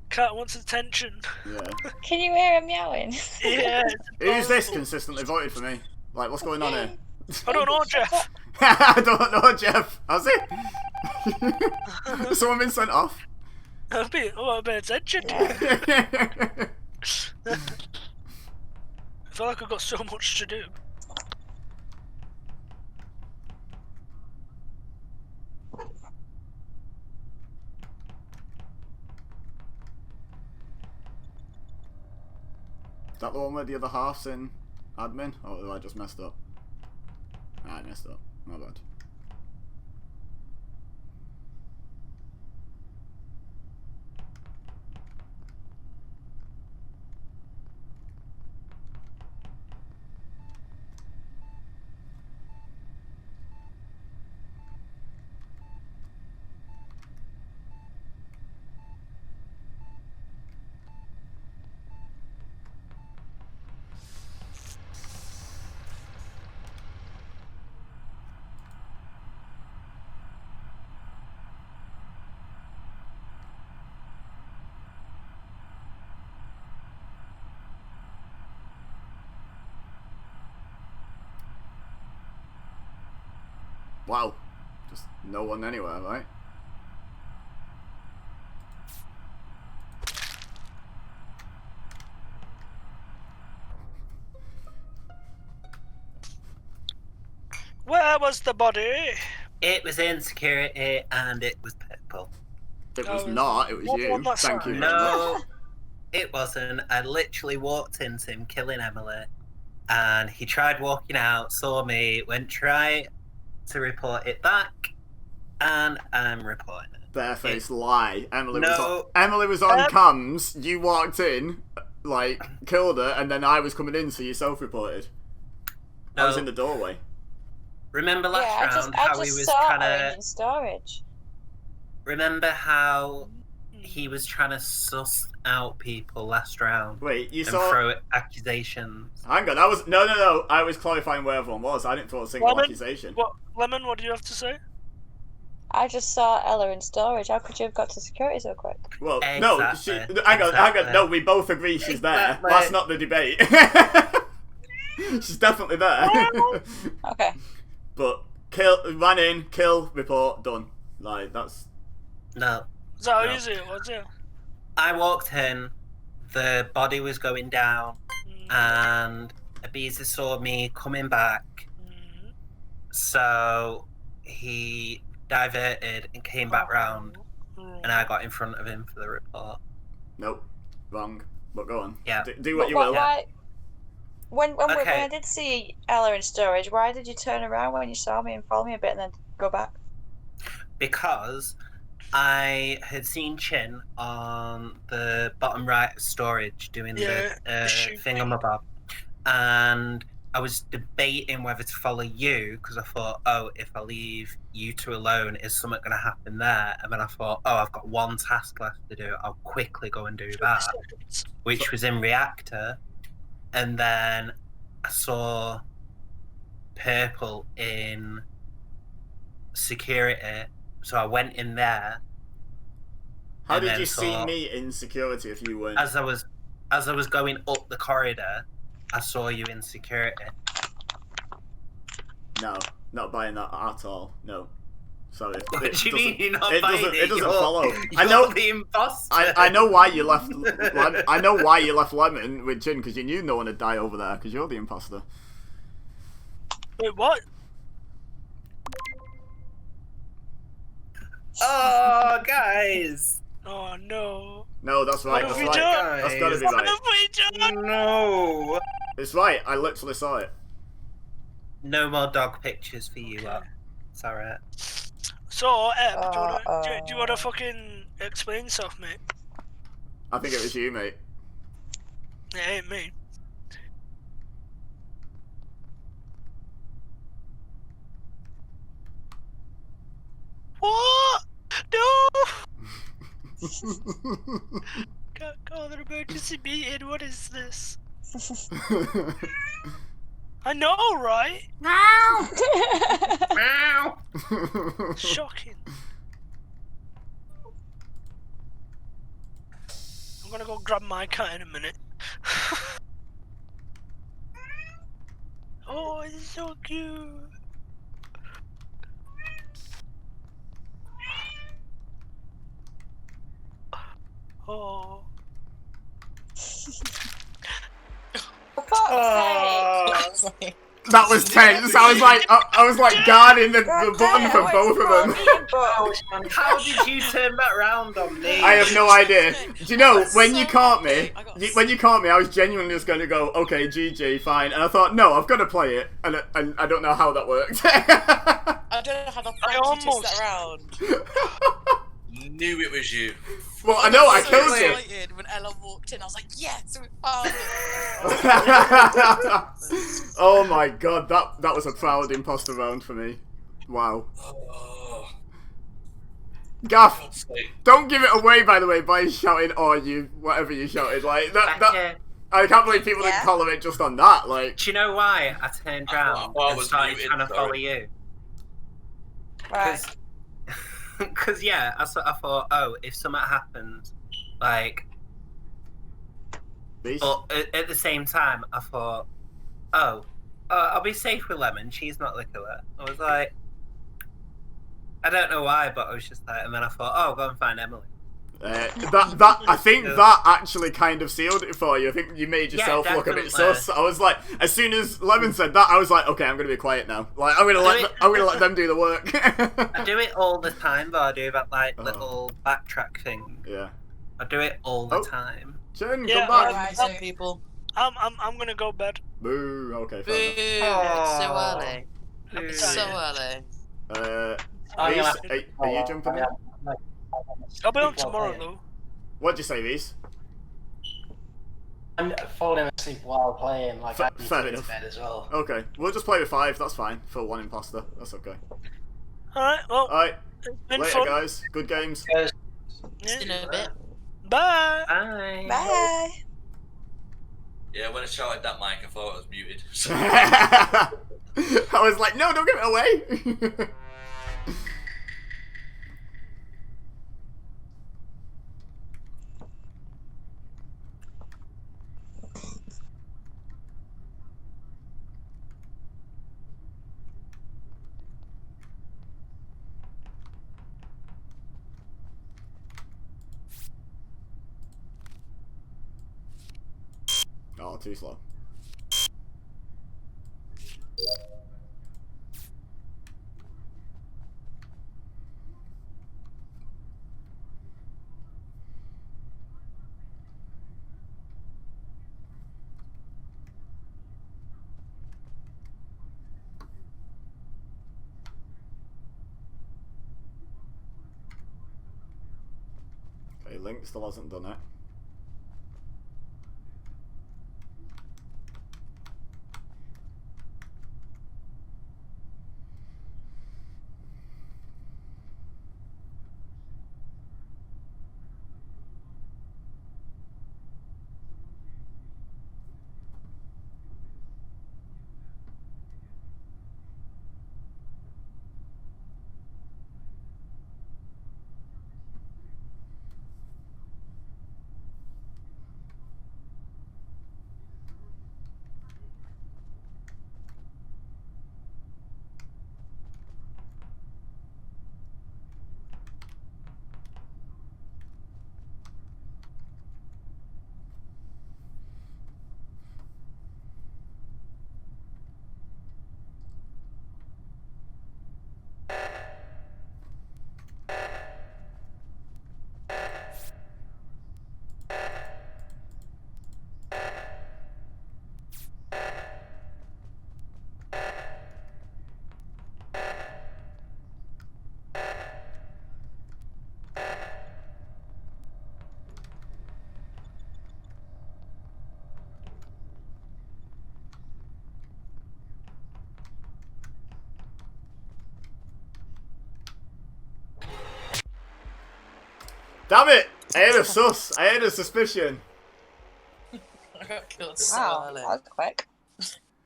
[SPEAKER 8] Cat wants attention.
[SPEAKER 1] Yeah.
[SPEAKER 4] Can you hear him meowing?
[SPEAKER 8] Yeah.
[SPEAKER 1] Who's this consistently voted for me? Like, what's going on here?
[SPEAKER 8] I don't know, Jeff.
[SPEAKER 1] I don't know, Jeff. Has it? Has someone been sent off?
[SPEAKER 8] I'll pay attention. I feel like I've got so much to do.
[SPEAKER 1] Is that the one where the other half's in admin? Or have I just messed up? I messed up. My bad. Wow. Just no one anywhere, right?
[SPEAKER 8] Where was the body?
[SPEAKER 3] It was in security and it was purple.
[SPEAKER 1] It was not, it was
[SPEAKER 8] What
[SPEAKER 1] you.
[SPEAKER 8] one was
[SPEAKER 1] Thank
[SPEAKER 8] that?
[SPEAKER 1] you very
[SPEAKER 3] No,
[SPEAKER 1] much.
[SPEAKER 3] it wasn't. I literally walked into him killing Emily, and he tried walking out, saw me, went try to report it back, and I'm reporting it.
[SPEAKER 1] Barefaced lie. Emily
[SPEAKER 3] No.
[SPEAKER 1] was on cams, you walked in, like, killed her, and then I was coming in, so you self-reported. I was
[SPEAKER 3] No.
[SPEAKER 1] in the doorway.
[SPEAKER 3] Remember last
[SPEAKER 4] Yeah,
[SPEAKER 3] round
[SPEAKER 4] I
[SPEAKER 3] how
[SPEAKER 4] just
[SPEAKER 3] he was
[SPEAKER 4] saw
[SPEAKER 3] trying
[SPEAKER 4] Owen
[SPEAKER 3] to...
[SPEAKER 4] in storage.
[SPEAKER 3] Remember how he was trying to suss out people last round?
[SPEAKER 1] Wait, you
[SPEAKER 3] and
[SPEAKER 1] saw...
[SPEAKER 3] throw accusations.
[SPEAKER 1] Hang on, I was... No. I was clarifying where everyone was. I didn't throw a single
[SPEAKER 8] Lemon?
[SPEAKER 1] accusation.
[SPEAKER 8] Lemon, what do you have to say?
[SPEAKER 4] I just saw Ella in storage. How could you have got to security so quick?
[SPEAKER 1] Well, no,
[SPEAKER 3] Exactly.
[SPEAKER 1] hang on,
[SPEAKER 3] Exactly.
[SPEAKER 1] no, we both agree she's there.
[SPEAKER 3] Exactly.
[SPEAKER 1] That's not the debate. She's definitely there.
[SPEAKER 4] Okay.
[SPEAKER 1] But, ran in, kill, report, done. Like, that's...
[SPEAKER 3] No.
[SPEAKER 8] Is that how
[SPEAKER 3] No.
[SPEAKER 8] easy it was, yeah?
[SPEAKER 3] I walked in, the body was going down, and Ibiza saw me coming back, so he diverted and came back round, and I got in front of him for the report.
[SPEAKER 1] Nope. Wrong. But go on.
[SPEAKER 3] Yeah.
[SPEAKER 1] Do what you will.
[SPEAKER 4] Why? When
[SPEAKER 3] Okay.
[SPEAKER 4] I did see Ella in storage, why did you turn around when you saw me and follow me a bit and then go back?
[SPEAKER 3] Because I had seen Chin on the bottom right of storage doing
[SPEAKER 8] Yeah,
[SPEAKER 3] the
[SPEAKER 8] the shoot
[SPEAKER 3] thingamabob, and I was debating whether to follow you because I thought, oh, if I leave you two alone, is something going to happen there? And then I thought, oh, I've got one task left to do. I'll quickly go and do that, which was in reactor, and then I saw purple in security. So I went in there.
[SPEAKER 1] How
[SPEAKER 3] and
[SPEAKER 1] did
[SPEAKER 3] then
[SPEAKER 1] you see
[SPEAKER 3] saw-
[SPEAKER 1] me in security if you weren't?
[SPEAKER 3] As I was going up the corridor, I saw you in security.
[SPEAKER 1] No, not buying that at all. No. Sorry.
[SPEAKER 3] What
[SPEAKER 1] It
[SPEAKER 3] do you mean
[SPEAKER 1] doesn't-
[SPEAKER 3] you're not
[SPEAKER 1] it
[SPEAKER 3] buying
[SPEAKER 1] doesn't,
[SPEAKER 3] it?
[SPEAKER 1] it doesn't
[SPEAKER 3] You're-
[SPEAKER 1] follow.
[SPEAKER 3] You're
[SPEAKER 1] I know
[SPEAKER 3] the imposter.
[SPEAKER 1] I know why you left. I know why you left Lemon with Jin because you knew no one would die over there because you're the imposter.
[SPEAKER 8] Wait, what?
[SPEAKER 3] Oh, guys!
[SPEAKER 8] Oh no.
[SPEAKER 1] No, that's right.
[SPEAKER 8] What
[SPEAKER 1] That's
[SPEAKER 8] have we
[SPEAKER 1] right.
[SPEAKER 8] done?
[SPEAKER 1] That's gotta be
[SPEAKER 8] What
[SPEAKER 1] right.
[SPEAKER 8] have we done?
[SPEAKER 3] No!
[SPEAKER 1] It's right. I literally saw it.
[SPEAKER 3] No more dog pictures for you lot. It's alright.
[SPEAKER 8] So, Eb, do you wanna fucking explain stuff, mate?
[SPEAKER 1] I think it was you, mate.
[SPEAKER 8] It ain't me. What? No! Can't call an emergency meeting. What is this? I know, right?
[SPEAKER 3] Meow!
[SPEAKER 8] Shocking. I'm gonna go grab my cat in a minute. Oh, it's so cute. Oh.
[SPEAKER 1] That was tense. I was like guarding the button for both of them.
[SPEAKER 3] How did you turn that round on me?
[SPEAKER 1] I have no idea. Do you know, when you caught me, I was genuinely just going to go, okay, GG, fine. And I thought, no, I've got to play it. And I don't know how that worked.
[SPEAKER 12] I don't know how the fuck you twist that around.
[SPEAKER 11] Knew it was you.
[SPEAKER 1] Well, I know, I
[SPEAKER 12] so
[SPEAKER 1] killed you.
[SPEAKER 12] excited when Ella walked in. I was like, yes, we found it.
[SPEAKER 1] Oh my god, that was a proud imposter round for me. Wow. Gaff, don't give it away, by the way, by shouting, or you, whatever you shouted. Like, that I can't believe people didn't collar it just on that. Like,
[SPEAKER 3] do you know why I turned round and started trying to follow you?
[SPEAKER 10] Right.
[SPEAKER 3] Because yeah, I thought, oh, if something happens, like, but at the same time, I thought, oh, I'll be safe with Lemon. She's not the killer. I was like, I don't know why, but I was just like, and then I thought, oh, I'll go and find Emily.
[SPEAKER 1] I think that actually kind of sealed it for you. I think you made yourself look a bit sus. I was like, as soon as Lemon said that, I was like, okay, I'm gonna be quiet now. Like, I'm gonna let them do the work.
[SPEAKER 3] I do it all the time, though. I do that like little backtrack thing.
[SPEAKER 1] Yeah.
[SPEAKER 3] I do it all the time.
[SPEAKER 1] Jen,
[SPEAKER 8] Yeah,
[SPEAKER 1] come back.
[SPEAKER 12] People.
[SPEAKER 8] I'm gonna go bed.
[SPEAKER 1] Boo. Okay,
[SPEAKER 12] Boo.
[SPEAKER 1] fair enough.
[SPEAKER 12] It's so early. It's so early.
[SPEAKER 1] Reese, are you jumping in?
[SPEAKER 8] I'll be on tomorrow though.
[SPEAKER 1] What'd you say, Reese?
[SPEAKER 2] I'm falling asleep while playing, like I need
[SPEAKER 1] fair
[SPEAKER 2] to go
[SPEAKER 1] enough.
[SPEAKER 2] to bed as well.
[SPEAKER 1] Okay, we'll just play with 5, that's fine, for 1 imposter, that's okay.
[SPEAKER 8] Alright, well,
[SPEAKER 1] Alright,
[SPEAKER 8] it's been
[SPEAKER 1] later
[SPEAKER 8] fun.
[SPEAKER 1] guys, good games.
[SPEAKER 8] Yeah.
[SPEAKER 12] In a bit.
[SPEAKER 8] Bye!
[SPEAKER 3] Bye!
[SPEAKER 10] Bye!
[SPEAKER 11] Yeah, when I shouted that mic, I thought I was muted.
[SPEAKER 1] I was like, no, don't give it away! Oh, too slow. Okay, Link still hasn't done it. Damn it! I had a sus. I had a suspicion.
[SPEAKER 12] I got killed so
[SPEAKER 10] Wow,
[SPEAKER 12] early.
[SPEAKER 10] that was quick.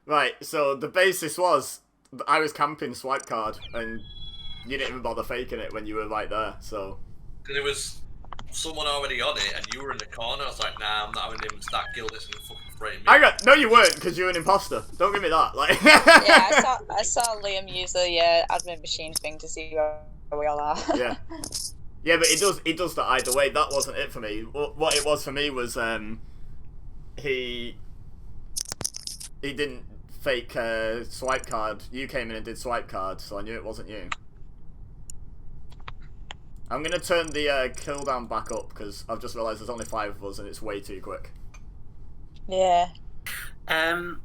[SPEAKER 1] Right, so the basis was I was camping swipe card and you didn't even bother faking it when you were right there, so...
[SPEAKER 11] Because someone already on it, and you were in the corner. I was like, nah, I'm not having him stack Gildas and fucking frame me.
[SPEAKER 1] No, you weren't, because you're an imposter. Don't give me that. Like.
[SPEAKER 4] Yeah, I saw Liam use the admin machine thing to see where we all are.
[SPEAKER 1] Yeah. Yeah, but it does that either way. That wasn't it for me. What it was for me was he didn't fake swipe card. You came in and did swipe card, so I knew it wasn't you. I'm gonna turn the cooldown back up because I've just realised there's only 5 of us and it's way too quick.
[SPEAKER 4] Yeah.
[SPEAKER 3] Can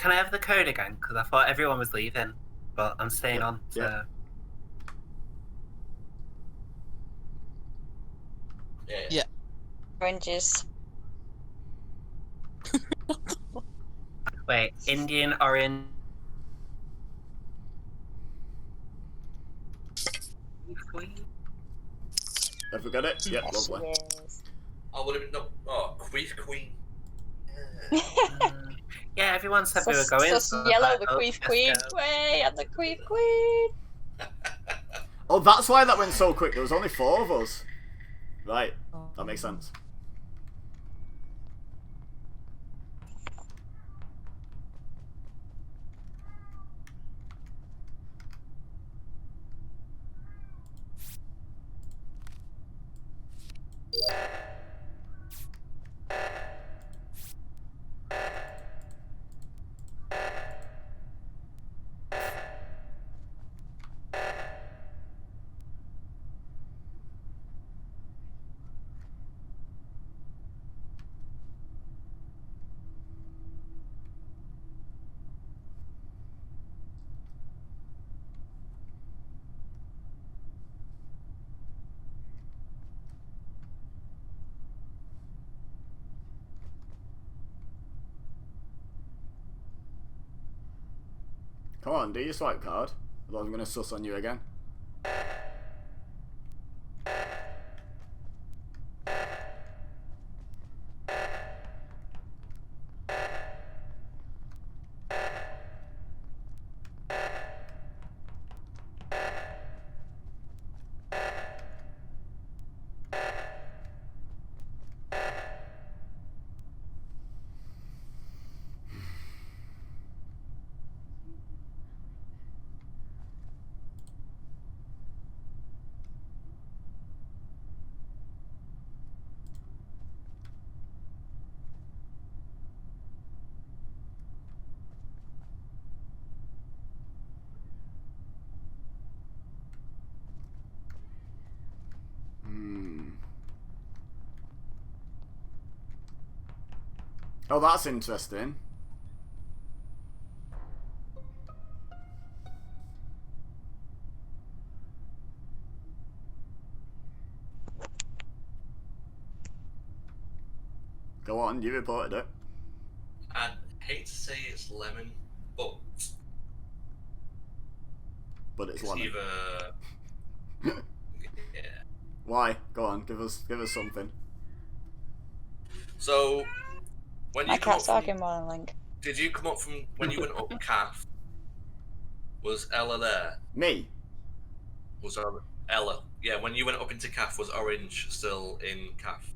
[SPEAKER 3] I have the code again? Because I thought everyone was leaving, but I'm staying on. So.
[SPEAKER 11] Yeah.
[SPEAKER 12] Yeah.
[SPEAKER 4] Oranges.
[SPEAKER 3] Wait, Indian, orange.
[SPEAKER 1] Have we got it? Yep,
[SPEAKER 4] Yes,
[SPEAKER 1] lovely.
[SPEAKER 4] yes.
[SPEAKER 11] Oh, would it no? Oh, Queen.
[SPEAKER 3] Yeah, everyone said we were going.
[SPEAKER 4] So yellow, the queen, way, and the queen.
[SPEAKER 1] Oh, that's why that went so quick. There was only 4 of us. Right, that makes sense. Come on, do your swipe card. Otherwise I'm going to suss on you again. Oh, that's interesting. Go on, you reported it.
[SPEAKER 11] I'd hate to say it's Lemon, but
[SPEAKER 1] it's Lemon.
[SPEAKER 11] either yeah.
[SPEAKER 1] Why? Go on, give us something.
[SPEAKER 11] So when you
[SPEAKER 4] I
[SPEAKER 11] come
[SPEAKER 4] can't
[SPEAKER 11] up
[SPEAKER 4] talk
[SPEAKER 11] from,
[SPEAKER 4] in one link.
[SPEAKER 11] did you come up from when you went up calf? Was Ella there?
[SPEAKER 1] Me?
[SPEAKER 11] Was Ella? Yeah, when you went up into calf, was Orange still in calf?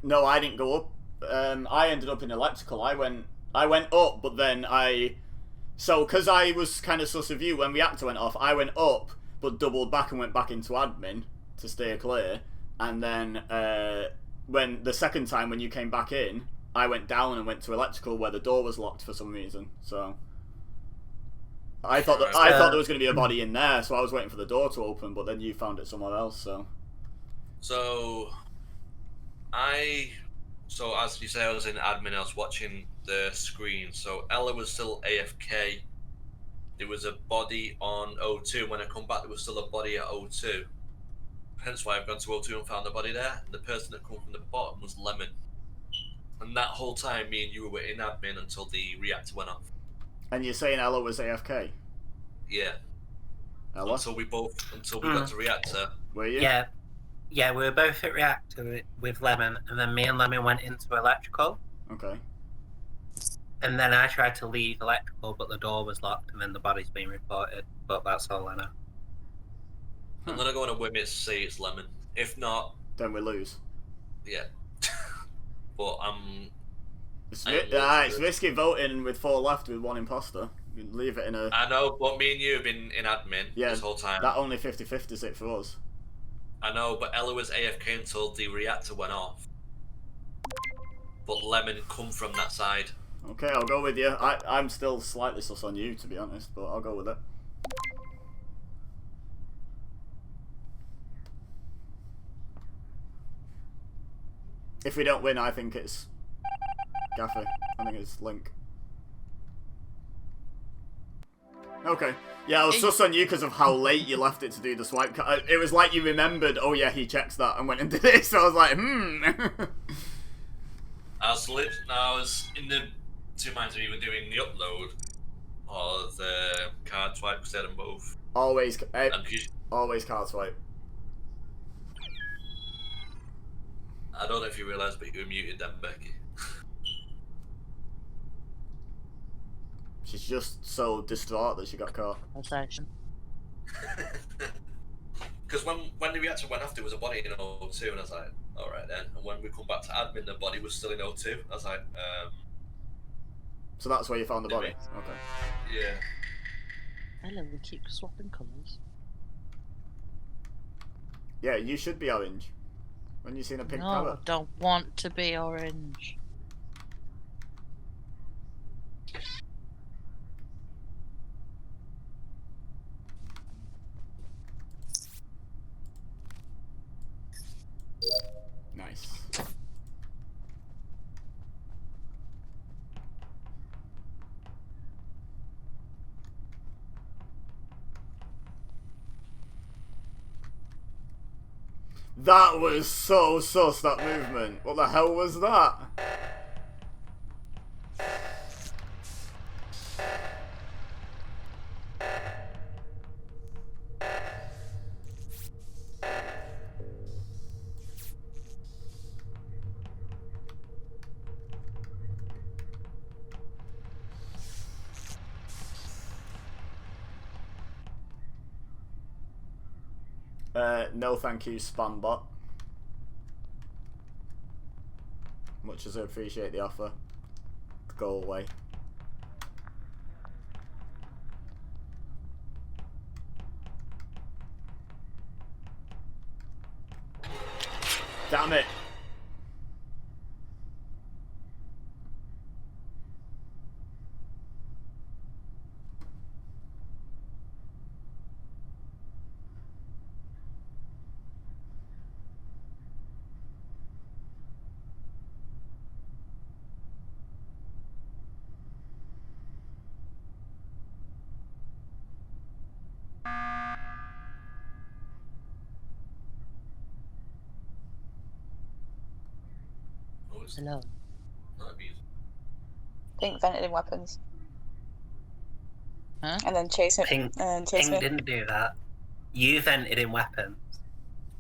[SPEAKER 1] No, I didn't go up. I ended up in electrical. I went up, but then because I was kind of sus of you when reactor went off, I went up, but doubled back and went back into admin to stay clear. And then when the second time when you came back in, I went down and went to electrical where the door was locked for some reason. So I thought there was going to be a body in there, so I was waiting for the door to open. But then you found it somewhere else.
[SPEAKER 11] So as you say, I was in admin. I was watching the screen. So Ella was still AFK. There was a body on O2. When I come back, there was still a body at O2. Hence why I've gone to O2 and found the body there. And the person that came from the bottom was Lemon. And that whole time, me and you were in admin until the reactor went off.
[SPEAKER 1] And you're saying Ella was AFK?
[SPEAKER 11] Yeah.
[SPEAKER 1] Ella?
[SPEAKER 11] Until we got to reactor.
[SPEAKER 1] Were you?
[SPEAKER 3] Yeah, we were both at reactor with Lemon, and then me and Lemon went into electrical.
[SPEAKER 1] Okay.
[SPEAKER 3] And then I tried to leave electrical, but the door was locked, and then the body's been reported. But that's all I know.
[SPEAKER 11] I'm gonna go on a whim and say it's Lemon. If not,
[SPEAKER 1] then we lose.
[SPEAKER 11] Yeah. But
[SPEAKER 1] It's risky voting with 4 left with 1 imposter. You can leave it in a...
[SPEAKER 11] I know, but me and you have been in admin this whole time.
[SPEAKER 1] That only 50-50's it for us.
[SPEAKER 11] I know, but Ella was AFK until the reactor went off. But Lemon come from that side.
[SPEAKER 1] Okay, I'll go with you. I'm still slightly sus on you, to be honest, but I'll go with it. If we don't win, I think it's Gaffer. I think it's Link. Okay. Yeah, I was sus on you because of how late you left it to do the swipe. It was like you remembered, oh yeah, he checks that, and went and did it, so I was like,
[SPEAKER 11] I was in the 2 minds of either doing the upload or the card swipe, because they had them both.
[SPEAKER 1] Always card swipe.
[SPEAKER 11] I don't know if you realised, but you were muted then, Becky.
[SPEAKER 1] She's just so distraught that she got caught.
[SPEAKER 11] Because when the reactor went off, there was a body in O2, and I was like, alright then. And when we come back to admin, the body was still in O2. I was like,
[SPEAKER 1] So that's where you found the body? Okay.
[SPEAKER 11] Yeah.
[SPEAKER 12] Hello, we keep swapping colours.
[SPEAKER 1] Yeah, you should be orange. When you seen a pink
[SPEAKER 12] No,
[SPEAKER 1] colour.
[SPEAKER 12] I don't want to be orange.
[SPEAKER 1] Nice. That was so sus, that movement. What the hell was that? No thank you, Spambot. Much as I appreciate the offer. Go away. Damn it!
[SPEAKER 12] Hello.
[SPEAKER 4] Pink vented in weapons.
[SPEAKER 12] Huh?
[SPEAKER 4] And then chase me.
[SPEAKER 3] Pink,
[SPEAKER 4] And chase
[SPEAKER 3] Pink
[SPEAKER 4] me.
[SPEAKER 3] didn't do that. You vented in weapons.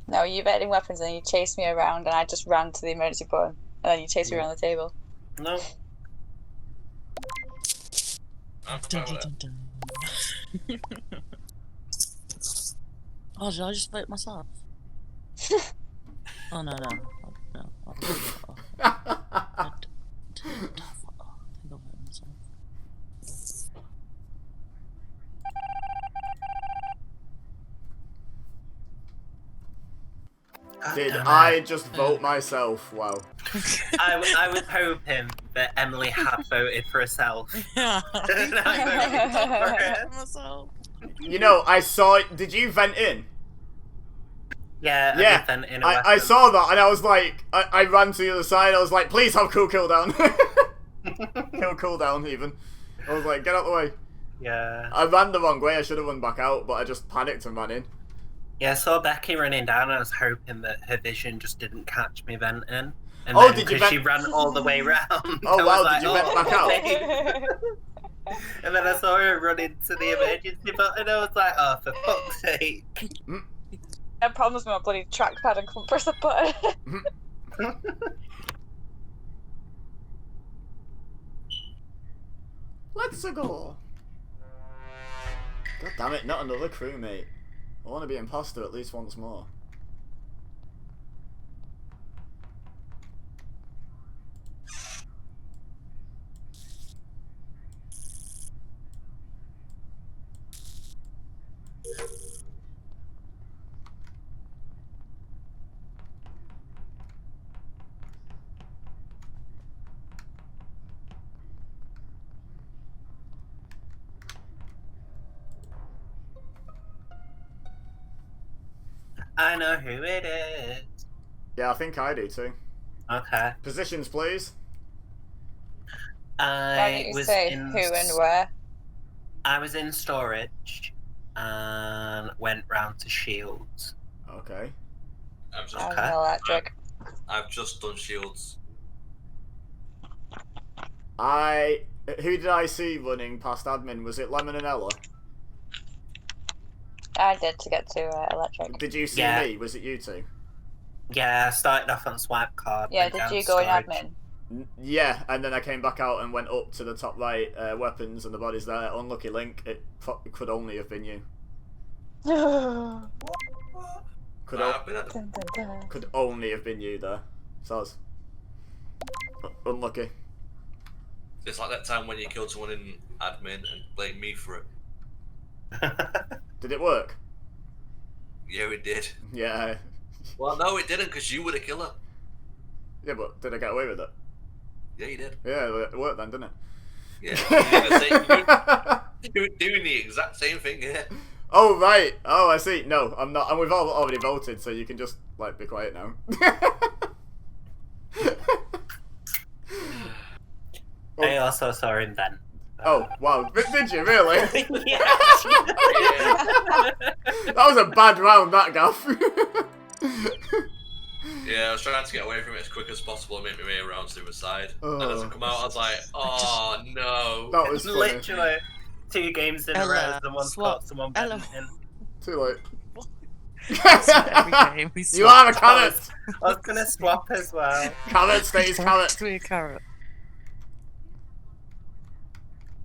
[SPEAKER 4] No, you vented in weapons and then you chased me around and I just ran to the emergency button. And then you chased me around the table.
[SPEAKER 3] No.
[SPEAKER 12] Dun, dun, dun, dun. Oh, did I just vote myself? Oh, no. No.
[SPEAKER 1] Did I just vote myself? Wow.
[SPEAKER 3] I was hoping that Emily had voted for herself.
[SPEAKER 12] Yeah.
[SPEAKER 3] And I voted for her.
[SPEAKER 12] Myself.
[SPEAKER 1] You know, I saw it. Did you vent in?
[SPEAKER 3] Yeah,
[SPEAKER 1] Yeah,
[SPEAKER 3] I did vent in a
[SPEAKER 1] I
[SPEAKER 3] weapon.
[SPEAKER 1] saw that and I was like, I ran to the other side. I was like, please have cool cooldown. Cooldown even. I was like, get out the way.
[SPEAKER 3] Yeah.
[SPEAKER 1] I ran the wrong way. I should have run back out, but I just panicked and ran in.
[SPEAKER 3] Yeah, I saw Becky running down and I was hoping that her vision just didn't catch me venting. And
[SPEAKER 1] Oh,
[SPEAKER 3] then,
[SPEAKER 1] did you
[SPEAKER 3] 'cause she
[SPEAKER 1] vent-
[SPEAKER 3] ran all the way round.
[SPEAKER 1] Oh,
[SPEAKER 3] I
[SPEAKER 1] wow,
[SPEAKER 3] was
[SPEAKER 1] did you vent back out?
[SPEAKER 3] okay. And then I saw her run into the emergency button and I was like, oh, for fuck's sake.
[SPEAKER 4] I had problems with my bloody trackpad and couldn't press the button.
[SPEAKER 1] Let's go. God damn it, not another crewmate. I want to be imposter at least once more.
[SPEAKER 3] I know who it is.
[SPEAKER 1] Yeah, I think I do too.
[SPEAKER 3] Okay.
[SPEAKER 1] Positions, please.
[SPEAKER 4] Why
[SPEAKER 3] I
[SPEAKER 4] don't you
[SPEAKER 3] was
[SPEAKER 4] say
[SPEAKER 3] in.
[SPEAKER 4] who and where?
[SPEAKER 3] I was in storage and went round to Shields.
[SPEAKER 1] Okay.
[SPEAKER 11] I'm just,
[SPEAKER 4] I'm in electric.
[SPEAKER 11] I've just done shields.
[SPEAKER 1] Who did I see running past admin? Was it Lemon and Ella?
[SPEAKER 4] I did to get to electric.
[SPEAKER 1] Did you see
[SPEAKER 3] Yeah.
[SPEAKER 1] me? Was it you two?
[SPEAKER 3] Yeah, I started off on swipe card.
[SPEAKER 4] Yeah,
[SPEAKER 3] went
[SPEAKER 4] did
[SPEAKER 3] down
[SPEAKER 4] you
[SPEAKER 3] to
[SPEAKER 4] go in
[SPEAKER 3] storage.
[SPEAKER 4] admin?
[SPEAKER 1] Yeah, and then I came back out and went up to the top right, weapons and the bodies there. Unlucky Link, it could only have been you. Could, could only have been you there. Soz. Unlucky.
[SPEAKER 11] It's like that time when you killed someone in admin and blamed me for it.
[SPEAKER 1] Did it work?
[SPEAKER 11] Yeah, it did.
[SPEAKER 1] Yeah.
[SPEAKER 11] Well, no, it didn't, because you were the killer.
[SPEAKER 1] Yeah, but did I get away with it?
[SPEAKER 11] Yeah, you did.
[SPEAKER 1] Yeah, it worked then, didn't it?
[SPEAKER 11] Yeah, you're doing the exact same thing, yeah.
[SPEAKER 1] Oh, right. Oh, I see. No, I'm not. And we've all already voted, so you can just, like, be quiet now.
[SPEAKER 3] I also saw him then.
[SPEAKER 1] Oh, wow. Did you, really?
[SPEAKER 3] Yeah.
[SPEAKER 1] That was a bad round, that gaff.
[SPEAKER 11] Yeah, I was trying to get away from it as quick as possible and make my way around to the other side. And as I come out, I was like, oh no.
[SPEAKER 1] That was funny.
[SPEAKER 3] Literally 2 games in a row.
[SPEAKER 12] Ella,
[SPEAKER 3] Someone
[SPEAKER 12] swap.
[SPEAKER 3] caught someone
[SPEAKER 12] Ella.
[SPEAKER 3] betting.
[SPEAKER 1] Too late.
[SPEAKER 12] Every game we
[SPEAKER 1] You are a carrot.
[SPEAKER 3] I was gonna swap as well.
[SPEAKER 1] Carrot stays carrot.
[SPEAKER 12] Be a carrot.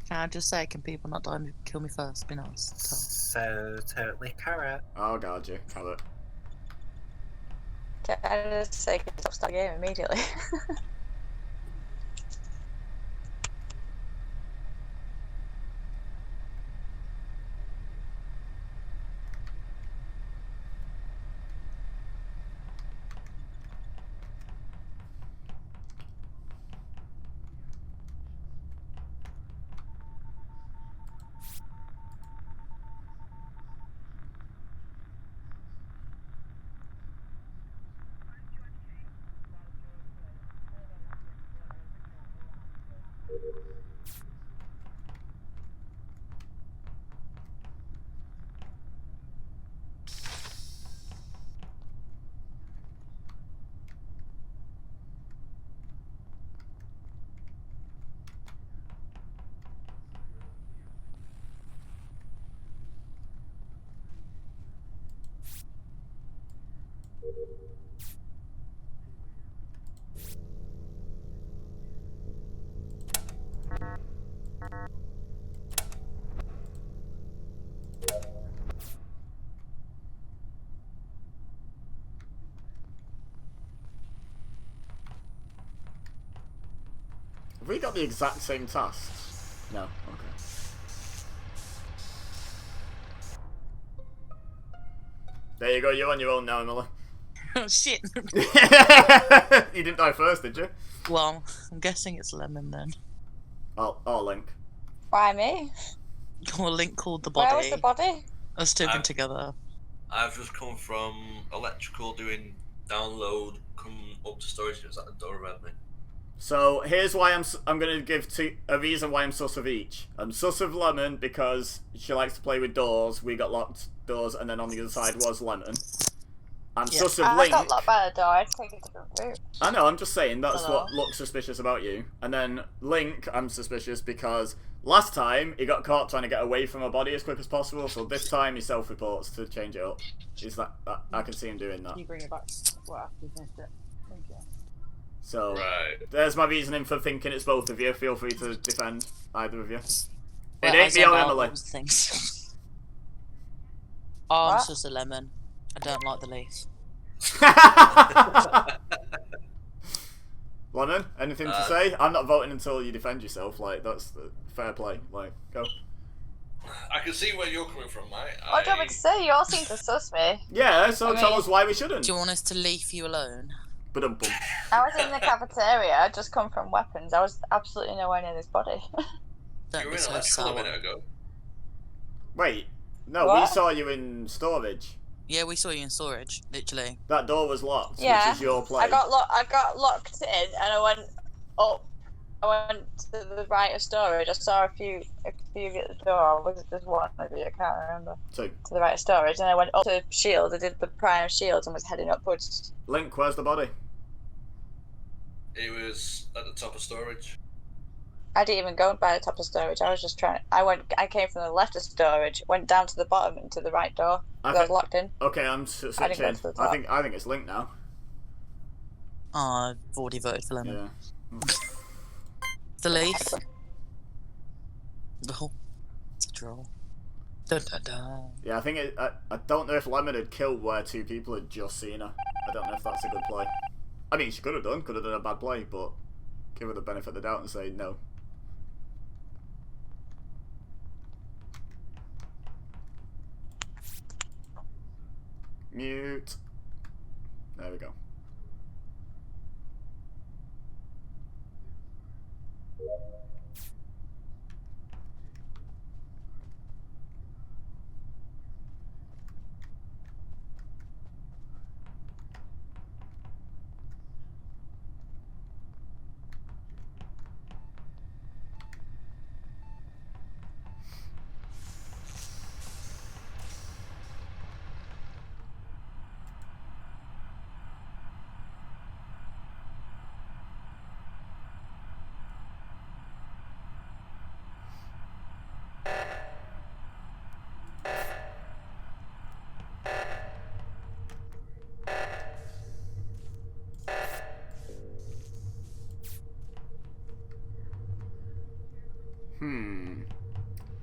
[SPEAKER 12] Can I just say, can people not die me, kill me first? Be nice.
[SPEAKER 3] So totally carrot.
[SPEAKER 1] Oh, god, you carrot.
[SPEAKER 4] Can I just say, can stop the game immediately?
[SPEAKER 1] Have we got the exact same tasks? No. Okay. There you go. You're on your own now, Emily.
[SPEAKER 12] Oh shit!
[SPEAKER 1] You didn't die first, did you?
[SPEAKER 12] Well, I'm guessing it's Lemon then.
[SPEAKER 1] Oh, Link.
[SPEAKER 4] Why me?
[SPEAKER 12] Or Link called the body.
[SPEAKER 4] Where was the body?
[SPEAKER 12] Us two been together.
[SPEAKER 11] I've just come from electrical doing download, come up to storage, it was at the door of admin.
[SPEAKER 1] So here's why I'm going to give a reason why I'm sus of each. I'm sus of Lemon because she likes to play with doors. We got locked doors, and then on the other side was Lemon. I'm sus of
[SPEAKER 4] I
[SPEAKER 1] Link.
[SPEAKER 4] got locked by the door. I'd take a different route.
[SPEAKER 1] I know. I'm just saying that's
[SPEAKER 4] Hello?
[SPEAKER 1] what looks suspicious about you. And then Link, I'm suspicious because last time he got caught trying to get away from a body as quick as possible. So this time he self-reports to change it up. Is that I can see him doing that.
[SPEAKER 13] Can you bring it back? What after you finished it? Thank you.
[SPEAKER 1] So
[SPEAKER 11] Right.
[SPEAKER 1] there's my reasoning for thinking it's both of you. Feel free to defend either of you.
[SPEAKER 12] Well,
[SPEAKER 1] It ain't
[SPEAKER 12] I
[SPEAKER 1] me or
[SPEAKER 12] said all
[SPEAKER 1] Emily.
[SPEAKER 12] those things. I'm
[SPEAKER 4] What?
[SPEAKER 12] just a lemon. I don't like the leaf.
[SPEAKER 1] Lemon, anything to say? I'm not voting until you defend yourself. Like, that's fair play. Like, go.
[SPEAKER 11] I can see where you're coming from, mate.
[SPEAKER 4] What do you want me to say? You all seem to sus me.
[SPEAKER 1] Yeah, so
[SPEAKER 4] I
[SPEAKER 1] tell
[SPEAKER 4] mean-
[SPEAKER 1] us why we shouldn't.
[SPEAKER 12] Do you want us to leave you alone?
[SPEAKER 1] But
[SPEAKER 4] I was in the cafeteria. I just come from weapons. I was absolutely nowhere near this body.
[SPEAKER 12] Don't
[SPEAKER 11] You were
[SPEAKER 12] be
[SPEAKER 11] in
[SPEAKER 12] so
[SPEAKER 11] electrical a
[SPEAKER 12] sour.
[SPEAKER 11] minute ago.
[SPEAKER 1] Wait, no, we
[SPEAKER 4] What?
[SPEAKER 1] saw you in storage.
[SPEAKER 12] Yeah, we saw you in storage, literally.
[SPEAKER 1] That door was locked,
[SPEAKER 4] Yeah.
[SPEAKER 1] which is your play.
[SPEAKER 4] I got locked in, and I went up. I went to the right of storage. I saw a few at the door. Was it just one? Maybe I can't remember.
[SPEAKER 1] Two.
[SPEAKER 4] To the right of storage, and I went up to shield. I did the prime shields and was heading upwards.
[SPEAKER 1] Link, where's the body?
[SPEAKER 11] It was at the top of storage.
[SPEAKER 4] I didn't even go by the top of storage. I was just trying. I came from the left of storage, went down to the bottom and to the right door.
[SPEAKER 1] I
[SPEAKER 4] 'Cause I was
[SPEAKER 1] think-
[SPEAKER 4] locked in.
[SPEAKER 1] Okay, I'm
[SPEAKER 4] I didn't go
[SPEAKER 1] switching.
[SPEAKER 4] to the
[SPEAKER 1] I
[SPEAKER 4] top.
[SPEAKER 1] think it's Link now.
[SPEAKER 12] Oh, I've already voted for lemon.
[SPEAKER 1] Yeah.
[SPEAKER 12] The leaf. Oh, it's a draw. Dun, dun, dun.
[SPEAKER 1] Yeah, I think I don't know if Lemon had killed where two people had just seen her. I don't know if that's a good play. I mean, she could have done a bad play, but give her the benefit of the doubt and say no. Mute. There we go.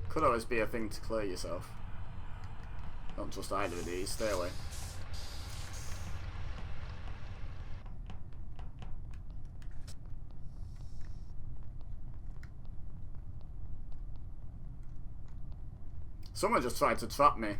[SPEAKER 1] Could always be a thing to clear yourself. Don't trust either of these, stay away. Someone just tried to trap me.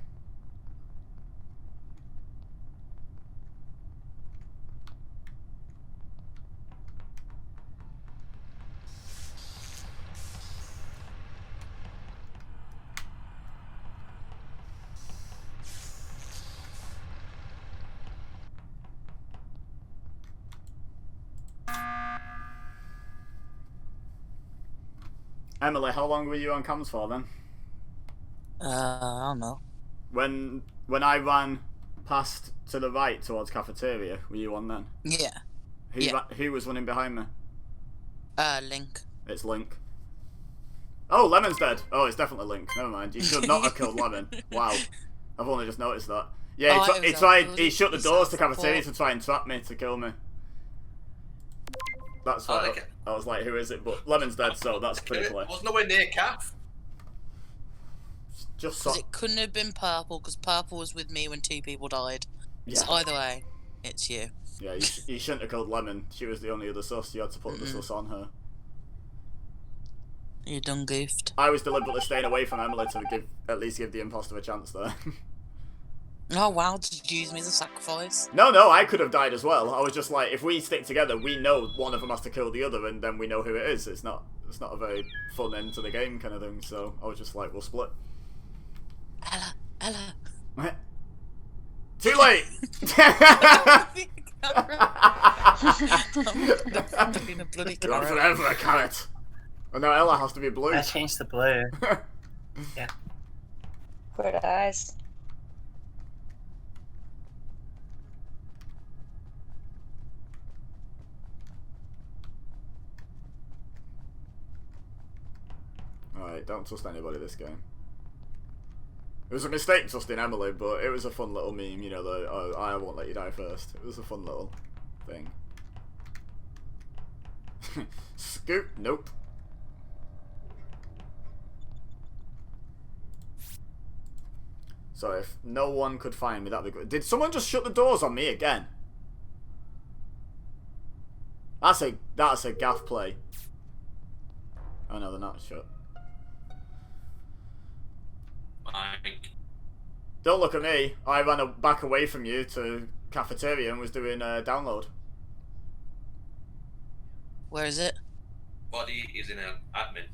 [SPEAKER 1] Emily, how long were you on cams for then?
[SPEAKER 12] I don't know.
[SPEAKER 1] When I ran past to the right towards cafeteria, were you on then?
[SPEAKER 12] Yeah.
[SPEAKER 1] Who was running behind me?
[SPEAKER 12] Link.
[SPEAKER 1] It's Link. Oh, Lemon's dead. Oh, it's definitely Link. Never mind. You should not have killed Lemon. Wow. I've only just noticed that. Yeah, he shut the doors to cafeteria to try and trap me to kill me. That's why I was like, who is it? But Lemon's dead, so that's pretty clear.
[SPEAKER 11] I was nowhere near Calf.
[SPEAKER 1] Just
[SPEAKER 12] Because it couldn't have been Purple, because Purple was with me when two people died.
[SPEAKER 1] Yeah.
[SPEAKER 12] So either way, it's you.
[SPEAKER 1] Yeah, you shouldn't have killed Lemon. She was the only other sus. You had to put the sus on her.
[SPEAKER 12] You done goofed.
[SPEAKER 1] I was deliberately staying away from Emily to at least give the imposter a chance there.
[SPEAKER 12] Oh wow, did you use me as a sacrifice?
[SPEAKER 1] No, I could have died as well. I was just like, if we stick together, we know one of them has to kill the other, and then we know who it is. It's not a very fun end to the game kind of thing. So I was just like, we'll split.
[SPEAKER 12] Ella.
[SPEAKER 1] Too late.
[SPEAKER 12] Being a bloody
[SPEAKER 1] You're
[SPEAKER 12] carrot.
[SPEAKER 1] forever a carrot. Oh no, Ella has to be blue.
[SPEAKER 2] I changed the blue. Yeah.
[SPEAKER 4] Good eyes.
[SPEAKER 1] Alright, don't trust anybody this game. It was a mistake trusting Emily, but it was a fun little meme, you know, the I won't let you die first. It was a fun little thing. Scoop, nope. So if no one could find me, that'd be good. Did someone just shut the doors on me again? That's a gaff play. Oh no, they're not shut.
[SPEAKER 11] Mike.
[SPEAKER 1] Don't look at me. I ran back away from you to cafeteria and was doing download.
[SPEAKER 12] Where is it?
[SPEAKER 11] Body is in admin.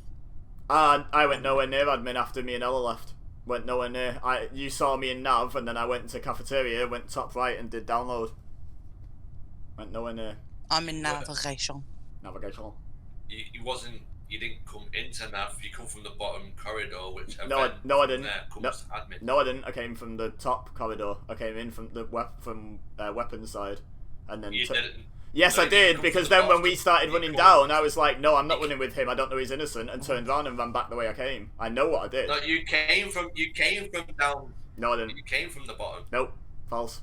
[SPEAKER 1] I went nowhere near admin after me and Ella left. Went nowhere near. You saw me in nav, and then I went to cafeteria, went top right, and did download. Went nowhere near.
[SPEAKER 12] I'm in navigation.
[SPEAKER 1] Navigation.
[SPEAKER 11] You didn't come into nav. You come from the bottom corridor, which
[SPEAKER 1] No, I didn't.
[SPEAKER 11] Comes admin.
[SPEAKER 1] No, I didn't. I came from the top corridor. I came in from the weapons side, and then.
[SPEAKER 11] You didn't.
[SPEAKER 1] Yes,
[SPEAKER 11] No,
[SPEAKER 1] I
[SPEAKER 11] you didn't
[SPEAKER 1] did,
[SPEAKER 11] come
[SPEAKER 1] because
[SPEAKER 11] from the
[SPEAKER 1] then when
[SPEAKER 11] bottom.
[SPEAKER 1] we started running
[SPEAKER 11] You
[SPEAKER 1] down, I was like, no, I'm not running with him. I don't know he's innocent, and turned around and ran back the way I came. I know what I did.
[SPEAKER 11] No, you came from down.
[SPEAKER 1] No, I didn't.
[SPEAKER 11] You came from the bottom.
[SPEAKER 1] Nope, false.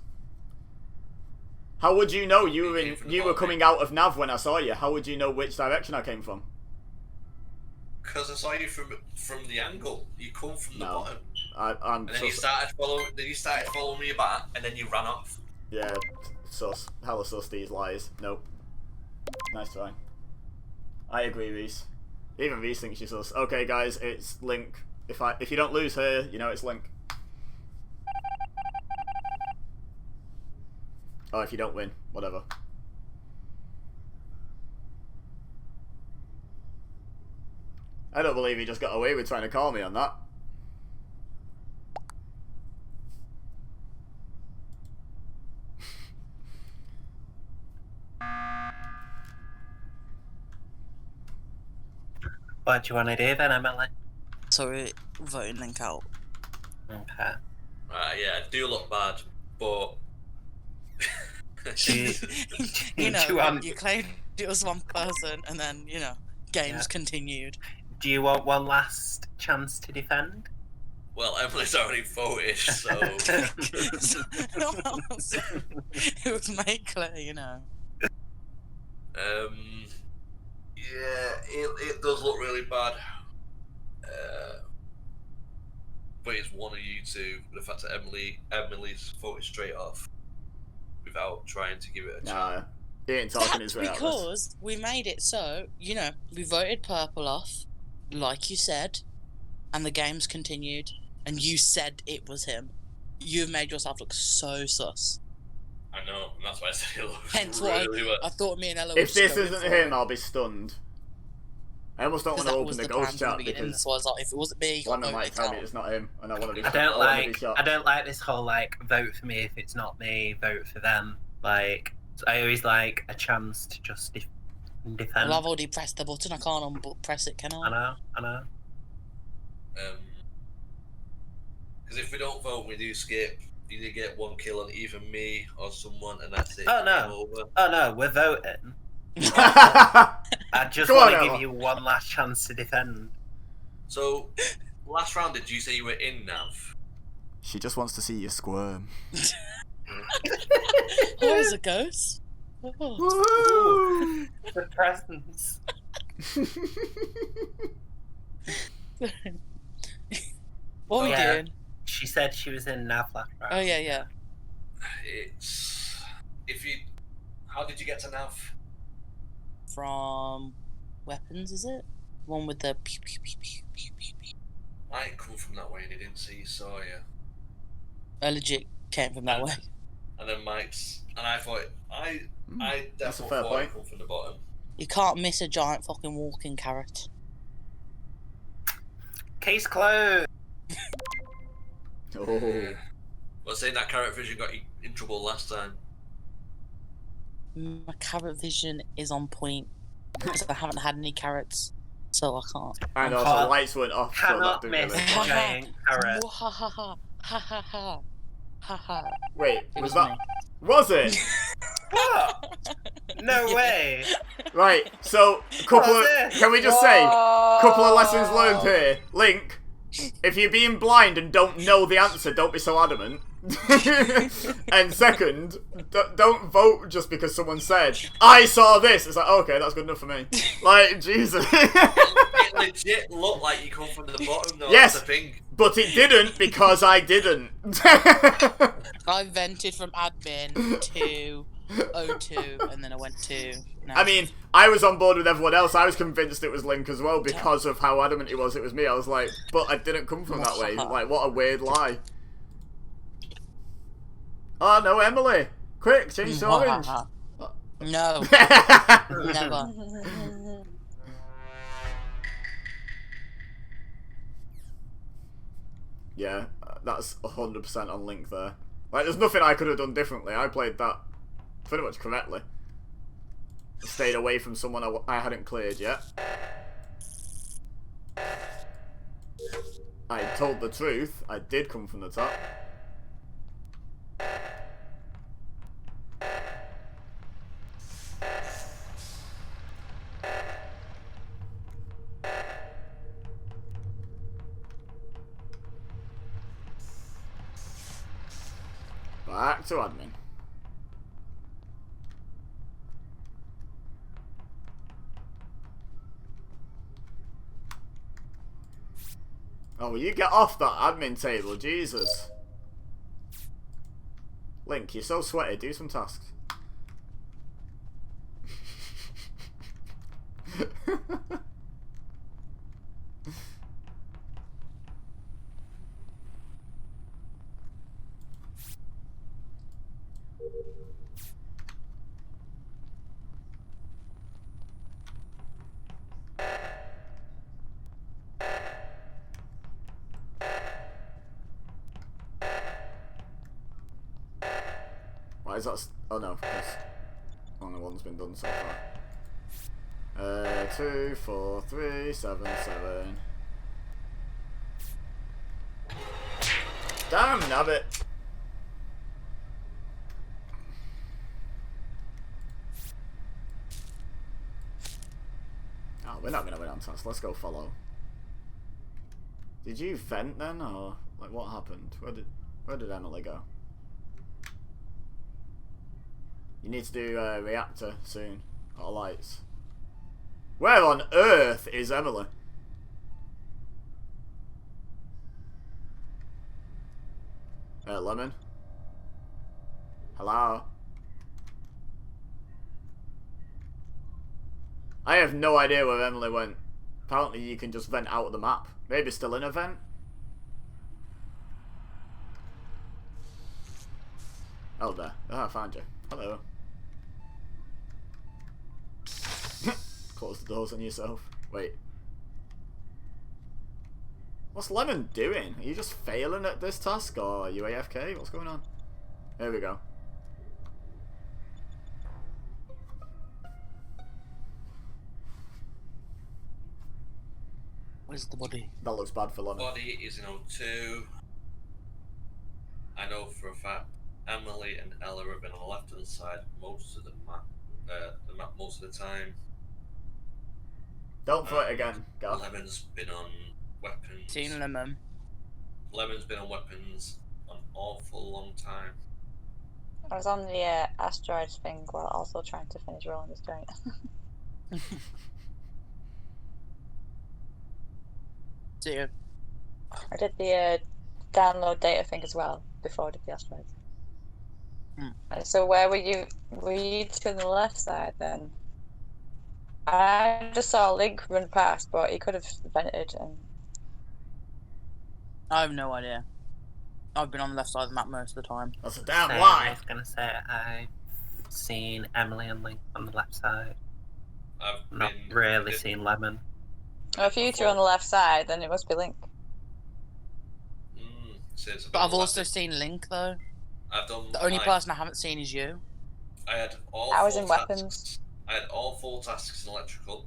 [SPEAKER 1] How would you know you were coming out of nav when I saw you? How would you know which direction I came from?
[SPEAKER 11] Because I saw you from the angle. You come from the bottom.
[SPEAKER 1] I'm
[SPEAKER 11] And then you started following me back, and then you ran off.
[SPEAKER 1] Yeah, sus. Hella sus these lies. Nope. Nice try. I agree, Reese. Even Reese thinks she's sus. Okay, guys, it's Link. If you don't lose her, you know it's Link. Oh, if you don't win, whatever. I don't believe he just got away with trying to call me on that.
[SPEAKER 3] What do you want to do then, Emily?
[SPEAKER 12] Sorry, voting Link out.
[SPEAKER 3] Okay.
[SPEAKER 11] Yeah, I do look bad, but
[SPEAKER 12] You know, you claimed it was one person, and then, you know, games continued.
[SPEAKER 3] Do you want one last chance to defend?
[SPEAKER 11] well, Emily's already voted, so
[SPEAKER 12] It was made clear, you know.
[SPEAKER 11] yeah, it does look really bad. But it's one of you two. The fact that Emily's voted straight off without trying to give it a chance.
[SPEAKER 1] Nah, he ain't talking his way out of this.
[SPEAKER 12] Because we made it so, you know, we voted Purple off, like you said, and the games continued, and you said it was him. You've made yourself look so sus.
[SPEAKER 11] I know, and that's why I said it looks
[SPEAKER 12] Hence
[SPEAKER 11] really
[SPEAKER 12] why
[SPEAKER 11] well.
[SPEAKER 12] I thought me and Ella were
[SPEAKER 1] If this
[SPEAKER 12] just going
[SPEAKER 1] isn't
[SPEAKER 12] for it.
[SPEAKER 1] him, I'll be stunned. I almost don't want to
[SPEAKER 12] That
[SPEAKER 1] open
[SPEAKER 12] was
[SPEAKER 1] the
[SPEAKER 12] the
[SPEAKER 1] ghost
[SPEAKER 12] plan from the
[SPEAKER 1] chat
[SPEAKER 12] beginning,
[SPEAKER 1] because
[SPEAKER 12] so I was like, if it wasn't me,
[SPEAKER 1] one
[SPEAKER 12] I'll
[SPEAKER 1] might
[SPEAKER 12] vote
[SPEAKER 1] tell
[SPEAKER 12] it
[SPEAKER 1] me
[SPEAKER 12] out.
[SPEAKER 1] it's not him, and I want to be.
[SPEAKER 3] I don't
[SPEAKER 1] wanna be
[SPEAKER 3] like.
[SPEAKER 1] shocked.
[SPEAKER 3] I don't like this whole like vote for me if it's not me, vote for them. Like I always like a chance to just defend.
[SPEAKER 12] Well, I've already pressed the button. I can't press it, can I?
[SPEAKER 3] I know.
[SPEAKER 11] Because if we don't vote, we do skip. You either get one kill on either me or someone, and that's it.
[SPEAKER 3] Oh no!
[SPEAKER 11] Game over.
[SPEAKER 3] Oh no! We're voting. I just
[SPEAKER 1] Go
[SPEAKER 3] want
[SPEAKER 1] on,
[SPEAKER 3] to give
[SPEAKER 1] Ella.
[SPEAKER 3] you one last chance to defend.
[SPEAKER 11] So, last round, did you say you were in Nav?
[SPEAKER 1] She just wants to see you squirm.
[SPEAKER 12] Oh, there's a ghost.
[SPEAKER 3] Ooh, the presents.
[SPEAKER 12] What are we
[SPEAKER 3] Yeah.
[SPEAKER 12] doing?
[SPEAKER 3] She said she was in Nav last round.
[SPEAKER 12] Oh yeah.
[SPEAKER 11] It's How did you get to Nav?
[SPEAKER 12] From weapons, is it? One with the pew pew pew pew pew pew pew.
[SPEAKER 11] I come from that way and he didn't see you, saw you.
[SPEAKER 12] I legit came from that way.
[SPEAKER 11] And then Mike's, and I thought I
[SPEAKER 1] that's a
[SPEAKER 11] definitely
[SPEAKER 1] fair
[SPEAKER 11] thought
[SPEAKER 1] point.
[SPEAKER 11] he come from the bottom.
[SPEAKER 12] You can't miss a giant fucking walking carrot.
[SPEAKER 3] Case closed.
[SPEAKER 1] Oh.
[SPEAKER 11] Well, saying that carrot vision got you in trouble last time.
[SPEAKER 12] My carrot vision is on point because I haven't had any carrots, so I can't.
[SPEAKER 1] And also, the lights weren't off, so that
[SPEAKER 3] Cannot
[SPEAKER 1] didn't
[SPEAKER 3] miss
[SPEAKER 1] really
[SPEAKER 3] a giant carrot.
[SPEAKER 12] Ha ha ha ha ha ha ha ha.
[SPEAKER 1] Wait,
[SPEAKER 12] It
[SPEAKER 1] was
[SPEAKER 12] was
[SPEAKER 1] that?
[SPEAKER 12] me.
[SPEAKER 1] Was it?
[SPEAKER 3] What? No way.
[SPEAKER 1] Right, so, couple of,
[SPEAKER 3] Was it?
[SPEAKER 1] can we just say, couple of lessons learned here. Link, if you're being blind and don't know the answer, don't be so adamant. And second, don't vote just because someone said, I saw this. It's like, okay, that's good enough for me. Like, Jesus.
[SPEAKER 11] It legit looked like you come from the bottom, though.
[SPEAKER 1] Yes,
[SPEAKER 11] That's the thing.
[SPEAKER 1] but it didn't because I didn't.
[SPEAKER 12] I vented from admin to O2, and then I went to...
[SPEAKER 1] I mean, I was on board with everyone else. I was convinced it was Link as well because of how adamant he was it was me. I was like, but I didn't come from that way. Like, what a weird lie. Oh, no, Emily. Quick, change to orange.
[SPEAKER 12] No. Never.
[SPEAKER 1] Yeah, that's 100% on Link there. Like, there's nothing I could have done differently. I played that pretty much correctly. Stayed away from someone I hadn't cleared yet. I told the truth. I did come from the top. Back to admin. Oh, will you get off that admin table? Jesus. Link, you're so sweaty. Do some tasks. Why is that? Oh no, because only one's been done so far. 2, 4, 3, 7, 7. Damn, nabbit! Oh, we're not gonna win on task. Let's go follow. Did you vent then, or like what happened? Where did Emily go? You need to do a reactor soon. Or lights. Where on earth is Emily? Lemon? Hello? I have no idea where Emily went. Apparently you can just vent out of the map. Maybe still in a vent? Oh, there. Oh, I found you. Hello. Close the doors on yourself. Wait. What's Lemon doing? Are you just failing at this task, or are you AFK? What's going on? There we go.
[SPEAKER 12] Where's the body?
[SPEAKER 1] That looks bad for Lemon.
[SPEAKER 11] Body is in O2. I know for a fact Emily and Ella have been on the left hand side most of the map most of the time.
[SPEAKER 1] Don't throw it again, go.
[SPEAKER 11] Lemon's been on weapons.
[SPEAKER 12] Seen Lemon.
[SPEAKER 11] Lemon's been on weapons an awful long time.
[SPEAKER 4] I was on the asteroids thing while also trying to finish rolling the straight.
[SPEAKER 12] See you.
[SPEAKER 4] I did the download data thing as well before I did the asteroids. So where were you? Were you to the left side then? I just saw Link run past, but he could have vented and...
[SPEAKER 12] I have no idea. I've been on the left side of the map most of the time.
[SPEAKER 1] That's a damn
[SPEAKER 3] I
[SPEAKER 1] lie!
[SPEAKER 3] was gonna say I've seen Emily and Link on the left side.
[SPEAKER 11] I've
[SPEAKER 3] not really seen Lemon.
[SPEAKER 4] Well, if you two are on the left side, then it must be Link.
[SPEAKER 12] But I've also seen Link though.
[SPEAKER 11] I've done
[SPEAKER 12] the only person I haven't seen is you.
[SPEAKER 11] I had all
[SPEAKER 4] I was
[SPEAKER 11] four
[SPEAKER 4] in
[SPEAKER 11] tasks.
[SPEAKER 4] weapons.
[SPEAKER 11] I had all 4 tasks in electrical.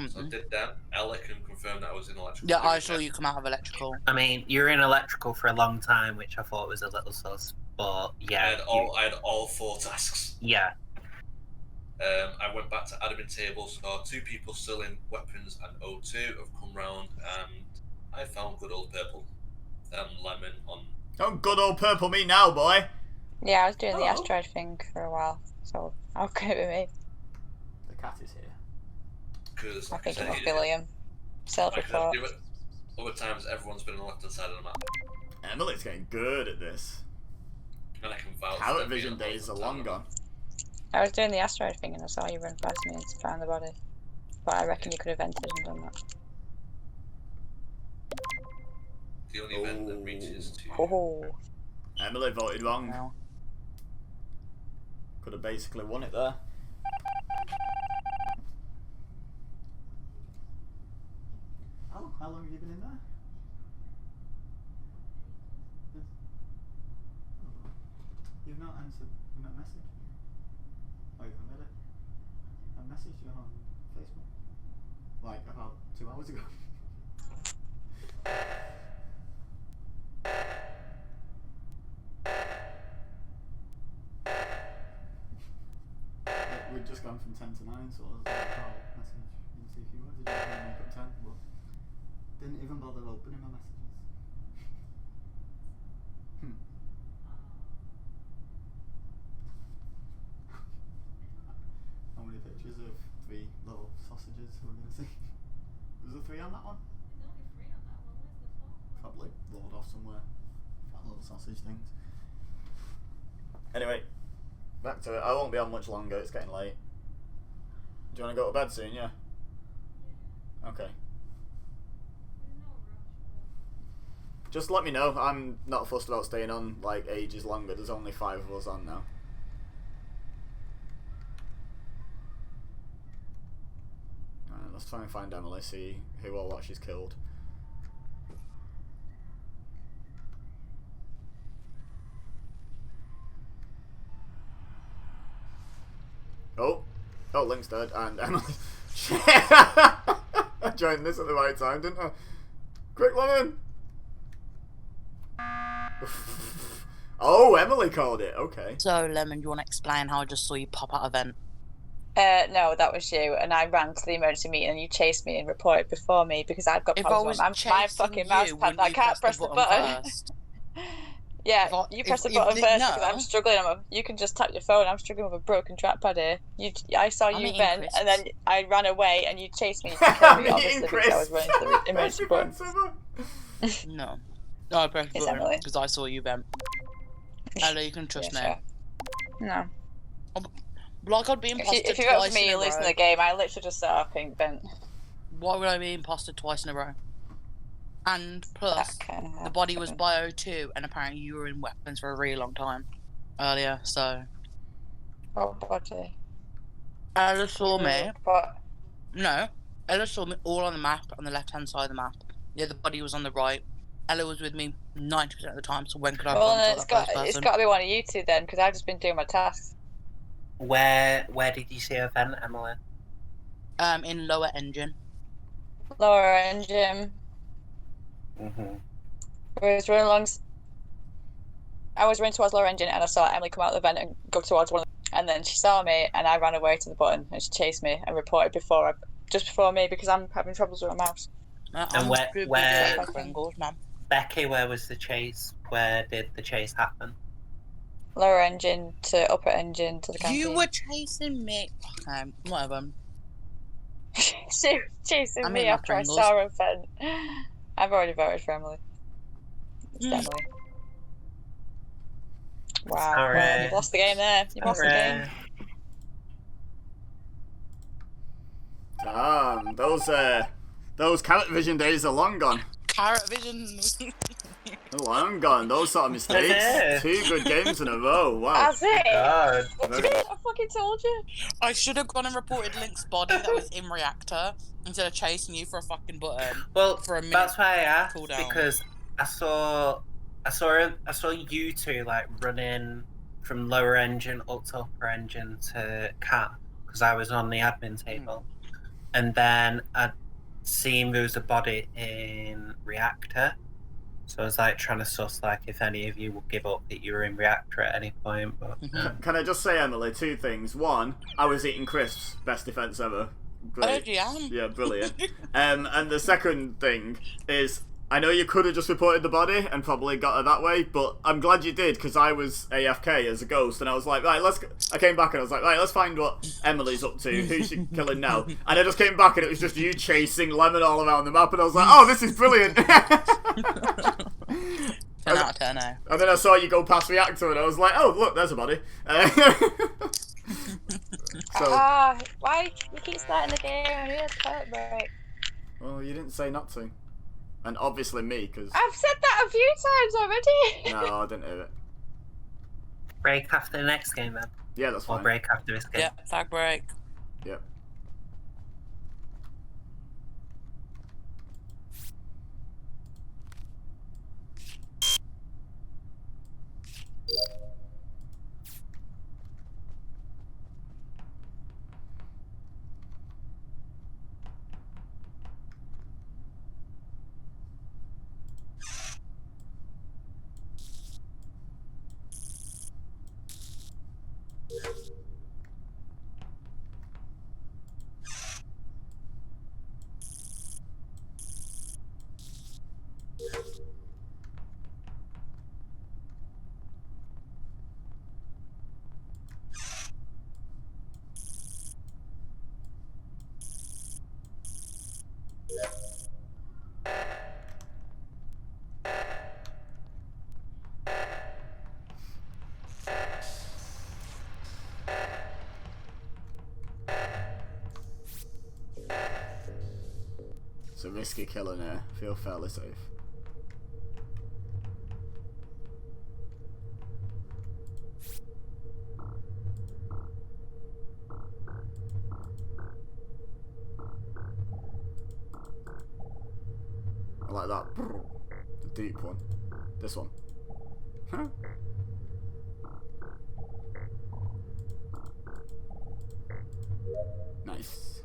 [SPEAKER 11] So I did them. Ella can confirm that I was in electrical.
[SPEAKER 12] Yeah, I saw you come out of electrical.
[SPEAKER 3] I mean, you were in electrical for a long time, which I thought was a little sus. But yeah,
[SPEAKER 11] I had all 4 tasks.
[SPEAKER 3] Yeah.
[SPEAKER 11] I went back to admin table, saw 2 people still in weapons and O2 have come round, and I found good old purple. Lemon on
[SPEAKER 1] Don't good old purple me now, boy.
[SPEAKER 4] Yeah, I was doing the
[SPEAKER 1] Hello.
[SPEAKER 4] asteroid thing for a while, so I'll go with me.
[SPEAKER 1] The cat is here.
[SPEAKER 11] Because
[SPEAKER 4] I
[SPEAKER 11] like
[SPEAKER 4] think it
[SPEAKER 11] said,
[SPEAKER 4] must be Liam. Self-report.
[SPEAKER 11] Other times, everyone's been on the left-hand side of the map.
[SPEAKER 1] Emily's getting good at this.
[SPEAKER 11] And I can vouch
[SPEAKER 1] Carrot
[SPEAKER 11] for being
[SPEAKER 1] vision
[SPEAKER 11] on the
[SPEAKER 1] days are
[SPEAKER 11] left-hand
[SPEAKER 1] long
[SPEAKER 11] side of
[SPEAKER 1] gone.
[SPEAKER 4] I was doing the asteroid thing and I saw you run past me and found the body. But I reckon you could have entered and done that.
[SPEAKER 11] the map. The only event that reaches to...
[SPEAKER 4] Oh.
[SPEAKER 1] Emily voted wrong. Could have basically won it there. Oh, how long have you been in there? You've not answered my message. Oh, you haven't read it? I messaged you on Facebook. Like about 2 hours ago. We'd just gone from 10 to 9, so I was like, oh, message and see if you wanted to make up 10, but didn't even bother opening my messages. How many pictures of 3 little sausages we're going to see? Was there 3 on that one? Probably rolled off somewhere. Fat little sausage things. Anyway, back to it. I won't be on much longer, it's getting late. Do you want to go to bed soon, yeah? Okay. Just let me know. I'm not fussed about staying on like ages longer. There's only 5 of us on now. Alright, let's try and find Emily, see who or what she's killed. Oh, Link's dead, and Emily. I joined this at the right time, didn't I? Quick, Lemon! Oh, Emily called it, okay.
[SPEAKER 12] So, Lemon, you want to explain how I just saw you pop out of vent?
[SPEAKER 4] No, that was you, and I ran to the emergency meeting and you chased me and reported before me because I've got
[SPEAKER 12] If I
[SPEAKER 4] problems
[SPEAKER 12] was
[SPEAKER 4] with my fucking mouse
[SPEAKER 12] you,
[SPEAKER 4] pad and I
[SPEAKER 12] wouldn't you
[SPEAKER 4] can't press the button.
[SPEAKER 12] first?
[SPEAKER 4] Yeah,
[SPEAKER 12] If I-
[SPEAKER 4] you press
[SPEAKER 12] if-
[SPEAKER 4] the button
[SPEAKER 12] if-
[SPEAKER 4] first
[SPEAKER 12] no.
[SPEAKER 4] because I'm struggling. You can just tap your phone. I'm struggling with a broken trackpad here. I saw
[SPEAKER 12] I'm
[SPEAKER 4] you
[SPEAKER 12] eating
[SPEAKER 4] vent,
[SPEAKER 12] crisps.
[SPEAKER 4] and then I ran away, and you chased me to kill me.
[SPEAKER 1] I'm
[SPEAKER 4] Obviously,
[SPEAKER 1] eating
[SPEAKER 4] because I was running to the emergency button.
[SPEAKER 12] No. No, I pressed the
[SPEAKER 4] It's
[SPEAKER 12] button
[SPEAKER 4] Emily.
[SPEAKER 12] because I saw you vent. Ella, you can trust
[SPEAKER 4] Yeah,
[SPEAKER 12] me.
[SPEAKER 4] No.
[SPEAKER 12] Like I'd be imposter
[SPEAKER 4] If you vote
[SPEAKER 12] twice
[SPEAKER 4] for me,
[SPEAKER 12] in
[SPEAKER 4] you're
[SPEAKER 12] a
[SPEAKER 4] losing
[SPEAKER 12] row.
[SPEAKER 4] the game. I literally just saw a pink vent.
[SPEAKER 12] Why would I be imposter twice in a row? And plus, the body was bio 2, and apparently you were in weapons for a really long time earlier, so.
[SPEAKER 4] What body?
[SPEAKER 12] Ella saw me.
[SPEAKER 4] What?
[SPEAKER 12] No. Ella saw me all on the map, on the left hand side of the map. The other body was on the right. Ella was with me 90% of the time, so when could I have
[SPEAKER 4] Well,
[SPEAKER 12] gone
[SPEAKER 4] then
[SPEAKER 12] to
[SPEAKER 4] it's
[SPEAKER 12] that first
[SPEAKER 4] got
[SPEAKER 12] person?
[SPEAKER 4] to be one of you two then, because I've just been doing my tasks.
[SPEAKER 3] Where did you see her vent, Emily?
[SPEAKER 12] In lower engine.
[SPEAKER 4] Lower engine. I was running along. I was running towards lower engine, and I saw Emily come out of the vent and go towards one of them. And then she saw me, and I ran away to the button, and she chased me and reported just before me because I'm having troubles with my mouse.
[SPEAKER 3] And where
[SPEAKER 12] Pringles, Mum.
[SPEAKER 3] Becky, where was the chase? Where did the chase happen?
[SPEAKER 4] Lower engine to upper engine to the canteen.
[SPEAKER 12] You were chasing me. Okay, whatever.
[SPEAKER 4] She was chasing
[SPEAKER 12] I'm
[SPEAKER 4] me
[SPEAKER 12] eating my
[SPEAKER 4] after I
[SPEAKER 12] Pringles.
[SPEAKER 4] saw her vent. I've already voted for Emily. It's Emily. Wow.
[SPEAKER 3] Sorry.
[SPEAKER 4] Well, you've lost the game there. You've lost the game.
[SPEAKER 1] Those carrot vision days are long gone.
[SPEAKER 12] Carrot vision.
[SPEAKER 1] Long gone. Those sort of mistakes. 2 good games in a row. Wow.
[SPEAKER 4] That's it.
[SPEAKER 3] God.
[SPEAKER 1] Very-
[SPEAKER 4] I fucking told you.
[SPEAKER 12] I should have gone and reported Link's body that was in reactor instead of chasing you for a fucking button.
[SPEAKER 3] Well,
[SPEAKER 12] for a minute.
[SPEAKER 3] that's why I asked
[SPEAKER 12] cooldown.
[SPEAKER 3] because I saw you two like running from lower engine up to upper engine to cat because I was on the admin table, and then I'd seen there was a body in reactor, so I was like trying to suss like if any of you would give up that you were in reactor at any point. But
[SPEAKER 1] Can I just say, Emily, 2 things. 1, I was eating crisps. Best defense ever. Great.
[SPEAKER 12] Oh, yeah.
[SPEAKER 1] Yeah, brilliant. And the second thing is, I know you could have just reported the body and probably got her that way, but I'm glad you did, because I was AFK as a ghost, and I was like, right, I came back and I was like, right, let's find what Emily's up to, who's she killing now, and I just came back and it was just you chasing Lemon all around the map, and I was like, oh, this is brilliant!
[SPEAKER 12] 10 out of 10, eh?
[SPEAKER 1] And then I saw you go past Reactor, and I was like, oh, look, there's a body.
[SPEAKER 4] Why you keep starting the game? I need a toilet break.
[SPEAKER 1] Well, you didn't say not to. And obviously me, because...
[SPEAKER 4] I've said that a few times already.
[SPEAKER 1] No, I didn't hear it.
[SPEAKER 3] Break after the next game, then.
[SPEAKER 1] Yeah, that's fine.
[SPEAKER 3] Or break after this game.
[SPEAKER 12] Yep, fag break.
[SPEAKER 1] Yep. It's a risky killing here. Feel fairly safe. I like that. The deep one. This one. Huh? Nice.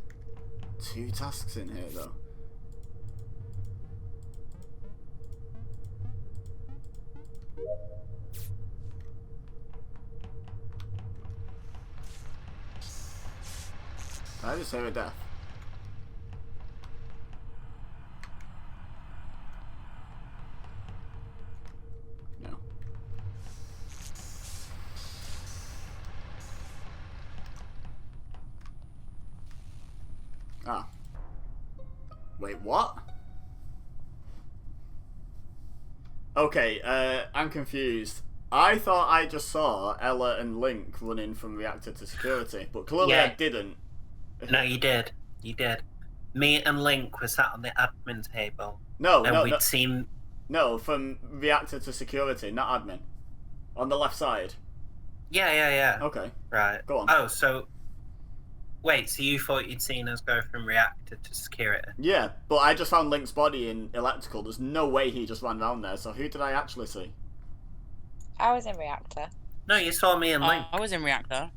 [SPEAKER 1] 2 tasks in here though. Did I just hear a death? No. Ah. Wait, what? Okay, I'm confused. I thought I just saw Ella and Link running from reactor to security, but clearly I didn't.
[SPEAKER 3] No, you did. You did. Me and Link were sat on the admin table.
[SPEAKER 1] No,
[SPEAKER 3] and
[SPEAKER 1] no,
[SPEAKER 3] we'd
[SPEAKER 1] no.
[SPEAKER 3] seen...
[SPEAKER 1] No, from reactor to security, not admin. On the left side.
[SPEAKER 3] Yeah.
[SPEAKER 1] Okay.
[SPEAKER 3] Right.
[SPEAKER 1] Go on.
[SPEAKER 3] Oh, so... Wait, so you thought you'd seen us go from reactor to security?
[SPEAKER 1] Yeah, but I just found Link's body in electrical. There's no way he just ran around there, so who did I actually see?
[SPEAKER 4] I was in reactor.
[SPEAKER 3] No, you saw me and Link.
[SPEAKER 12] I was in reactor.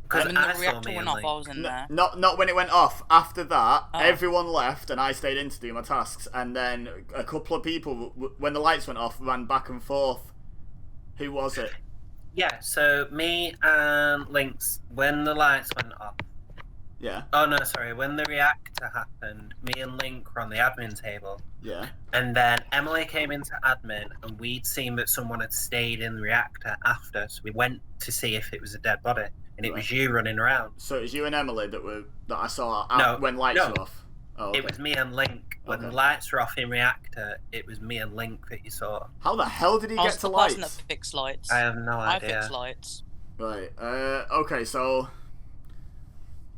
[SPEAKER 3] Because
[SPEAKER 12] when the reactor went off, I was in there.
[SPEAKER 1] Not when it went off. After that, everyone left and I stayed in to do my tasks. And then a couple of people, when the lights went off, ran back and forth. Who was it?
[SPEAKER 3] Yeah, so me and Link's, when the lights went off.
[SPEAKER 1] Yeah.
[SPEAKER 3] Oh no, sorry, when the reactor happened, me and Link were on the admin table.
[SPEAKER 1] Yeah.
[SPEAKER 3] And then Emily came into admin and we'd seen that someone had stayed in the reactor after, so we went to see if it was a dead body. And it was you running around.
[SPEAKER 1] So it was you and Emily that I saw when lights were off? Oh, okay.
[SPEAKER 3] It was me and Link. When the lights were off in reactor, it was me and Link that you saw.
[SPEAKER 1] How the hell did he get to lights?
[SPEAKER 12] I was the person that fixed lights.
[SPEAKER 3] I have no idea.
[SPEAKER 12] I fixed lights.
[SPEAKER 1] Right, okay, so...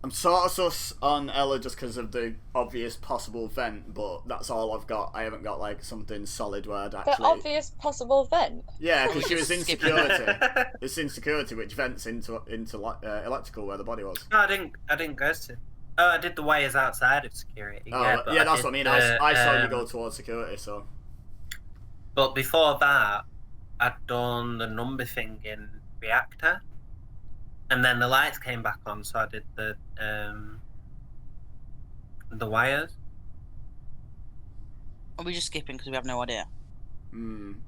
[SPEAKER 1] I'm sort of sus on Ella just because of the obvious possible vent, but that's all I've got. I haven't got, like, something solid where I'd actually...
[SPEAKER 4] The obvious possible vent?
[SPEAKER 1] Yeah, because she was in security. It's in security, which vents into electrical where the body was.
[SPEAKER 3] No, I didn't go to... Oh, I did the wires outside of security.
[SPEAKER 1] Oh,
[SPEAKER 3] yeah,
[SPEAKER 1] that's what I mean. I saw you go towards security, so...
[SPEAKER 3] But before that, I'd done the number thing in reactor. And then the lights came back on, so I did the wires.
[SPEAKER 12] Are we just skipping because we have no idea?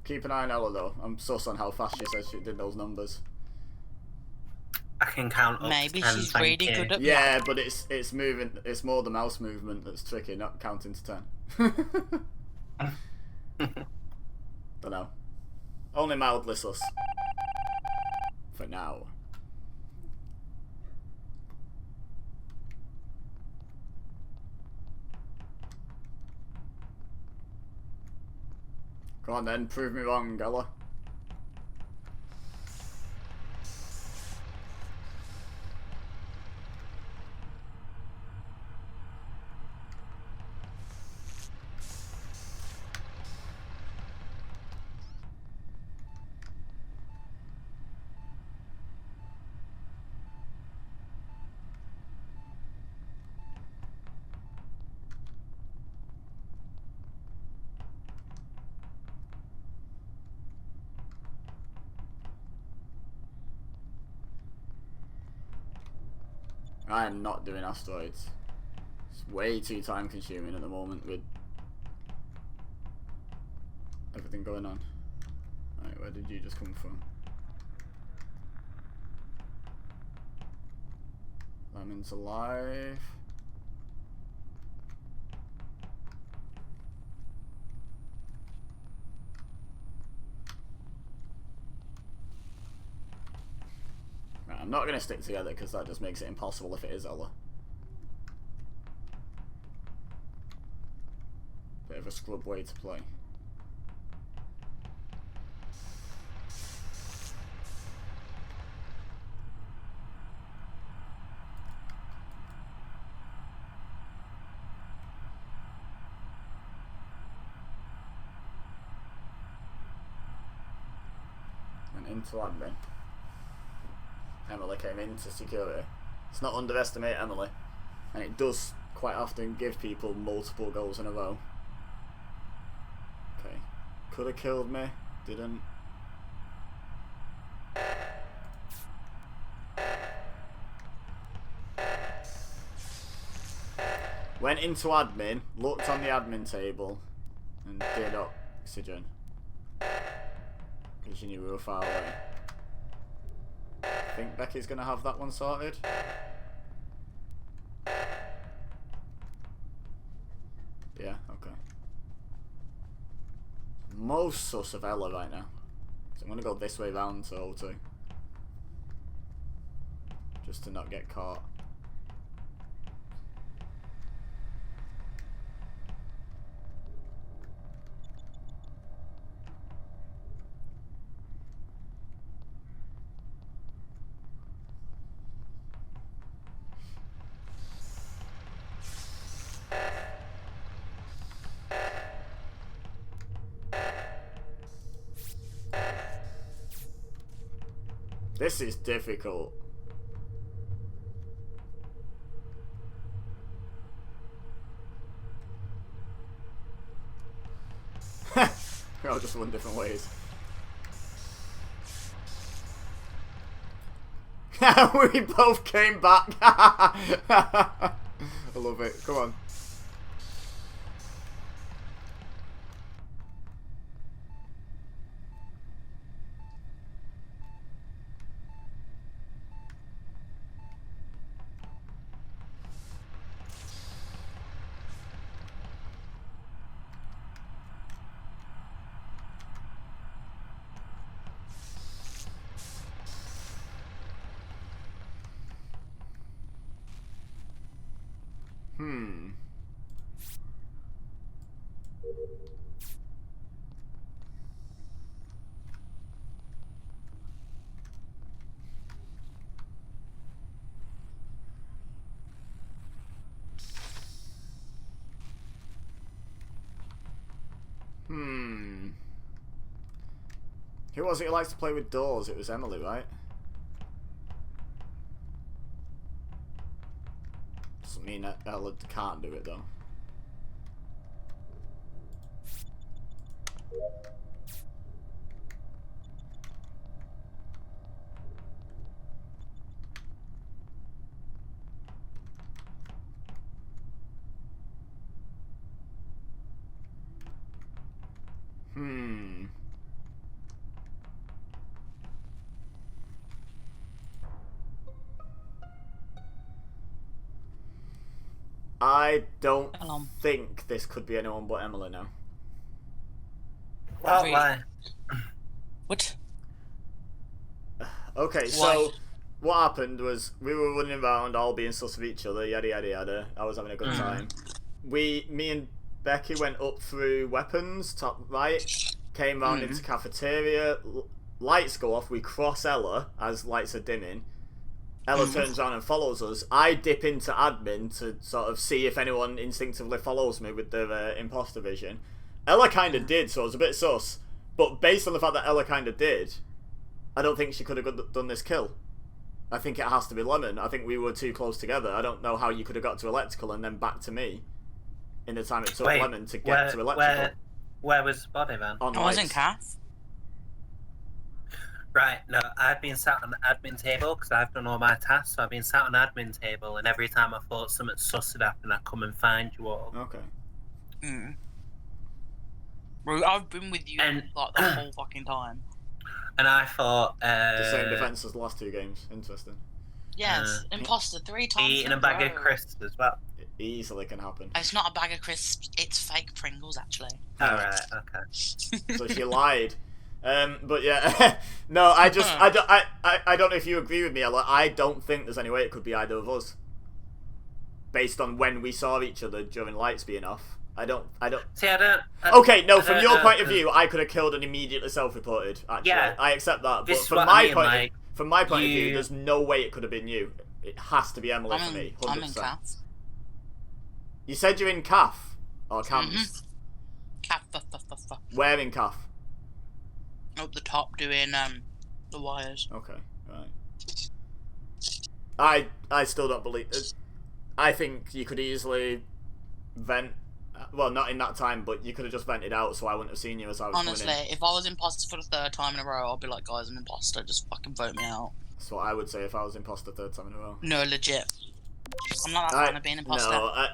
[SPEAKER 1] Keep an eye on Ella though. I'm sus on how fast she says she did those numbers.
[SPEAKER 3] I can count up
[SPEAKER 12] Maybe
[SPEAKER 3] to 10,
[SPEAKER 12] she's really good at
[SPEAKER 1] math. But it's moving. It's more the mouse movement that's tricky, not counting to 10. Dunno. Only mildly sus. For now. Go on then, prove me wrong, Ella. I am not doing asteroids. It's way too time consuming at the moment with everything going on. Right, where did you just come from? Lemon's alive. I'm not going to stick together because that just makes it impossible if it is Ella. Bit of a scrub way to play. And into admin. Emily came into security. Let's not underestimate Emily. And it does quite often give people multiple goals in a row. Okay. Could have killed me. Didn't. Went into admin, looked on the admin table, and did oxygen. Because you knew we were far away. I think Becky's gonna have that one sorted. Yeah, okay. Most sus of Ella right now. So I'm gonna go this way round to O2. Just to not get caught. This is difficult. We all just went different ways. We both came back. I love it. Come on. Who was it who likes to play with doors? It was Emily, right? Doesn't mean that Ella can't do it though. I don't think this could be anyone but Emily now.
[SPEAKER 3] Well,
[SPEAKER 12] Really?
[SPEAKER 3] why?
[SPEAKER 12] What?
[SPEAKER 1] Okay, so what happened was we were running around all being sus of each other, yada yada yada. I was having a good time. Me and Becky went up through weapons, top right, came round into cafeteria, lights go off, we cross Ella as lights are dimming. Ella turns around and follows us. I dip into admin to sort of see if anyone instinctively follows me with their imposter vision. Ella kind of did, so it was a bit sus. But based on the fact that Ella kind of did, I don't think she could have done this kill. I think it has to be Lemon. I think we were too close together. I don't know how you could have got to electrical and then back to me in the time it took Lemon to get to electrical.
[SPEAKER 3] Where was the body then?
[SPEAKER 1] On
[SPEAKER 12] I was in
[SPEAKER 1] lights.
[SPEAKER 12] Cath.
[SPEAKER 3] Right, no, I've been sat on the admin table because I've done all my tasks. So I've been sat on the admin table, and every time I thought something sus had happened, I come and find you all.
[SPEAKER 1] Okay.
[SPEAKER 12] I've been with you like the whole fucking time.
[SPEAKER 3] And I thought
[SPEAKER 1] The same defense as the last 2 games. Interesting.
[SPEAKER 12] Yes, imposter 3 times.
[SPEAKER 3] eating a bag of crisps as well.
[SPEAKER 1] It easily can happen.
[SPEAKER 12] It's not a bag of crisps. It's fake Pringles, actually.
[SPEAKER 3] All right, okay.
[SPEAKER 1] So she lied. But yeah, no, I don't know if you agree with me, Ella. I don't think there's any way it could be either of us. Based on when we saw each other during lights being off. I don't.
[SPEAKER 3] See,
[SPEAKER 1] Okay, no, from your point of view, I could have killed and immediately self-reported, actually.
[SPEAKER 3] Yeah.
[SPEAKER 1] I accept that. But
[SPEAKER 3] This is
[SPEAKER 1] from
[SPEAKER 3] what
[SPEAKER 1] my
[SPEAKER 3] I mean, Mike.
[SPEAKER 1] from my point of view, there's no way it could have been you. It has to be Emily for me, 100%.
[SPEAKER 12] I'm in Cath.
[SPEAKER 1] You said you're in CAF? Or CAMS?
[SPEAKER 12] Cath.
[SPEAKER 1] Where in CAF?
[SPEAKER 12] Up the top doing the wires.
[SPEAKER 1] Okay, right. I still don't believe... I think you could easily vent... Well, not in that time, but you could have just vented out so I wouldn't have seen you as I was
[SPEAKER 12] Honestly,
[SPEAKER 1] coming in.
[SPEAKER 12] if I was imposter for the 3rd time in a row, I'd be like, guys, I'm imposter. Just fucking vote me out.
[SPEAKER 1] That's what I would say if I was imposter 3rd time in a row.
[SPEAKER 12] No, legit. I'm not that fan of being imposter.
[SPEAKER 1] No,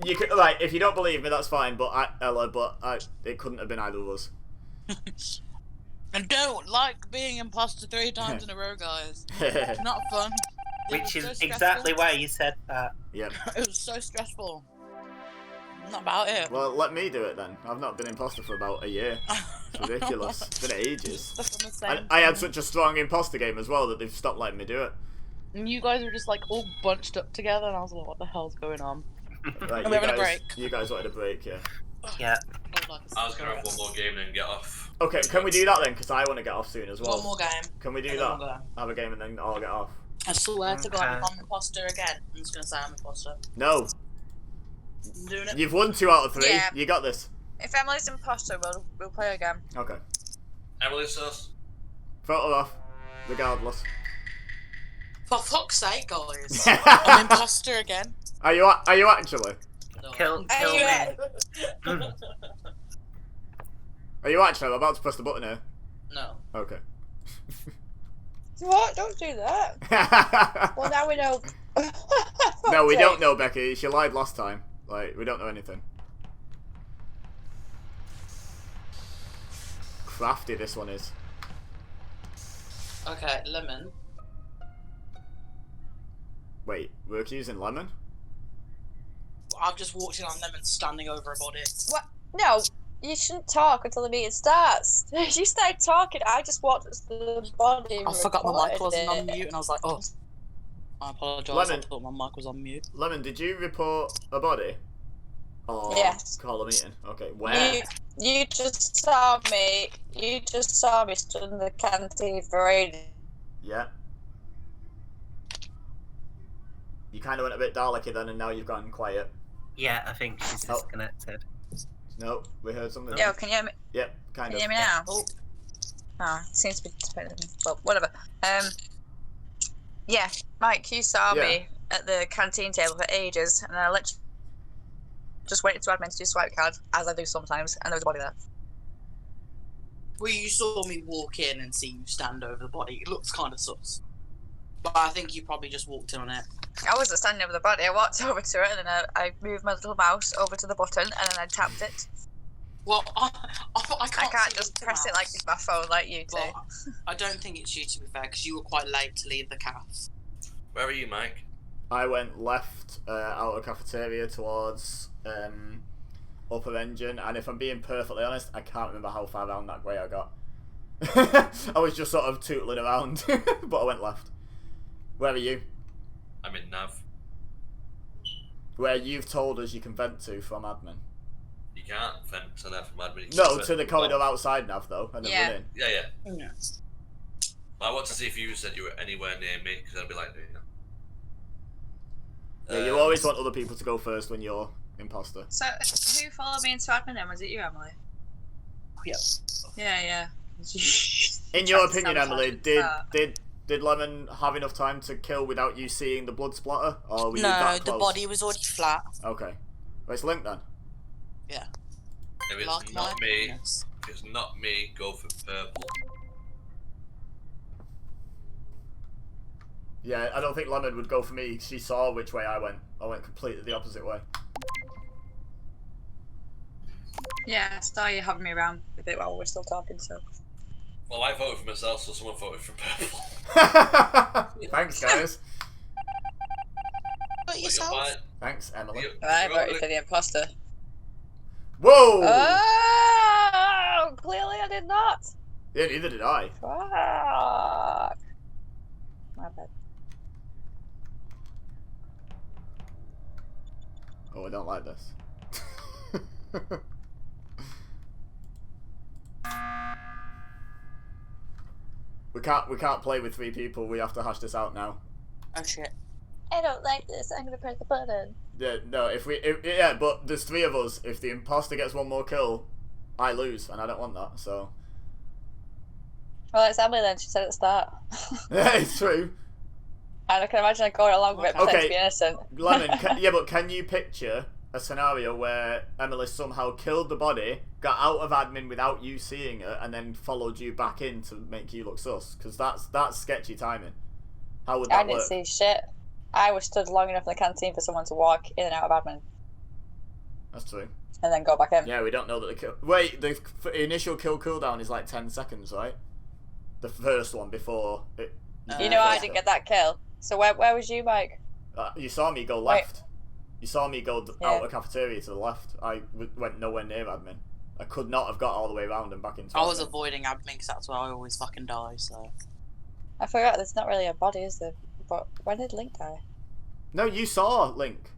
[SPEAKER 1] you could, right, if you don't believe me, that's fine, but Ella, it couldn't have been either of us.
[SPEAKER 12] I don't like being imposter 3 times in a row, guys. It's not fun.
[SPEAKER 3] Which is exactly why you said that.
[SPEAKER 1] Yep.
[SPEAKER 12] It was so stressful. Not about it.
[SPEAKER 1] Well, let me do it then. I've not been imposter for about a year. It's ridiculous. It's been ages. I had such a strong imposter game as well that they've stopped letting me do it.
[SPEAKER 12] And you guys were just like all bunched up together, and I was like, what the hell's going on?
[SPEAKER 1] Right,
[SPEAKER 12] I'm having a break.
[SPEAKER 1] You guys wanted a break, yeah.
[SPEAKER 3] Yeah.
[SPEAKER 11] I was gonna have one more game and then get off.
[SPEAKER 1] Okay, can we do that then? Because I want to get off soon as well.
[SPEAKER 12] One more game.
[SPEAKER 1] Can we do
[SPEAKER 12] And then
[SPEAKER 1] that?
[SPEAKER 12] we'll go.
[SPEAKER 1] Have a game and then I'll get off.
[SPEAKER 12] I swear to God, if I'm imposter again, I'm just gonna say I'm imposter.
[SPEAKER 1] No.
[SPEAKER 12] I'm doing it.
[SPEAKER 1] You've won 2 out of 3.
[SPEAKER 4] Yeah.
[SPEAKER 1] You got this.
[SPEAKER 4] If Emily's imposter, we'll play again.
[SPEAKER 1] Okay.
[SPEAKER 11] Emily sus.
[SPEAKER 1] Photo off. Regardless.
[SPEAKER 12] For fuck's sake, guys. I'm imposter again.
[SPEAKER 1] Are you actually?
[SPEAKER 3] Kill me.
[SPEAKER 1] Are you actually? I'm about to press the button here.
[SPEAKER 12] No.
[SPEAKER 1] Okay.
[SPEAKER 4] What? Don't do that. Well, now we know.
[SPEAKER 1] No, we don't know, Becky. She lied last time. Like, we don't know anything. Crafty this one is.
[SPEAKER 12] Okay, lemon.
[SPEAKER 1] Wait, we're accusing Lemon?
[SPEAKER 12] I've just walked in on lemon standing over a body.
[SPEAKER 4] What? No, you shouldn't talk until the meeting starts. You started talking. I just walked to the body.
[SPEAKER 12] I forgot my mic wasn't on
[SPEAKER 4] reported it.
[SPEAKER 12] mute, and I was like, oh. I apologise.
[SPEAKER 1] Lemon.
[SPEAKER 12] I thought my mic was on mute.
[SPEAKER 1] Lemon, did you report a body? Or
[SPEAKER 4] Yes.
[SPEAKER 1] call a meeting? Okay, where?
[SPEAKER 4] You just saw me. You just saw me stood in the canteen for ages.
[SPEAKER 1] Yeah. You kind of went a bit Dalek-y then, and now you've gone quiet.
[SPEAKER 3] Yeah, I think she's disconnected.
[SPEAKER 1] No, we heard something.
[SPEAKER 4] Yo, can you hear me?
[SPEAKER 1] Yep, kind
[SPEAKER 4] Can
[SPEAKER 1] of.
[SPEAKER 4] you hear me now? Oh, it seems to be. Well, whatever. Yeah, Mike, you saw me at the canteen table for ages, and I literally just waited to admin to do swipe card, as I do sometimes, and there was a body there.
[SPEAKER 12] Well, you saw me walk in and see you stand over the body. It looks kind of sus. But I think you probably just walked in on it.
[SPEAKER 4] I wasn't standing over the body. I walked over to it, and then I moved my little mouse over to the button, and then I tapped it.
[SPEAKER 12] Well, I
[SPEAKER 4] can't just press it like with my phone like you do.
[SPEAKER 12] Well, I don't think it's you, to be fair, because you were quite late to leave the cafe.
[SPEAKER 11] Where are you, Mike?
[SPEAKER 1] I went left out of cafeteria towards upper engine, and if I'm being perfectly honest, I can't remember how far around that way I got. I was just sort of tootling around, but I went left. Where are you?
[SPEAKER 11] I'm in nav.
[SPEAKER 1] Where you've told us you can vent to from admin.
[SPEAKER 11] You can't vent to that from admin.
[SPEAKER 1] No, to the corridor outside nav though, and then run in.
[SPEAKER 11] Yeah. I want to see if you said you were anywhere near me, because I'd be like,
[SPEAKER 1] Yeah, you always want other people to go first when you're imposter.
[SPEAKER 4] So, who followed me into admin then? Was it you, Emily?
[SPEAKER 3] Yeah.
[SPEAKER 4] Yeah.
[SPEAKER 1] In your opinion, Emily, did Lemon have enough time to kill without you seeing the blood splatter, or were you that
[SPEAKER 12] No,
[SPEAKER 1] close?
[SPEAKER 12] the body was already flat.
[SPEAKER 1] Okay, well, it's linked then.
[SPEAKER 12] Yeah.
[SPEAKER 11] if it's not me, if it's not me, go for purple.
[SPEAKER 1] Yeah, I don't think Lemon would go for me. She saw which way I went. I went completely the opposite way.
[SPEAKER 4] Yeah, I saw you having me around a bit while we're still talking, so.
[SPEAKER 11] Well, I voted for myself, so someone voted for purple.
[SPEAKER 1] Thanks, guys.
[SPEAKER 12] Vote yourself.
[SPEAKER 1] Thanks, Emily.
[SPEAKER 4] I voted for the imposter.
[SPEAKER 1] Whoa!
[SPEAKER 4] Oh, clearly I did not.
[SPEAKER 1] Yeah, neither did I.
[SPEAKER 4] Fuck. My bad.
[SPEAKER 1] Oh, I don't like this. We can't play with 3 people. We have to hash this out now.
[SPEAKER 12] Oh shit.
[SPEAKER 4] I don't like this. I'm gonna press the button.
[SPEAKER 1] Yeah, no. Yeah, but there's 3 of us. If the imposter gets 1 more kill, I lose, and I don't want that. So.
[SPEAKER 4] Well, it's Emily then. She said at the start.
[SPEAKER 1] Yeah, it's true.
[SPEAKER 4] And I can imagine going along with it, pretending to be innocent.
[SPEAKER 1] Lemon, yeah, but can you picture a scenario where Emily somehow killed the body, got out of admin without you seeing it, and then followed you back in to make you look sus? Because that's sketchy timing. How would that
[SPEAKER 4] I didn't see shit. I was stood long enough in the canteen for someone to walk in and out of admin.
[SPEAKER 1] That's true.
[SPEAKER 4] And then go back in.
[SPEAKER 1] Yeah, we don't know that the kill. Wait, the initial kill cooldown is like 10 seconds, right? The first one before it.
[SPEAKER 4] You know, I didn't get that kill. So where was you, Mike?
[SPEAKER 1] You saw me go left. You saw me go
[SPEAKER 4] Yeah.
[SPEAKER 1] out of cafeteria to the left. I went nowhere near admin. I could not have got all the way around and back into
[SPEAKER 12] I was
[SPEAKER 1] admin.
[SPEAKER 12] avoiding admin because that's where I always fucking die, so.
[SPEAKER 4] I forgot there's not really a body, is there? But when did Link die?
[SPEAKER 1] No, you saw Link.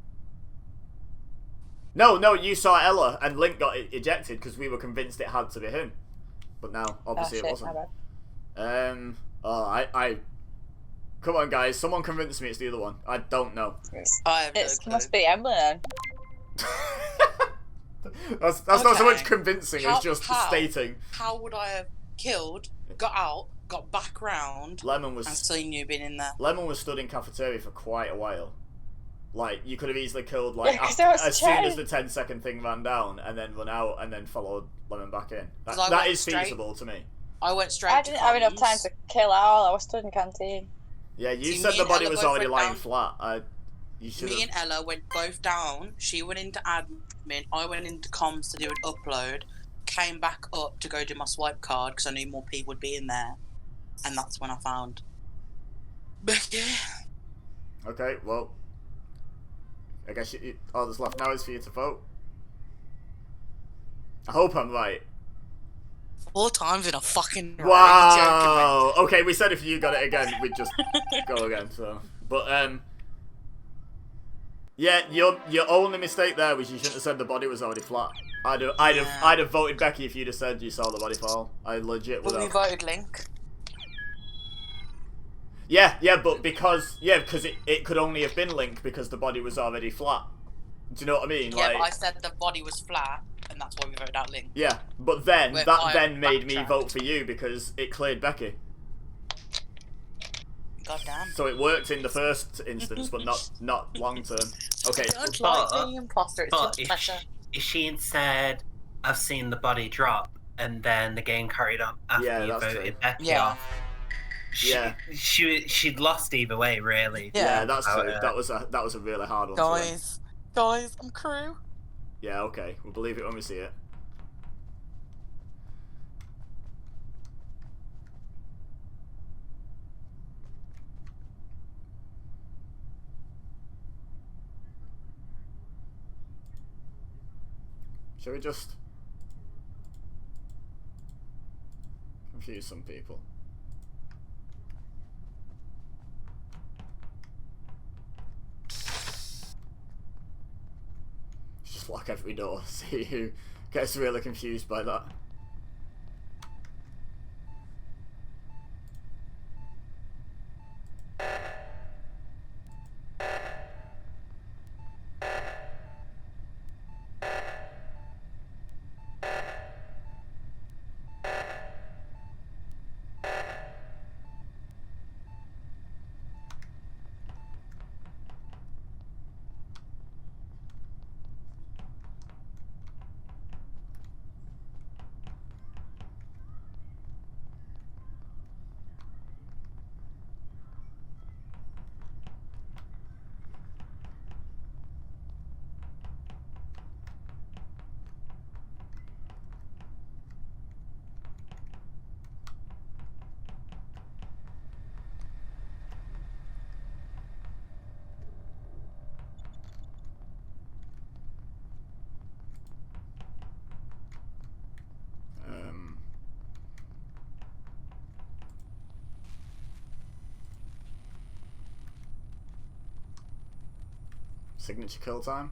[SPEAKER 1] No, you saw Ella, and Link got ejected because we were convinced it had to be him. But now, obviously,
[SPEAKER 4] shit,
[SPEAKER 1] it wasn't.
[SPEAKER 4] my bad.
[SPEAKER 1] I come on, guys, someone convince me it's the other one. I don't know.
[SPEAKER 4] It must be Emily then.
[SPEAKER 1] That's not so much convincing, it's just stating.
[SPEAKER 12] How would I have killed, got out, got back round, and seen you been in there?
[SPEAKER 1] Lemon was stood in cafeteria for quite a while. Like, you could have easily killed, like,
[SPEAKER 4] Yeah, 'cause there was
[SPEAKER 1] as soon as
[SPEAKER 4] Chen.
[SPEAKER 1] the 10-second thing ran down, and then run out, and then followed Lemon back in.
[SPEAKER 12] 'Cause I
[SPEAKER 1] That
[SPEAKER 12] went
[SPEAKER 1] is
[SPEAKER 12] straight-
[SPEAKER 1] feasible to me.
[SPEAKER 12] I went straight
[SPEAKER 4] I
[SPEAKER 12] to
[SPEAKER 4] didn't have enough
[SPEAKER 12] comms.
[SPEAKER 4] time to kill all. I was stood in canteen.
[SPEAKER 1] Yeah, you
[SPEAKER 12] See,
[SPEAKER 1] said
[SPEAKER 12] me
[SPEAKER 1] the
[SPEAKER 12] and
[SPEAKER 1] body
[SPEAKER 12] Ella
[SPEAKER 1] was
[SPEAKER 12] both
[SPEAKER 1] already
[SPEAKER 12] went
[SPEAKER 1] lying
[SPEAKER 12] down.
[SPEAKER 1] flat. You should
[SPEAKER 12] Me
[SPEAKER 1] have.
[SPEAKER 12] and Ella went both down. She went into admin. I went into comms to do an upload. Came back up to go do my swipe card because I knew more people would be in there. And that's when I found Becky.
[SPEAKER 1] Okay, well, I guess all that's left now is for you to vote. I hope I'm right.
[SPEAKER 12] 4 times in a fucking row.
[SPEAKER 1] Wow. Okay, we said if you got it again, we'd just go again. So, but yeah, your only mistake there was you shouldn't have said the body was already flat. I'd have voted Becky if you'd have said you saw the body fall. I legit would
[SPEAKER 12] But we
[SPEAKER 1] have.
[SPEAKER 12] voted Link.
[SPEAKER 1] Yeah, but because it could only have been Link because the body was already flat. Do you know what I mean?
[SPEAKER 12] Yeah,
[SPEAKER 1] Like,
[SPEAKER 12] but I said the body was flat, and that's why we voted out Link.
[SPEAKER 1] yeah, but then
[SPEAKER 12] We're
[SPEAKER 1] that
[SPEAKER 12] fine,
[SPEAKER 1] then made me
[SPEAKER 12] backtracked.
[SPEAKER 1] vote for you because it cleared Becky.
[SPEAKER 12] God damn.
[SPEAKER 1] So it worked in the first instance, but not long term. Okay.
[SPEAKER 12] Don't like being imposter, it's
[SPEAKER 3] But
[SPEAKER 12] too much pressure.
[SPEAKER 3] if she had said, I've seen the body drop, and then the game carried on after
[SPEAKER 1] Yeah,
[SPEAKER 3] you
[SPEAKER 1] that's
[SPEAKER 3] voted
[SPEAKER 1] true.
[SPEAKER 3] Becky
[SPEAKER 12] Yeah.
[SPEAKER 3] off, she'd lost either way, really.
[SPEAKER 1] Yeah, that's true.
[SPEAKER 3] Uh,
[SPEAKER 1] That was a really hard one. to win.
[SPEAKER 12] Guys, I'm crew.
[SPEAKER 1] Yeah, okay. We'll believe it when we see it. Shall we just confuse some people? Just lock every door, see who gets really confused by that. Signature kill time.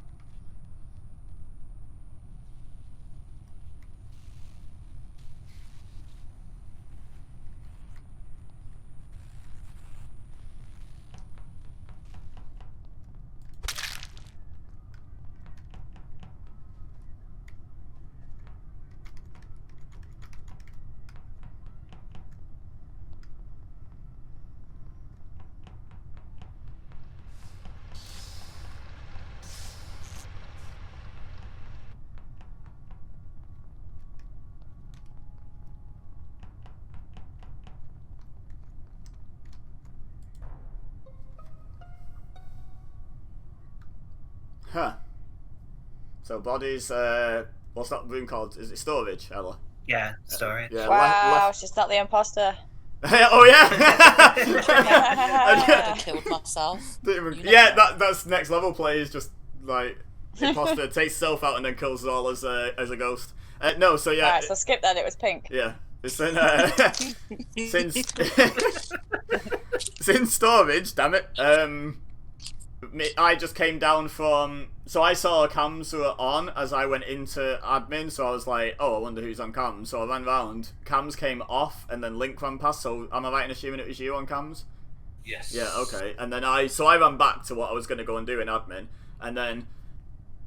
[SPEAKER 1] Huh. So bodies, what's that room called? Is it storage, Ella?
[SPEAKER 3] Yeah, storage.
[SPEAKER 1] Yeah,
[SPEAKER 4] Wow, she's not the imposter.
[SPEAKER 1] Oh yeah!
[SPEAKER 12] I killed myself.
[SPEAKER 1] Yeah, that's next level play is just like imposter takes self out and then kills us all as a ghost. No, so yeah.
[SPEAKER 4] Alright, so skip that, it was pink.
[SPEAKER 1] Yeah. Since storage, damn it. I just came down from, so I saw cams were on as I went into admin, so I was like, oh, I wonder who's on cams. So I ran round, cams came off, and then Link ran past. So am I right in assuming it was you on cams?
[SPEAKER 11] Yes.
[SPEAKER 1] Yeah, okay. And then I ran back to what I was going to go and do in admin, and then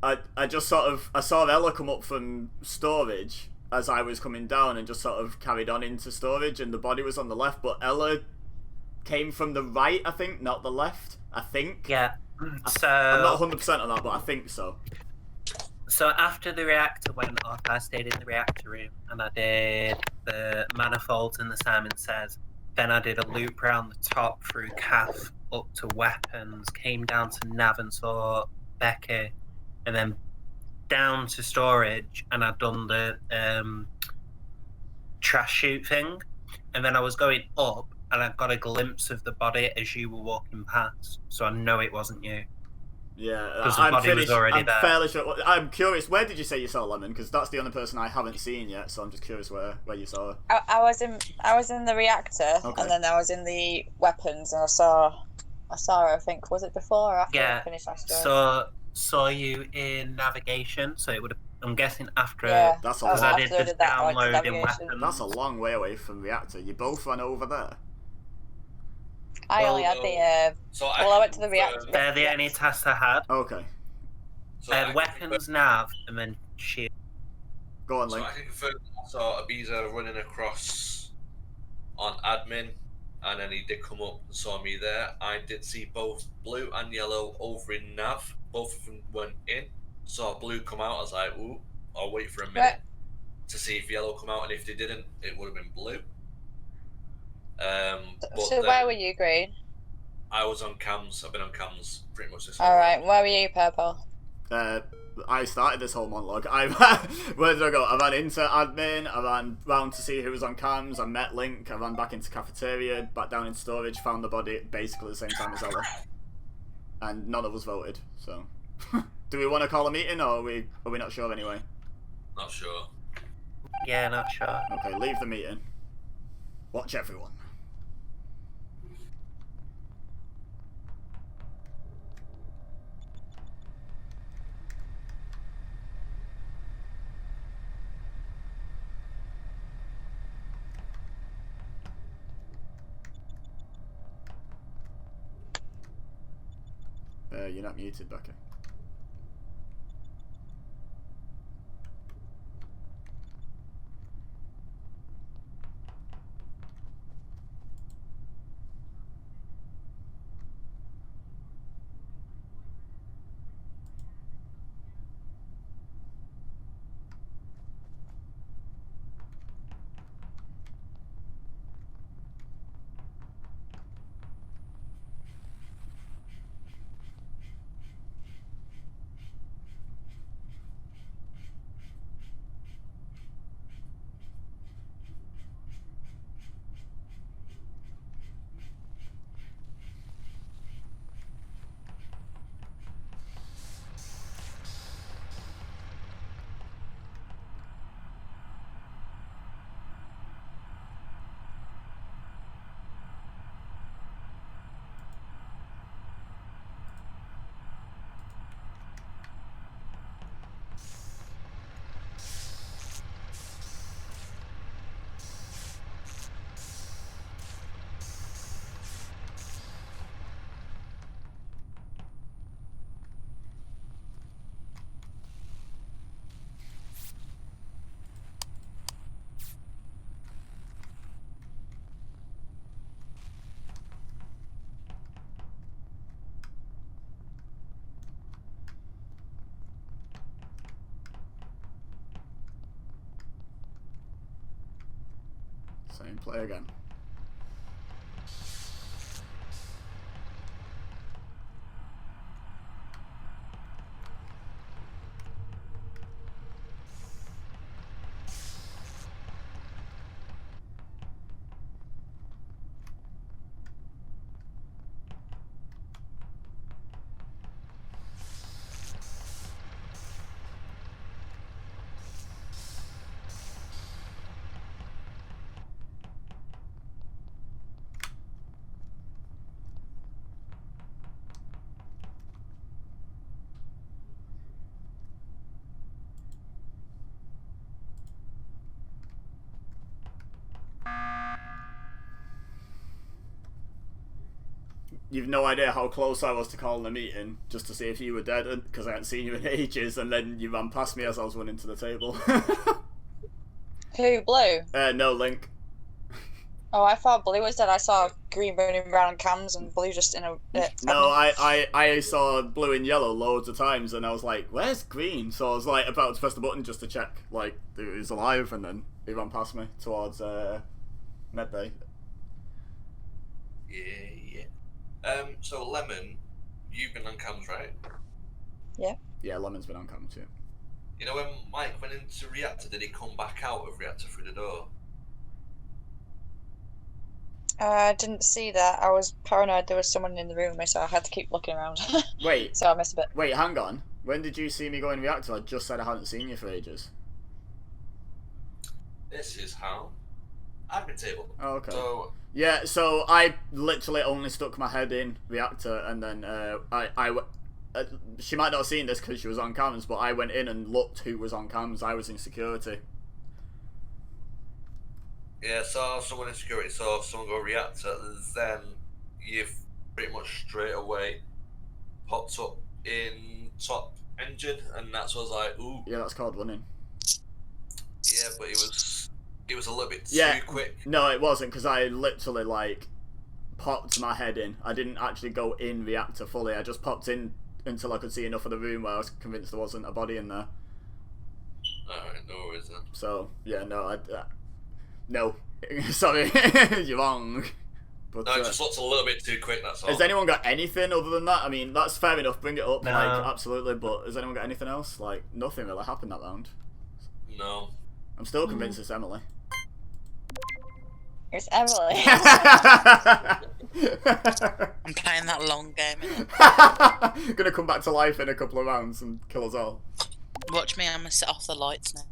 [SPEAKER 1] I just sort of, I saw Ella come up from storage as I was coming down and just sort of carried on into storage, and the body was on the left, but Ella came from the right, I think, not the left, I think.
[SPEAKER 3] Yeah. So
[SPEAKER 1] I'm not 100% on that, but I think so.
[SPEAKER 3] So after the reactor went off, I stayed in the reactor room and I did the manifolds and the Simon Says. Then I did a loop around the top through CAF up to weapons, came down to Nav and saw Becky, and then down to storage, and I'd done the trash chute thing. And then I was going up, and I got a glimpse of the body as you were walking past, so I know it wasn't you.
[SPEAKER 1] Yeah,
[SPEAKER 3] because the body was already there.
[SPEAKER 1] Fairly sure. I'm curious. Where did you say you saw Lemon? Because that's the only person I haven't seen yet. So I'm just curious where you saw her.
[SPEAKER 4] I was in the reactor,
[SPEAKER 1] Okay.
[SPEAKER 4] and then I was in the weapons, and I saw her. I think, was it before or after I finished last year?
[SPEAKER 3] So saw you in navigation. So it would have. I'm guessing after.
[SPEAKER 4] Yeah,
[SPEAKER 1] That's a
[SPEAKER 3] because
[SPEAKER 1] lot.
[SPEAKER 3] I did the download in weapons.
[SPEAKER 1] That's a long way away from reactor. You both ran over there.
[SPEAKER 4] I only had the. I went to the reactor.
[SPEAKER 3] They're the only tasks I had.
[SPEAKER 1] Okay.
[SPEAKER 11] So
[SPEAKER 3] I
[SPEAKER 11] I
[SPEAKER 3] had
[SPEAKER 11] can
[SPEAKER 3] weapons, nav, and then shield.
[SPEAKER 1] Go on,
[SPEAKER 11] So
[SPEAKER 1] Link.
[SPEAKER 11] I can confirm I saw Ibiza running across on admin, and then he did come up and saw me there. I did see both blue and yellow over in nav. Both of them went in. Saw blue come out. I was like, ooh, I'll wait for a minute to see if yellow come out, and if they didn't, it would have been blue. But
[SPEAKER 4] So where were you, Green?
[SPEAKER 11] I was on cams. I've been on cams pretty much this
[SPEAKER 4] All right, where were you, Purple?
[SPEAKER 1] I started this whole monologue. Where did I go? I ran into admin, I ran round to see who was on cams, I met Link, I ran back into cafeteria, back down in storage, found the body at basically the same time as Ella. And none of us voted, so. Do we want to call a meeting, or are we not sure anyway?
[SPEAKER 11] Not sure.
[SPEAKER 3] Yeah, not sure.
[SPEAKER 1] Okay, leave the meeting. Watch everyone. You're not muted, Becca. Same play again. You've no idea how close I was to calling the meeting, just to see if you were dead, because I hadn't seen you in ages, and then you ran past me as I was running to the table.
[SPEAKER 4] Who, Blue?
[SPEAKER 1] No, Link.
[SPEAKER 4] Oh, I thought Blue was dead. I saw green burning brown cams and Blue just in a...
[SPEAKER 1] No, I saw blue and yellow loads of times, and I was like, where's green? So I was like about to press the button just to check, like, it was alive, and then he ran past me towards Medbay.
[SPEAKER 11] Yeah. So Lemon, you've been on cams, right?
[SPEAKER 4] Yeah.
[SPEAKER 1] Yeah, Lemon's been on cam too.
[SPEAKER 11] You know when Mike went into reactor, did he come back out of reactor through the door?
[SPEAKER 4] I didn't see that. I was paranoid there was someone in the room with me, so I had to keep looking around.
[SPEAKER 1] Wait.
[SPEAKER 4] So I missed a bit.
[SPEAKER 1] Wait, hang on. When did you see me go in reactor? I just said I hadn't seen you for ages.
[SPEAKER 11] This is how. Admin table.
[SPEAKER 1] Oh, okay.
[SPEAKER 11] So
[SPEAKER 1] yeah, so I literally only stuck my head in reactor, and then she might not have seen this because she was on cams, but I went in and looked who was on cams. I was in security.
[SPEAKER 11] yeah, saw someone in security, saw someone go reactor, then you've pretty much straight away popped up in top engine, and that's what I was like, ooh.
[SPEAKER 1] Yeah, that's called running.
[SPEAKER 11] Yeah, but it was a little bit
[SPEAKER 1] Yeah,
[SPEAKER 11] too quick.
[SPEAKER 1] no, it wasn't, because I literally, like, popped my head in. I didn't actually go in reactor fully. I just popped in until I could see enough of the room where I was convinced there wasn't a body in there.
[SPEAKER 11] Alright, no worries then.
[SPEAKER 1] So, yeah, no, no. Sorry, you're wrong. But,
[SPEAKER 11] No, it just looks a little bit too quick, that's all.
[SPEAKER 1] has anyone got anything other than that? I mean, that's fair enough, bring it up,
[SPEAKER 3] No.
[SPEAKER 1] like, absolutely, but has anyone got anything else? Like, nothing really happened that round.
[SPEAKER 11] No.
[SPEAKER 1] I'm still convinced it's Emily.
[SPEAKER 4] It's Emily.
[SPEAKER 12] I'm playing that long game.
[SPEAKER 1] Gonna come back to life in a couple of rounds and kill us all.
[SPEAKER 12] Watch me, I'm gonna set off the lights now.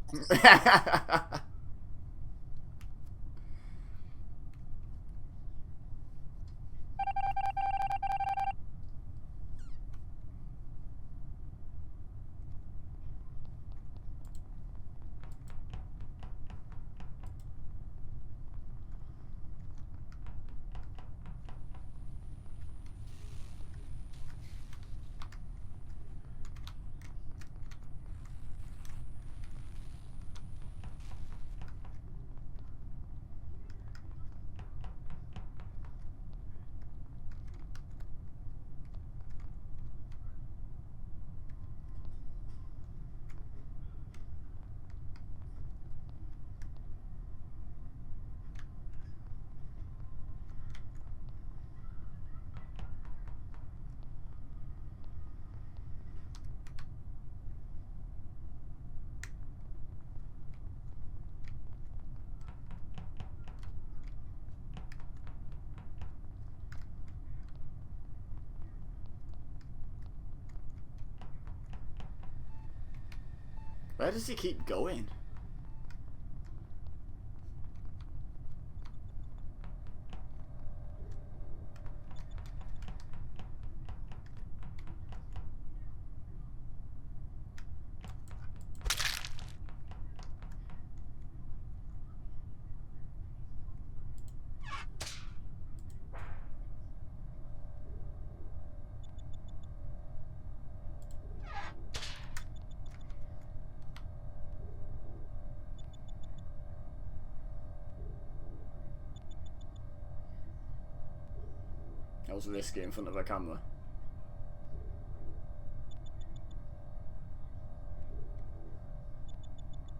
[SPEAKER 1] Where does he keep going? That was risky in front of a camera.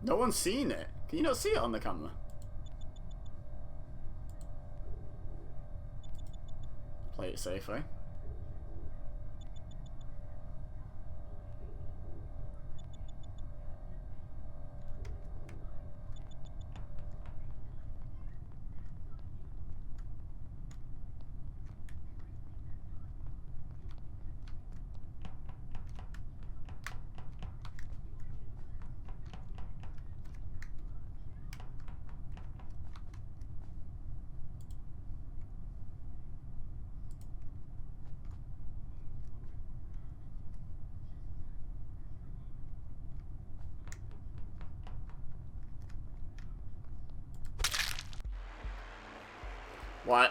[SPEAKER 1] No one's seen it. Can you not see it on the camera? Play it safe, eh?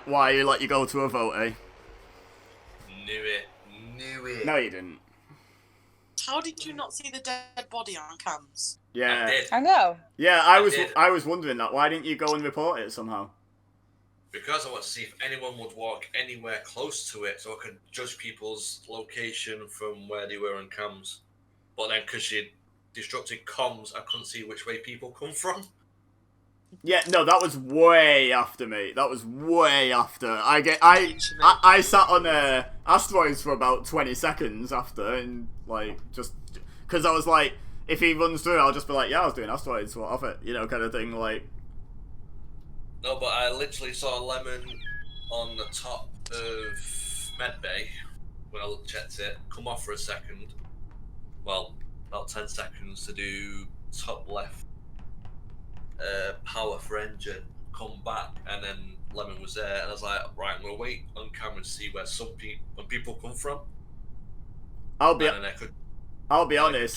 [SPEAKER 1] Why you let you go to a vote, eh?
[SPEAKER 11] Knew it.
[SPEAKER 1] No, you didn't.
[SPEAKER 12] How did you not see the dead body on cams?
[SPEAKER 1] Yeah.
[SPEAKER 4] I know.
[SPEAKER 1] Yeah, I was wondering that. Why didn't you go and report it somehow?
[SPEAKER 11] Because I want to see if anyone would walk anywhere close to it so I could judge people's location from where they were on comms. But then because she destructed comms, I couldn't see which way people come from.
[SPEAKER 1] Yeah, no, that was way after me. That was way after. I sat on asteroids for about 20 seconds after, and like just because I was like, if he runs through, I'll just be like, yeah, I was doing asteroids, what of it, you know, kind of thing. Like,
[SPEAKER 11] No, but I literally saw Lemon on the top of Medbay when I checked it. Come off for a second. Well, about 10 seconds to do top left. Power for engine, come back, and then Lemon was there, and I was like, right, I'm gonna wait on camera to see where when people come from.
[SPEAKER 1] I'll be honest.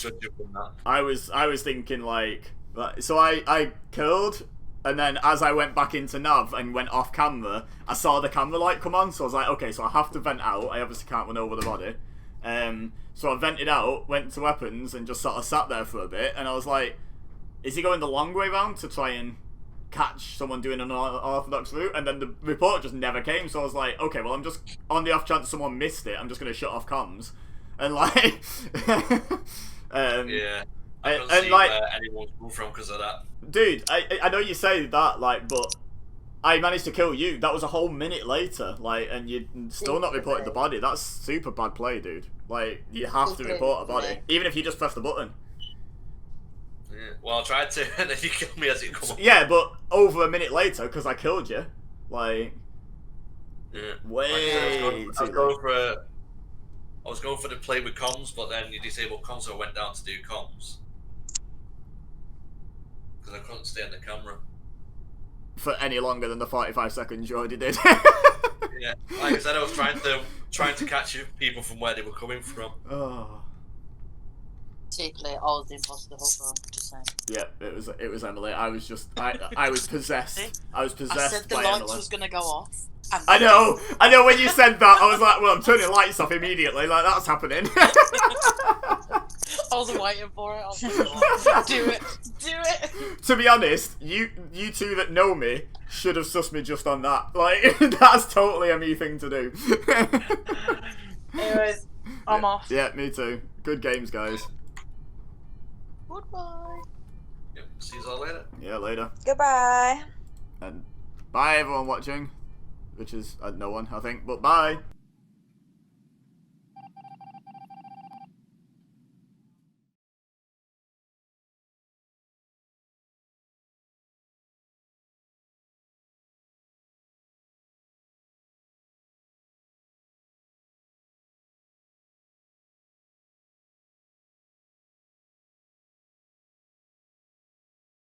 [SPEAKER 11] Judge it from that.
[SPEAKER 1] I was thinking like so I killed, and then as I went back into nav and went off camera, I saw the camera light come on, so I was like, okay, so I have to vent out. I obviously can't run over the body. So I vented out, went to weapons, and just sort of sat there for a bit, and I was like, is he going the long way round to try and catch someone doing an unorthodox route? And then the report just never came, so I was like, okay, well, I'm just, on the off chance someone missed it, I'm just going to shut off comms. And like...
[SPEAKER 11] yeah. I couldn't see where anyone's come from because of that.
[SPEAKER 1] Dude, I know you say that, like, but I managed to kill you. That was a whole minute later, like, and you still not reported the body. That's super bad play, dude. Like, you have to report a body, even if you just press the button.
[SPEAKER 11] Yeah. Well, I tried to, and then you killed me as it comes.
[SPEAKER 1] Yeah, but over a minute later, because I killed you. Like,
[SPEAKER 11] yeah.
[SPEAKER 1] Way
[SPEAKER 11] I was going for the play with comms, but then you disabled comms, so I went down to do comms. because I couldn't stay on the camera.
[SPEAKER 1] For any longer than the 45 seconds you already did.
[SPEAKER 11] Yeah, like I said, I was trying to catch people from where they were coming from.
[SPEAKER 1] Oh.
[SPEAKER 12] Secretly, I was the imposter the whole time. Just saying.
[SPEAKER 1] Yeah, it was Emily. I was just I was possessed. I was possessed
[SPEAKER 12] I said the
[SPEAKER 1] by
[SPEAKER 12] lights
[SPEAKER 1] Emily.
[SPEAKER 12] was gonna go off. and-
[SPEAKER 1] I know when you said that, I was like, well, I'm turning the lights off immediately, like that's happening.
[SPEAKER 12] I was waiting for it. I was like, do it.
[SPEAKER 1] To be honest, you two that know me should have sussed me just on that. Like, that's totally a me thing to do.
[SPEAKER 13] Anyways, I'm off.
[SPEAKER 1] Yeah, me too. Good games, guys.
[SPEAKER 12] Goodbye.
[SPEAKER 11] Yep, see you all later.
[SPEAKER 1] Yeah, later.
[SPEAKER 4] Goodbye.
[SPEAKER 1] And bye everyone watching, which is no one, I think, but bye.